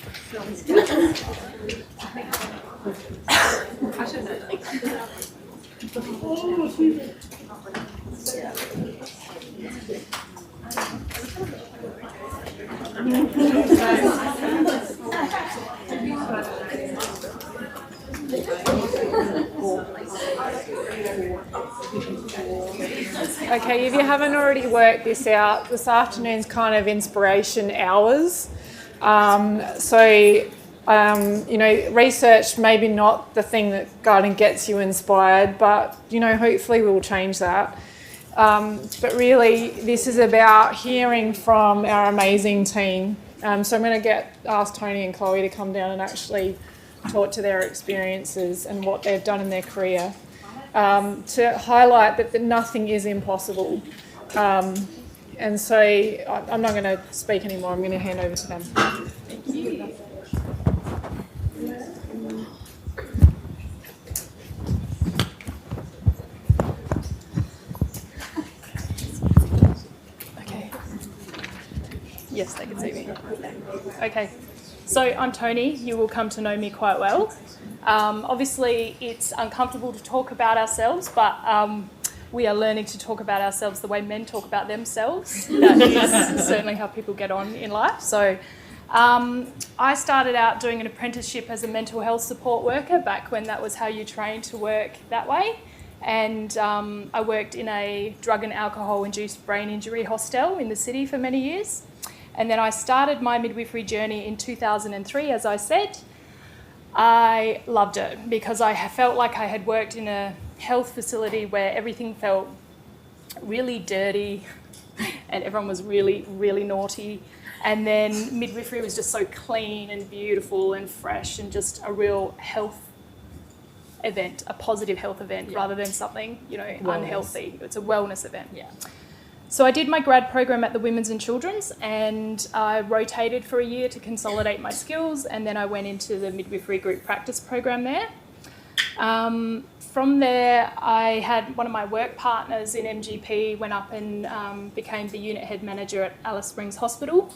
I should know. Okay, if you haven't already worked this out, this afternoon's kind of inspiration hours. Research maybe not the thing that kind of gets you inspired, but, hopefully we'll change that. But really, this is about hearing from our amazing team. So I'm going to ask Tony and Chloe to come down and actually talk to their experiences and what they've done in their career, to highlight that nothing is impossible. And so I'm not going to speak anymore. I'm going to hand over to them. Thank you. Yes, they can see me. Okay, so I'm Tony. You will come to know me quite well. Obviously, it's uncomfortable to talk about ourselves, but we are learning to talk about ourselves the way men talk about themselves. That is certainly how people get on in life. So I started out doing an apprenticeship as a mental health support worker back when that was how you trained to work that way. And I worked in a drug and alcohol-induced brain injury hostel in the city for many years. And then I started my midwifery journey in 2003, as I said. I loved it because I felt like I had worked in a health facility where everything felt really dirty and everyone was really, really naughty. And then midwifery was just so clean and beautiful and fresh and just a real health event, a positive health event, rather than something, unhealthy. It's a wellness event. Yeah. So I did my grad program at the Women's and Children's, and I rotated for a year to consolidate my skills, and then I went into the midwifery group practice program there. From there, I had one of my work partners in MGP went up and became the unit head manager at Alice Springs Hospital,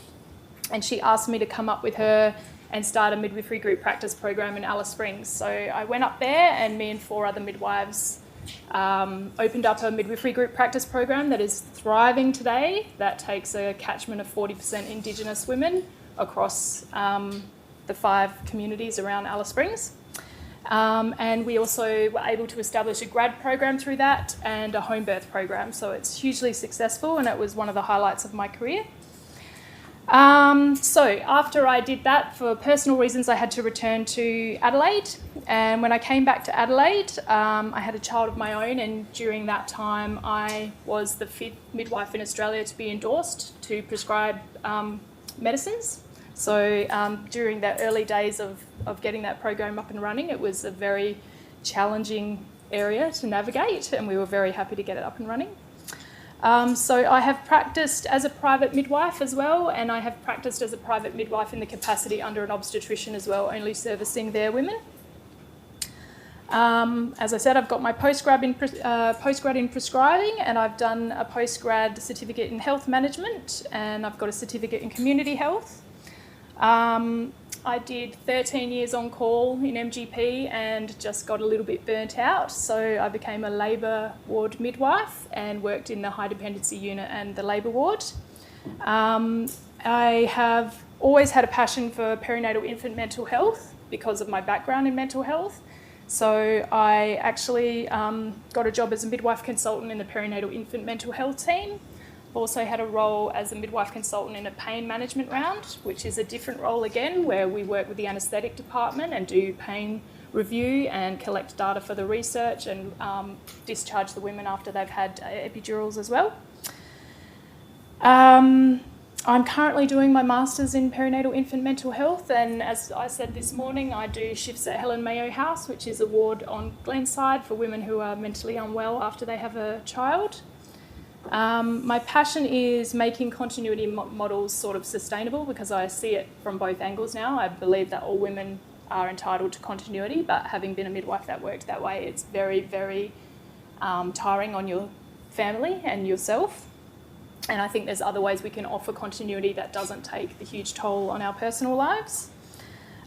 and she asked me to come up with her and start a midwifery group practice program in Alice Springs. So I went up there, and me and 4 other midwives opened up a midwifery group practice program that is thriving today. That takes a catchment of 40% Indigenous women across the 5 communities around Alice Springs. And we also were able to establish a grad program through that and a home birth program. So it's hugely successful, and it was one of the highlights of my career. So after I did that, for personal reasons, I had to return to Adelaide. And when I came back to Adelaide, I had a child of my own, and during that time, I was the 5th midwife in Australia to be endorsed to prescribe medicines. So during the early days of getting that program up and running, it was a very challenging area to navigate, and we were very happy to get it up and running. So I have practiced as a private midwife as well, and I have practiced as a private midwife in the capacity under an obstetrician as well, only servicing their women. As I said, I've got my postgrad in prescribing, and I've done a postgrad certificate in health management, and I've got a certificate in community health. I did 13 years on call in MGP and just got a little bit burnt out, so I became a labour ward midwife and worked in the high dependency unit and the labour ward. I have always had a passion for perinatal infant mental health because of my background in mental health. So I actually got a job as a midwife consultant in the perinatal infant mental health team. I've also had a role as a midwife consultant in a pain management round, which is a different role again, where we work with the anaesthetic department and do pain review and collect data for the research and discharge the women after they've had epidurals as well. I'm currently doing my Masters in Perinatal Infant Mental Health, and as I said this morning, I do shifts at Helen Mayo House, which is a ward on Glenside for women who are mentally unwell after they have a child. My passion is making continuity models sort of sustainable, because I see it from both angles now. I believe that all women are entitled to continuity, but having been a midwife that worked that way, it's very, very tiring on your family and yourself. And I think there's other ways we can offer continuity that doesn't take the huge toll on our personal lives.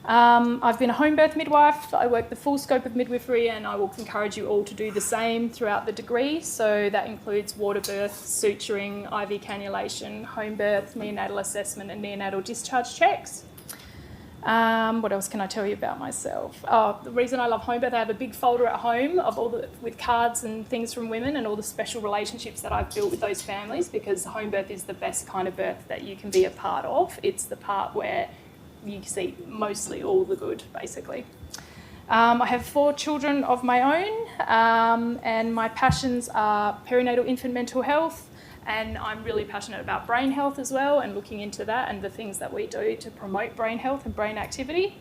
I've been a home birth midwife. I work the full scope of midwifery, and I will encourage you all to do the same throughout the degree. So that includes water birth, suturing, IV cannulation, home birth, neonatal assessment and neonatal discharge checks. What else can I tell you about myself? Oh, the reason I love home birth, I have a big folder at home of with cards and things from women and all the special relationships that I've built with those families, because home birth is the best kind of birth that you can be a part of. It's the part where you see mostly all the good, basically. I have 4 children of my own, and my passions are perinatal infant mental health, and I'm really passionate about brain health as well, and looking into that and the things that we do to promote brain health and brain activity.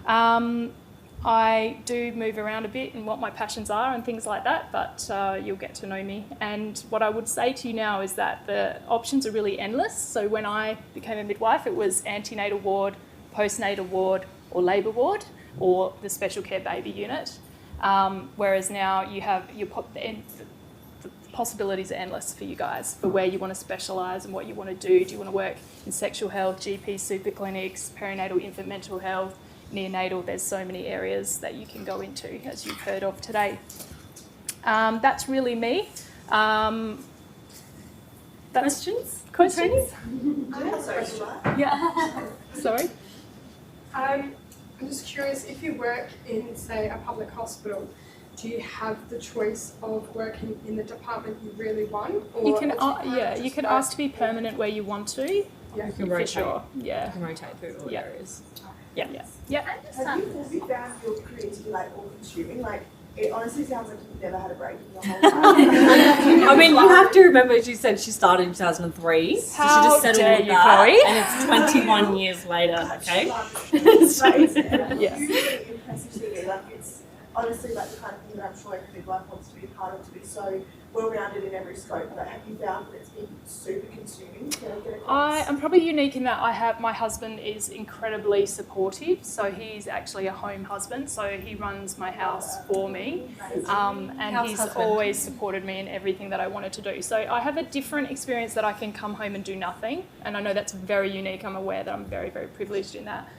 I do move around a bit in what my passions are and things like that, but you'll get to know me. And what I would say to you now is that the options are really endless. So when I became a midwife, it was antenatal ward, postnatal ward, or labour ward, or the special care baby unit. Whereas now you have the possibilities are endless for you guys for where you want to specialise and what you want to do. Do you want to work in sexual health, GP super clinics, perinatal infant mental health, neonatal? There's so many areas that you can go into, as you've heard of today. That's really me. Questions? Yeah. Sorry. I'm just curious, if you work in, say, a public hospital, do you have the choice of working in the department you really want? Or You can, you can ask to be permanent where you want to. Yeah, You can for rotate. sure. Yeah. You can rotate through all areas. Yeah. Yeah. Have you found your career to be like all consuming? Like, it honestly sounds like you've never had a break in your whole life. I mean, you have to remember she said she started in 2003. So she How just settled dare with you, that. Chloe? And it's 21 years later, okay? Yeah. Really impressive CV. Like, it's honestly like the kind of thing that I'm sure every midwife wants to be a part of, to be so well-rounded in every scope. But have you found that it's been super consuming? I am probably unique in that my husband is incredibly supportive. So he's actually a home husband. So he runs my house for me. And House he's husband. always supported me in everything that I wanted to do. So I have a different experience that I can come home and do nothing. And I know that's very unique. I'm aware that I'm very, very privileged in that.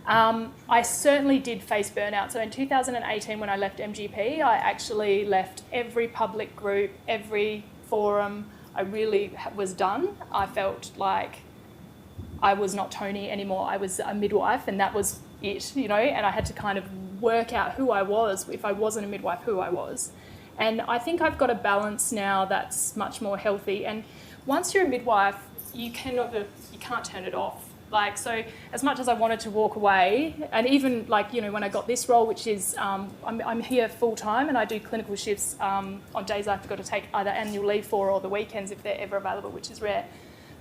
I certainly did face burnout. So in 2018, when I left MGP, I actually left every public group, every forum. I really was done. I felt like I was not Tony anymore. I was a midwife, and that was it, you know, and I had to kind of work out who I was, if I wasn't a midwife, who I was. And I think I've got a balance now that's much more healthy. And once you're a midwife, you can't turn it off. Like, so as much as I wanted to walk away, and even like, you know, when I got this role, which is, I'm here full time and I do clinical shifts on days I've got to take either annual leave for or the weekends if they're ever available, which is rare.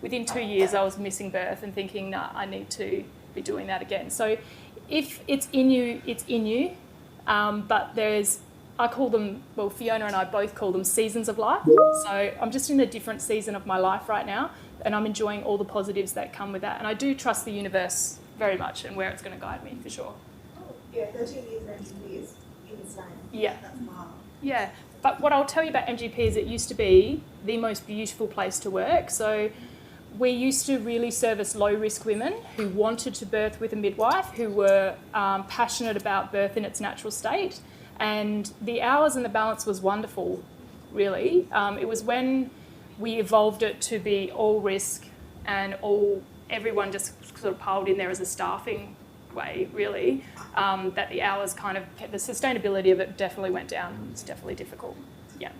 Within 2 years, I was missing birth and thinking, nah, I need to be doing that again. So if it's in you, it's in you. But I call them, well, Fiona and I both call them seasons of life. So I'm just in a different season of my life right now, and I'm enjoying all the positives that come with that. And I do trust the universe very much and where it's going to guide me, for sure. Yeah, 13 years of MGP is insane. Yeah. That's wild. Yeah, but what I'll tell you about MGP is it used to be the most beautiful place to work. So we used to really service low-risk women who wanted to birth with a midwife, who were passionate about birth in its natural state. And the hours and the balance was wonderful, really. It was when we evolved it to be all risk and everyone just sort of piled in there as a staffing way, really, that the hours the sustainability of it definitely went down. It's definitely difficult. Yeah.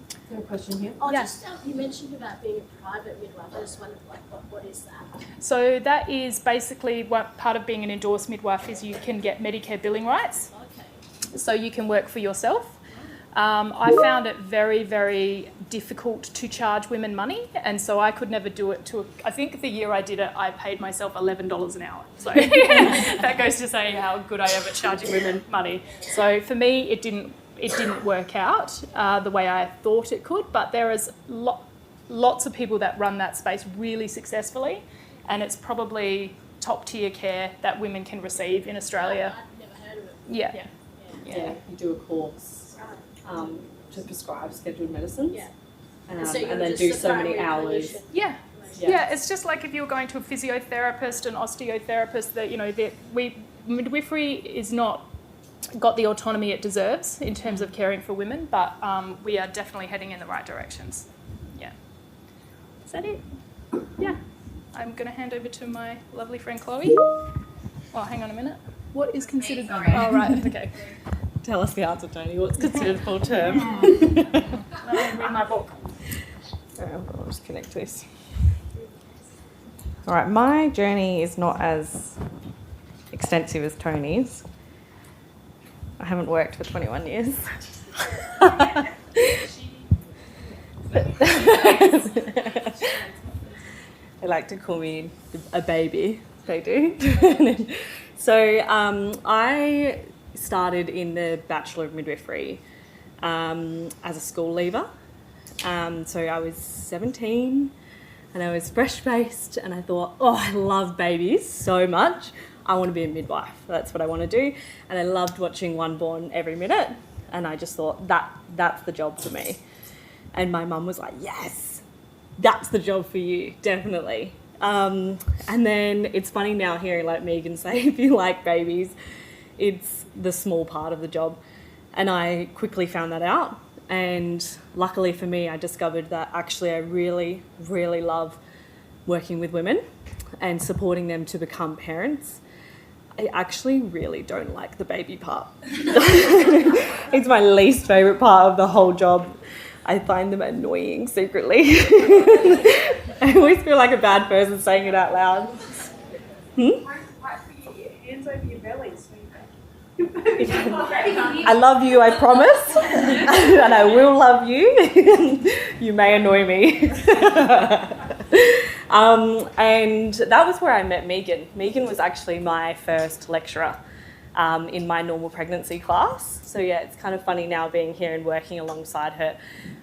Is there a question here? Oh, just you mentioned about being a private midwife. I just wondered, like, what is that? So that is basically what part of being an endorsed midwife is. You can get Medicare billing rights. Okay. So you can work for yourself. I found it very, very difficult to charge women money, and so I could never do it I think the year I did it, I paid myself $11 an hour. So that goes to say how good I am at charging women money. So for me, it didn't work out the way I thought it could, but there is lots of people that run that space really successfully, and it's probably top tier care that women can receive in Australia. I've never heard of it. Yeah. You do a course to prescribe scheduled medicines. Yeah. And So you're then just do the so many primary hours. clinician. Yeah, it's just like if you're going to a physiotherapist, an osteotherapist, that, you know, midwifery is not got the autonomy it deserves in terms of caring for women, but we are definitely heading in the right directions. Yeah. Is that it? Yeah. I'm going to hand over to my lovely friend Chloe. Oh, hang on a minute. What is considered... Oh, right, okay. Tell us the answer, Tony. What's considered full term? Let me read my book. I'll just connect this. All right, my journey is not as extensive as Tony's. I haven't worked for 21 years. They like to call me a baby. They do. So I started in the Bachelor of Midwifery as a school leaver. So I was 17 and I was fresh-faced and I thought, oh, I love babies so much. I want to be a midwife. That's what I want to do. And I loved watching one born every minute. And I just thought, that's the job for me. And my mum was like, yes, that's the job for you, definitely. And then it's funny now hearing like Megan say, if you like babies, it's the small part of the job. And I quickly found that out. And luckily for me, I discovered that actually I really, really love working with women and supporting them to become parents. I actually really don't like the baby part. It's my least favourite part of the whole job. I find them annoying secretly. I always feel like a bad person saying it out loud. Hands over your belly. I love you, I promise. And I will love you. You may annoy me. And that was where I met Megan. Megan was actually my first lecturer in my normal pregnancy class. So yeah, it's kind of funny now being here and working alongside her,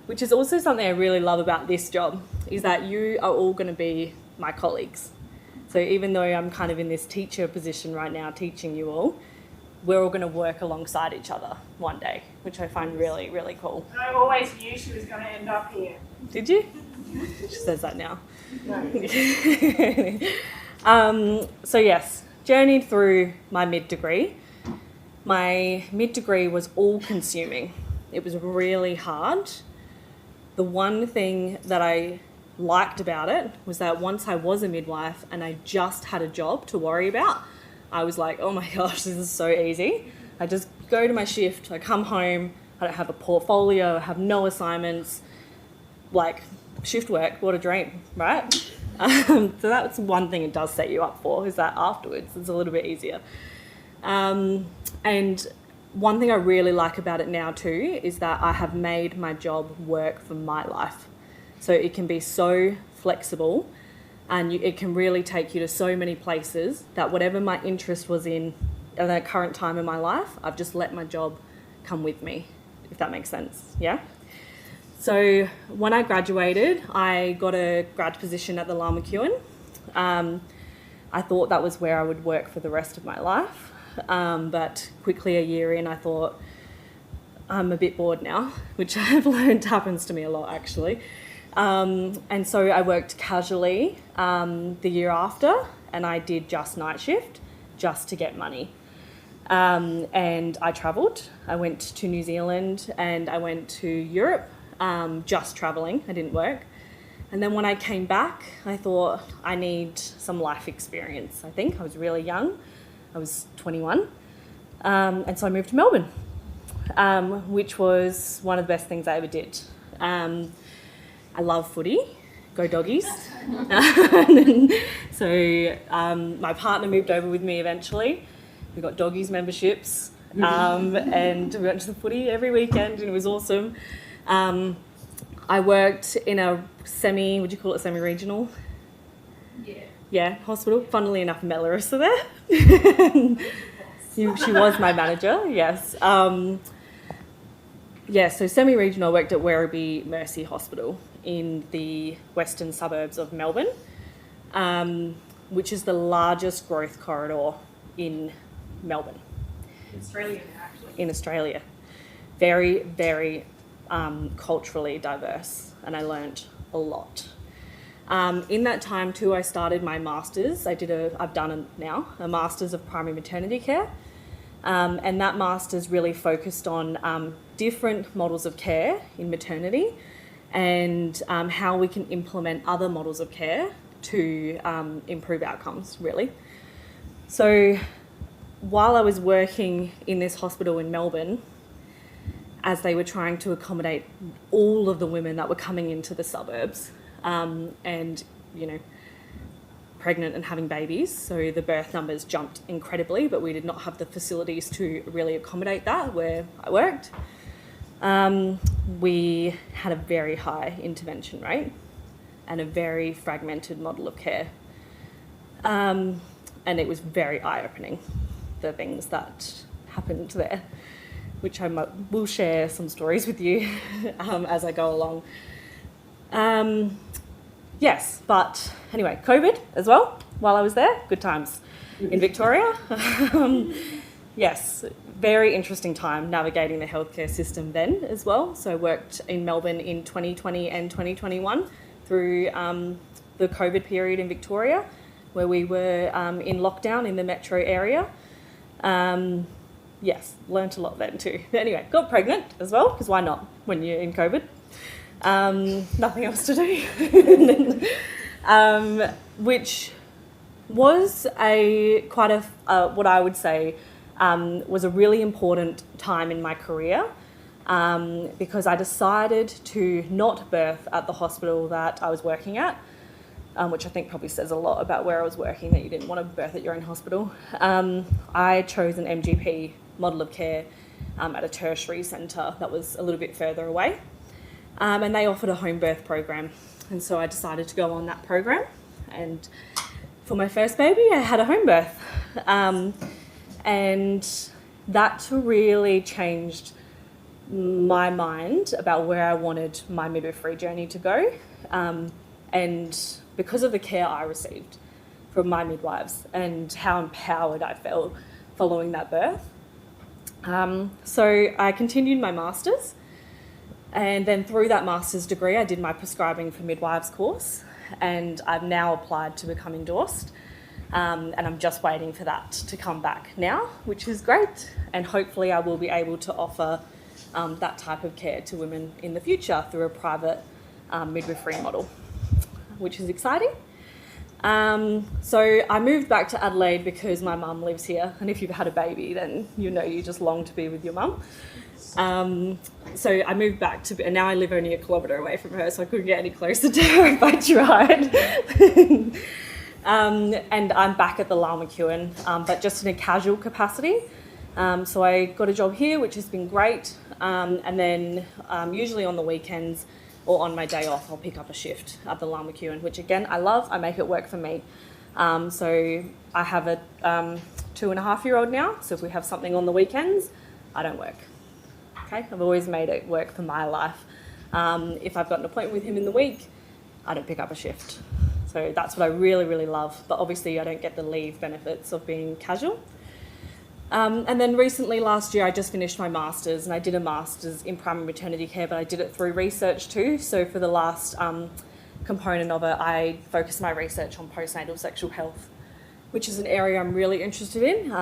which is also something I really love about this job, is that you are all going to be my colleagues. So even though I'm kind of in this teacher position right now, teaching you all, we're all going to work alongside each other one day, which I find really, really cool. I always knew she was going to end up here. Did you? She says that now. So yes, journeyed through my mid-degree. My mid-degree was all-consuming. It was really hard. The one thing that I liked about it was that once I was a midwife and I just had a job to worry about, I was like, oh my gosh, this is so easy. I just go to my shift, I come home, I don't have a portfolio, I have no assignments. Like, shift work, what a dream, right? So that's one thing it does set you up for, is that afterwards it's a little bit easier. And one thing I really like about it now too is that I have made my job work for my life. So it can be so flexible, and it can really take you to so many places that whatever my interest was in at that current time in my life, I've just let my job come with me, if that makes sense, yeah? So when I graduated, I got a grad position at the La McEwen. I thought that was where I would work for the rest of my life, but quickly a year in, I thought, I'm a bit bored now, which I've learned happens to me a lot actually. And so I worked casually the year after, and I did just night shift just to get money. And I travelled. I went to New Zealand and I went to Europe, just travelling. I didn't work. And then when I came back, I thought I need some life experience. I think I was really young. I was 21. And so I moved to Melbourne, which was one of the best things I ever did. I love footy, go doggies. So my partner moved over with me eventually. We got doggies memberships, and we went to the footy every weekend, and it was awesome. I worked in a would you call it semi-regional? Yeah, hospital. Funnily enough, Melissa there. She was my manager, yes. So semi-regional, I worked at Werribee Mercy Hospital in the western suburbs of Melbourne, which is the largest growth corridor in Melbourne. Australia, actually. In Australia. Very, very culturally diverse, and I learnt a lot. In that time too, I started my master's. I've done it now, a master's of primary maternity care. And that master's really focused on different models of care in maternity, and how we can implement other models of care to improve outcomes, really. So while I was working in this hospital in Melbourne, as they were trying to accommodate all of the women that were coming into the suburbs, and, pregnant and having babies, so the birth numbers jumped incredibly, but we did not have the facilities to really accommodate that where I worked. We had a very high intervention rate and a very fragmented model of care. And it was very eye-opening, the things that happened there, which I will share some stories with you as I go along. Yes, but anyway, COVID as well, while I was there, good times in Victoria. Yes, very interesting time navigating the healthcare system then as well. So I worked in Melbourne in 2020 and 2021 through the COVID period in Victoria, where we were in lockdown in the metro area. Yes, learnt a lot then too. But anyway, got pregnant as well, because why not when you're in COVID? Nothing else to do. Which was what I would say was a really important time in my career because I decided to not birth at the hospital that I was working at, which I think probably says a lot about where I was working, that you didn't want to birth at your own hospital. I chose an MGP model of care at a tertiary centre that was a little bit further away, and they offered a home birth program, and so I decided to go on that program, and for my first baby I had a home birth, and that really changed my mind about where I wanted my midwifery journey to go, and because of the care I received from my midwives and how empowered I felt following that birth. So I continued my master's, and then through that master's degree I did my prescribing for midwives course, and I've now applied to become endorsed, and I'm just waiting for that to come back now, which is great, and hopefully I will be able to offer that type of care to women in the future through a private midwifery model, which is exciting. So I moved back to Adelaide because my mum lives here, and if you've had a baby then you know you just long to be with your mum. So I moved back and now I live only 1 kilometre away from her, so I couldn't get any closer to her if I tried. And I'm back at the Lal McEwen, but just in a casual capacity. So I got a job here, which has been great, and then usually on the weekends or on my day off I'll pick up a shift at the Lal McEwen, which again I love. I make it work for me. So I have a 2.5-year-old now, so if we have something on the weekends I don't work. Okay, I've always made it work for my life. If I've got an appointment with him in the week, I don't pick up a shift. So that's what I really, really love. But obviously I don't get the leave benefits of being casual. And then recently, last year, I just finished my master's, and I did a master's in primary maternity care, but I did it through research too. So for the last component of it, I focused my research on postnatal sexual health, which is an area I'm really interested in.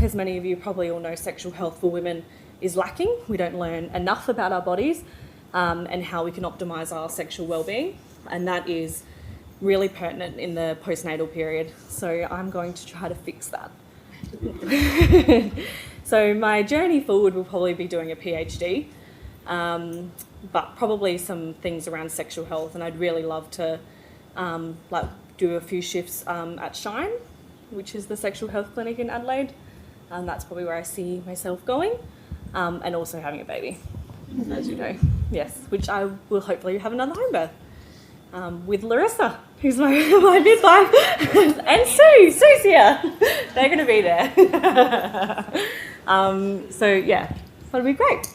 As many of you probably all know, sexual health for women is lacking. We don't learn enough about our bodies and how we can optimise our sexual well-being, and that is really pertinent in the postnatal period. So I'm going to try to fix that. So my journey forward will probably be doing a PhD, but probably some things around sexual health, and I'd really love to do a few shifts at Shine, which is the sexual health clinic in Adelaide, and that's probably where I see myself going, and also having a baby, as you know. Yes, which I will hopefully have another home birth with Larissa, who's my midwife, and Sue's here. They're going to be there. So yeah, that'll be great.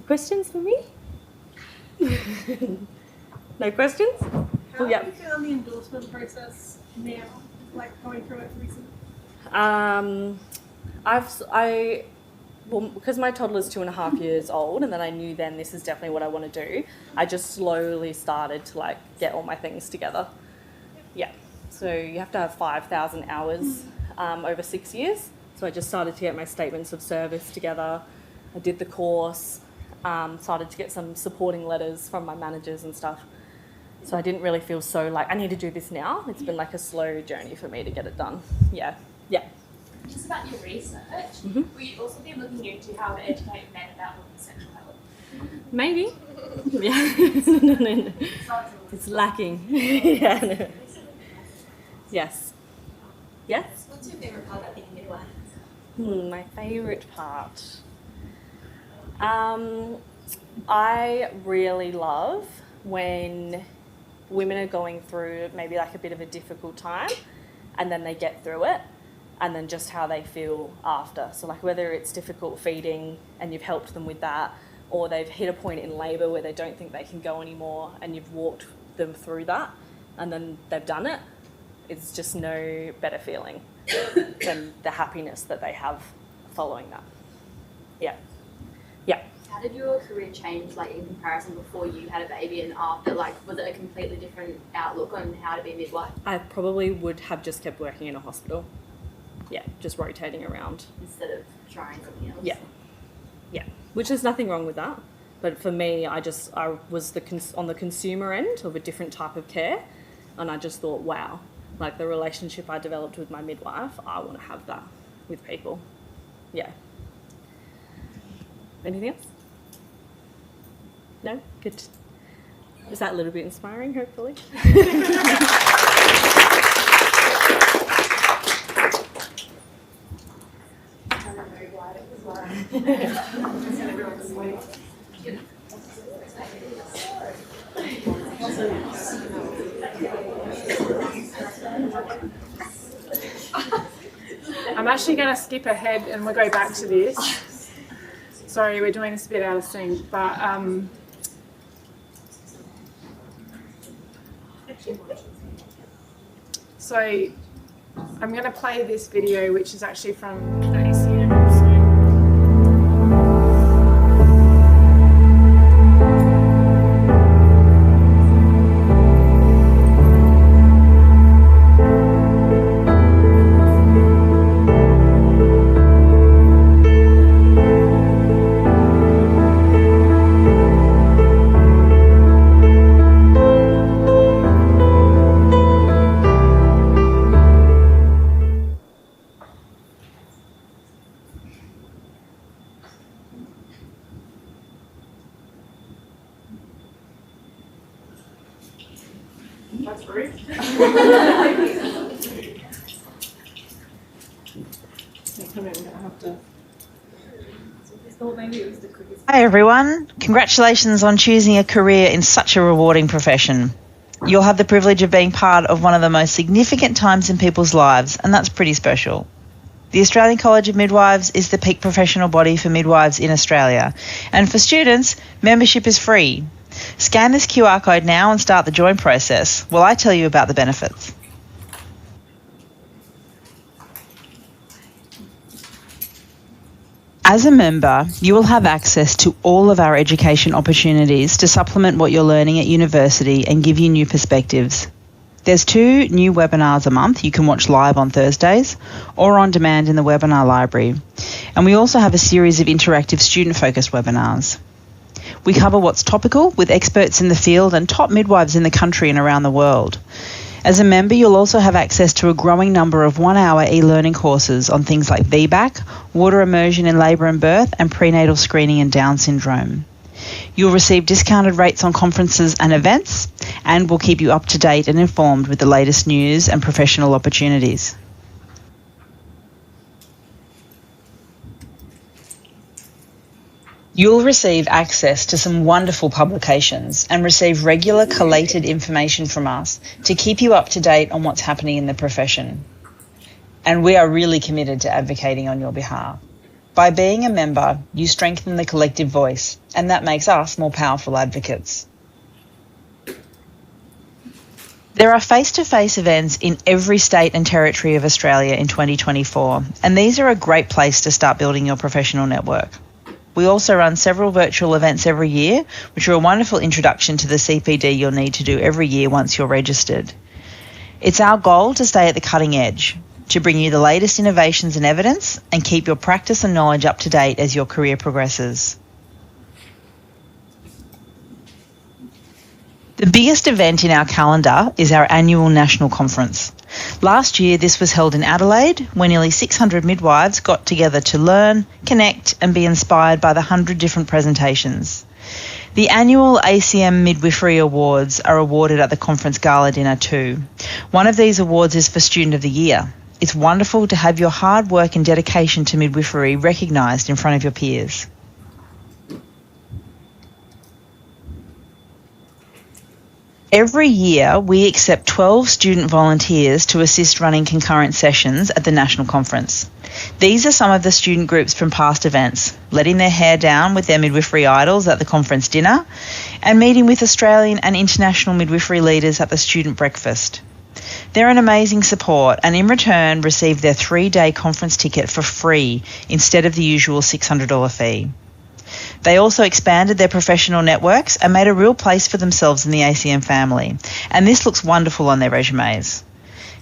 Questions for me? No questions? How do you feel on the endorsement process now, like going through it recently? Well, because my toddler's 2.5 years old, and then I knew then this is definitely what I want to do, I just slowly started to get all my things together. Yeah, so you have to have 5,000 hours over 6 years. So I just started to get my statements of service together. I did the course, started to get some supporting letters from my managers and stuff. So I didn't really feel so I need to do this now. It's been a slow journey for me to get it done. Yeah. Just about your research, will you also be looking into how to educate men about women's sexual health? Maybe. Yeah. It's lacking. Yeah. No. Yes. Yes? What's your favourite part about being a midwife? My favourite part. I really love when women are going through maybe a bit of a difficult time, and then they get through it, and then just how they feel after. So whether it's difficult feeding and you've helped them with that, or they've hit a point in labour where they don't think they can go anymore and you've walked them through that and then they've done it, it's just no better feeling than the happiness that they have following that. Yeah. How did your career change in comparison before you had a baby and after? Was it a completely different outlook on how to be a midwife? I probably would have just kept working in a hospital. Yeah, just rotating around. Instead of trying something else? Yeah, which is nothing wrong with that. But for me, I was on the consumer end of a different type of care, and I just thought, wow, Like the relationship I developed with my midwife, I want to have that with people. Yeah. Anything else? No? Good. Is that a little bit inspiring, hopefully? I'm actually going to skip ahead and we'll go back to this. Sorry, we're doing this a bit out of sync, but so I'm going to play this video, which is actually from the ACM. That's rude. Hi everyone, congratulations on choosing a career in such a rewarding profession. You'll have the privilege of being part of one of the most significant times in people's lives, and that's pretty special. The Australian College of Midwives is the peak professional body for midwives in Australia, and for students, membership is free. Scan this QR code now and start the join process while I tell you about the benefits. As a member, you will have access to all of our education opportunities to supplement what you're learning at university and give you new perspectives. There's 2 new webinars a month you can watch live on Thursdays or on demand in the webinar library. And we also have a series of interactive student-focused webinars. We cover what's topical with experts in the field and top midwives in the country and around the world. As a member, you'll also have access to a growing number of 1-hour e-learning courses on things like VBAC, water immersion in labour and birth, and prenatal screening and Down syndrome. You'll receive discounted rates on conferences and events, and we'll keep you up to date and informed with the latest news and professional opportunities. You'll receive access to some wonderful publications and receive regular collated information from us to keep you up to date on what's happening in the profession. And we are really committed to advocating on your behalf. By being a member, you strengthen the collective voice, and that makes us more powerful advocates. There are face-to-face events in every state and territory of Australia in 2024, and these are a great place to start building your professional network. We also run several virtual events every year, which are a wonderful introduction to the CPD you'll need to do every year once you're registered. It's our goal to stay at the cutting edge, to bring you the latest innovations and evidence, and keep your practice and knowledge up to date as your career progresses. The biggest event in our calendar is our annual national conference. Last year, this was held in Adelaide, where nearly 600 midwives got together to learn, connect, and be inspired by the 100 different presentations. The annual ACM Midwifery Awards are awarded at the conference gala dinner too. One of these awards is for Student of the Year. It's wonderful to have your hard work and dedication to midwifery recognised in front of your peers. Every year, we accept 12 student volunteers to assist running concurrent sessions at the National Conference. These are some of the student groups from past events, letting their hair down with their midwifery idols at the conference dinner and meeting with Australian and international midwifery leaders at the student breakfast. They're an amazing support and in return receive their 3-day conference ticket for free instead of the usual $600 fee. They also expanded their professional networks and made a real place for themselves in the ACM family, and this looks wonderful on their resumes.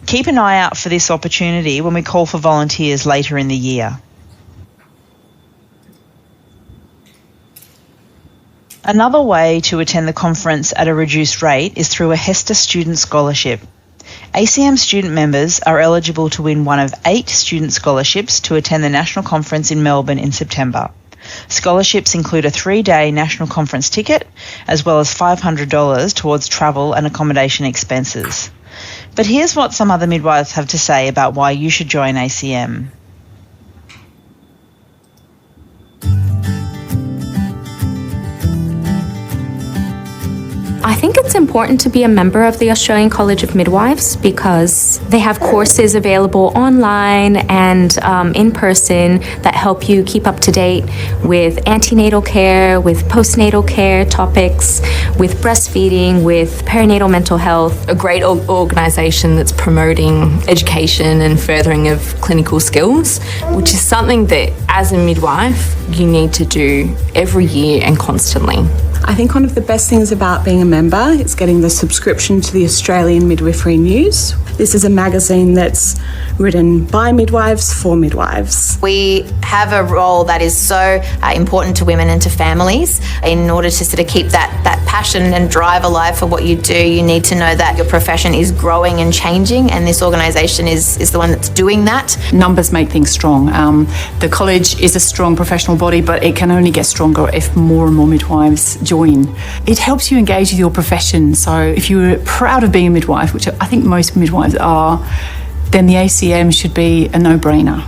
Keep an eye out for this opportunity when we call for volunteers later in the year. Another way to attend the conference at a reduced rate is through a HESTA student scholarship. ACM student members are eligible to win one of 8 student scholarships to attend the National Conference in Melbourne in September. Scholarships include a 3-day National Conference ticket, as well as $500 towards travel and accommodation expenses. But here's what some other midwives have to say about why you should join ACM. I think it's important to be a member of the Australian College of Midwives because they have courses available online and in person that help you keep up to date with antenatal care, with postnatal care topics, with breastfeeding, with perinatal mental health. A great organisation that's promoting education and furthering of clinical skills, which is something that as a midwife you need to do every year and constantly. I think one of the best things about being a member is getting the subscription to the Australian Midwifery News. This is a magazine that's written by midwives for midwives. We have a role that is so important to women and to families. In order to sort of keep that passion and drive alive for what you do, you need to know that your profession is growing and changing, and this organisation is the one that's doing that. Numbers make things strong. The college is a strong professional body, but it can only get stronger if more and more midwives join. It helps you engage with your profession. So if you're proud of being a midwife, which I think most midwives are, then the ACM should be a no-brainer.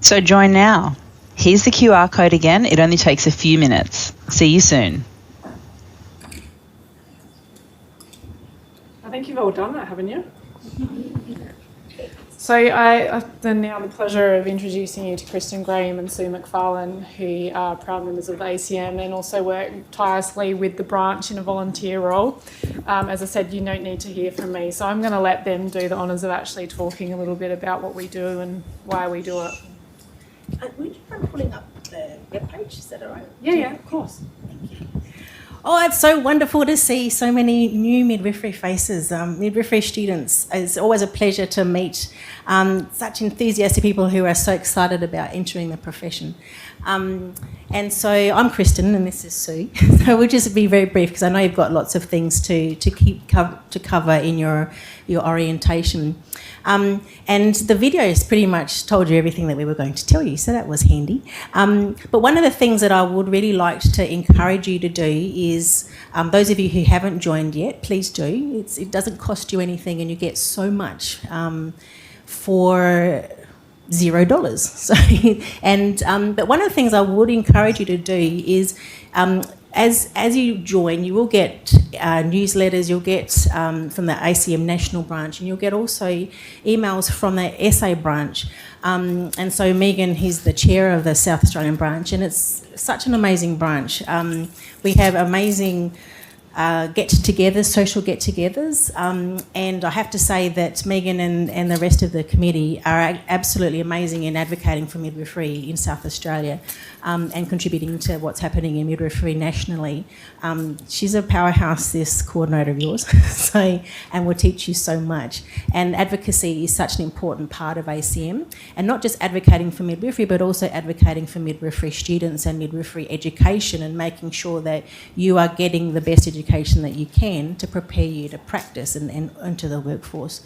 So join now. Here's the QR code again. It only takes a few minutes. See you soon. I think you've all done that, haven't you? So I've then now the pleasure of introducing you to Kristen Graham and Sue McFarlane, who are proud members of the ACM and also work tirelessly with the branch in a volunteer role. As I said, you don't need to hear from me, so I'm going to let them do the honours of actually talking a little bit about what we do and why we do it. Would you mind putting up the webpage? Is that all right? Yeah, of course. Thank you. Oh, it's so wonderful to see so many new midwifery faces, midwifery students. It's always a pleasure to meet such enthusiastic people who are so excited about entering the profession. And so I'm Kristen and this is Sue. So we'll just be very brief because I know you've got lots of things to cover in your orientation. And the video has pretty much told you everything that we were going to tell you, so that was handy. But one of the things that I would really like to encourage you to do is, those of you who haven't joined yet, please do. It doesn't cost you anything and you get so much for $0. So, but one of the things I would encourage you to do is, as you join, you will get newsletters, you'll get from the ACM National Branch, and you'll get also emails from the SA Branch. And so Megan, he's the chair of the South Australian Branch, and it's such an amazing branch. We have amazing get-togethers, social get-togethers, and I have to say that Megan and the rest of the committee are absolutely amazing in advocating for midwifery in South Australia and contributing to what's happening in midwifery nationally. She's a powerhouse, this coordinator of yours, and will teach you so much. And advocacy is such an important part of ACM, and not just advocating for midwifery, but also advocating for midwifery students and midwifery education and making sure that you are getting the best education that you can to prepare you to practice and into the workforce.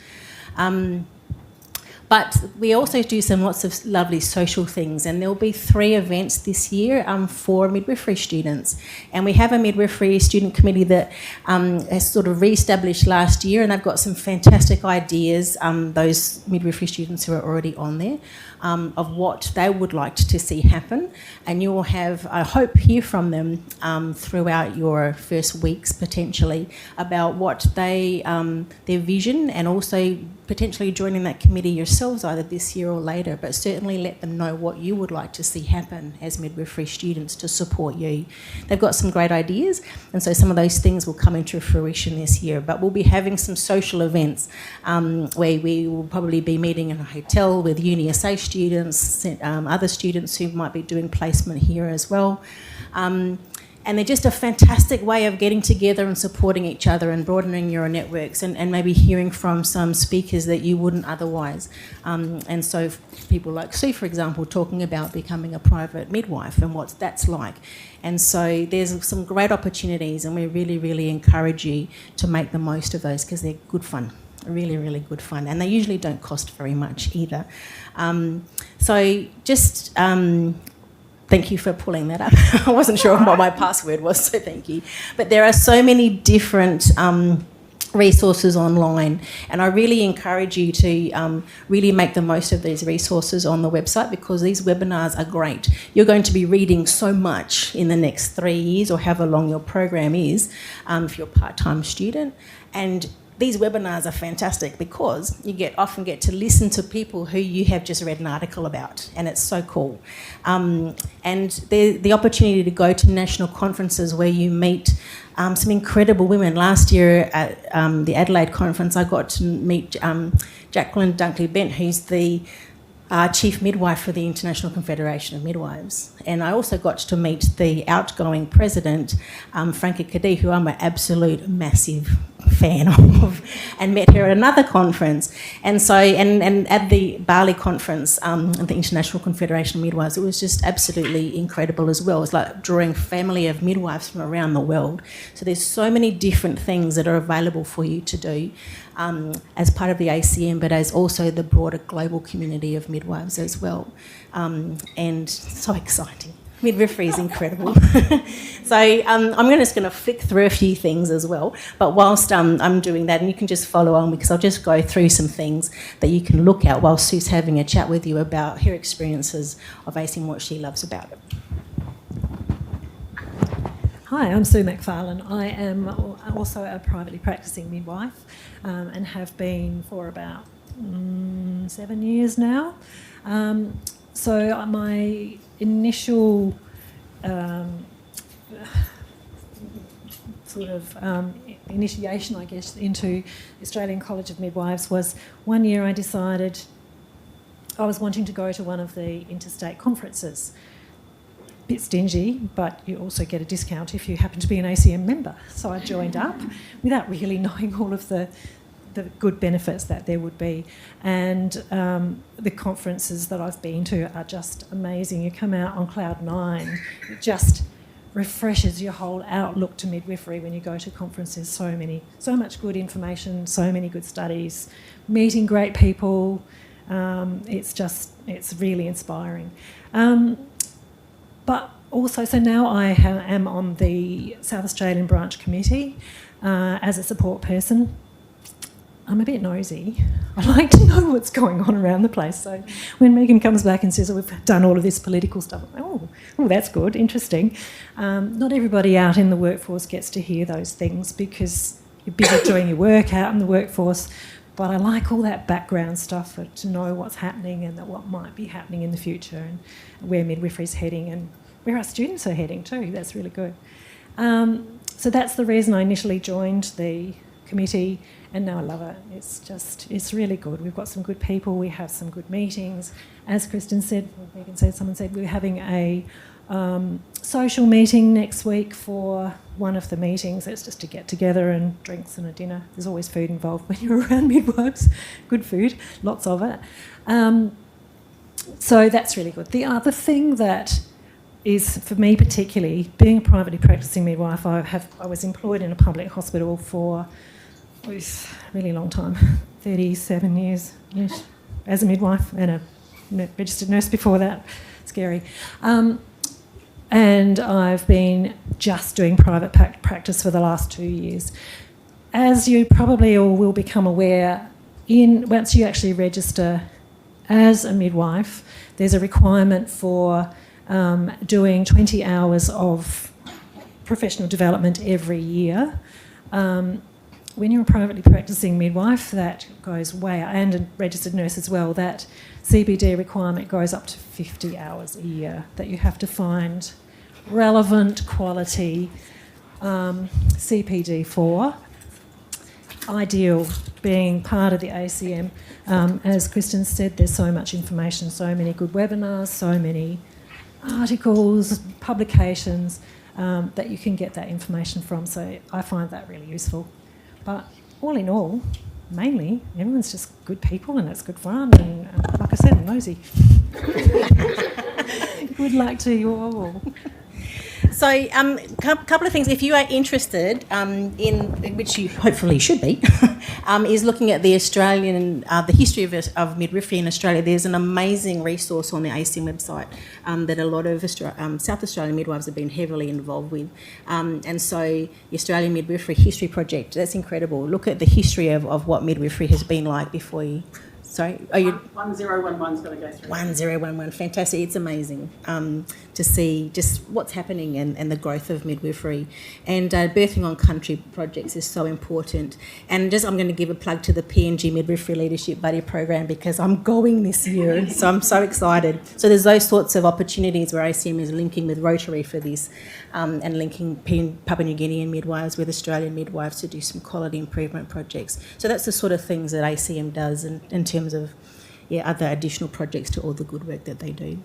But we also do lots of lovely social things, and there'll be 3 events this year for midwifery students. And we have a midwifery student committee that has sort of re-established last year, and they've got some fantastic ideas, those midwifery students who are already on there, of what they would like to see happen. And you will have, I hope, hear from them throughout your first weeks potentially about what their vision, and also potentially joining that committee yourselves either this year or later, but certainly let them know what you would like to see happen as midwifery students to support you. They've got some great ideas, and so some of those things will come into fruition this year. But we'll be having some social events where we will probably be meeting in a hotel with UniSA students, other students who might be doing placement here as well. And they're just a fantastic way of getting together and supporting each other and broadening your networks and maybe hearing from some speakers that you wouldn't otherwise. And so people like Sue, for example, talking about becoming a private midwife and what that's like. And so there's some great opportunities, and we really, really encourage you to make the most of those because they're good fun. Really, really good fun. And they usually don't cost very much either. So just... thank you for pulling that up. I wasn't sure what my password was, so thank you. But there are so many different resources online, and I really encourage you to really make the most of these resources on the website, because these webinars are great. You're going to be reading so much in the next 3 years, or however long your program is, if you're a part-time student. And these webinars are fantastic because you often get to listen to people who you have just read an article about, and it's so cool. And the opportunity to go to national conferences where you meet some incredible women. Last year at the Adelaide conference, I got to meet Jacqueline Dunkley-Bent, who's the Chief Midwife for the International Confederation of Midwives. And I also got to meet the outgoing president, Franca Cadee, who I'm an absolute massive fan of, and met her at another conference. And so, and at the Bali conference, at the International Confederation of Midwives, it was just absolutely incredible as well. It's like drawing family of midwives from around the world. So there's so many different things that are available for you to do as part of the ACM, but as also the broader global community of midwives as well. And so exciting. Midwifery is incredible. So I'm just going to flick through a few things as well. But whilst I'm doing that, and you can just follow on, because I'll just go through some things that you can look at while Sue's having a chat with you about her experiences of ACM and what she loves about it. Hi, I'm Sue McFarlane. I am also a privately practising midwife and have been for about 7 years now. So my initial initiation, I guess, into the Australian College of Midwives was one year I decided I was wanting to go to one of the interstate conferences. Bit stingy, but you also get a discount if you happen to be an ACM member. So I joined up without really knowing all of the good benefits that there would be. And the conferences that I've been to are just amazing. You come out on cloud nine. It refreshes your whole outlook to midwifery when you go to conferences. So much good information, so many good studies, meeting great people. It's really inspiring. But also, so now I am on the South Australian Branch Committee as a support person. I'm a bit nosy. I like to know what's going on around the place. So when Megan comes back and says, oh, we've done all of this political stuff, I'm like, oh, that's good, interesting. Not everybody out in the workforce gets to hear those things because you're busy doing your work out in the workforce. But I like all that background stuff to know what's happening and what might be happening in the future and where midwifery is heading and where our students are heading too. That's really good. So that's the reason I initially joined the committee, and now I love it. It's really good. We've got some good people. We have some good meetings. As Kristen said, or Megan said, someone said, we're having a social meeting next week for one of the meetings. It's just to get together and drinks and a dinner. There's always food involved when you're around midwives. Good food, lots of it. So that's really good. The other thing that is, for me particularly, being a privately practising midwife, I was employed in a public hospital for a really long time, 37 years as a midwife and a registered nurse before that. Scary. And I've been just doing private practice for the last 2 years. As you probably all will become aware, once you actually register as a midwife, there's a requirement for doing 20 hours of professional development every year. When you're a privately practising midwife, that goes way out, and a registered nurse as well, that CPD requirement goes up to 50 hours a year that you have to find relevant quality CPD for. Ideal being part of the ACM. As Kristen said, there's so much information, so many good webinars, so many articles, publications that you can get that information from. So I find that really useful. But all in all, mainly, everyone's just good people and it's good fun. And like I said, I'm nosy. Good luck to you all. So, couple of things. If you are interested in, which you hopefully should be, is looking at the Australian, the history of midwifery in Australia. There's an amazing resource on the ACM website that a lot of South Australian midwives have been heavily involved with. And so, the Australian Midwifery History Project, that's incredible. Look at the history of what midwifery has been like before you... Sorry, 1011's got to go through. 1011, fantastic. It's amazing to see just what's happening and the growth of midwifery. And birthing on country projects is so important. And I'm going to give a plug to the PNG Midwifery Leadership Buddy program because I'm going this year, so I'm so excited. So there's those sorts of opportunities where ACM is linking with Rotary for this and linking Papua New Guinean midwives with Australian midwives to do some quality improvement projects. So that's the sort of things that ACM does in terms of other additional projects to all the good work that they do.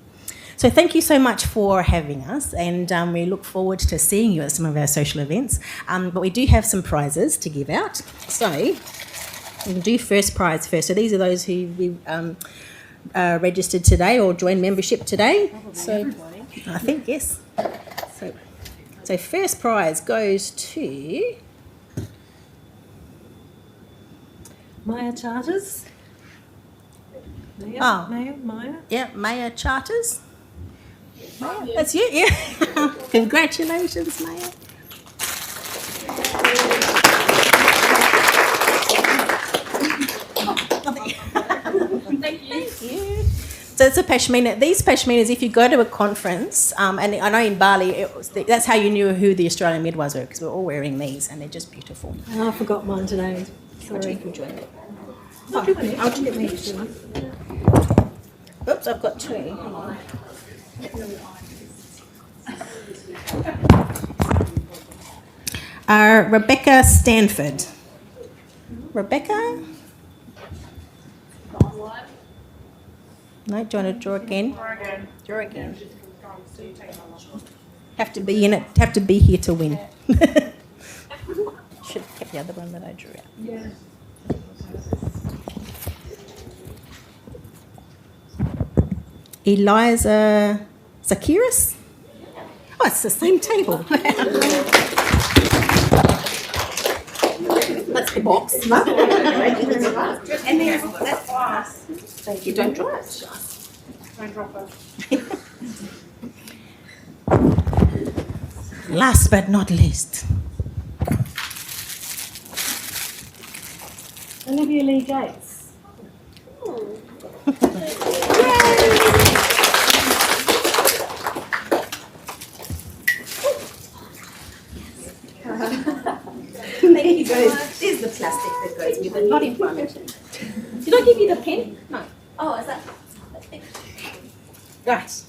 So thank you so much for having us, and we look forward to seeing you at some of our social events. But we do have some prizes to give out. So we'll do first prize first. So these are those who registered today or joined membership today. So I think yes. So first prize goes to Maya Charters. Maya? Yeah, Maya Charters. Maya, that's you, yeah. Congratulations, Maya. Thank you. So it's a pashmina. These pashminas, if you go to a conference, and I know in Bali, that's how you knew who the Australian midwives were, because we're all wearing these, and they're just beautiful. Oh, I forgot mine today. Sorry. You can join it. I'll get me too. Oops, I've got two. Hang on. Rebecca Stanford. Rebecca? No, do you want to draw again? Draw again. Have to be in it. Have to be here to win. Should have kept the other one that I drew out. Yeah. Eliza Zakiris? Oh, it's the same table. That's the box. And there's that's thank you. Don't drop it. Don't drop it. Last but not least. Olivia Lee Gates. There you go. There's the plastic that goes with it, not in front. Did I give you the pen? No. Oh, is that? Right.